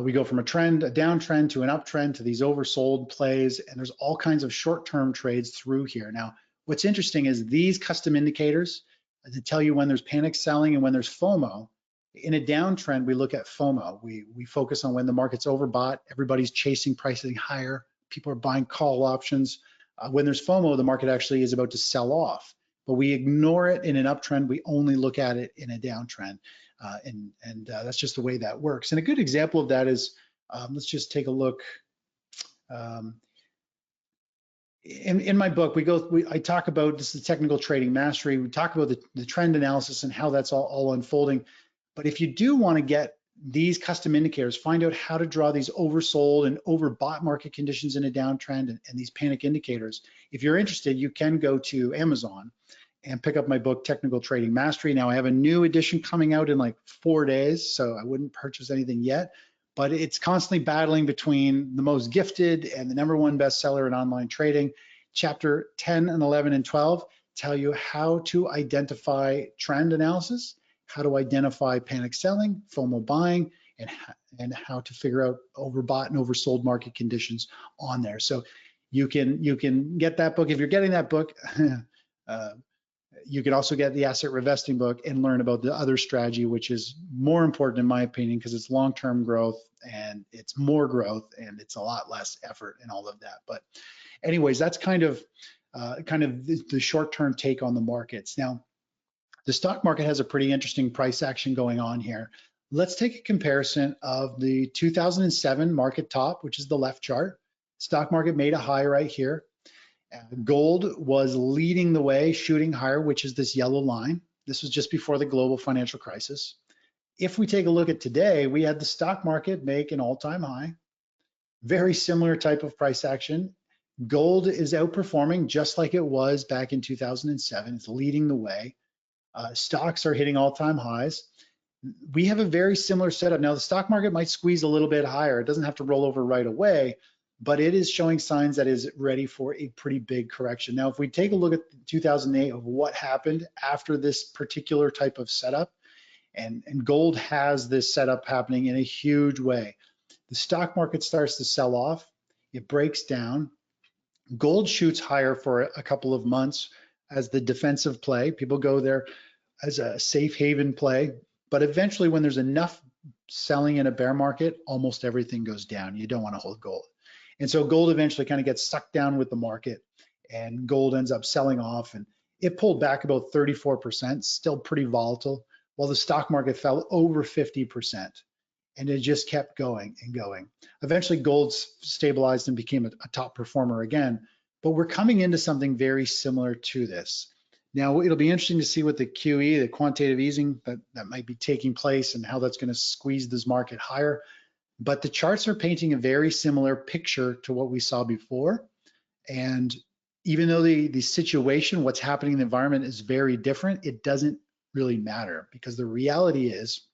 we go from a downtrend to an uptrend to these oversold plays, and there's all kinds of short-term trades through here. Now, what's interesting is these custom indicators, to tell you when there's panic selling and when there's FOMO. In a downtrend, we look at FOMO. We focus on when the market's overbought, everybody's chasing pricing higher, people are buying call options. When there's FOMO, the market actually is about to sell off, but we ignore it in an uptrend. We only look at it in a downtrend, and that's just the way that works. And a good example of that is, let's just take a look. In my book, I talk about, this is technical trading mastery. We talk about the trend analysis and how that's all unfolding. But if you do want to get these custom indicators, find out how to draw these oversold and overbought market conditions in a downtrend and these panic indicators. If you're interested, you can go to Amazon and pick up my book, Technical Trading Mastery. Now I have a new edition coming out in like 4 days, so I wouldn't purchase anything yet, but it's constantly battling between the most gifted and the #1 bestseller in online trading. Chapter 10 and 11 and 12 tell you how to identify trend analysis, how to identify panic selling, FOMO buying, and how to figure out overbought and oversold market conditions on there. So you can get that book. If you're getting that book, you can also get the asset revesting book and learn about the other strategy, which is more important in my opinion, because it's long-term growth and it's more growth and it's a lot less effort and all of that. But anyways, that's kind of the short-term take on the markets. Now, the stock market has a pretty interesting price action going on here. Let's take a comparison of the 2007 market top, which is the left chart. Stock market made a high right here. Gold was leading the way, shooting higher, which is this yellow line. This was just before the global financial crisis. If we take a look at today, we had the stock market make an all-time high. Very similar type of price action. Gold is outperforming just like it was back in 2007. It's leading the way. Stocks are hitting all-time highs. We have a very similar setup. Now, the stock market might squeeze a little bit higher. It doesn't have to roll over right away, but it is showing signs that is ready for a pretty big correction. Now, if we take a look at 2008 of what happened after this particular type of setup, and gold has this setup happening in a huge way. The stock market starts to sell off. It breaks down. Gold shoots higher for a couple of months as the defensive play. People go there as a safe haven play, but eventually when there's enough selling in a bear market, almost everything goes down. You don't want to hold gold. And so gold eventually kind of gets sucked down with the market, and gold ends up selling off, and it pulled back about 34%, still pretty volatile, while the stock market fell over 50%, and it just kept going and going. Eventually gold stabilized and became a top performer again. But we're coming into something very similar to this. Now, it'll be interesting to see what the QE, the quantitative easing that might be taking place, and how that's going to squeeze this market higher. But the charts are painting a very similar picture to what we saw before. And even though the situation, what's happening in the environment is very different, it doesn't really matter, because the reality is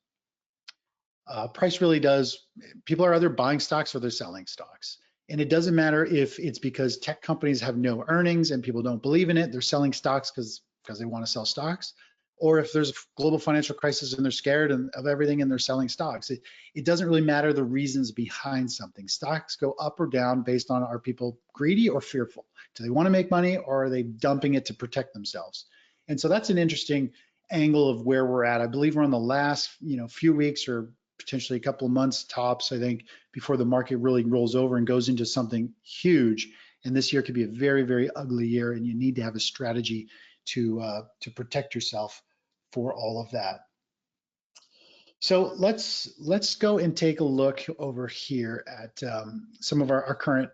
price really does, people are either buying stocks or they're selling stocks. And it doesn't matter if it's because tech companies have no earnings and people don't believe in it, they're selling stocks because they want to sell stocks, or if there's a global financial crisis and they're scared of everything and they're selling stocks. It doesn't really matter the reasons behind something. Stocks go up or down based on, are people greedy or fearful? Do they want to make money, or are they dumping it to protect themselves? And so that's an interesting angle of where we're at. I believe we're on the last few weeks, or potentially a couple of months tops, I think, before the market really rolls over and goes into something huge. And this year could be a very, very ugly year, and you need to have a strategy to protect yourself for all of that. So let's go and take a look over here at some of our current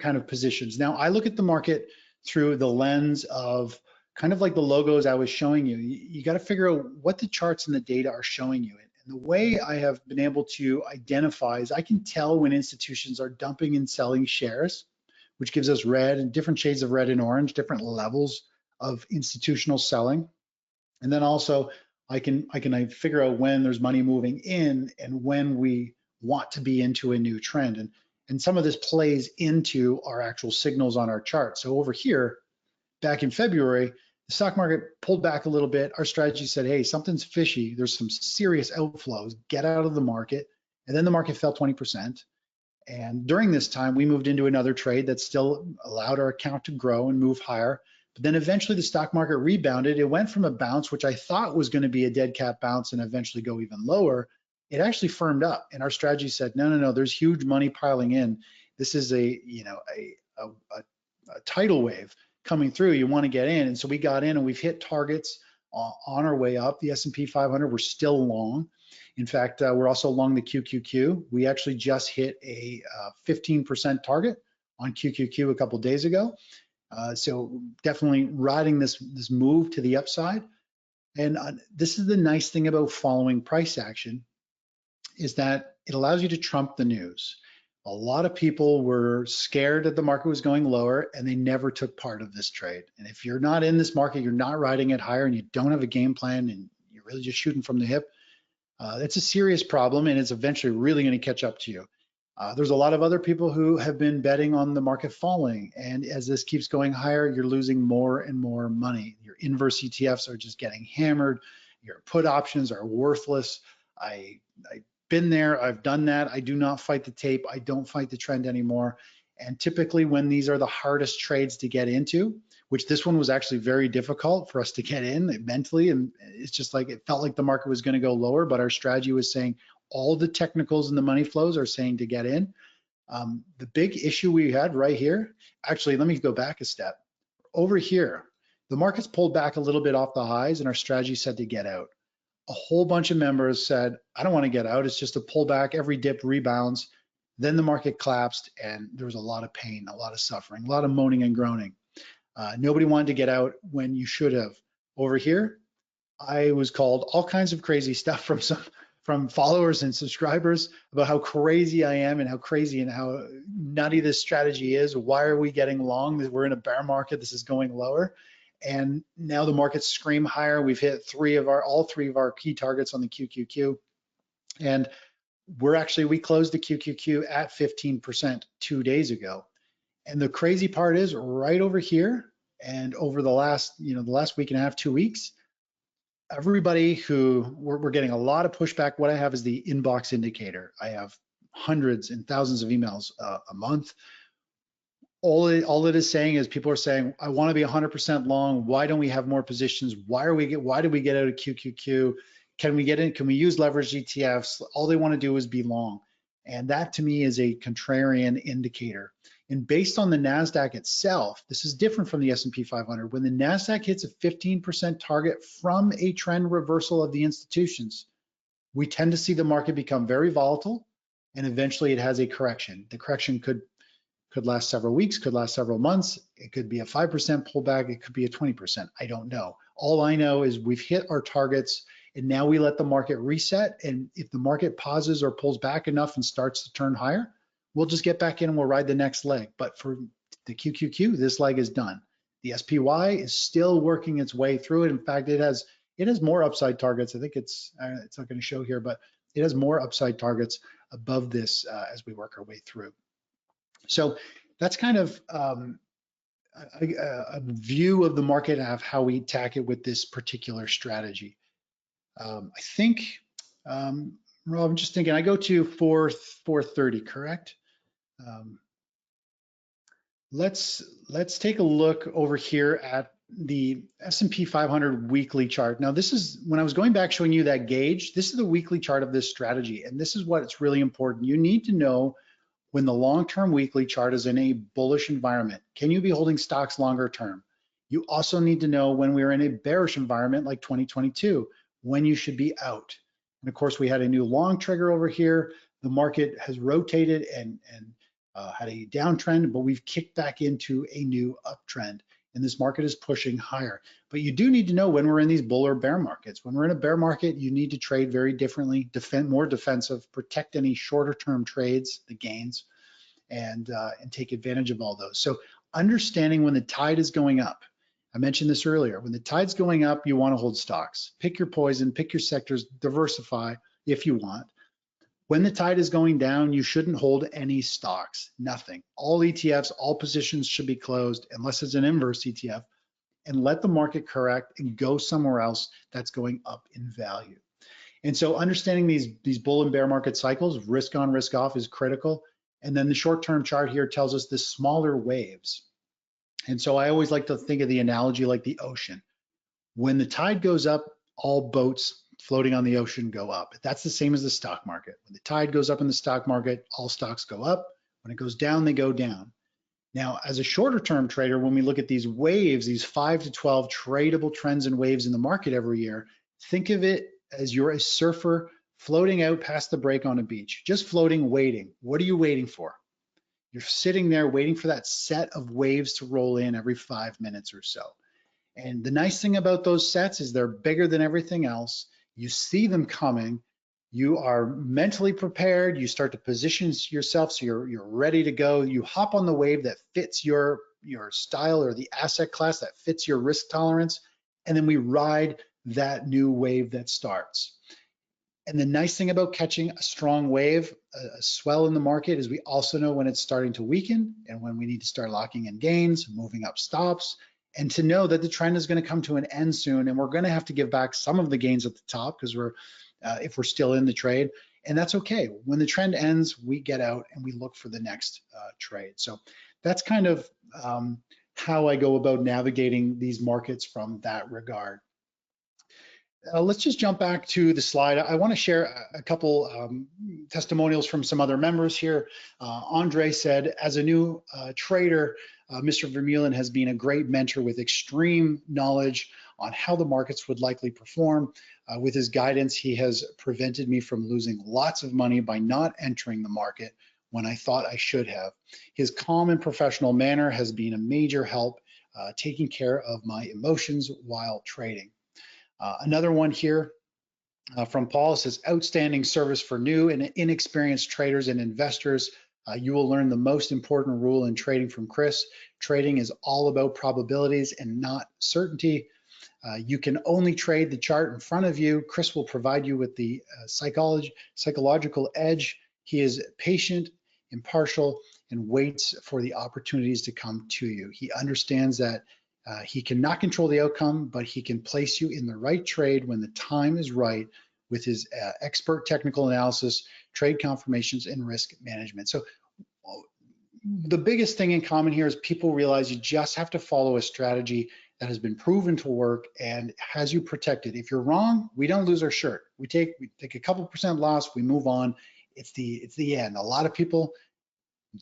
kind of positions. Now, I look at the market through the lens of kind of like the logos I was showing you. You got to figure out what the charts and the data are showing you. And the way I have been able to identify is I can tell when institutions are dumping and selling shares, which gives us red and different shades of red and orange, different levels of institutional selling. And then also I can figure out when there's money moving in and when we want to be into a new trend. And some of this plays into our actual signals on our chart. So over here, back in February, the stock market pulled back a little bit. Our strategy said, hey, something's fishy. There's some serious outflows. Get out of the market. And then the market fell 20%. And during this time, we moved into another trade that still allowed our account to grow and move higher. But then eventually the stock market rebounded. It went from a bounce, which I thought was going to be a dead cat bounce and eventually go even lower. It actually firmed up, and our strategy said, no, there's huge money piling in. This is a tidal wave coming through. You want to get in, and so we got in, and we've hit targets on our way up. The S&P 500, we're still long. In fact, we're also long the QQQ. We actually just hit a 15% target on QQQ a couple of days ago. So definitely riding this move to the upside. And this is the nice thing about following price action, is that it allows you to trump the news. A lot of people were scared that the market was going lower, and they never took part of this trade. And if you're not in this market, you're not riding it higher, and you don't have a game plan, and you're really just shooting from the hip, that's a serious problem, and it's eventually really going to catch up to you. There's a lot of other people who have been betting on the market falling, and as this keeps going higher, you're losing more and more money. Your inverse ETFs are just getting hammered. Your put options are worthless. I've been there, I've done that. I do not fight the tape. I don't fight the trend anymore. And typically when these are the hardest trades to get into, which this one was actually very difficult for us to get in mentally, and it's just like, it felt like the market was going to go lower, but our strategy was saying all the technicals and the money flows are saying to get in. The big issue we had right here, actually, let me go back a step. Over here, the market's pulled back a little bit off the highs, and our strategy said to get out. A whole bunch of members said, I don't want to get out. It's just a pullback. Every dip rebounds. Then the market collapsed, and there was a lot of pain, a lot of suffering, a lot of moaning and groaning. Nobody wanted to get out when you should have. Over here, I was called all kinds of crazy stuff from followers and subscribers about how crazy I am and how crazy and how nutty this strategy is. Why are we getting long? We're in a bear market. This is going lower. And now the markets scream higher. We've hit all three of our key targets on the QQQ. And we closed the QQQ at 15% 2 days ago. And the crazy part is right over here, and over the last week and a half, 2 weeks, everybody who we're getting a lot of pushback. What I have is the inbox indicator. I have hundreds and thousands of emails a month. All it is saying is people are saying, I want to be 100% long. Why don't we have more positions? Why did we get out of QQQ? Can we get in? Can we use leveraged ETFs? All they want to do is be long. And that to me is a contrarian indicator. And based on the NASDAQ itself, this is different from the S&P 500. When the NASDAQ hits a 15% target from a trend reversal of the institutions, we tend to see the market become very volatile, and eventually it has a correction. The correction could last several weeks, could last several months. It could be a 5% pullback. It could be a 20%. I don't know. All I know is we've hit our targets, and now we let the market reset. And if the market pauses or pulls back enough and starts to turn higher, we'll just get back in and we'll ride the next leg. But for the QQQ, this leg is done. The SPY is still working its way through it. In fact, it has more upside targets. I think it's not going to show here, but it has more upside targets above this as we work our way through. So that's kind of a view of the market of how we attack it with this particular strategy. I think, Rob, I'm just thinking, I go to 430, correct? Let's take a look over here at the S&P 500 weekly chart. Now, this is, when I was going back showing you that gauge, this is the weekly chart of this strategy, and this is what's really important. You need to know when the long-term weekly chart is in a bullish environment. Can you be holding stocks longer term? You also need to know when we're in a bearish environment like 2022, when you should be out. And of course, we had a new long trigger over here. The market has rotated and had a downtrend, but we've kicked back into a new uptrend, and this market is pushing higher. But you do need to know when we're in these bull or bear markets. When we're in a bear market, you need to trade very differently, more defensive, protect any shorter term trades, the gains, and take advantage of all those. So understanding when the tide is going up. I mentioned this earlier. When the tide's going up, you want to hold stocks. Pick your poison, pick your sectors, diversify if you want. When the tide is going down, you shouldn't hold any stocks, nothing. All ETFs, all positions should be closed unless it's an inverse ETF, and let the market correct and go somewhere else that's going up in value. And so understanding these bull and bear market cycles, risk on, risk off, is critical. And then the short-term chart here tells us the smaller waves. And so I always like to think of the analogy like the ocean. When the tide goes up, all boats floating on the ocean go up. That's the same as the stock market. When the tide goes up in the stock market, all stocks go up. When it goes down, they go down. Now, as a shorter term trader, when we look at these waves, these 5 to 12 tradable trends and waves in the market every year, think of it as you're a surfer floating out past the break on a beach, just floating, waiting. What are you waiting for? You're sitting there waiting for that set of waves to roll in every 5 minutes or so. And the nice thing about those sets is they're bigger than everything else. You see them coming. You are mentally prepared. You start to position yourself so you're ready to go. You hop on the wave that fits your style or the asset class that fits your risk tolerance. And then we ride that new wave that starts. And the nice thing about catching a strong wave, a swell in the market, is we also know when it's starting to weaken and when we need to start locking in gains, moving up stops, and to know that the trend is going to come to an end soon, and we're going to have to give back some of the gains at the top because if we're still in the trade, and that's okay. When the trend ends, we get out and we look for the next trade. So that's kind of how I go about navigating these markets from that regard. Let's just jump back to the slide. I want to share a couple testimonials from some other members here. Andre said, as a new trader, Mr. Vermeulen has been a great mentor with extreme knowledge on how the markets would likely perform. With his guidance, he has prevented me from losing lots of money by not entering the market when I thought I should have. His calm and professional manner has been a major help taking care of my emotions while trading. Another one here from Paul says, outstanding service for new and inexperienced traders and investors. You will learn the most important rule in trading from Chris. Trading is all about probabilities and not certainty. You can only trade the chart in front of you. Chris will provide you with the psychological edge. He is patient, impartial, and waits for the opportunities to come to you. He understands that he cannot control the outcome, but he can place you in the right trade when the time is right with his expert technical analysis, trade confirmations, and risk management. So the biggest thing in common here is people realize you just have to follow a strategy that has been proven to work and has you protected. If you're wrong, we don't lose our shirt. We take a couple percent loss, we move on. It's the end. A lot of people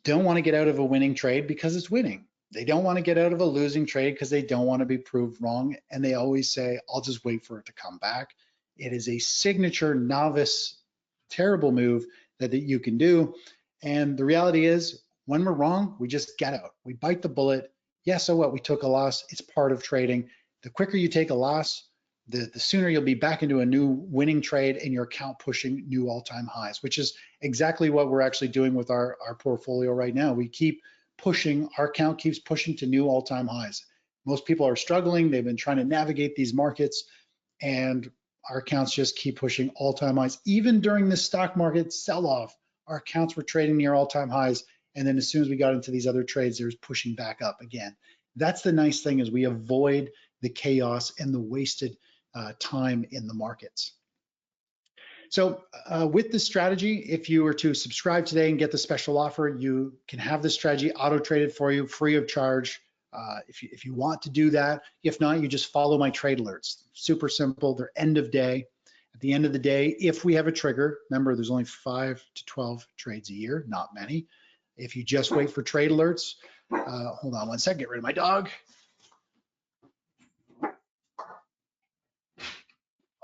don't want to get out of a winning trade because it's winning. They don't want to get out of a losing trade because they don't want to be proved wrong. And they always say, I'll just wait for it to come back. It is a signature novice, terrible move that you can do. And the reality is, when we're wrong, we just get out. We bite the bullet. Yeah, so what? We took a loss. It's part of trading. The quicker you take a loss, the sooner you'll be back into a new winning trade and your account pushing new all-time highs, which is exactly what we're actually doing with our portfolio right now. We keep pushing, our account keeps pushing to new all-time highs. Most people are struggling. They've been trying to navigate these markets, and our accounts just keep pushing all-time highs. Even during the stock market sell-off, our accounts were trading near all-time highs, and then as soon as we got into these other trades, there's pushing back up again. That's the nice thing, is we avoid the chaos and the wasted time in the markets. So with this strategy, if you were to subscribe today and get the special offer, you can have this strategy auto-traded for you free of charge if you want to do that. If not, you just follow my trade alerts. Super simple. They're end of day. At the end of the day, if we have a trigger, remember there's only 5 to 12 trades a year, not many. If you just wait for trade alerts, hold on one second, get rid of my dog.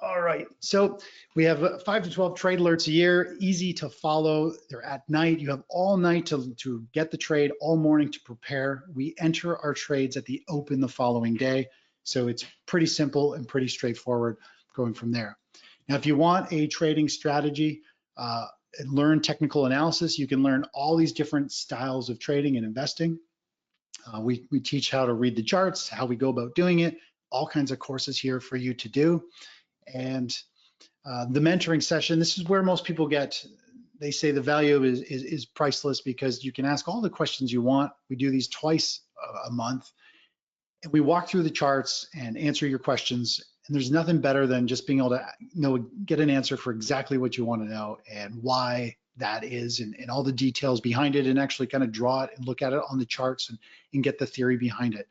All right, so we have 5 to 12 trade alerts a year, easy to follow. They're at night. You have all night to get the trade, all morning to prepare. We enter our trades at the open the following day. So it's pretty simple and pretty straightforward going from there. Now, if you want a trading strategy and learn technical analysis, you can learn all these different styles of trading and investing. We teach how to read the charts, how we go about doing it, all kinds of courses here for you to do. And the mentoring session, this is where most people get, they say the value is priceless because you can ask all the questions you want. We do these twice a month. And we walk through the charts and answer your questions. And there's nothing better than just being able to get an answer for exactly what you want to know and why that is and all the details behind it, and actually kind of draw it and look at it on the charts and get the theory behind it.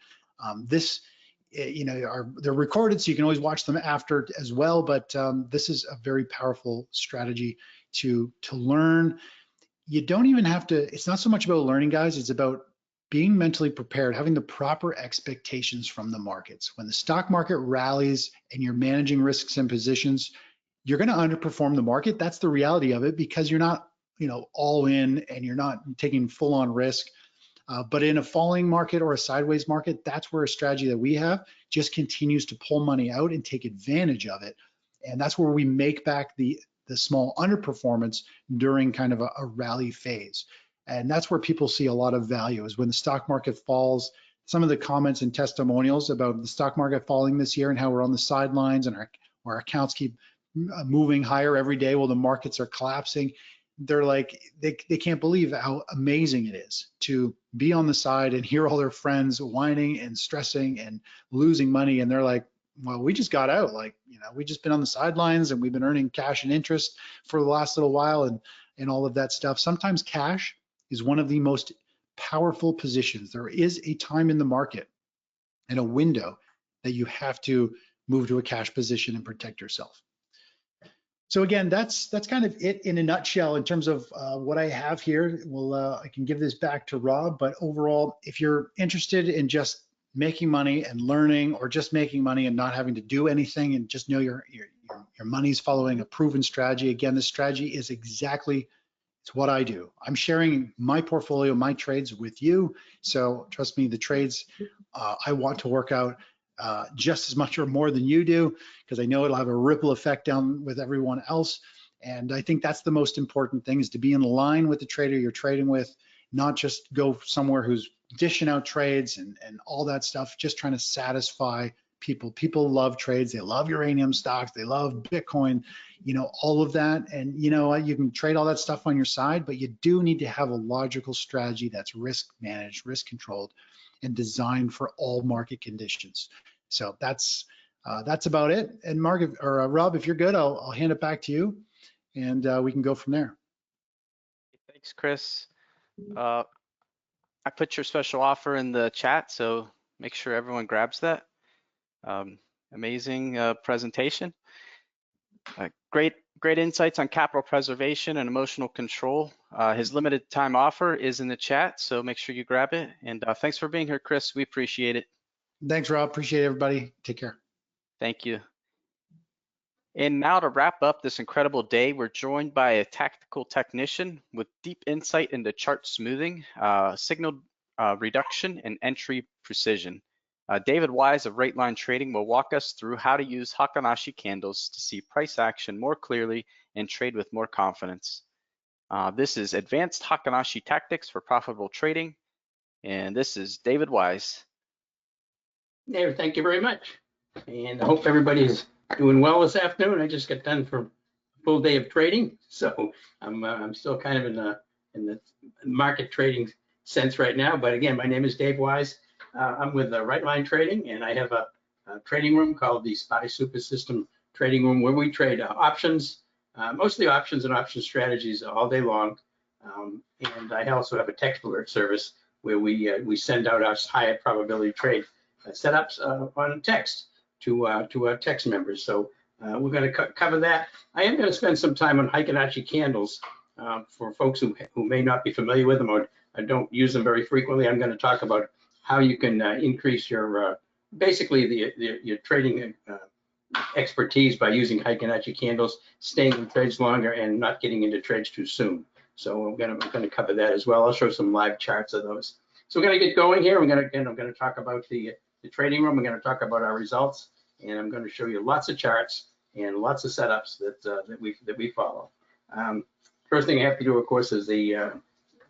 They're recorded, so you can always watch them after as well, but this is a very powerful strategy to learn. You don't even have to, it's not so much about learning, guys, it's about being mentally prepared, having the proper expectations from the markets. When the stock market rallies and you're managing risks and positions, you're going to underperform the market. That's the reality of it, because you're not, all in and you're not taking full on risk. But in a falling market or a sideways market, that's where a strategy that we have just continues to pull money out and take advantage of it. And that's where we make back the small underperformance during kind of a rally phase. And that's where people see a lot of value, is when the stock market falls. Some of the comments and testimonials about the stock market falling this year and how we're on the sidelines and our accounts keep moving higher every day while the markets are collapsing. They're like, they can't believe how amazing it is to be on the side and hear all their friends whining and stressing and losing money. And they're like, well, we just got out. We just been on the sidelines and we've been earning cash and interest for the last little while and all of that stuff. Sometimes cash is one of the most powerful positions. There is a time in the market and a window that you have to move to a cash position and protect yourself. So again, that's kind of it in a nutshell in terms of what I have here. I can give this back to Rob, but overall, if you're interested in just making money and learning, or just making money and not having to do anything and just know your money's following a proven strategy, again, this strategy is exactly, it's what I do. I'm sharing my portfolio, my trades with you. So trust me, the trades I want to work out just as much or more than you do, because I know it'll have a ripple effect down with everyone else. And I think that's the most important thing, is to be in line with the trader you're trading with, not just go somewhere who's dishing out trades and all that stuff, just trying to satisfy people. People love trades. They love uranium stocks. They love Bitcoin, all of that. And you can trade all that stuff on your side, but you do need to have a logical strategy that's risk managed, risk controlled, and designed for all market conditions. So that's about it. And Rob, if you're good, I'll hand it back to you, and we can go from there. Thanks, Chris. I put your special offer in the chat, so make sure everyone grabs that. Amazing presentation. Great insights on capital preservation and emotional control. His limited time offer is in the chat, so make sure you grab it. And thanks for being here, Chris. We appreciate it. Thanks, Rob. Appreciate everybody. Take care. Thank you. And now to wrap up this incredible day, we're joined by a tactical technician with deep insight into chart smoothing, signal reduction, and entry precision. David Wyse of Right Line Trading will walk us through how to use Heiken-Ashi candles to see price action more clearly and trade with more confidence. This is Advanced Heiken-Ashi Tactics for Profitable Trading, and this is David Wyse. David, thank you very much. And I hope everybody's doing well this afternoon. I just got done for a full day of trading, so I'm still kind of in the market trading sense right now. But again, my name is Dave Wyse. I'm with Right Line Trading, and I have a trading room called the SPY Super System Trading Room, where we trade options, mostly options and option strategies all day long. And I also have a text alert service where we send out our high probability trade setups on text to our text members. So we're going to cover that. I am going to spend some time on Heiken-Ashi candles for folks who may not be familiar with them or don't use them very frequently. I'm going to talk about how you can increase your basically your trading expertise by using Heiken-Ashi candles, staying in trades longer, and not getting into trades too soon. So I'm going to cover that as well. I'll show some live charts of those. So we're going to get going here. I'm going to talk about the trading room. We're going to talk about our results, and I'm going to show you lots of charts and lots of setups that we follow. First thing I have to do, of course, is the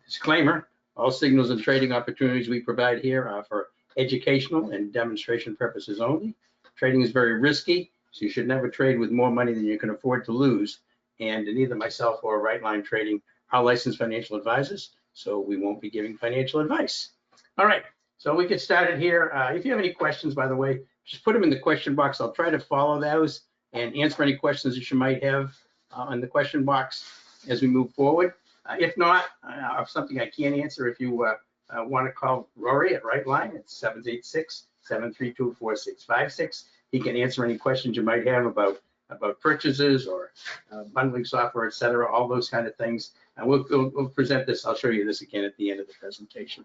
disclaimer. All signals and trading opportunities we provide here are for educational and demonstration purposes only. Trading is very risky, so you should never trade with more money than you can afford to lose. And neither myself or Right Line Trading are licensed financial advisors, so we won't be giving financial advice. All right, so we get started here. If you have any questions, by the way, just put them in the question box. I'll try to follow those and answer any questions that you might have in the question box as we move forward. If not, or something I can't answer, if you want to call Rory at Right Line, it's 786-732-4656. He can answer any questions you might have about purchases or bundling software, et cetera, all those kind of things. And we'll present this. I'll show you this again at the end of the presentation.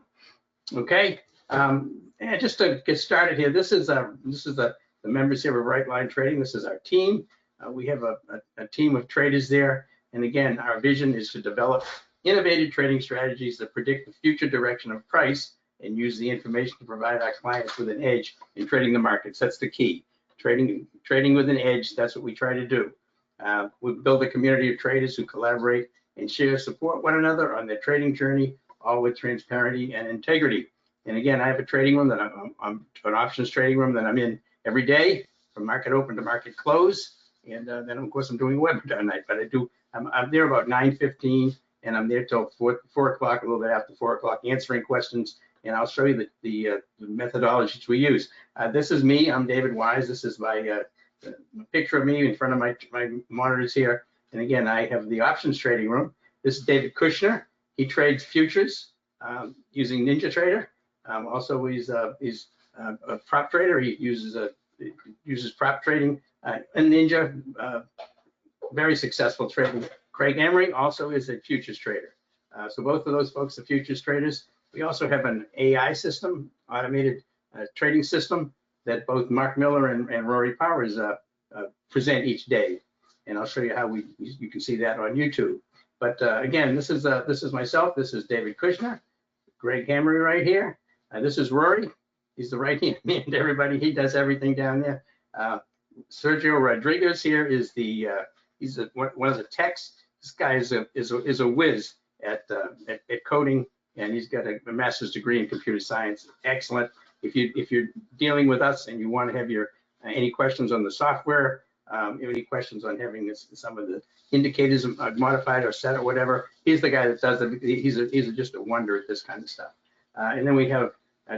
Okay, and just to get started here, this is the members here of Right Line Trading. This is our team. We have a team of traders there. And again, our vision is to develop innovative trading strategies that predict the future direction of price and use the information to provide our clients with an edge in trading the markets. That's the key. Trading with an edge, that's what we try to do. We build a community of traders who collaborate and support one another on their trading journey, all with transparency and integrity. And again, I have a trading room that I'm an options trading room that I'm in every day from market open to market close. And then of course I'm doing a webinar night, but I'm there about 9:15 and I'm there till 4 o'clock, a little bit after 4 o'clock, answering questions. And I'll show you the methodologies we use. This is me. I'm David Wyse. This is my picture of me in front of my monitors here. And again, I have the options trading room. This is David Kushner. He trades futures using NinjaTrader. Also, he's a prop trader. He uses prop trading in Ninja. Very successful trader. Craig Emery also is a futures trader. So both of those folks are futures traders. We also have an AI system, automated trading system that both Mark Miller and Rory Powers present each day. And I'll show you how you can see that on YouTube. But again, this is myself. This is David Kushner, Greg Emery right here. This is Rory. He's the right-hand man to everybody. He does everything down there. Sergio Rodriguez here is he's one of the techs. This guy is a whiz at coding, and he's got a master's degree in computer science. Excellent. If you're dealing with us and you want to have your any questions on the software, any questions on having some of the indicators modified or set or whatever, he's the guy that does it. He's just a wonder at this kind of stuff. And then we have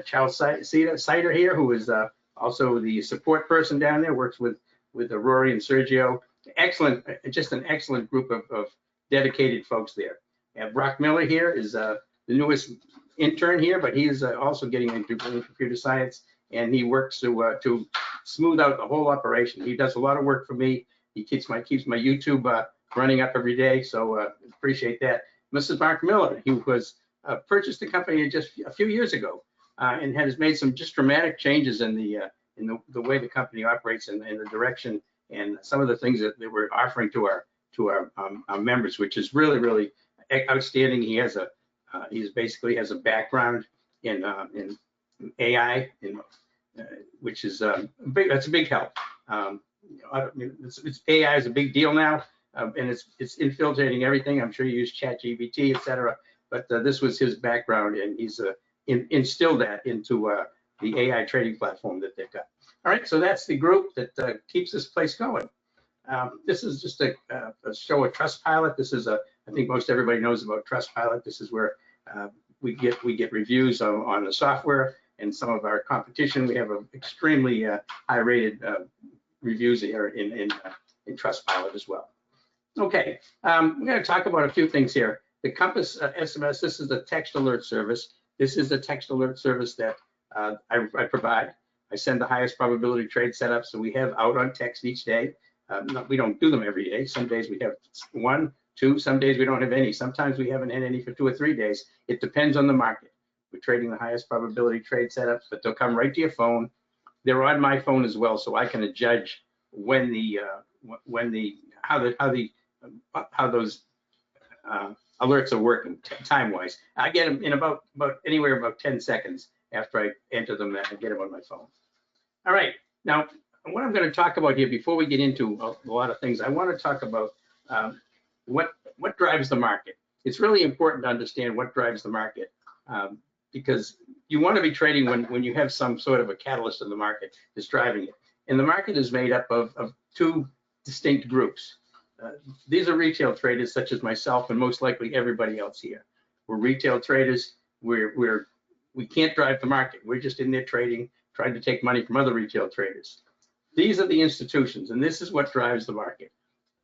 Charles Sider here, who is also the support person down there, works with Rory and Sergio. Excellent, just an excellent group of dedicated folks there. And Brock Miller here is the newest intern here, but he's also getting into computer science, and he works to smooth out the whole operation. He does a lot of work for me. He keeps my YouTube running up every day, so appreciate that. Mrs. Mark Miller, he was purchased the company just a few years ago, and has made some just dramatic changes in the way the company operates and the direction and some of the things that they were offering to our members, which is really, really outstanding. He basically has a background in AI, which is that's a big help. AI is a big deal now, and it's infiltrating everything. I'm sure you use ChatGPT, et cetera, but this was his background, and he's instilled that into the AI trading platform that they've got. All right, so that's the group that keeps this place going. This is just a show of Trustpilot. This is I think most everybody knows about Trustpilot. This is where we get reviews on the software and some of our competition. We have extremely high-rated reviews here in Trustpilot as well. Okay, we're going to talk about a few things here. The Compass SMS. This is a text alert service. This is a text alert service that I provide. I send the highest probability trade setups, so we have out on text each day. We don't do them every day. Some days we have 1, 2, some days we don't have any. Sometimes we haven't had any for 2 or 3 days. It depends on the market. We're trading the highest probability trade setups, but they'll come right to your phone. They're on my phone as well, so I can judge how those alerts are working time-wise. I get them in about anywhere about 10 seconds after I enter them and get them on my phone. All right, now what I'm going to talk about here before we get into a lot of things, I want to talk about what drives the market. It's really important to understand what drives the market because you want to be trading when you have some sort of a catalyst in the market that's driving it. And the market is made up of 2 distinct groups. These are retail traders such as myself and most likely everybody else here. We're retail traders. We can't drive the market. We're just in there trading, trying to take money from other retail traders. These are the institutions, and this is what drives the market.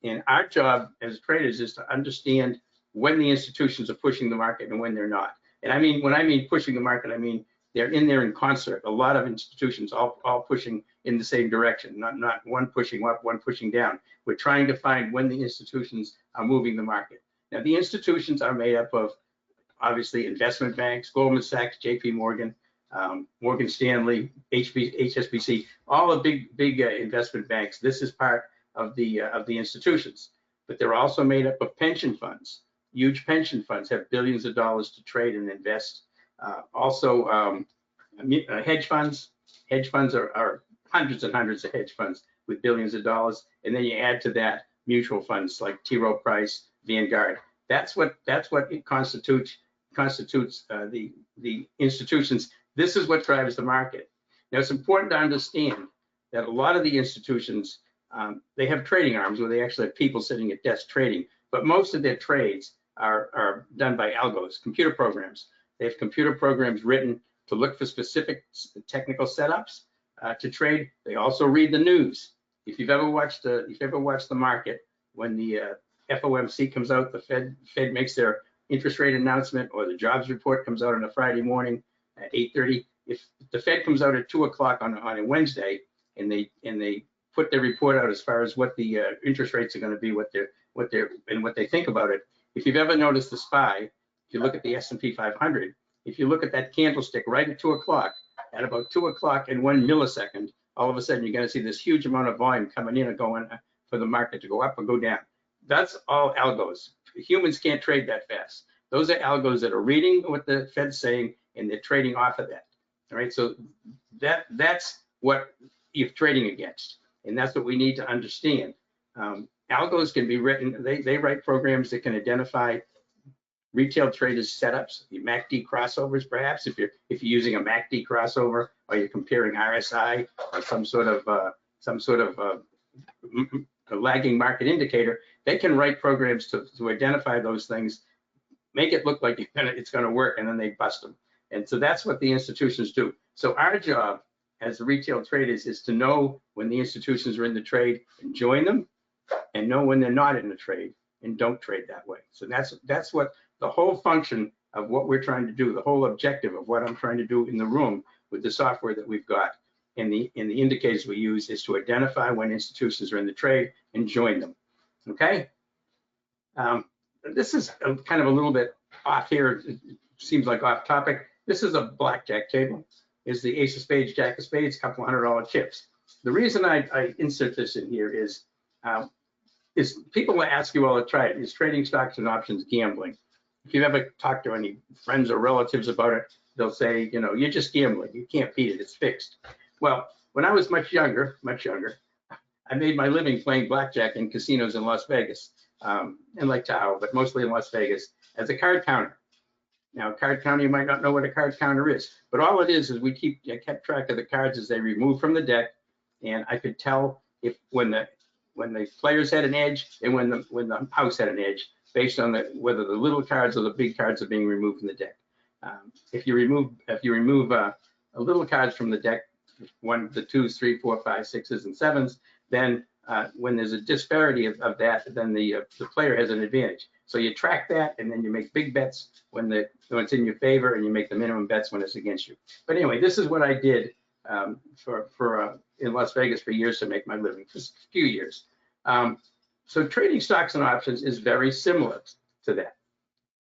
And our job as traders is to understand when the institutions are pushing the market and when they're not. And I mean, when I mean pushing the market, I mean they're in there in concert. A lot of institutions all pushing in the same direction, not one pushing up, one pushing down. We're trying to find when the institutions are moving the market. Now, the institutions are made up of, obviously, investment banks, Goldman Sachs, JP Morgan, Morgan Stanley, HSBC, all the big investment banks. This is part of the institutions, but they're also made up of pension funds. Huge pension funds have billions of dollars to trade and invest. Also, hedge funds. Hedge funds are hundreds and hundreds of hedge funds with billions of dollars, and then you add to that mutual funds like T. Rowe Price, Vanguard. That's what it constitutes the institutions. This is what drives the market. Now, it's important to understand that a lot of the institutions, they have trading arms where they actually have people sitting at desks trading, but most of their trades are done by algos, computer programs. They have computer programs written to look for specific technical setups to trade. They also read the news. If you've ever watched the market, when the FOMC comes out, the Fed makes their interest rate announcement, or the jobs report comes out on a Friday morning at 8:30. If the Fed comes out at 2 o'clock on a Wednesday, and they put their report out as far as what the interest rates are going to be, what they think about it. If you've ever noticed the SPY, if you look at the S&P 500, if you look at that candlestick right at 2 o'clock, at about 2 o'clock in 1 millisecond, all of a sudden you're going to see this huge amount of volume coming in and going for the market to go up or go down. That's all algos. Humans can't trade that fast. Those are algos that are reading what the Fed's saying, and they're trading off of that. All right, so that's what you're trading against, and that's what we need to understand. Algos can be written. They write programs that can identify retail traders setups, the MACD crossovers, perhaps if you're using a MACD crossover, or you're comparing RSI or some sort of a lagging market indicator. They can write programs to identify those things, make it look like it's going to work, and then they bust them. And so that's what the institutions do. So our job as the retail traders is to know when the institutions are in the trade and join them, and know when they're not in the trade and don't trade that way. So that's what the whole function of what we're trying to do, the whole objective of what I'm trying to do in the room with the software that we've got and the indicators we use, is to identify when institutions are in the trade and join them. Okay. This is kind of a little bit off here. It seems like off topic. This is a blackjack table. Is the ace of spades, jack of spades, couple $100 chips. The reason I insert this in here is people will ask you all the time, is trading stocks and options gambling? If you've ever talked to any friends or relatives about it, they'll say, you know, you're just gambling. You can't beat it. It's fixed. Well, when I was much younger, I made my living playing blackjack in casinos in Las Vegas, and Lake Tahoe, but mostly in Las Vegas, as a card counter. Now, card counter, you might not know what a card counter is, but all it is I kept track of the cards as they removed from the deck, and I could tell if when the players had an edge and when the house had an edge, based on whether the little cards or the big cards are being removed from the deck. If you remove little cards from the deck, the 2s, 3s, 4s, 5s, 6s, and 7s, then when there's a disparity of that, then the player has an advantage. So you track that, and then you make big bets when it's in your favor, and you make the minimum bets when it's against you. But anyway, this is what I did in Las Vegas for years to make my living, for a few years. So trading stocks and options is very similar to that.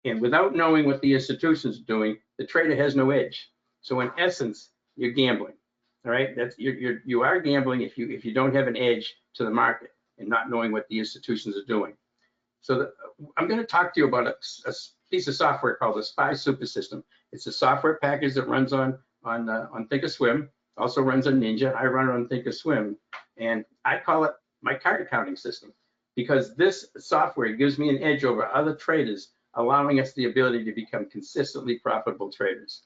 And without knowing what the institution's doing, the trader has no edge. So in essence, you're gambling. All right, you are gambling if you don't have an edge to the market and not knowing what the institutions are doing. So I'm going to talk to you about a piece of software called the SPY Super System. It's a software package that runs on Thinkorswim, also runs on Ninja. I run it on Thinkorswim, and I call it my card accounting system, because this software gives me an edge over other traders, allowing us the ability to become consistently profitable traders.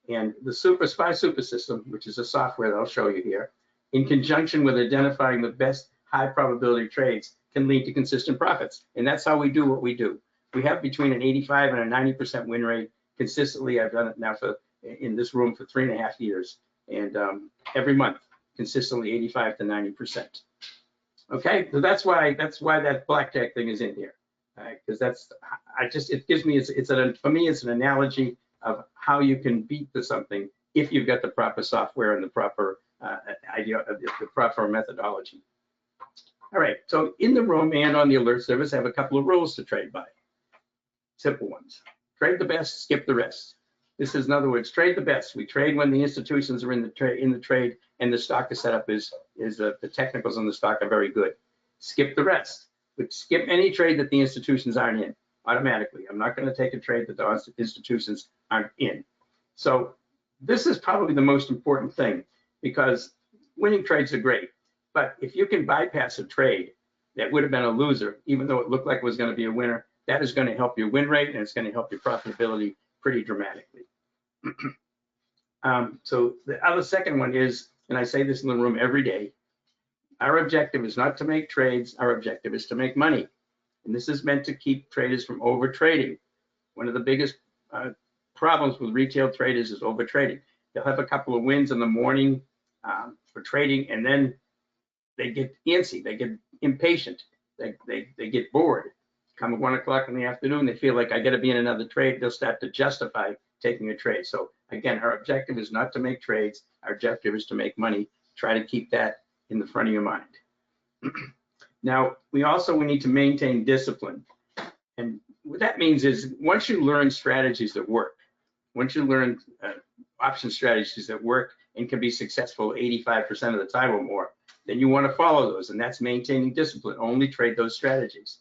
And the SPY Super System, which is a software that I'll show you here, in conjunction with identifying the best high probability trades, can lead to consistent profits. And that's how we do what we do. We have between an 85 and a 90% win rate consistently. I've done it now in this room for 3.5 years, and every month consistently 85 to 90%. Okay, so that's why that blackjack thing is in here. because it gives me, for me, it's an analogy of how you can beat something if you've got the proper software and the proper the proper methodology. All right, so in the room and on the alert service, I have a couple of rules to trade by. Simple ones. Trade the best, skip the rest. This is, in other words, trade the best. We trade when the institutions are in the trade and the stock is set up the technicals on the stock are very good. Skip the rest. But skip any trade that the institutions aren't in automatically. I'm not going to take a trade that the institutions aren't in. So this is probably the most important thing, because winning trades are great. But if you can bypass a trade that would have been a loser, even though it looked like it was going to be a winner, that is going to help your win rate and it's going to help your profitability pretty dramatically. So the other second one is, and I say this in the room every day, our objective is not to make trades, our objective is to make money. And this is meant to keep traders from over trading. One of the biggest problems with retail traders is over trading. They'll have a couple of wins in the morning for trading, and then they get antsy, they get impatient, they get bored. Come at 1 o'clock in the afternoon, they feel like I got to be in another trade. They'll start to justify taking a trade. So again, our objective is not to make trades. Our objective is to make money. Try to keep that in the front of your mind. Now, we need to maintain discipline. And what that means is, once you learn strategies that work, once you learn option strategies that work and can be successful 85% of the time or more, then you want to follow those, and that's maintaining discipline. Only trade those strategies.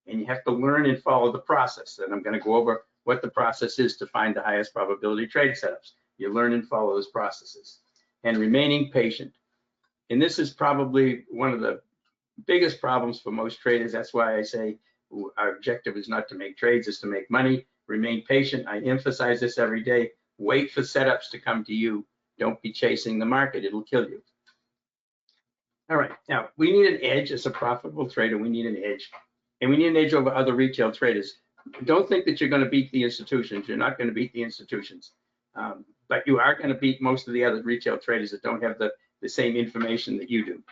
And you have to learn and follow the process. And I'm going to go over what the process is to find the highest probability trade setups. You learn and follow those processes. And remaining patient. And this is probably one of the biggest problems for most traders. That's why I say our objective is not to make trades, is to make money. Remain patient. I emphasize this every day. Wait for setups to come to you. Don't be chasing the market. It'll kill you. All right, now we need an edge as a profitable trader. We need an edge, and we need an edge over other retail traders. Don't think that you're going to beat the institutions. You're not going to beat the institutions, but you are going to beat most of the other retail traders that don't have the same information that you do.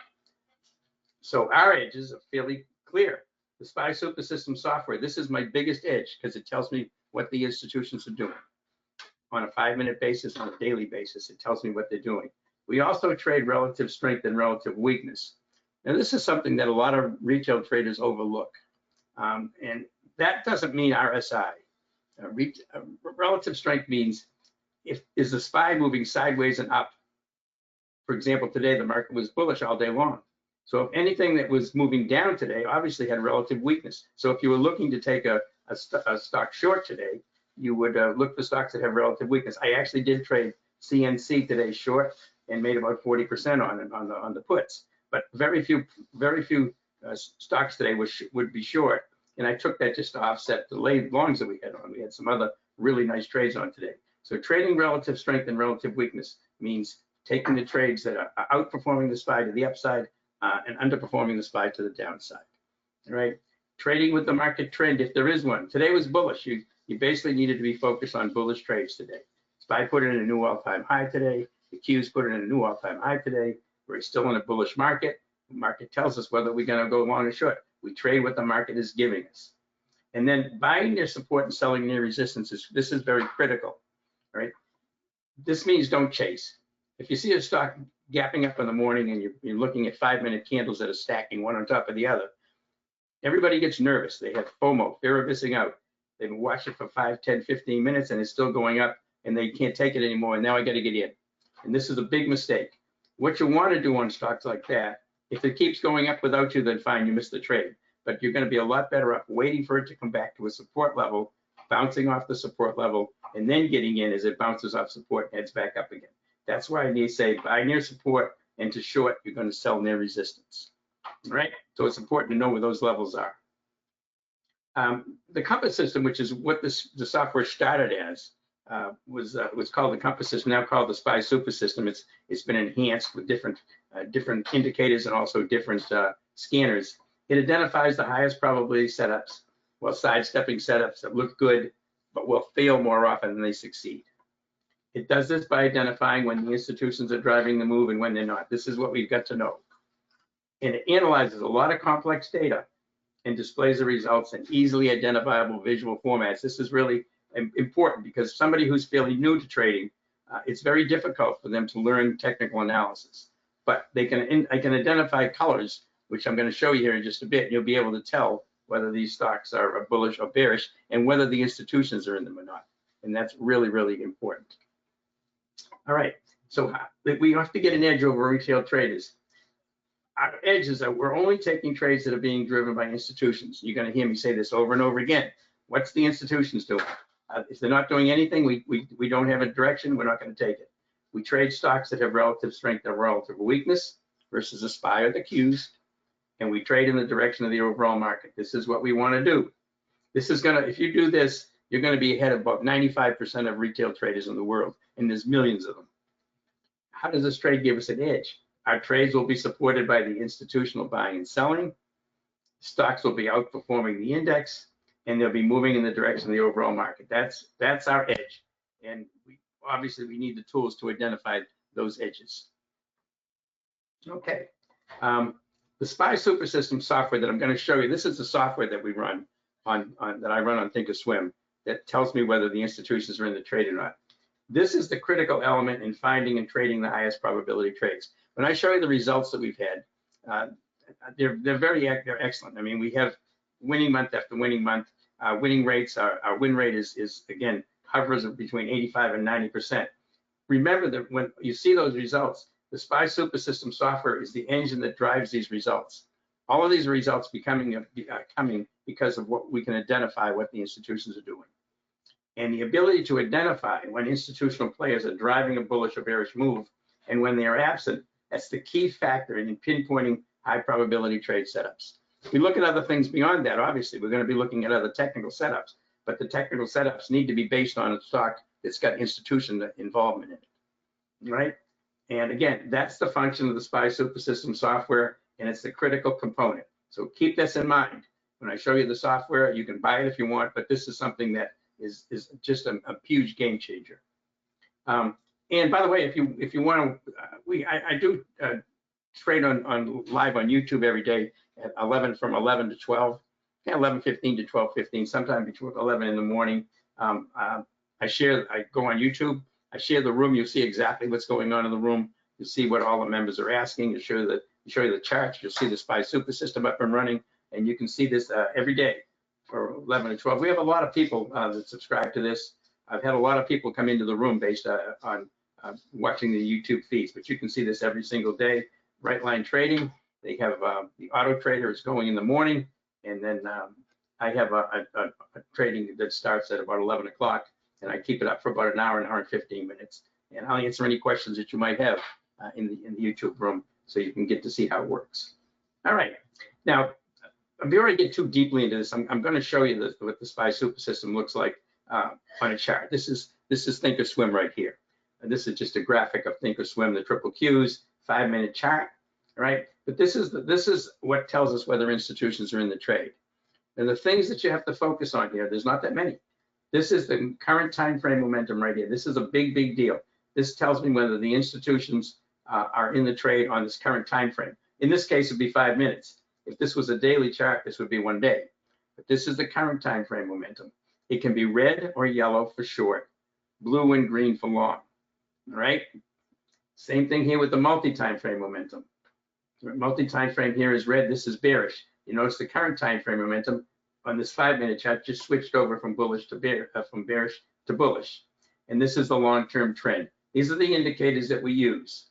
So our edges are fairly clear. The SPY Super System software, this is my biggest edge because it tells me what the institutions are doing on a 5-minute basis, on a daily basis. It tells me what they're doing. We also trade relative strength and relative weakness. Now, this is something that a lot of retail traders overlook. And that doesn't mean RSI. Relative strength means, is the SPY moving sideways and up? For example, today the market was bullish all day long. So if anything that was moving down today obviously had relative weakness. So if you were looking to take a stock short today, you would look for stocks that have relative weakness. I actually did trade CNC today short and made about 40% on it on the puts. But very few stocks today would be short, and I took that just to offset the longs that we had on. We had some other really nice trades on today. So trading relative strength and relative weakness means taking the trades that are outperforming the SPY to the upside and underperforming the SPY to the downside. All right, trading with the market trend, if there is one. Today was bullish. You basically needed to be focused on bullish trades today. SPY put in a new all-time high today. The Q's put in a new all-time high today. We're still in a bullish market. The market tells us whether we're going to go long or short. We trade what the market is giving us. And then buying near support and selling near resistance, this is very critical, right? This means don't chase. If you see a stock gapping up in the morning and you're looking at 5-minute candles that are stacking one on top of the other, everybody gets nervous. They have FOMO, fear of missing out. They've been watching for 5, 10, 15 minutes and it's still going up and they can't take it anymore. And now I got to get in. And this is a big mistake. What you want to do on stocks like that, if it keeps going up without you, then fine, you missed the trade. But you're going to be a lot better off waiting for it to come back to a support level, bouncing off the support level, and then getting in as it bounces off support and heads back up again. That's why I need to say buy near support, and to short, you're going to sell near resistance. All right? So it's important to know where those levels are. The compass system, which is what the software started as, was called the compass system, now called the SPY Super System. It's been enhanced with different indicators and also different scanners. It identifies the highest probability setups while sidestepping setups that look good but will fail more often than they succeed. It does this by identifying when the institutions are driving the move and when they're not. This is what we've got to know. And it analyzes a lot of complex data and displays the results in easily identifiable visual formats. This is really important because somebody who's fairly new to trading, it's very difficult for them to learn technical analysis. But I can identify colors, which I'm going to show you here in just a bit. You'll be able to tell whether these stocks are bullish or bearish and whether the institutions are in them or not. And that's really, really important. All right, so we have to get an edge over retail traders. Our edge is that we're only taking trades that are being driven by institutions. You're going to hear me say this over and over again. What's the institutions doing? If they're not doing anything, we don't have a direction, we're not going to take it. We trade stocks that have relative strength and relative weakness versus the SPY or the Qs, and we trade in the direction of the overall market. This is what we want to do. This is going to, if you do this, you're going to be ahead of about 95% of retail traders in the world, and there's millions of them. How does this trade give us an edge? Our trades will be supported by the institutional buying and selling. Stocks will be outperforming the index, and they'll be moving in the direction of the overall market. That's our edge, and obviously we need the tools to identify those edges. Okay, the SPY Super System software that I'm going to show you, this is the software that we run that I run on Thinkorswim that tells me whether the institutions are in the trade or not. This is the critical element in finding and trading the highest probability trades. When I show you the results that we've had, they're excellent. I mean, we have winning month after winning month. Winning rates, our win rate is again, hovers between 85 and 90%. Remember that when you see those results, the SPY Super System software is the engine that drives these results. All of these results coming because of what we can identify what the institutions are doing. And the ability to identify when institutional players are driving a bullish or bearish move and when they are absent, that's the key factor in pinpointing high probability trade setups. We look at other things beyond that. Obviously, we're going to be looking at other technical setups, but the technical setups need to be based on a stock that's got institution involvement in it, right? And again, that's the function of the SPY Super System software, and it's the critical component. So keep this in mind. When I show you the software, you can buy it if you want, but this is something that is just a huge game changer. And by the way, if you want to, I do trade on live on YouTube every day at 11 from 11 to 12, 11:15 to 12:15, sometime between 11 in the morning. I go on YouTube, I share the room, you'll see exactly what's going on in the room. You'll see what all the members are asking. You'll show you the charts. You'll see the SPY Super System up and running, and you can see this every day for 11 to 12. We have a lot of people that subscribe to this. I've had a lot of people come into the room based on watching the YouTube feeds, but you can see this every single day. Right line trading, they have the auto trader is going in the morning, and then I have a trading that starts at about 11 o'clock, and I keep it up for about an hour and 15 minutes. And I'll answer any questions that you might have in the YouTube room, so you can get to see how it works. All right, now before I get too deeply into this, I'm going to show you what the SPY Super System looks like on a chart. This is Thinkorswim right here. And this is just a graphic of Thinkorswim, the triple Qs, 5-minute chart, right? But this is what tells us whether institutions are in the trade. And the things that you have to focus on here, there's not that many. This is the current time frame momentum right here. This is a big, big deal. This tells me whether the institutions are in the trade on this current time frame. In this case, it'd be 5 minutes. If this was a daily chart, this would be 1 day. But this is the current time frame momentum. It can be red or yellow for short, blue and green for long. All right. Same thing here with the multi-time frame momentum. Multi-time frame here is red. This is bearish. You notice the current time frame momentum on this 5-minute chart just switched over from bullish to from bearish to bullish. And this is the long-term trend. These are the indicators that we use,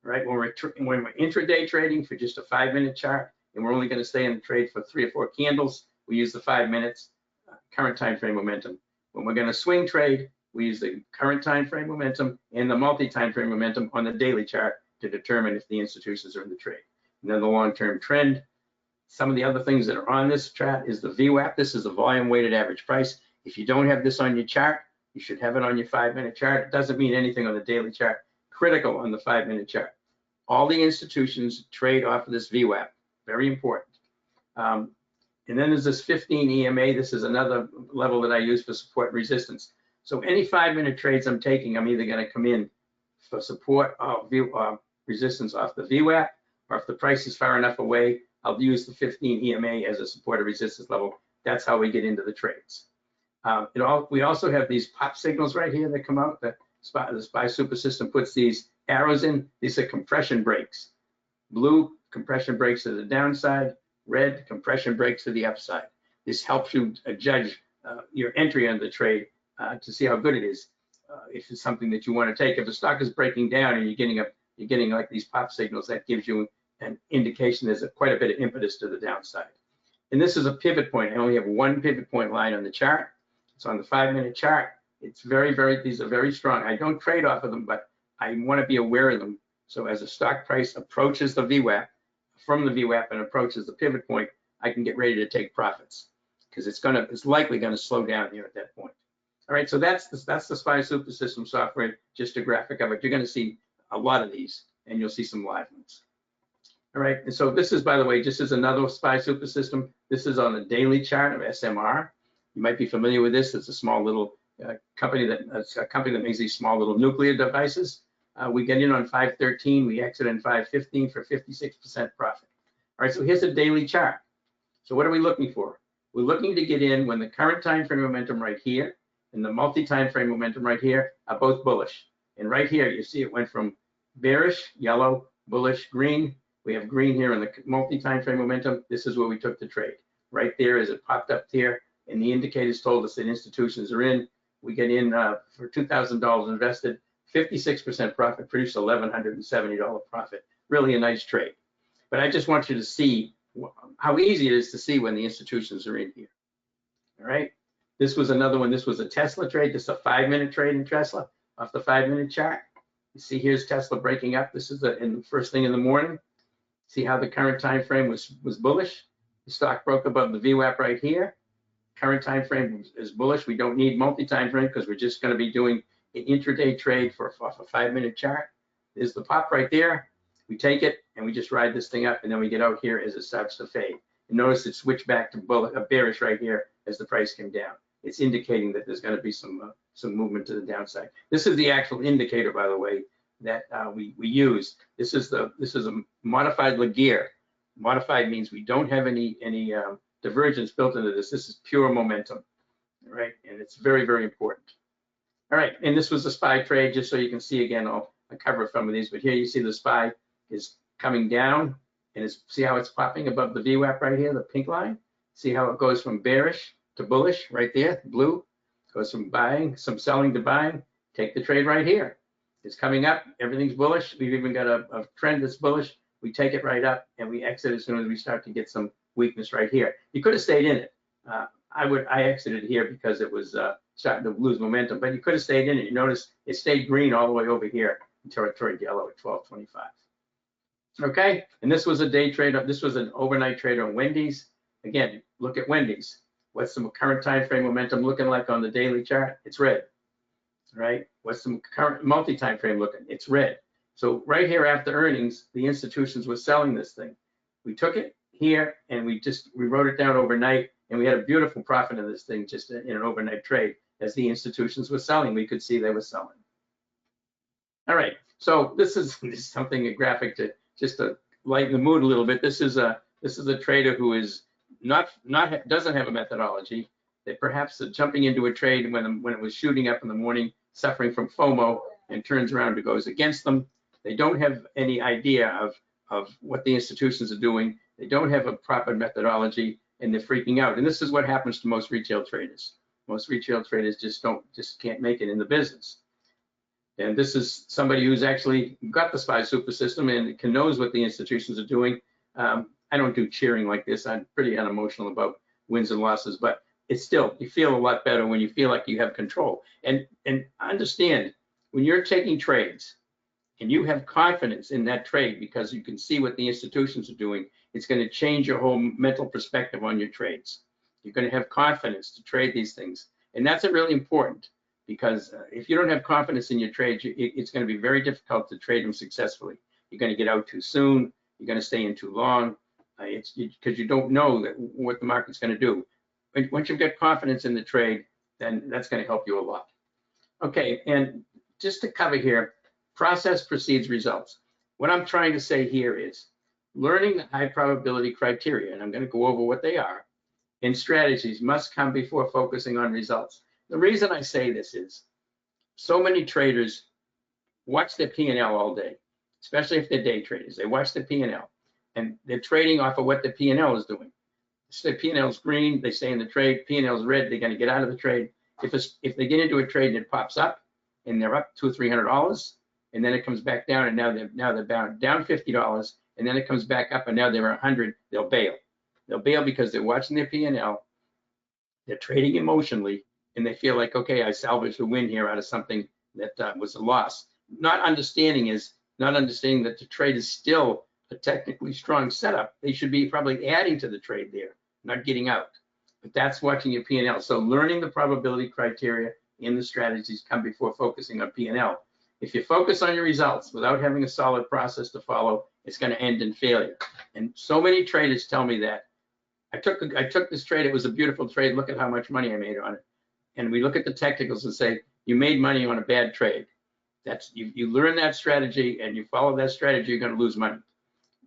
right? When we're intraday trading for just a 5-minute chart, and we're only going to stay in the trade for 3 or 4 candles, we use the 5 minutes current time frame momentum. When we're going to swing trade, we use the current time frame momentum and the multi-time frame momentum on the daily chart to determine if the institutions are in the trade. And then the long-term trend. Some of the other things that are on this chart is the VWAP. This is the volume weighted average price. If you don't have this on your chart, you should have it on your 5-minute chart. It doesn't mean anything on the daily chart. Critical on the 5-minute chart. All the institutions trade off of this VWAP. Very important. And then there's this 15 EMA. This is another level that I use for support and resistance. So any 5-minute trades I'm taking, I'm either going to come in for support or resistance off the VWAP, or if the price is far enough away, I'll use the 15 EMA as a supportive resistance level. That's how we get into the trades. We also have these pop signals right here that come out. The SPY super system puts these arrows in. These are compression breaks. Blue, compression breaks to the downside. Red, compression breaks to the upside. This helps you judge your entry on the trade to see how good it is. If it's something that you want to take. If the stock is breaking down and you're getting like these pop signals, that gives you an indication there's quite a bit of impetus to the downside. And this is a pivot point. I only have one pivot point line on the chart. It's on the 5-minute chart. It's these are very strong. I don't trade off of them, but I want to be aware of them. So as the stock price approaches the VWAP, from the VWAP and approaches the pivot point, I can get ready to take profits because it's likely going to slow down here at that point. All right, so that's the SPY Super System software, just a graphic of it. You're going to see a lot of these, and you'll see some live ones. All right, and so this is, by the way, just as another SPY Super System. This is on the daily chart of SMR. You might be familiar with this. It's a small little company that makes these small little nuclear devices. We get in on 513. We exit in 515 for 56% profit. All right, so here's a daily chart. So what are we looking for? We're looking to get in when the current time frame momentum right here and the multi-time frame momentum right here are both bullish. And right here, you see it went from bearish, yellow, bullish, green. We have green here in the multi-time frame momentum. This is where we took the trade. Right there as it popped up here, and the indicators told us that institutions are in. We get in for $2,000 invested, 56% profit, produced $1,170 profit. Really a nice trade. But I just want you to see how easy it is to see when the institutions are in here. All right. This was another one. This was a Tesla trade. This is a 5-minute trade in Tesla off the 5-minute chart. You see here's Tesla breaking up. This is in the first thing in the morning. See how the current time frame was bullish. The stock broke above the VWAP right here. Current time frame is bullish. We don't need multi-time frame because we're just going to be doing an intraday trade off a 5-minute chart. There's the pop right there. We take it and we just ride this thing up, and then we get out here as it starts to fade. And notice it switched back to bearish right here as the price came down. It's indicating that there's going to be some movement to the downside. This is the actual indicator, by the way, that we use. This is a modified Laguerre. Modified means we don't have any divergence built into this. This is pure momentum, right? And it's very, very important. All right, and this was a SPY trade, just so you can see again. I'll cover some of these, but here you see the SPY is coming down, and see how it's popping above the VWAP right here, the pink line. See how it goes from bearish to bullish right there, blue. Goes from selling to buying. Take the trade right here. It's coming up, everything's bullish. We've even got a trend that's bullish. We take it right up and we exit as soon as we start to get some weakness right here. You could have stayed in it. I exited here because it was starting to lose momentum, but you could have stayed in it. You notice it stayed green all the way over here until it turned yellow at 12.25. Okay, and this was a day trade. This was an overnight trade on Wendy's. Again, look at Wendy's. What's the current time frame momentum looking like on the daily chart? It's red, right? What's the current multi-time frame looking? It's red. So right here after earnings, the institutions were selling this thing. We took it here and we wrote it down overnight, and we had a beautiful profit in this thing just in an overnight trade. As the institutions were selling, we could see they were selling. All right, so this is something, a graphic to just to lighten the mood a little bit. This is a trader who is doesn't have a methodology. They perhaps are jumping into a trade when it was shooting up in the morning, suffering from FOMO, and turns around and goes against them. They don't have any idea of what the institutions are doing. They don't have a proper methodology, and they're freaking out. And this is what happens to most retail traders. Most retail traders just can't make it in the business. And this is somebody who's actually got the SPY super system and knows what the institutions are doing. I don't do cheering like this. I'm pretty unemotional about wins and losses, but it's still, you feel a lot better when you feel like you have control. And understand, when you're taking trades and you have confidence in that trade because you can see what the institutions are doing, it's going to change your whole mental perspective on your trades. You're going to have confidence to trade these things. And that's really important, because if you don't have confidence in your trades, it's going to be very difficult to trade them successfully. You're going to get out too soon. You're going to stay in too long. It's because you don't know what the market's going to do. Once you've got confidence in the trade, then that's going to help you a lot. Okay, and just to cover here, process precedes results. What I'm trying to say here is learning the high probability criteria, and I'm going to go over what they are, and strategies must come before focusing on results. The reason I say this is so many traders watch their P&L all day, especially if they're day traders. They watch the P&L and they're trading off of what the P&L is doing. So P&L is green, they stay in the trade. P&L is red, they're going to get out of the trade. If they get into a trade and it pops up and they're up $200 or $300, and then it comes back down, and now they're down $50, and then it comes back up and now they're 100, they'll bail. They'll bail because they're watching their P&L, they're trading emotionally, and they feel like, okay, I salvaged a win here out of something that was a loss. Not understanding that the trade is still a technically strong setup. They should be probably adding to the trade there, not getting out. But that's watching your P&L. So learning the probability criteria in the strategies come before focusing on P&L. If you focus on your results without having a solid process to follow, it's going to end in failure. And so many traders tell me that. I took this trade. It was a beautiful trade. Look at how much money I made on it. And we look at the technicals and say, you made money on a bad trade. That's you learn that strategy and you follow that strategy, you're going to lose money.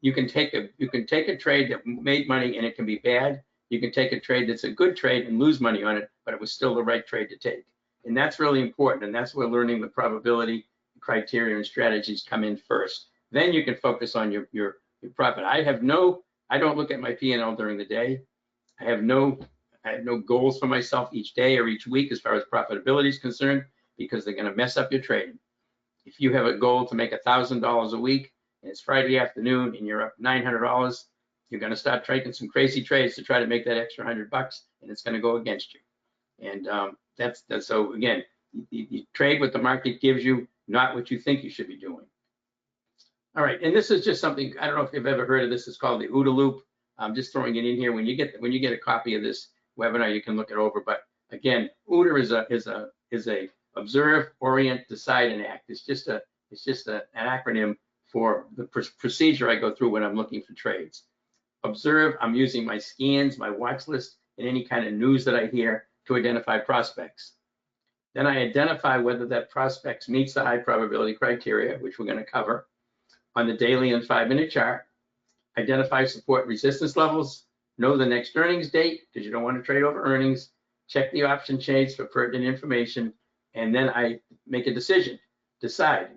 You can take a trade that made money and it can be bad. You can take a trade that's a good trade and lose money on it, but it was still the right trade to take. And that's really important. And that's where learning the probability criteria and strategies come in first. Then you can focus on your profit. I don't look at my P&L during the day. I have no goals for myself each day or each week as far as profitability is concerned, because they're going to mess up your trading. If you have a goal to make $1,000 a week and it's Friday afternoon and you're up $900, you're going to start taking some crazy trades to try to make that extra $100, and it's going to go against you. And that's so again, you trade what the market gives you, not what you think you should be doing. All right, and this is just something, I don't know if you've ever heard of this. It's called the OODA loop. I'm just throwing it in here. When you get a copy of this webinar, you can look it over. But again, OODA is a observe, orient, decide, and act. It's just an acronym for the procedure I go through when I'm looking for trades. Observe, I'm using my scans, my watch list, and any kind of news that I hear to identify prospects. Then I identify whether that prospect meets the high probability criteria, which we're going to cover on the daily and 5-minute chart. Identify support and resistance levels, know the next earnings date, because you don't want to trade over earnings, check the option chains for pertinent information, and then I make a decision.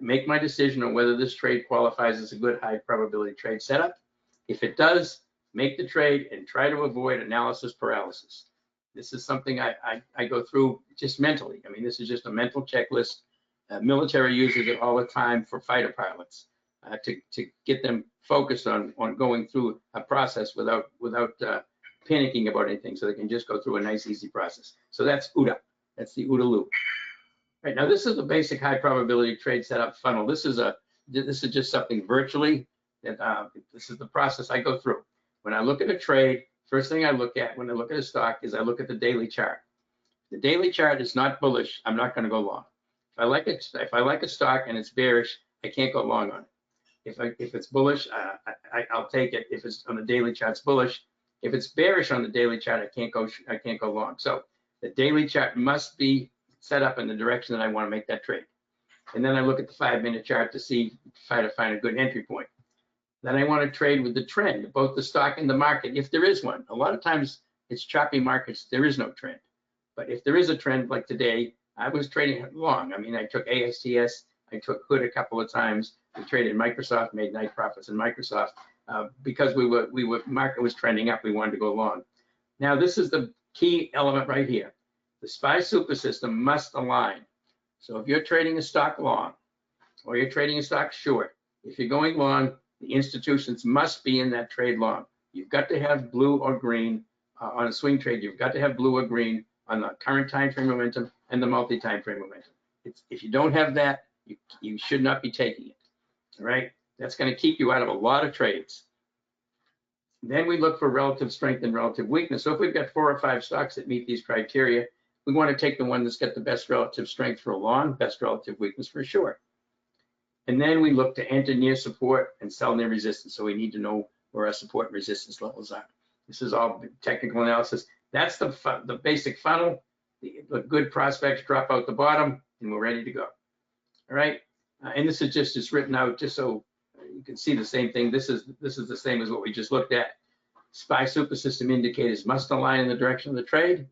Make my decision on whether this trade qualifies as a good high probability trade setup. If it does, make the trade and try to avoid analysis paralysis. This is something I go through just mentally. I mean, this is just a mental checklist. Military uses it all the time for fighter pilots to get them focused on going through a process without panicking about anything, so they can just go through a nice, easy process. So that's OODA. That's the OODA loop. Right, now this is the basic high probability trade setup funnel. This is just something virtually that this is the process I go through. When I look at a trade, first thing I look at when I look at a stock is I look at the daily chart. The daily chart is not bullish, I'm not going to go long. If I like a stock and it's bearish, I can't go long on it. If it's bullish, I'll take it. If it's on the daily chart, it's bullish. If it's bearish on the daily chart, I can't go long. So the daily chart must be set up in the direction that I want to make that trade. And then I look at the 5-minute chart to try to find a good entry point. Then I want to trade with the trend, both the stock and the market, if there is one. A lot of times it's choppy markets, there is no trend. But if there is a trend like today, I was trading long. I mean, I took ASTS, I took Hood a couple of times. We traded Microsoft, made nice profits in Microsoft because market was trending up. We wanted to go long. Now this is the key element right here. The SPY super system must align. So if you're trading a stock long or you're trading a stock short, if you're going long, the institutions must be in that trade long. You've got to have blue or green on a swing trade. You've got to have blue or green on the current time frame momentum and the multi-time frame momentum. If you don't have that, you should not be taking it. All right, that's going to keep you out of a lot of trades. Then we look for relative strength and relative weakness. So if we've got 4 or 5 stocks that meet these criteria, we want to take the one that's got the best relative strength for a long, best relative weakness for a short. And then we look to enter near support and sell near resistance. So we need to know where our support and resistance levels are. This is all technical analysis. That's the basic funnel. The good prospects drop out the bottom and we're ready to go. All right. And this is just written out just so you can see the same thing. This is the same as what we just looked at. SPY super system indicators must align in the direction of the trade.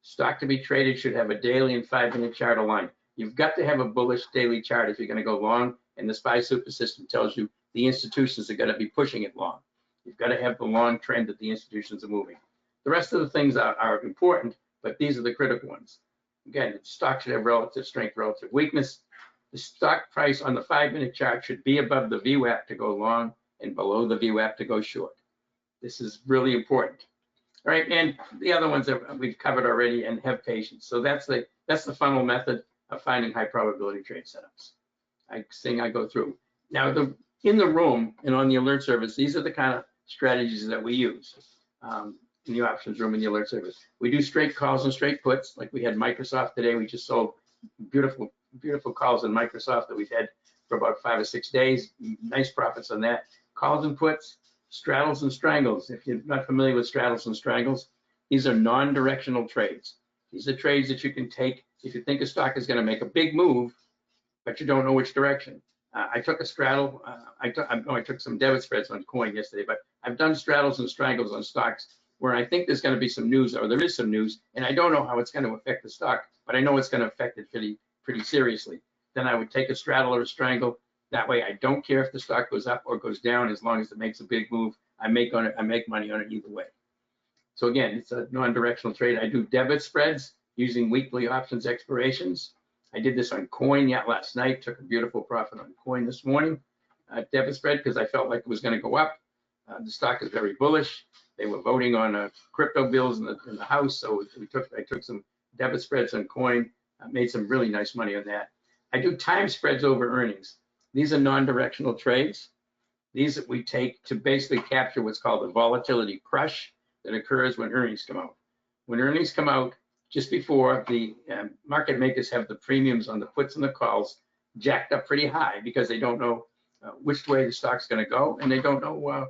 Stock to be traded should have a daily and 5-minute chart aligned. You've got to have a bullish daily chart if you're going to go long, and the SPY super system tells you the institutions are going to be pushing it long. You've got to have the long trend that the institutions are moving. The rest of the things are important, but these are the critical ones. Again, the stock should have relative strength, relative weakness. The stock price on the 5-minute chart should be above the VWAP to go long and below the VWAP to go short. This is really important. All right, and the other ones that we've covered already, and have patience. So that's the funnel method of finding high probability trade setups. I go through. Now, in the room and on the alert service, these are the kind of strategies that we use in the options room and the alert service. We do straight calls and straight puts, like we had Microsoft today. We just sold beautiful calls in Microsoft that we've had for about 5 or 6 days. Nice profits on that. Calls and puts, straddles and strangles. If you're not familiar with straddles and strangles, these are non-directional trades. These are trades that you can take if you think a stock is going to make a big move, but you don't know which direction. I took a straddle. I took some debit spreads on coin yesterday, but I've done straddles and strangles on stocks where I think there's going to be some news, or there is some news, and I don't know how it's going to affect the stock, but I know it's going to affect it pretty seriously. Then I would take a straddle or a strangle. That way, I don't care if the stock goes up or goes down, as long as it makes a big move. I make money on it either way. So again, it's a non-directional trade. I do debit spreads using weekly options expirations. I did this on coin last night, took a beautiful profit on coin this morning. Debit spread, because I felt like it was going to go up. The stock is very bullish. They were voting on crypto bills in the House, so I took some debit spreads on coin. I made some really nice money on that. I do time spreads over earnings. These are non-directional trades. These that we take to basically capture what's called a volatility crush that occurs when earnings come out. When earnings come out, just before, the market makers have the premiums on the puts and the calls jacked up pretty high because they don't know which way the stock's going to go, and they don't know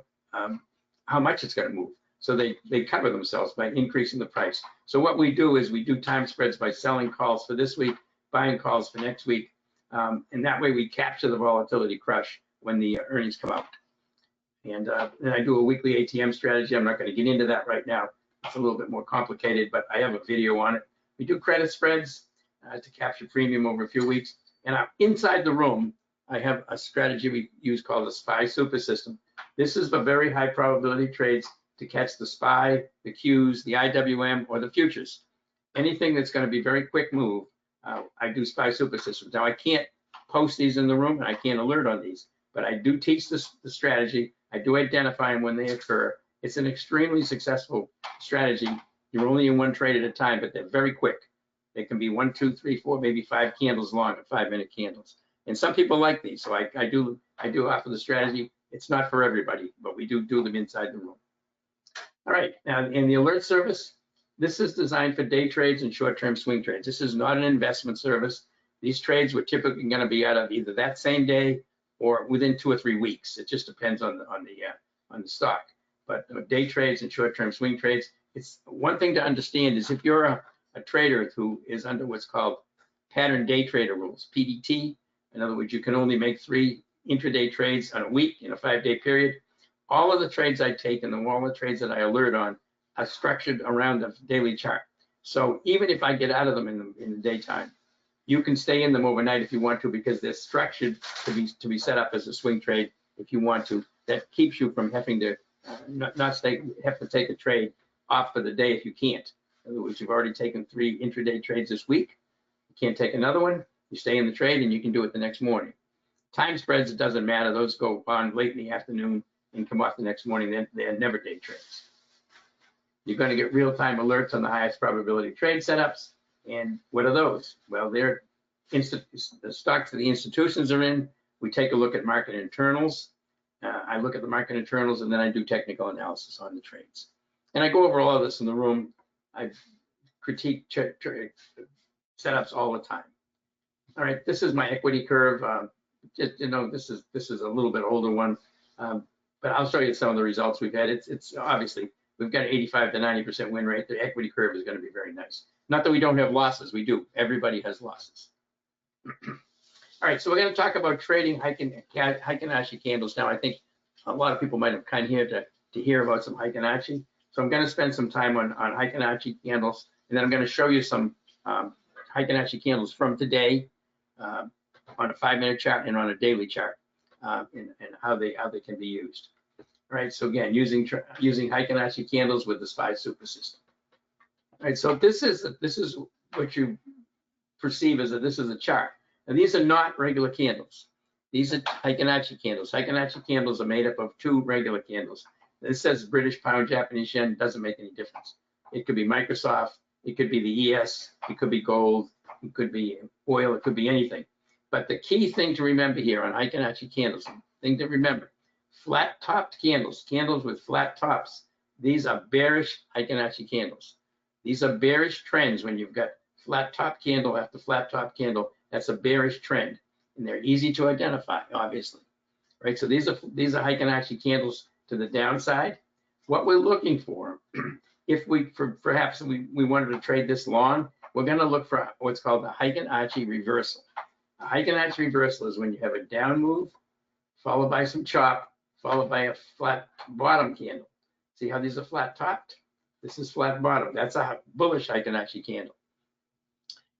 how much it's going to move. So they cover themselves by increasing the price. So what we do is we do time spreads by selling calls for this week, buying calls for next week, and that way we capture the volatility crush when the earnings come out. And then I do a weekly ATM strategy. I'm not going to get into that right now. It's a little bit more complicated, but I have a video on it. We do credit spreads to capture premium over a few weeks. And inside the room, I have a strategy we use called the SPY super system. This is the very high probability trades to catch the SPY, the Qs, the IWM, or the futures. Anything that's going to be very quick move, I do SPY super systems. Now, I can't post these in the room, and I can't alert on these, but I do teach the strategy. I do identify them when they occur. It's an extremely successful strategy. You're only in one trade at a time, but they're very quick. They can be 1, 2, 3, 4, maybe 5 candles long, 5-minute candles. And some people like these, so I do offer the strategy. It's not for everybody, but we do them inside the room. All right, now in the alert service, this is designed for day trades and short-term swing trades. This is not an investment service. These trades were typically going to be out of either that same day or within 2 or 3 weeks. It just depends on the stock. But day trades and short-term swing trades, it's one thing to understand is if you're a trader who is under what's called pattern day trader rules, PDT. In other words, you can only make 3 intraday trades on a week in a 5-day period. All of the trades I take and all the trades that I alert on are structured around the daily chart. So even if I get out of them in the daytime, you can stay in them overnight if you want to, because they're structured to be set up as a swing trade if you want to. That keeps you from having to have to take a trade off for the day if you can't. In other words, you've already taken 3 intraday trades this week. You can't take another one. You stay in the trade and you can do it the next morning. Time spreads, it doesn't matter. Those go on late in the afternoon and come off the next morning. They're never day trades. You're going to get real-time alerts on the highest probability trade setups. And what are those? Well, they're the stocks that the institutions are in. We take a look at market internals. I look at the market internals, and then I do technical analysis on the trades. And I go over all of this in the room. I critique setups all the time. All right, this is my equity curve. Just, this is a little bit older one, but I'll show you some of the results we've had. It's obviously we've got an 85 to 90% win rate. The equity curve is going to be very nice. Not that we don't have losses, we do. Everybody has losses. All right, so we're going to talk about trading Heiken-Ashi candles now. I think a lot of people might have come here to hear about some Heiken-Ashi. So I'm going to spend some time on Heiken-Ashi candles, and then I'm going to show you some Heiken-Ashi candles from today on a 5-minute chart and on a daily chart, and how they can be used. All right, so again, using Heiken-Ashi candles with the SPY super system. All right, so this is what you perceive as this is a chart. And these are not regular candles. These are Heiken-Ashi candles. Heiken-Ashi candles are made up of 2 regular candles. This says British pound, Japanese yen, doesn't make any difference. It could be Microsoft, it could be the ES, it could be gold, it could be oil, it could be anything. But the key thing to remember here on Heiken-Ashi candles, thing to remember, flat topped candles, candles with flat tops, these are bearish Heiken-Ashi candles. These are bearish trends when you've got flat top candle after flat top candle. That's a bearish trend, and they're easy to identify, obviously. Right, so these are Heiken-Ashi candles to the downside. What we're looking for, if perhaps we wanted to trade this long, we're going to look for what's called the Heiken-Ashi reversal. A Heiken-Ashi reversal is when you have a down move followed by some chop, followed by a flat bottom candle. See how these are flat topped? This is flat bottom. That's a bullish Heiken-Ashi candle.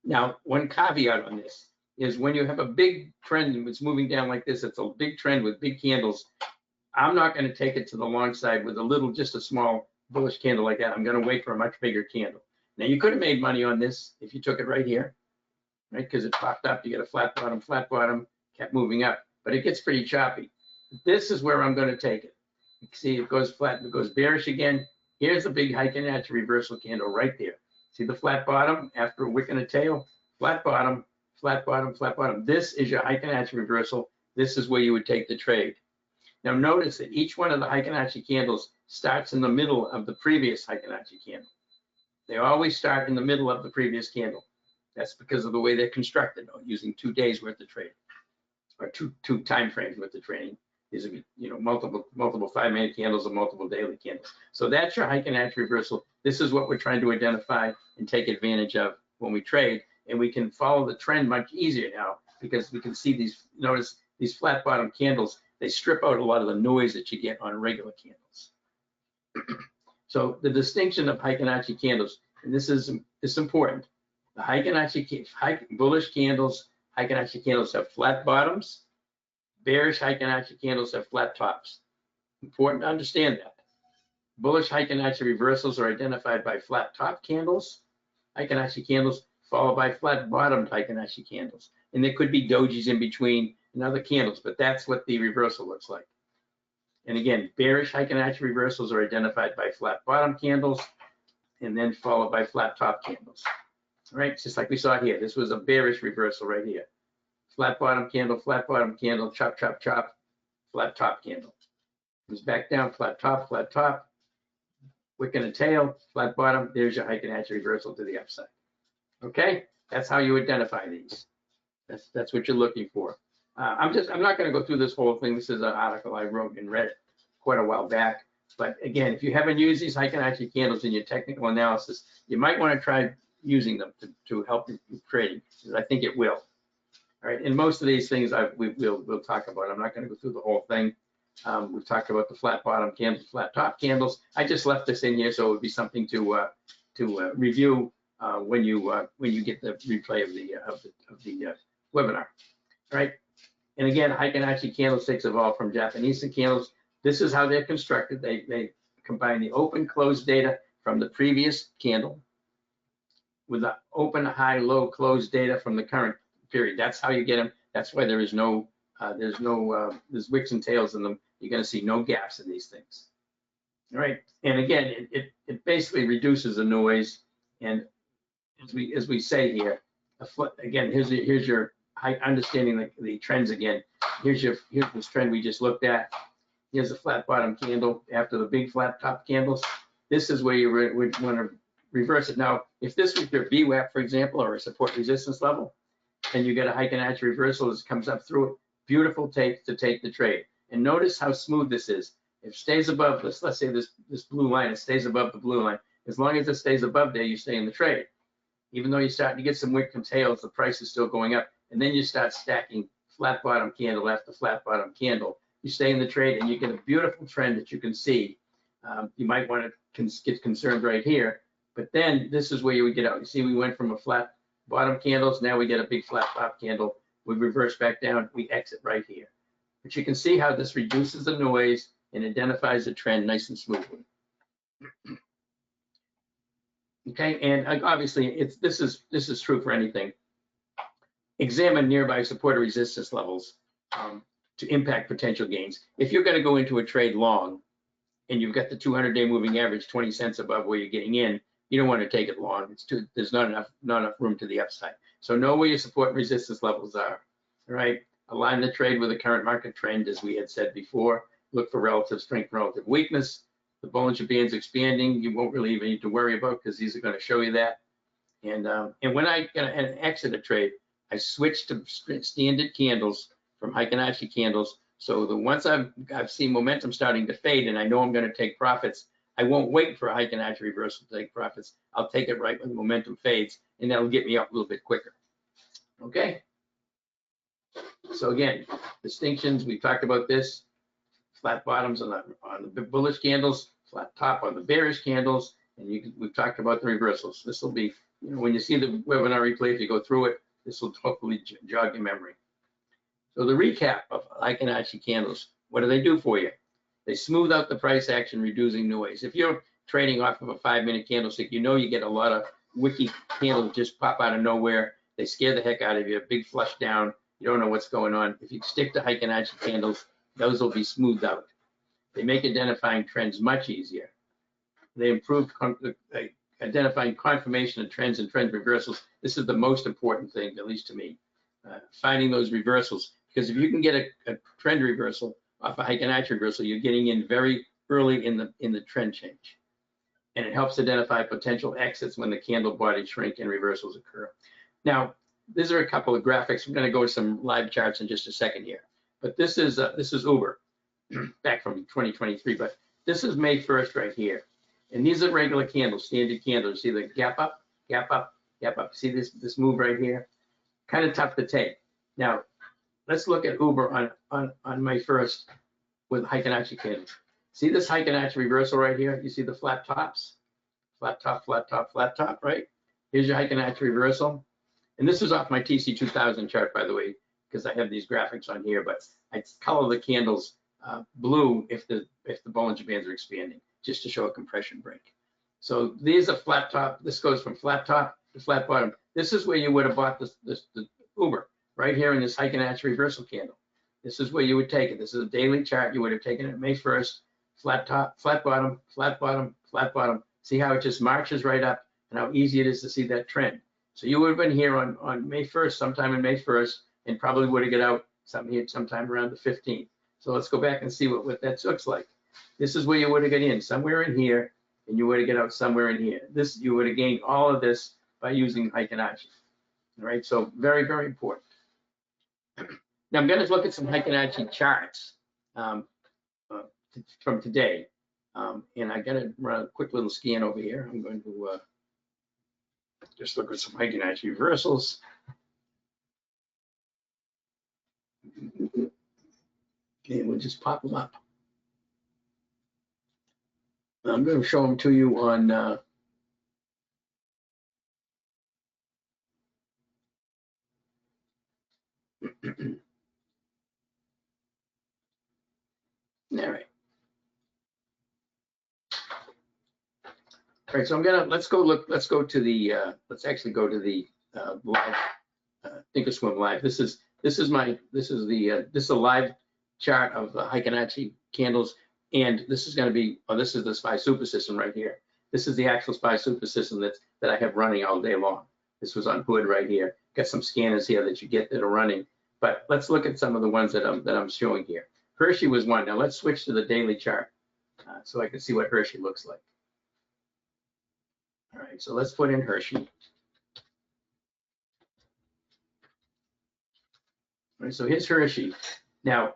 Now, one caveat on this is when you have a big trend and it's moving down like this, it's a big trend with big candles. I'm not going to take it to the long side with just a small bullish candle like that. I'm going to wait for a much bigger candle. Now, you could have made money on this if you took it right here, right? Because it popped up, you get a flat bottom, kept moving up, but it gets pretty choppy. This is where I'm going to take it. You can see it goes flat, it goes bearish again. Here's the big Heiken-Ashi reversal candle right there. See the flat bottom after a wick and a tail? Flat bottom, flat bottom, flat bottom. This is your Heiken-Ashi reversal. This is where you would take the trade. Now notice that each one of the Heiken-Ashi candles starts in the middle of the previous Heiken-Ashi candle. They always start in the middle of the previous candle. That's because of the way they're constructed, using 2 days worth of trading, or two time frames worth of trading. These are multiple 5-minute candles or multiple daily candles. So that's your Heiken-Ashi reversal. This is what we're trying to identify and take advantage of when we trade, and we can follow the trend much easier now because we can see these. Notice these flat bottom candles. They strip out a lot of the noise that you get on regular candles. So the distinction of Heiken-Ashi candles, and this is important. The Heiken-Ashi bullish candles, Heiken-Ashi candles have flat bottoms. Bearish Heiken-Ashi candles have flat tops. Important to understand that. Bullish Heiken-Ashi reversals are identified by flat top candles, Heiken-Ashi candles, followed by flat bottomed Heiken-Ashi candles. And there could be dojis in between and other candles, but that's what the reversal looks like. And again, bearish Heiken-Ashi reversals are identified by flat bottom candles and then followed by flat top candles. All right, just like we saw here, this was a bearish reversal right here. Flat bottom candle, chop, chop, chop, flat top candle. Comes back down, flat top, wick and a tail, flat bottom. There's your Heiken-Ashi reversal to the upside. Okay, that's how you identify these. That's what you're looking for. I'm not going to go through this whole thing. This is an article I wrote and read quite a while back. But again, if you haven't used these Heiken-Ashi candles in your technical analysis, you might want to try using them to help you with trading, because I think it will. All right, and most of these things we'll talk about. I'm not going to go through the whole thing. We've talked about the flat bottom candles, flat top candles. I just left this in here so it would be something to review when you get the replay of the webinar. All right, and again, Heiken-Ashi candlesticks evolved from Japanese candles. This is how they're constructed. They combine the open close data from the previous candle with the open high low close data from the current period. That's how you get them. That's why there's wicks and tails in them. You're going to see no gaps in these things. All right, and again, it basically reduces the noise. And as we say here, again, here's your understanding the trends again. Here's this trend we just looked at. Here's a flat bottom candle after the big flat top candles. This is where you would want to reverse it. Now, if this was your VWAP, for example, or a support resistance level, and you get a Heiken-Ashi reversal as it comes up through it, beautiful take to take the trade. And notice how smooth this is. If it stays above this, let's say this blue line, it stays above the blue line. As long as it stays above there, you stay in the trade. Even though you're starting to get some wick and tails, the price is still going up. and then you start stacking flat bottom candle after flat bottom candle. You stay in the trade and you get a beautiful trend that you can see. You might want to get concerned right here, but then this is where you would get out. You see, we went from a flat bottom candles, now we get a big flat top candle. We reverse back down, we exit right here. But you can see how this reduces the noise and identifies the trend nice and smoothly. Okay, and obviously this is true for anything. Examine nearby support or resistance levels to impact potential gains. If you're going to go into a trade long and you've got the 200-day moving average 20 cents above where you're getting in, you don't want to take it long. There's not enough room to the upside. So know where your support and resistance levels are. All right, align the trade with the current market trend, as we had said before. Look for relative strength, relative weakness. The Bollinger Band's expanding. You won't really even need to worry about, because these are going to show you that. And when I exit a trade, I switch to standard candles from Heiken-Ashi candles. So once I've seen momentum starting to fade and I know I'm going to take profits, I won't wait for a Heiken-Ashi reversal to take profits. I'll take it right when the momentum fades, and that'll get me up a little bit quicker. Okay. So again, distinctions, we talked about this. Flat bottoms on the bullish candles, flat top on the bearish candles, and we've talked about the reversals. This will be, when you see the webinar replay, if you go through it, this will hopefully jog your memory. So the recap of Heiken-Ashi candles, what do they do for you? They smooth out the price action, reducing noise. If you're trading off of a 5-minute candlestick, you know you get a lot of wicky candles just pop out of nowhere. They scare the heck out of you, big flush down. You don't know what's going on. If you stick to Heiken-Ashi candles, those will be smoothed out. They make identifying trends much easier. They improve identifying confirmation of trends and trend reversals. This is the most important thing, at least to me, finding those reversals. Because if you can get a trend reversal off a Heiken-Ashi reversal, you're getting in very early in the trend change. And it helps identify potential exits when the candle bodies shrink and reversals occur. Now, these are a couple of graphics. I'm going to go to some live charts in just a second here. But this is Uber back from 2023. But this is May 1st right here. And these are regular candles, standard candles. See the gap up, gap up, gap up. See this move right here? Kind of tough to take. Now, let's look at Uber on May 1st with Heiken-Ashi candles. See this Heiken-Ashi reversal right here? You see the flat tops? Flat top, flat top, flat top, right? Here's your Heiken-Ashi reversal. And this is off my TC2000 chart, by the way, because I have these graphics on here, but I color the candles blue if the Bollinger Bands are expanding, just to show a compression break. So these are flat top. This goes from flat top to flat bottom. This is where you would have bought the Uber, right here in this Heiken-Ashi reversal candle. This is where you would take it. This is a daily chart. You would have taken it May 1st, flat top, flat bottom, flat bottom, flat bottom. See how it just marches right up and how easy it is to see that trend. So you would have been here on May 1st, sometime in May 1st, and probably would have got out sometime around the 15th. So let's go back and see what that looks like. This is where you would have got in, somewhere in here, and you would have got out somewhere in here. This, you would have gained all of this by using Heiken-Ashi. All right, so very, very important. Now I'm going to look at some Heiken-Ashi charts from today. And I got to run a quick little scan over here. I'm going to just look at some Heiken-Ashi reversals. Okay, we'll just pop them up. I'm going to show them to you on all right. All right, so let's actually go to the live Thinkorswim live. This is a live chart of Heiken-Ashi candles, and this is going to be, this is the SPY super system right here. This is the actual SPY super system that I have running all day long. This was on Hood right here. Got some scanners here that you get that are running, but let's look at some of the ones that I'm showing here. Hershey was one. Now let's switch to the daily chart so I can see what Hershey looks like. All right, so let's put in Hershey. All right, so here's Hershey. Now,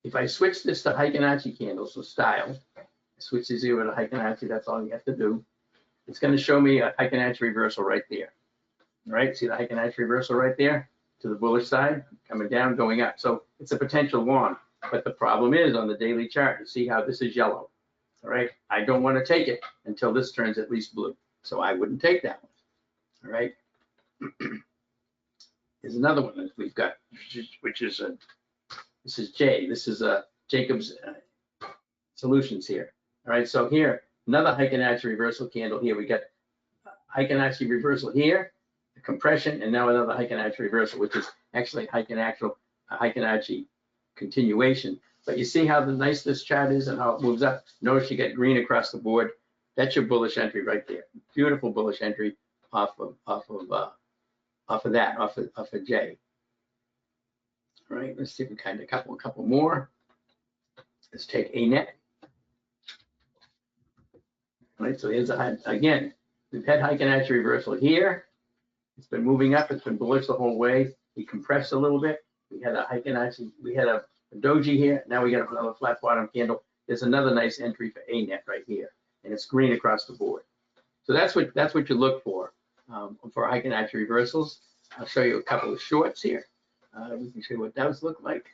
if I switch this to Heiken-Ashi candles with style, switch this over to Heiken-Ashi, that's all you have to do. It's going to show me a Heiken-Ashi reversal right there. All right, see the Heiken-Ashi reversal right there to the bullish side, coming down, going up. So it's a potential long, but the problem is on the daily chart, you see how this is yellow. All right, I don't want to take it until this turns at least blue. So I wouldn't take that one. All right. There's another one that we've got, which is this is J. This is Jacob's Solutions here. All right, so here, another Heiken-Ashi reversal candle here. We got Heiken-Ashi reversal here, the compression, and now another Heiken-Ashi reversal, which is actually Heiken-Ashi continuation. But you see how nice this chart is and how it moves up. Notice you get green across the board. That's your bullish entry right there. Beautiful bullish entry off of J. All right, let's see if we kind of a couple more. Let's take a net. All right, so here's again, we've had Heiken-Ashi reversal here. It's been moving up. It's been bullish the whole way. We compressed a little bit. We had a Heiken-Ashi. We had a doji here. Now we got another flat bottom candle. There's another nice entry for a net right here, and it's green across the board. So that's what you look for Heiken-Ashi reversals. I'll show you a couple of shorts here. We can show you what those look like.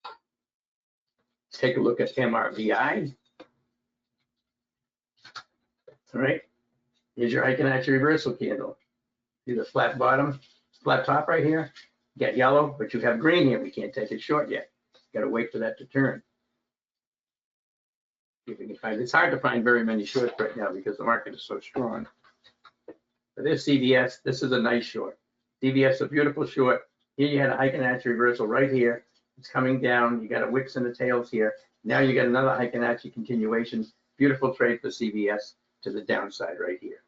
Let's take a look at MRVI. All right, here's your Heiken-Ashi reversal candle. See the flat bottom, flat top right here? You got yellow, but you have green here. We can't take it short yet. Got to wait for that to turn. See if we can find it. It's hard to find very many shorts right now because the market is so strong. But this CVS, this is a nice short. CVS, a beautiful short. Here you had a Heiken-Ashi reversal right here. It's coming down. You got a wicks and the tails here. Now you got another Heiken-Ashi continuation. Beautiful trade for CVS to the downside right here.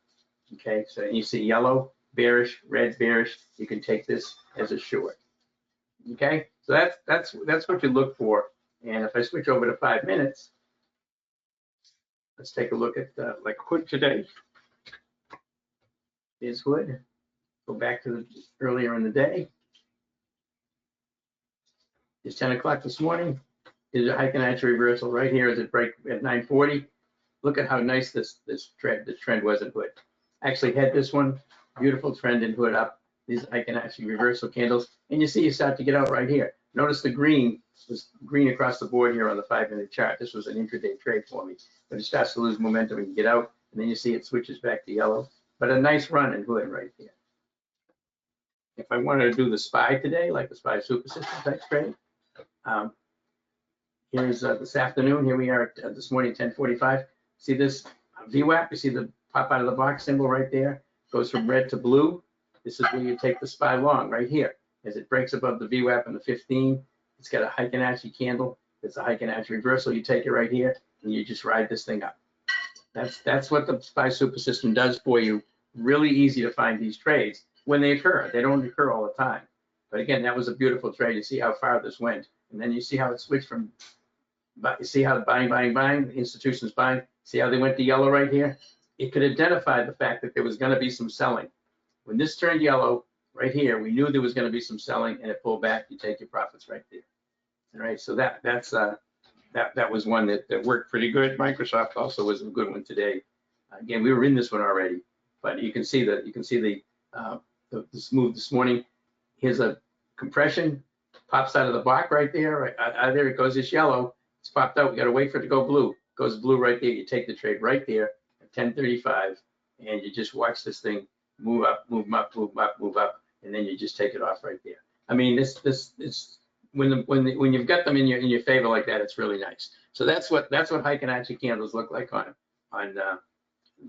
Okay, so you see yellow, bearish, red, bearish. You can take this as a short. Okay, so that's what you look for. And if I switch over to 5 minutes, let's take a look at like Hood today. Here's Hood. Go back to earlier in the day. It's 10 o'clock this morning. Here's a Heiken-Ashi reversal right here as it break at 9:40. Look at how nice this trend was in Hood. Actually had this one, beautiful trend in Hood up. These Heiken-Ashi reversal candles, and you see you start to get out right here. Notice the green was green across the board here on the 5-minute chart. This was an intraday trade for me, but it starts to lose momentum and you get out, and then you see it switches back to yellow. But a nice run in Hood right here. If I wanted to do the SPY today, like the SPY super system type trade, here's this afternoon. Here we are at this morning, 10:45. See this VWAP? You see the pop out of the box symbol right there? Goes from red to blue. This is where you take the SPY long right here. As it breaks above the VWAP and the 15, it's got a Heiken-Ashi candle. It's a Heiken-Ashi reversal. You take it right here and you just ride this thing up. That's what the SPY super system does for you. Really easy to find these trades when they occur. They don't occur all the time. But again, that was a beautiful trade. You see how far this went. And then you see how it switched from, you see how buying, the institutions buying. See how they went to yellow right here? It could identify the fact that there was going to be some selling. When this turned yellow right here, we knew there was going to be some selling, and it pulled back. You take your profits right there. All right, so that was one that worked pretty good. Microsoft also was a good one today. Again, we were in this one already, but you can see the move this morning. Here's a compression, pops out of the block right there. Right out there it goes. It's yellow. It's popped out. We got to wait for it to go blue. It goes blue right there. You take the trade right there at 10:35, and you just watch this thing move up, move up, move up, move up, and then you just take it off right there. I mean, this when you've got them in your favor like that, it's really nice. So that's what Heiken-Ashi candles look like on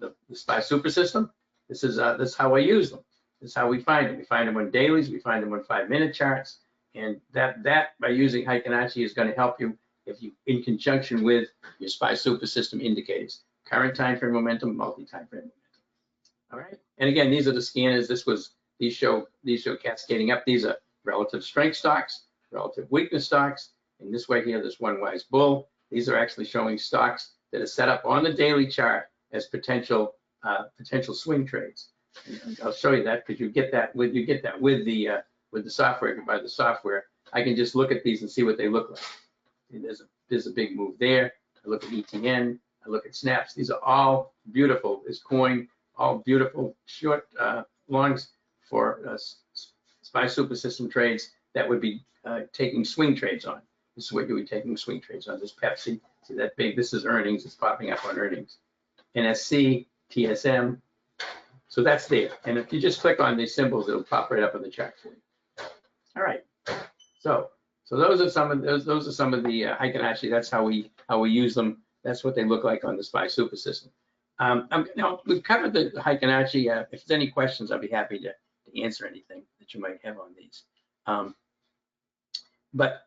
the SPY super system. This is how I use them. This is how we find them. We find them on dailies. We find them on 5-minute charts, and that by using Heiken-Ashi is going to help you if you in conjunction with your SPY super system indicators, current time frame momentum, multi-time frame momentum. All right, and again, these are the scanners. These show cascading up. These are relative strength stocks, relative weakness stocks, and this way here, this one Wyse bull. These are actually showing stocks that are set up on the daily chart as potential swing trades. And I'll show you that because you get that with the software. If you buy the software, I can just look at these and see what they look like. And there's a big move there. I look at ETN. I look at snaps. These are all beautiful. This coin all beautiful short longs for SPY super system trades that would be taking swing trades on. This is what you would be taking swing trades on. This Pepsi, see that big, this is earnings, it's popping up on earnings. NSC, TSM, so that's there. And if you just click on these symbols, it'll pop right up on the chart for you. All right, so those are some of the Heiken-Ashi. That's how we use them. That's what they look like on the SPY super system. Now we've covered the Heiken-Ashi. If there's any questions, I'll be happy to answer anything that you might have on these. But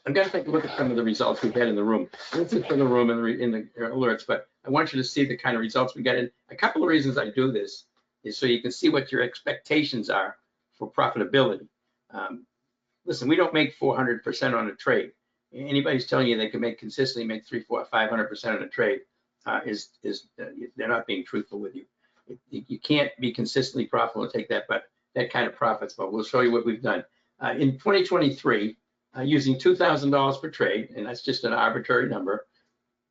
I'm going to take a look at some of the results we've had in the room. This is from the room in the alerts, but I want you to see the kind of results we get. And a couple of reasons I do this is so you can see what your expectations are for profitability. Listen, we don't make 400% on a trade. Anybody's telling you they can consistently make 300, 400, 500% on a trade they're not being truthful with you. You can't be consistently profitable and take that kind of profits. But we'll show you what we've done in 2023. Using $2,000 per trade, and that's just an arbitrary number,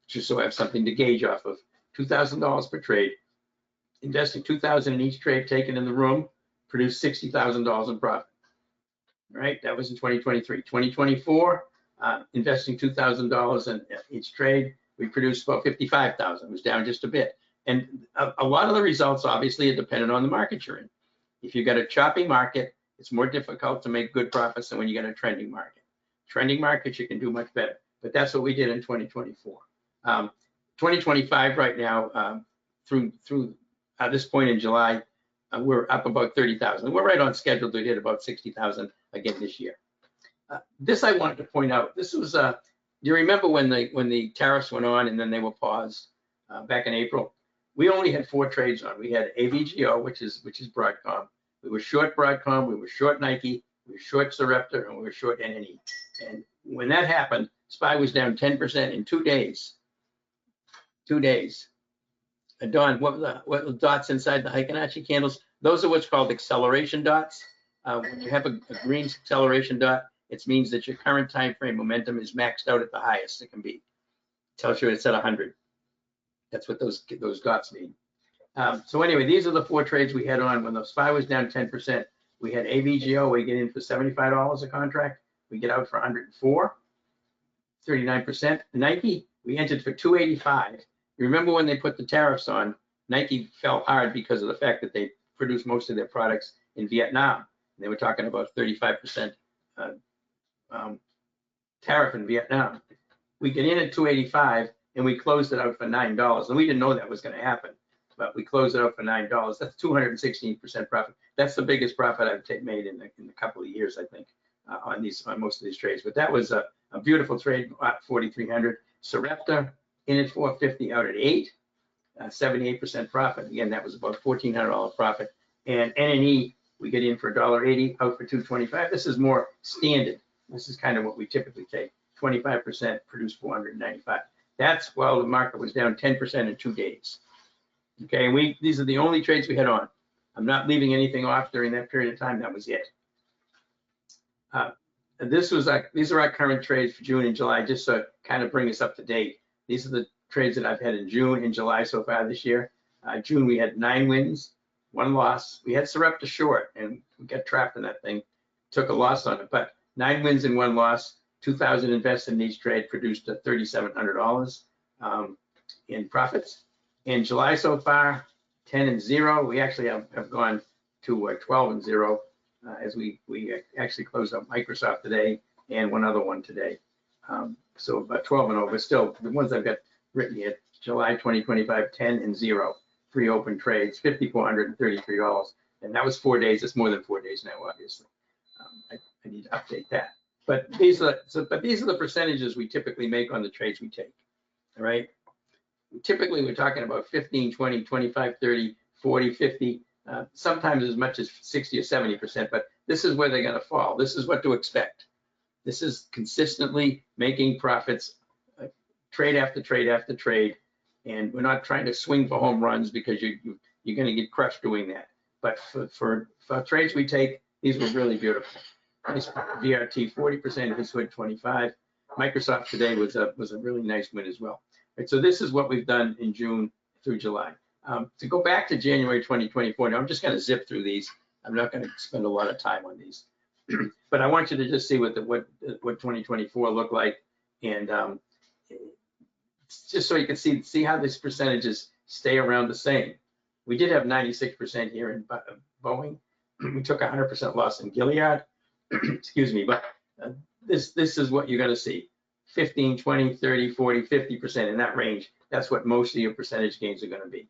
just so I have something to gauge off of. $2,000 per trade, investing $2,000 in each trade taken in the room, produced $60,000 in profit. All right, that was in 2023. 2024, investing $2,000 in each trade, we produced about $55,000. It was down just a bit. And a lot of the results obviously are dependent on the market you're in. If you've got a choppy market, it's more difficult to make good profits than when you got a trending market. Trending markets, you can do much better, but that's what we did in 2024. 2025 right now, through this point in July, we're up about 30,000. We're right on schedule to hit about 60,000 again this year. This I wanted to point out. This was, you remember when the tariffs went on and then they were paused back in April? We only had 4 trades on. We had AVGO, which is Broadcom. We were short Broadcom. We were short Nike. We were short Sarepta, and we were short NNE. And when that happened, SPY was down 10% in 2 days. 2 days. And Don, what were the dots inside the Heiken-Ashi candles? Those are what's called acceleration dots. When you have a green acceleration dot, it means that your current time frame momentum is maxed out at the highest it can be. It tells you it's at 100. That's what those dots mean. So anyway, these are the 4 trades we had on when the SPY was down 10%. We had AVGO, we get in for $75 a contract. We get out for 104, 39%. Nike, we entered for 285. You remember when they put the tariffs on, Nike fell hard because of the fact that they produced most of their products in Vietnam. They were talking about 35% tariff in Vietnam. We get in at 285 and we closed it out for $9. And we didn't know that was going to happen, but we closed it out for $9. That's 216% profit. That's the biggest profit I've made in a couple of years, I think, on most of these trades. But that was a beautiful trade at 4,300. Sarepta in at 450, out at 8, 78% profit. Again, that was about $1,400 profit. And NNE, we get in for $1.80, out for $2.25. This is more standard. This is kind of what we typically take. 25% produce 495. That's while the market was down 10% in 2 days. Okay, and these are the only trades we had on. I'm not leaving anything off during that period of time. That was it. These are our current trades for June and July, just to kind of bring us up to date. These are the trades that I've had in June and July so far this year. June, we had 9 wins, 1 loss. We had Sarepta short, and we got trapped in that thing. Took a loss on it, but 9 wins and 1 loss. 2,000 invested in each trade, produced $3,700 in profits. In July so far, 10 and 0. We actually have gone to 12 and 0 as we actually closed up Microsoft today and one other one today. So about 12 and 0, but still the ones I've got written here, July 2025, 10 and 0. 3 open trades, $5,433. And that was 4 days. It's more than 4 days now, obviously. I need to update that. But these are the percentages we typically make on the trades we take. All right. Typically, we're talking about 15, 20, 25, 30, 40, 50, sometimes as much as 60 or 70%, but this is where they're going to fall. This is what to expect. This is consistently making profits, trade after trade after trade, and we're not trying to swing for home runs because you're going to get crushed doing that. But for trades we take, these were really beautiful. Nice VRT 40%, his hood 25. Microsoft today was a really nice win as well. Right, so this is what we've done in June through July. To go back to January 2024, now I'm just going to zip through these. I'm not going to spend a lot of time on these, but I want you to just see what 2024 looked like, and just so you can see how these percentages stay around the same. We did have 96% here in Boeing. We took 100% loss in Gilead. Excuse me, but this is what you're going to see: 15, 20, 30, 40, 50% in that range. That's what most of your percentage gains are going to be.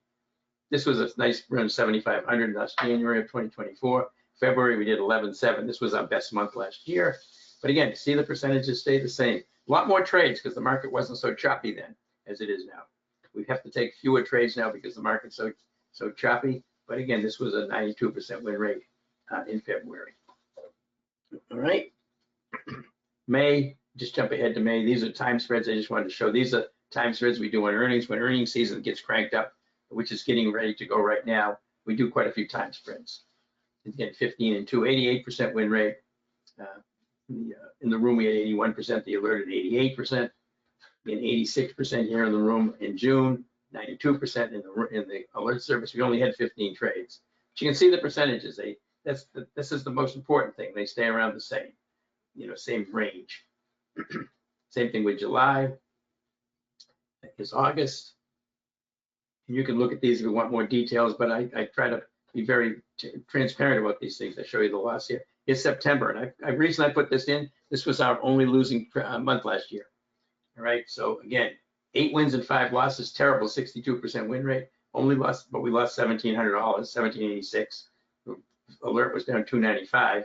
This was a nice run, 7,500 last January of 2024. February, we did 11.7. This was our best month last year. But again, see the percentages stay the same. A lot more trades because the market wasn't so choppy then as it is now. We have to take fewer trades now because the market's so choppy. But again, this was a 92% win rate in February. All right. May, just jump ahead to May. These are time spreads I just wanted to show. These are time spreads we do on earnings. When earnings season gets cranked up, which is getting ready to go right now, we do quite a few time spreads. Again, 15 and 2, 88% win rate. In the room, we had 81%. The alert at 88%. Again, 86% here in the room in June. 92% in the alert service. We only had 15 trades. But you can see the percentages. This is the most important thing. They stay around the same, same range. Same thing with July. Is August. And you can look at these if you want more details, but I try to be very transparent about these things. I show you the loss here. It's September, and the reason I put this in, this was our only losing month last year. All right, so again, 8 wins and 5 losses, terrible 62% win rate. Only lost, but we lost $1,700, $1,786. Alert was down $295.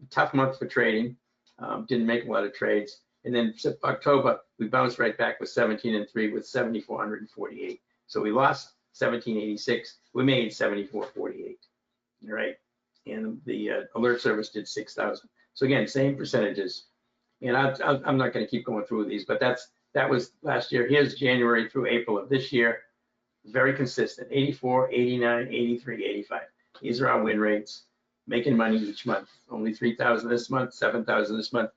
Tough month for trading. Didn't make a lot of trades. And then October, we bounced right back with 17 and 3 with 7,448. So we lost 1,786. We made 7,448. All right, and the alert service did 6,000. So again, same percentages. And I'm not going to keep going through these, but that was last year. Here's January through April of this year. Very consistent, 84, 89, 83, 85. These are our win rates, making money each month. Only 3,000 this month, 7,000 this month.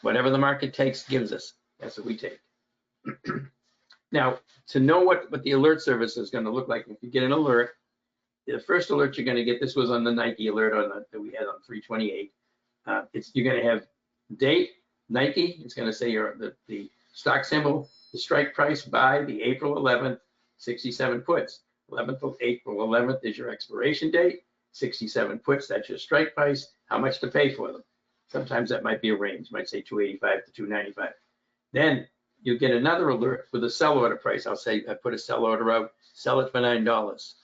Whatever the market takes, gives us. That's what we take. Now, to know what the alert service is going to look like, if you get an alert, the first alert you're going to get, this was on the Nike alert that we had on 3/28. You're going to have date, Nike. It's going to say the stock symbol, the strike price by the April 11th, 67 puts. April 11th is your expiration date. 67 puts, that's your strike price. How much to pay for them? Sometimes that might be a range. Might say 285 to 295. Then you get another alert with a sell order price. I'll say I put a sell order out, sell it for $9.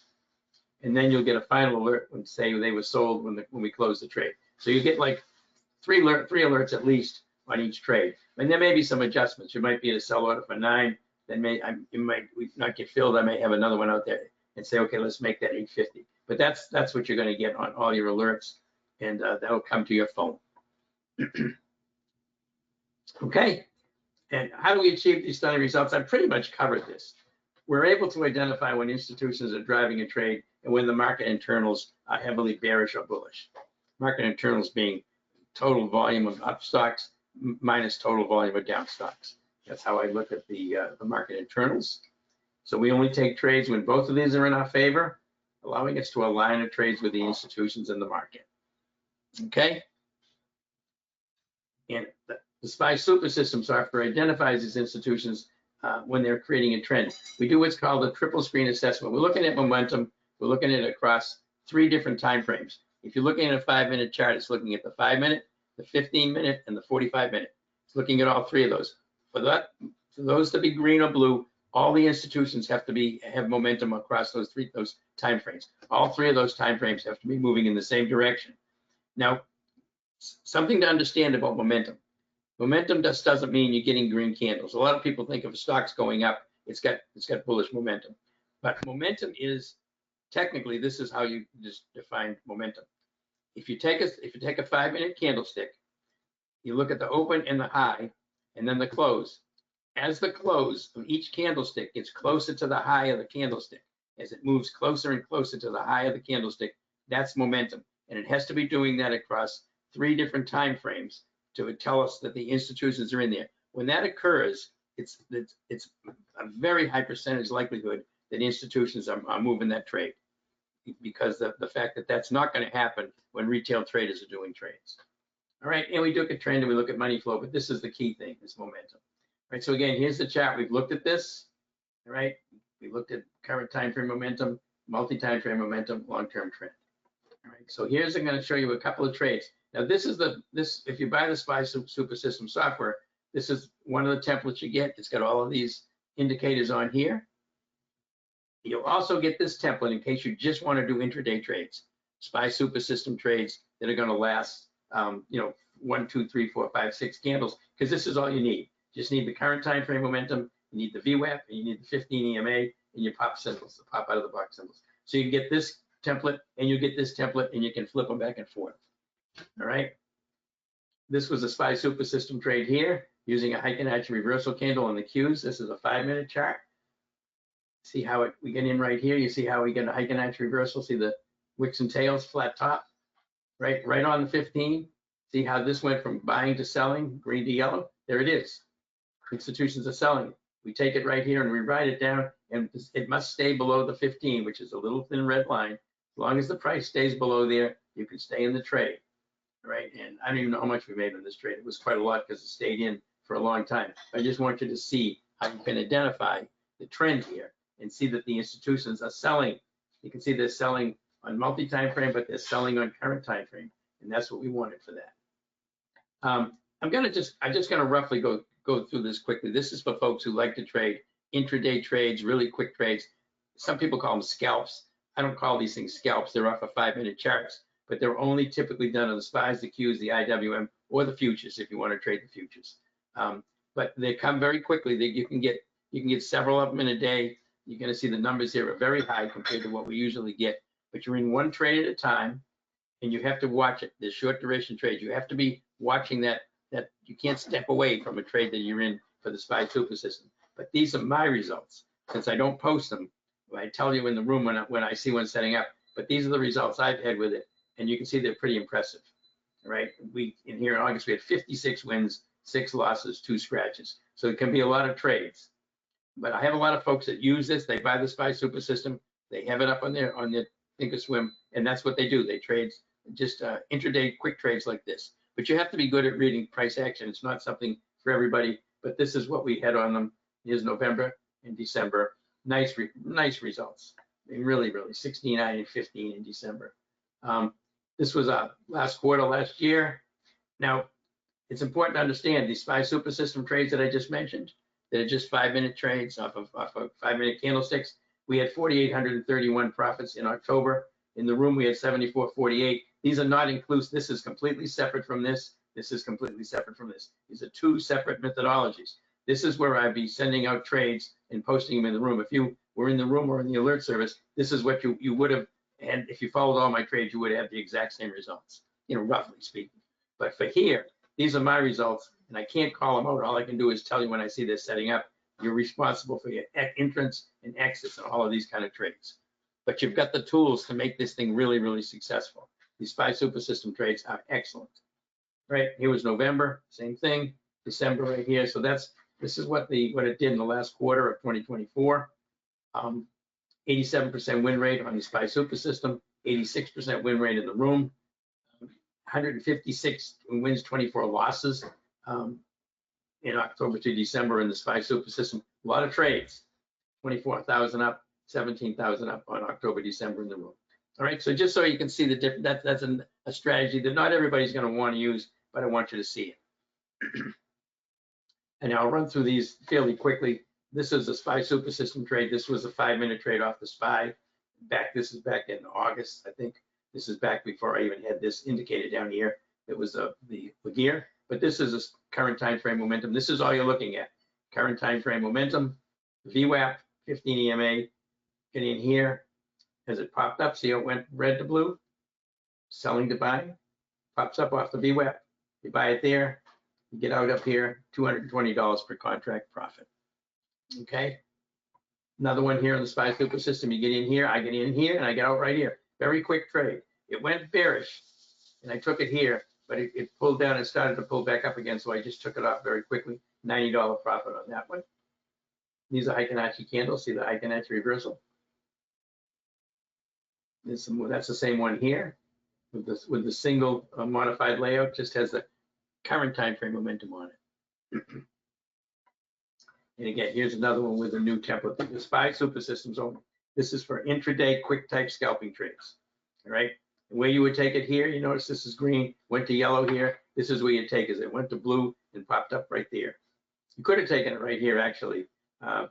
And then you'll get a final alert when say they were sold when we close the trade. So you get like three alerts at least on each trade. And there may be some adjustments. You might be at a sell order for 9. Then it might not get filled. I may have another one out there and say, okay, let's make that 850. But that's what you're going to get on all your alerts, and that'll come to your phone. Okay. And how do we achieve these stunning results? I've pretty much covered this. We're able to identify when institutions are driving a trade and when the market internals are heavily bearish or bullish. Market internals being total volume of up stocks minus total volume of down stocks. That's how I look at the market internals. So we only take trades when both of these are in our favor, allowing us to align our trades with the institutions in the market. Okay. And the SPY Super System software identifies these institutions when they're creating a trend. We do what's called a triple screen assessment. We're looking at momentum. We're looking at it across 3 different time frames. If you're looking at a 5-minute chart, it's looking at the 5-minute, the 15-minute, and the 45-minute. It's looking at all 3 of those. For those to be green or blue, all the institutions have to have momentum across those time frames. All 3 of those time frames have to be moving in the same direction. Now, something to understand about momentum. Momentum just doesn't mean you're getting green candles. A lot of people think if a stock's going up, it's got bullish momentum. But momentum is technically, this is how you just define momentum. If you take a 5-minute candlestick, you look at the open and the high, and then the close. As the close of each candlestick gets closer to the high of the candlestick, as it moves closer and closer to the high of the candlestick, that's momentum. And it has to be doing that across 3 different time frames to tell us that the institutions are in there. When that occurs, it's a very high percentage likelihood that institutions are moving that trade, because the fact that that's not going to happen when retail traders are doing trades. All right, and we look at trend and we look at money flow, but this is the key thing, is momentum. All right, so again, here's the chart. We've looked at this. All right, we looked at current time frame momentum, multi-time frame momentum, long-term trend. All right, so here's, I'm going to show you a couple of trades. Now this is if you buy the SPY Super System software, this is one of the templates you get. It's got all of these indicators on here. You'll also get this template in case you just want to do intraday trades, SPY Super System trades that are going to last, 1, 2, 3, 4, 5, 6 candles, because this is all you need. You just need the current time frame momentum, you need the VWAP, and you need the 15 EMA, and your pop symbols, the pop out of the box symbols. So you can get this template, and you get this template, and you can flip them back and forth. All right. This was a SPY Super System trade here, using a Heiken-Ashi reversal candle on the Qs. This is a 5-minute chart. See how we get in right here. You see how we get a Heiken-Ashi reversal. See the wicks and tails, flat top, right on the 15. See how this went from buying to selling, green to yellow. There it is. Institutions are selling it. We take it right here and we write it down, and it must stay below the 15, which is a little thin red line. As long as the price stays below there, you can stay in the trade, right? And I don't even know how much we made on this trade. It was quite a lot because it stayed in for a long time. I just want you to see how you can identify the trend here and see that the institutions are selling. You can see they're selling on multi-time frame, but they're selling on current time frame, and that's what we wanted for that. I'm just gonna roughly go through this quickly. This is for folks who like to trade intraday trades, really quick trades. Some people call them scalps. I don't call these things scalps. They're off of 5-minute charts, but they're only typically done on the SPYs, the Qs, the IWM, or the futures if you want to trade the futures. But they come very quickly. You can get several of them in a day. You're going to see the numbers here are very high compared to what we usually get. But you're in one trade at a time, and you have to watch it. The short duration trades, you have to be watching that you can't step away from a trade that you're in for the SPY Super System. But these are my results. Since I don't post them, I tell you in the room when I see one setting up. But these are the results I've had with it, and you can see they're pretty impressive. Right? In here in August, we had 56 wins, 6 losses, 2 scratches. So it can be a lot of trades. But I have a lot of folks that use this. They buy the SPY Super System. They have it up on their Thinkorswim, and that's what they do. They trade just intraday quick trades like this. But you have to be good at reading price action. It's not something for everybody, but this is what we had on them. Here's November and December. Nice results. I mean, really, 69 and 15 in December. This was last quarter last year. Now, it's important to understand these SPY Super System trades that I just mentioned, that are just 5-minute trades off of 5-minute candlesticks. We had 4,831 profits in October. In the room, we had 7,448. These are not inclusive. This is completely separate from this. This is completely separate from this. These are 2 separate methodologies. This is where I'd be sending out trades and posting them in the room. If you were in the room or in the alert service, this is what you would have, and if you followed all my trades, you would have the exact same results, roughly speaking. But for here, these are my results, and I can't call them out. All I can do is tell you when I see this setting up. You're responsible for your entrance and exits and all of these kind of trades. But you've got the tools to make this thing really, really successful. These SPY Super System trades are excellent. Right, here was November, same thing. December right here. So this is what it did in the last quarter of 2024. 87% win rate on the SPY Super System, 86% win rate in the room, 156 wins, 24 losses in October to December in the SPY Super System. A lot of trades, 24,000 up, 17,000 up on October, December in the room. All right, so just so you can see the difference, that's a strategy that not everybody's going to want to use, but I want you to see it. And I'll run through these fairly quickly. This is a SPY Super System trade. This was a 5-minute trade off the SPY. This is back in August, I think. This is back before I even had this indicated down here. It was the gear, but this is a current time frame momentum. This is all you're looking at. Current time frame momentum, VWAP, 15 EMA. Get in here. As it popped up, see how it went red to blue? Selling to buy. Pops up off the VWAP. You buy it there. You get out up here, $220 per contract profit. Okay. Another one here on the SPY Super System. You get in here, I get in here, and I get out right here. Very quick trade. It went bearish, and I took it here, but it pulled down and started to pull back up again, so I just took it off very quickly. $90 profit on that one. These are Heiken-Ashi candles. See the Heiken-Ashi reversal? That's the same one here with the single modified layout. Just has the current time frame momentum on it. And again, here's another one with a new template. The SPY super systems only. This is for intraday quick type scalping trades. All right. And where you would take it here, you notice this is green, went to yellow here. This is where you take it. It went to blue and popped up right there. You could have taken it right here, actually.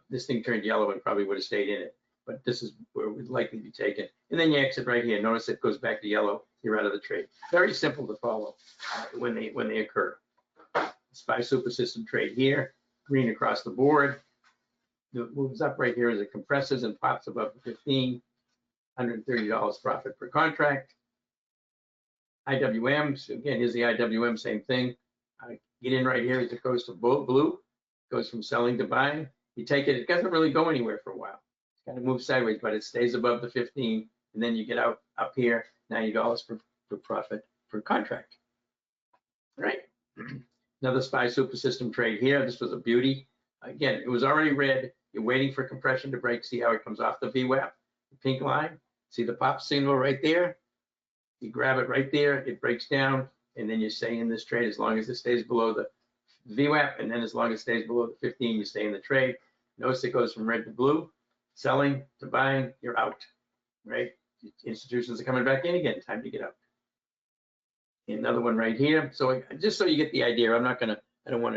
This thing turned yellow and probably would have stayed in it. But this is where it would likely be taken. And then you exit right here. Notice it goes back to yellow. You're out of the trade. Very simple to follow when they occur. SPY super system trade here. Green across the board. It moves up right here as it compresses and pops above the 15, $130 profit per contract. IWM, so again, here's the IWM, same thing. Get in right here as it goes to blue, goes from selling to buying. You take it, it doesn't really go anywhere for a while. It's kind of moves sideways, but it stays above the 15, and then you get out up here, $90 for profit per contract. All right. Another SPY super system trade here. This was a beauty. Again, it was already red. You're waiting for compression to break. See how it comes off the VWAP, the pink line. See the pop signal right there? You grab it right there. It breaks down, and then you stay in this trade as long as it stays below the VWAP, and then as long as it stays below the 15, you stay in the trade. Notice it goes from red to blue, selling to buying. You're out, right? Institutions are coming back in again. Time to get out. Another one right here. So just so you get the idea, I don't want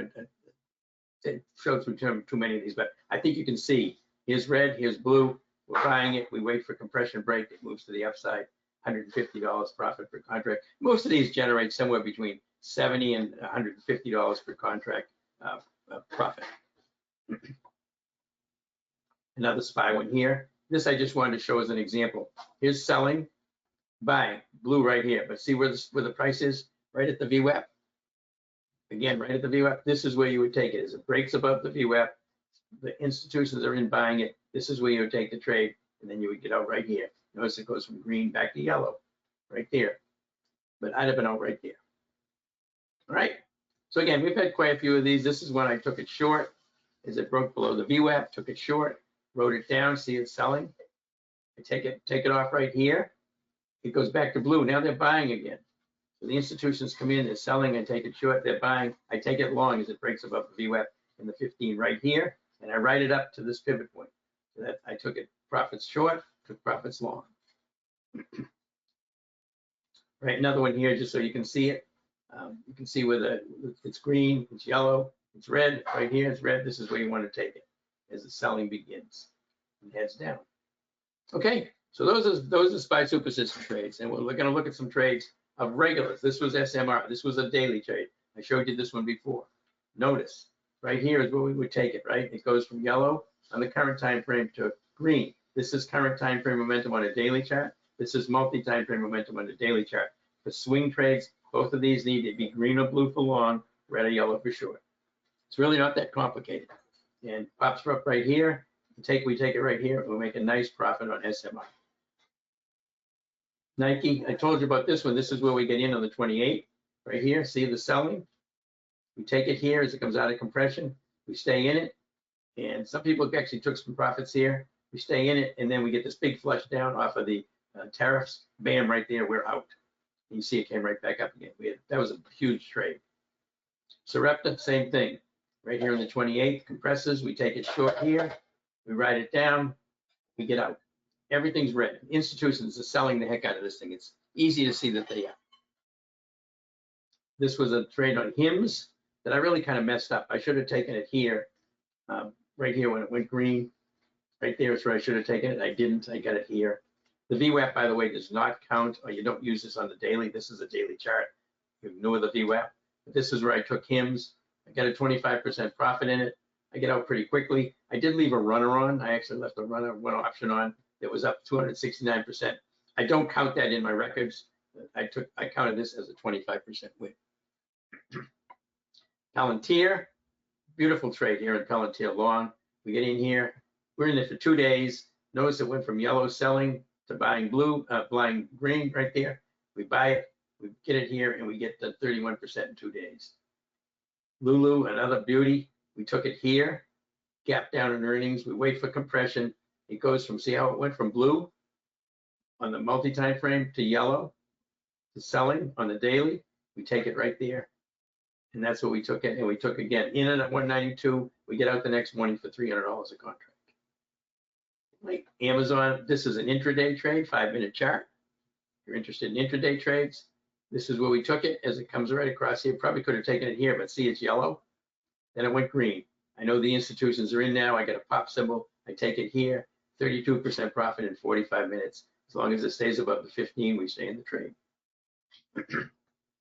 to show through too many of these, but I think you can see here's red, here's blue. We're buying it. We wait for compression break. It moves to the upside. $150 profit per contract. Most of these generate somewhere between $70 and $150 per contract profit. Another SPY one here. This I just wanted to show as an example. Here's selling. Buying, blue right here, but see where the price is? Right at the VWAP. Again, right at the VWAP. This is where you would take it. As it breaks above the VWAP, the institutions are in buying it. This is where you would take the trade, and then you would get out right here. Notice it goes from green back to yellow, right there. But I'd have been out right there. All right. So again, we've had quite a few of these. This is when I took it short. As it broke below the VWAP, took it short, wrote it down. See it selling. I take it off right here. It goes back to blue. Now they're buying again. So the institutions come in, they're selling, I take it short, they're buying. I take it long as it breaks above the VWAP in the 15 right here, and I write it up to this pivot point. So that I took it profits short, took profits long. Right, another one here just so you can see it. You can see where it's green, it's yellow, it's red. Right here, it's red. This is where you want to take it as the selling begins and heads down. Okay. So those are SPY super system trades, and we're going to look at some trades of regulars. This was SMR. This was a daily trade. I showed you this one before. Notice right here is where we would take it. Right, it goes from yellow on the current time frame to green. This is current time frame momentum on a daily chart. This is multi-time frame momentum on a daily chart. For swing trades, both of these need to be green or blue for long, red or yellow for short. It's really not that complicated. And pops up right here. We take it right here. We'll make a nice profit on SMR. Nike, I told you about this one. This is where we get in on the 28, right here. See the selling? We take it here as it comes out of compression. We stay in it. And some people actually took some profits here. We stay in it, and then we get this big flush down off of the tariffs. Bam, right there, we're out. And you see it came right back up again. That was a huge trade. Sarepta, same thing. Right here in the 28, compresses. We take it short here. We write it down. We get out. Everything's red. Institutions are selling the heck out of this thing. It's easy to see that they are. This was a trade on HIMS that I really kind of messed up. I should have taken it here, right here when it went green. Right there is where I should have taken it. I didn't. I got it here. The VWAP, by the way, does not count, or you don't use this on the daily. This is a daily chart. You ignore the VWAP. But this is where I took HIMS. I got a 25% profit in it. I get out pretty quickly. I did leave a runner on. I actually left a runner, one option on. It was up 269%. I don't count that in my records. I counted this as a 25% win. Palantir, beautiful trade here in Palantir long. We get in here. We're in it for 2 days. Notice it went from yellow selling to buying blue, buying green right there. We buy it, we get it here, and we get the 31% in 2 days. Lulu, another beauty. We took it here, gap down in earnings. We wait for compression. It goes from, see how it went from blue on the multi-time frame to yellow to selling on the daily. We take it right there. And that's what we took it. And we took again in at 192. We get out the next morning for $300 a contract. Like Amazon, this is an intraday trade, 5-minute chart. If you're interested in intraday trades, this is where we took it as it comes right across here. Probably could have taken it here, but see, it's yellow. Then it went green. I know the institutions are in now. I got a pop symbol. I take it here. 32% profit in 45 minutes. As long as it stays above the 15, we stay in the trade.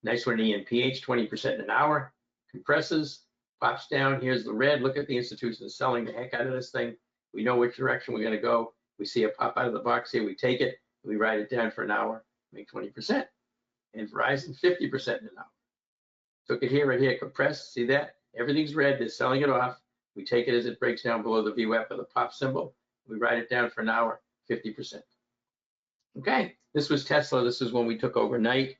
Nice one, ENPH, 20% in an hour. Compresses, pops down. Here's the red. Look at the institutions selling the heck out of this thing. We know which direction we're going to go. We see it pop out of the box here. We take it. We ride it down for an hour, make 20%. And Verizon, 50% in an hour. Took it here, right here, compressed. See that? Everything's red. They're selling it off. We take it as it breaks down below the VWAP of the pop symbol. We ride it down for an hour, 50%. Okay, this was Tesla. This is when we took overnight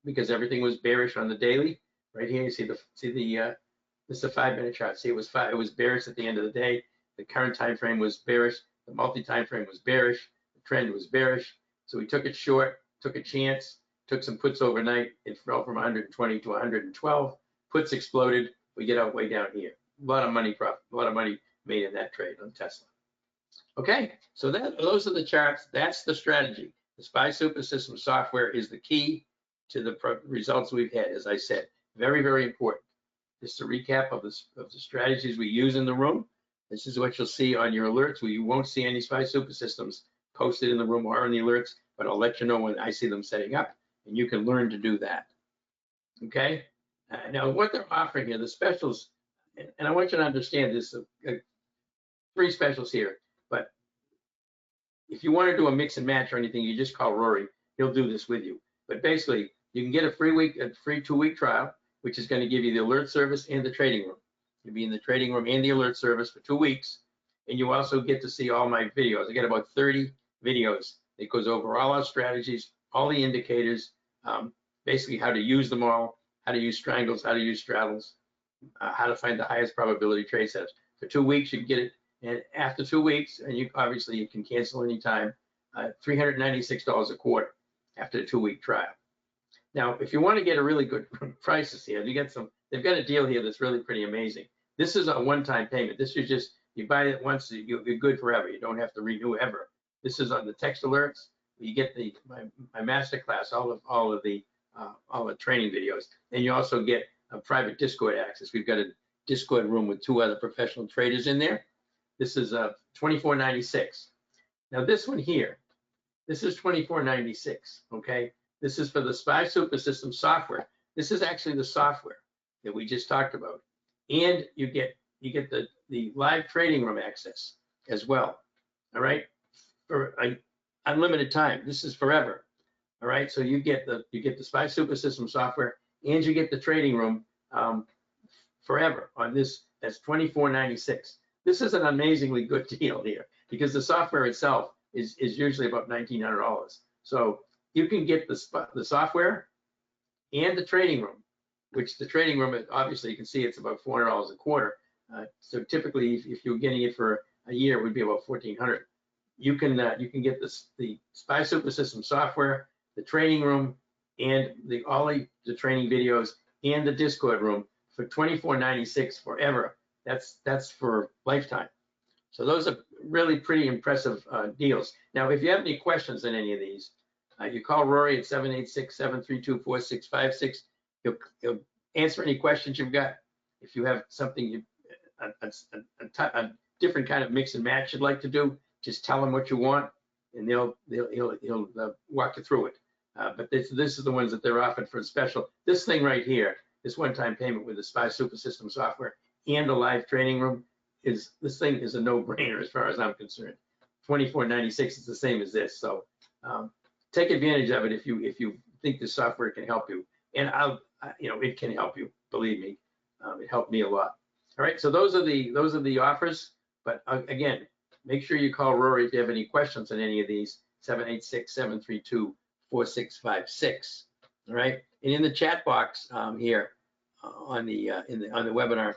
because everything was bearish on the daily. Right here, you see this is a 5-minute chart. See, it was bearish at the end of the day. The current time frame was bearish. The multi-time frame was bearish. The trend was bearish. So we took it short, took a chance, took some puts overnight. It fell from 120 to 112. Puts exploded. We get out way down here. A lot of money profit, a lot of money made in that trade on Tesla. Okay, so those are the charts. That's the strategy. The SPY Super System software is the key to the results we've had. As I said, very, very important. Just a recap of the strategies we use in the room. This is what you'll see on your alerts. You won't see any SPY Super Systems posted in the room or in the alerts, but I'll let you know when I see them setting up, and you can learn to do that. Okay. Now, what they're offering here, the specials, and I want you to understand this, 3 specials here, but if you want to do a mix and match or anything, you just call Rory. He'll do this with you. But basically, you can get a free 2-week trial, which is going to give you the alert service and the trading room. You'll be in the trading room and the alert service for 2 weeks. And you also get to see all my videos. I get about 30 videos. It goes over all our strategies, all the indicators, basically how to use them all, how to use strangles, how to use straddles, how to find the highest probability trade setups. For 2 weeks, you can get it. And after 2 weeks, and you can cancel anytime, $396 a quarter after a 2-week trial. Now, if you want to get a really good prices here, they've got a deal here that's really pretty amazing. This is a one-time payment. This is just, you buy it once, you're good forever. You don't have to renew ever. This is on the text alerts. You get my master class, all of the training videos, and you also get a private Discord access. We've got a Discord room with 2 other professional traders in there. This is $24.96. Now this one here, this is $24.96. Okay, this is for the SPY Super System software. This is actually the software that we just talked about, and you get the live trading room access as well. All right, for unlimited time. This is forever. All right, so you get the SPY Super System software and you get the trading room forever on this. That's $24.96. This is an amazingly good deal here because the software itself is usually about $1,900. So you can get the software and the trading room, which the trading room, obviously you can see it's about $400 a quarter. So typically, if you're getting it for a year, it would be about $1,400. You can get the SPY Super System software, the trading room, and all the training videos and the Discord room for $24.96 forever. That's for lifetime. So those are really pretty impressive deals. Now, if you have any questions on any of these, you call Rory at 786-732-4656. He'll answer any questions you've got. If you have something, a different kind of mix and match you'd like to do, just tell him what you want, and he'll walk you through it. But this is the ones that they're offering for special. This thing right here, this one-time payment with the SPY Super System software and the live training room, this thing is a no-brainer as far as I'm concerned. $24.96 is the same as this. So take advantage of it if you think the software can help you. And it can help you. Believe me, it helped me a lot. All right, so those are the offers. But again, make sure you call Rory if you have any questions on any of these. 786-732-4656. All right, and in the chat box here on the webinar,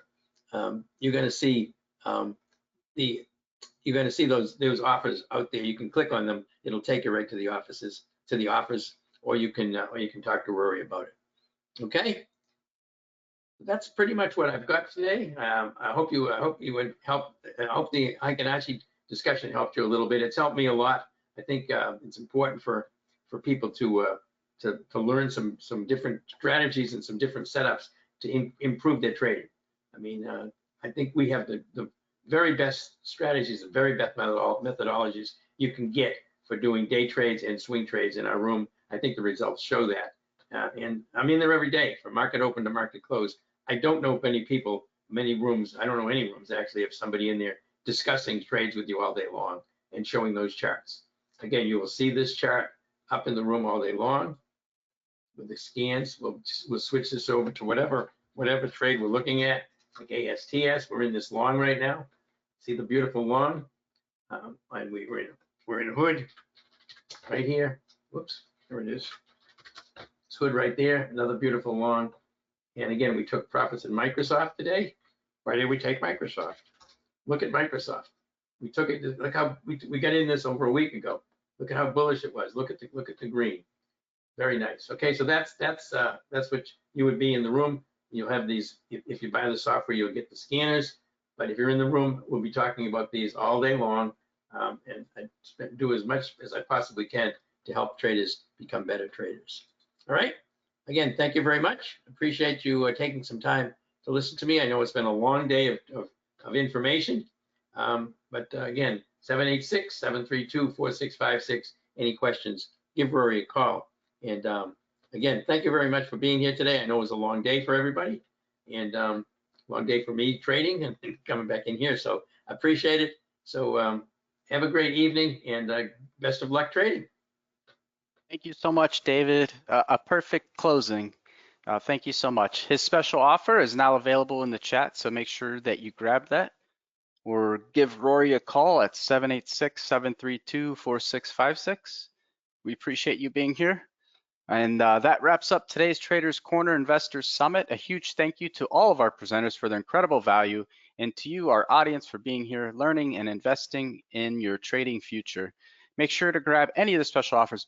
you're going to see You're going to see those offers out there. You can click on them. It'll take you right to the offices, to the offers, or you can talk to Rory about it. Okay. That's pretty much what I've got today. I hope you would help. I hope the Heiken-Ashi discussion helped you a little bit. It's helped me a lot. I think it's important for people to learn some different strategies and some different setups to improve their trading. I mean, I think we have the very best strategies and very best methodologies you can get for doing day trades and swing trades in our room. I think the results show that. And I'm in there every day from market open to market close. I don't know many people, many rooms, I don't know any rooms actually, if somebody in there discussing trades with you all day long and showing those charts. Again, you will see this chart up in the room all day long with the scans. We'll switch this over to whatever trade we're looking at, like ASTS. We're in this long right now. See the beautiful long? And we're in hood right here. Whoops, there it is. It's hood right there, another beautiful long. And again, we took profits in Microsoft today. Why did we take Microsoft? Look at Microsoft. We took it. Look how we got in this over a week ago. Look at how bullish it was. Look at the green. Very nice. Okay, so that's what you would be in the room. You'll have these. If you buy the software, you'll get the scanners. But if you're in the room, we'll be talking about these all day long, and I do as much as I possibly can to help traders become better traders. All right. Again, thank you very much. Appreciate you taking some time to listen to me. I know it's been a long day of information, but again, 786-732-4656. Any questions, give Rory a call. And again, thank you very much for being here today. I know it was a long day for everybody, and long day for me trading and coming back in here. So I appreciate it. So have a great evening, and best of luck trading. Thank you so much, David. A perfect closing. Thank you so much. His special offer is now available in the chat, so make sure that you grab that, or give Rory a call at 786-732-4656. We appreciate you being here. And that wraps up today's Traders Corner Investors Summit. A huge thank you to all of our presenters for their incredible value, and to you, our audience, for being here, learning and investing in your trading future. Make sure to grab any of the special offers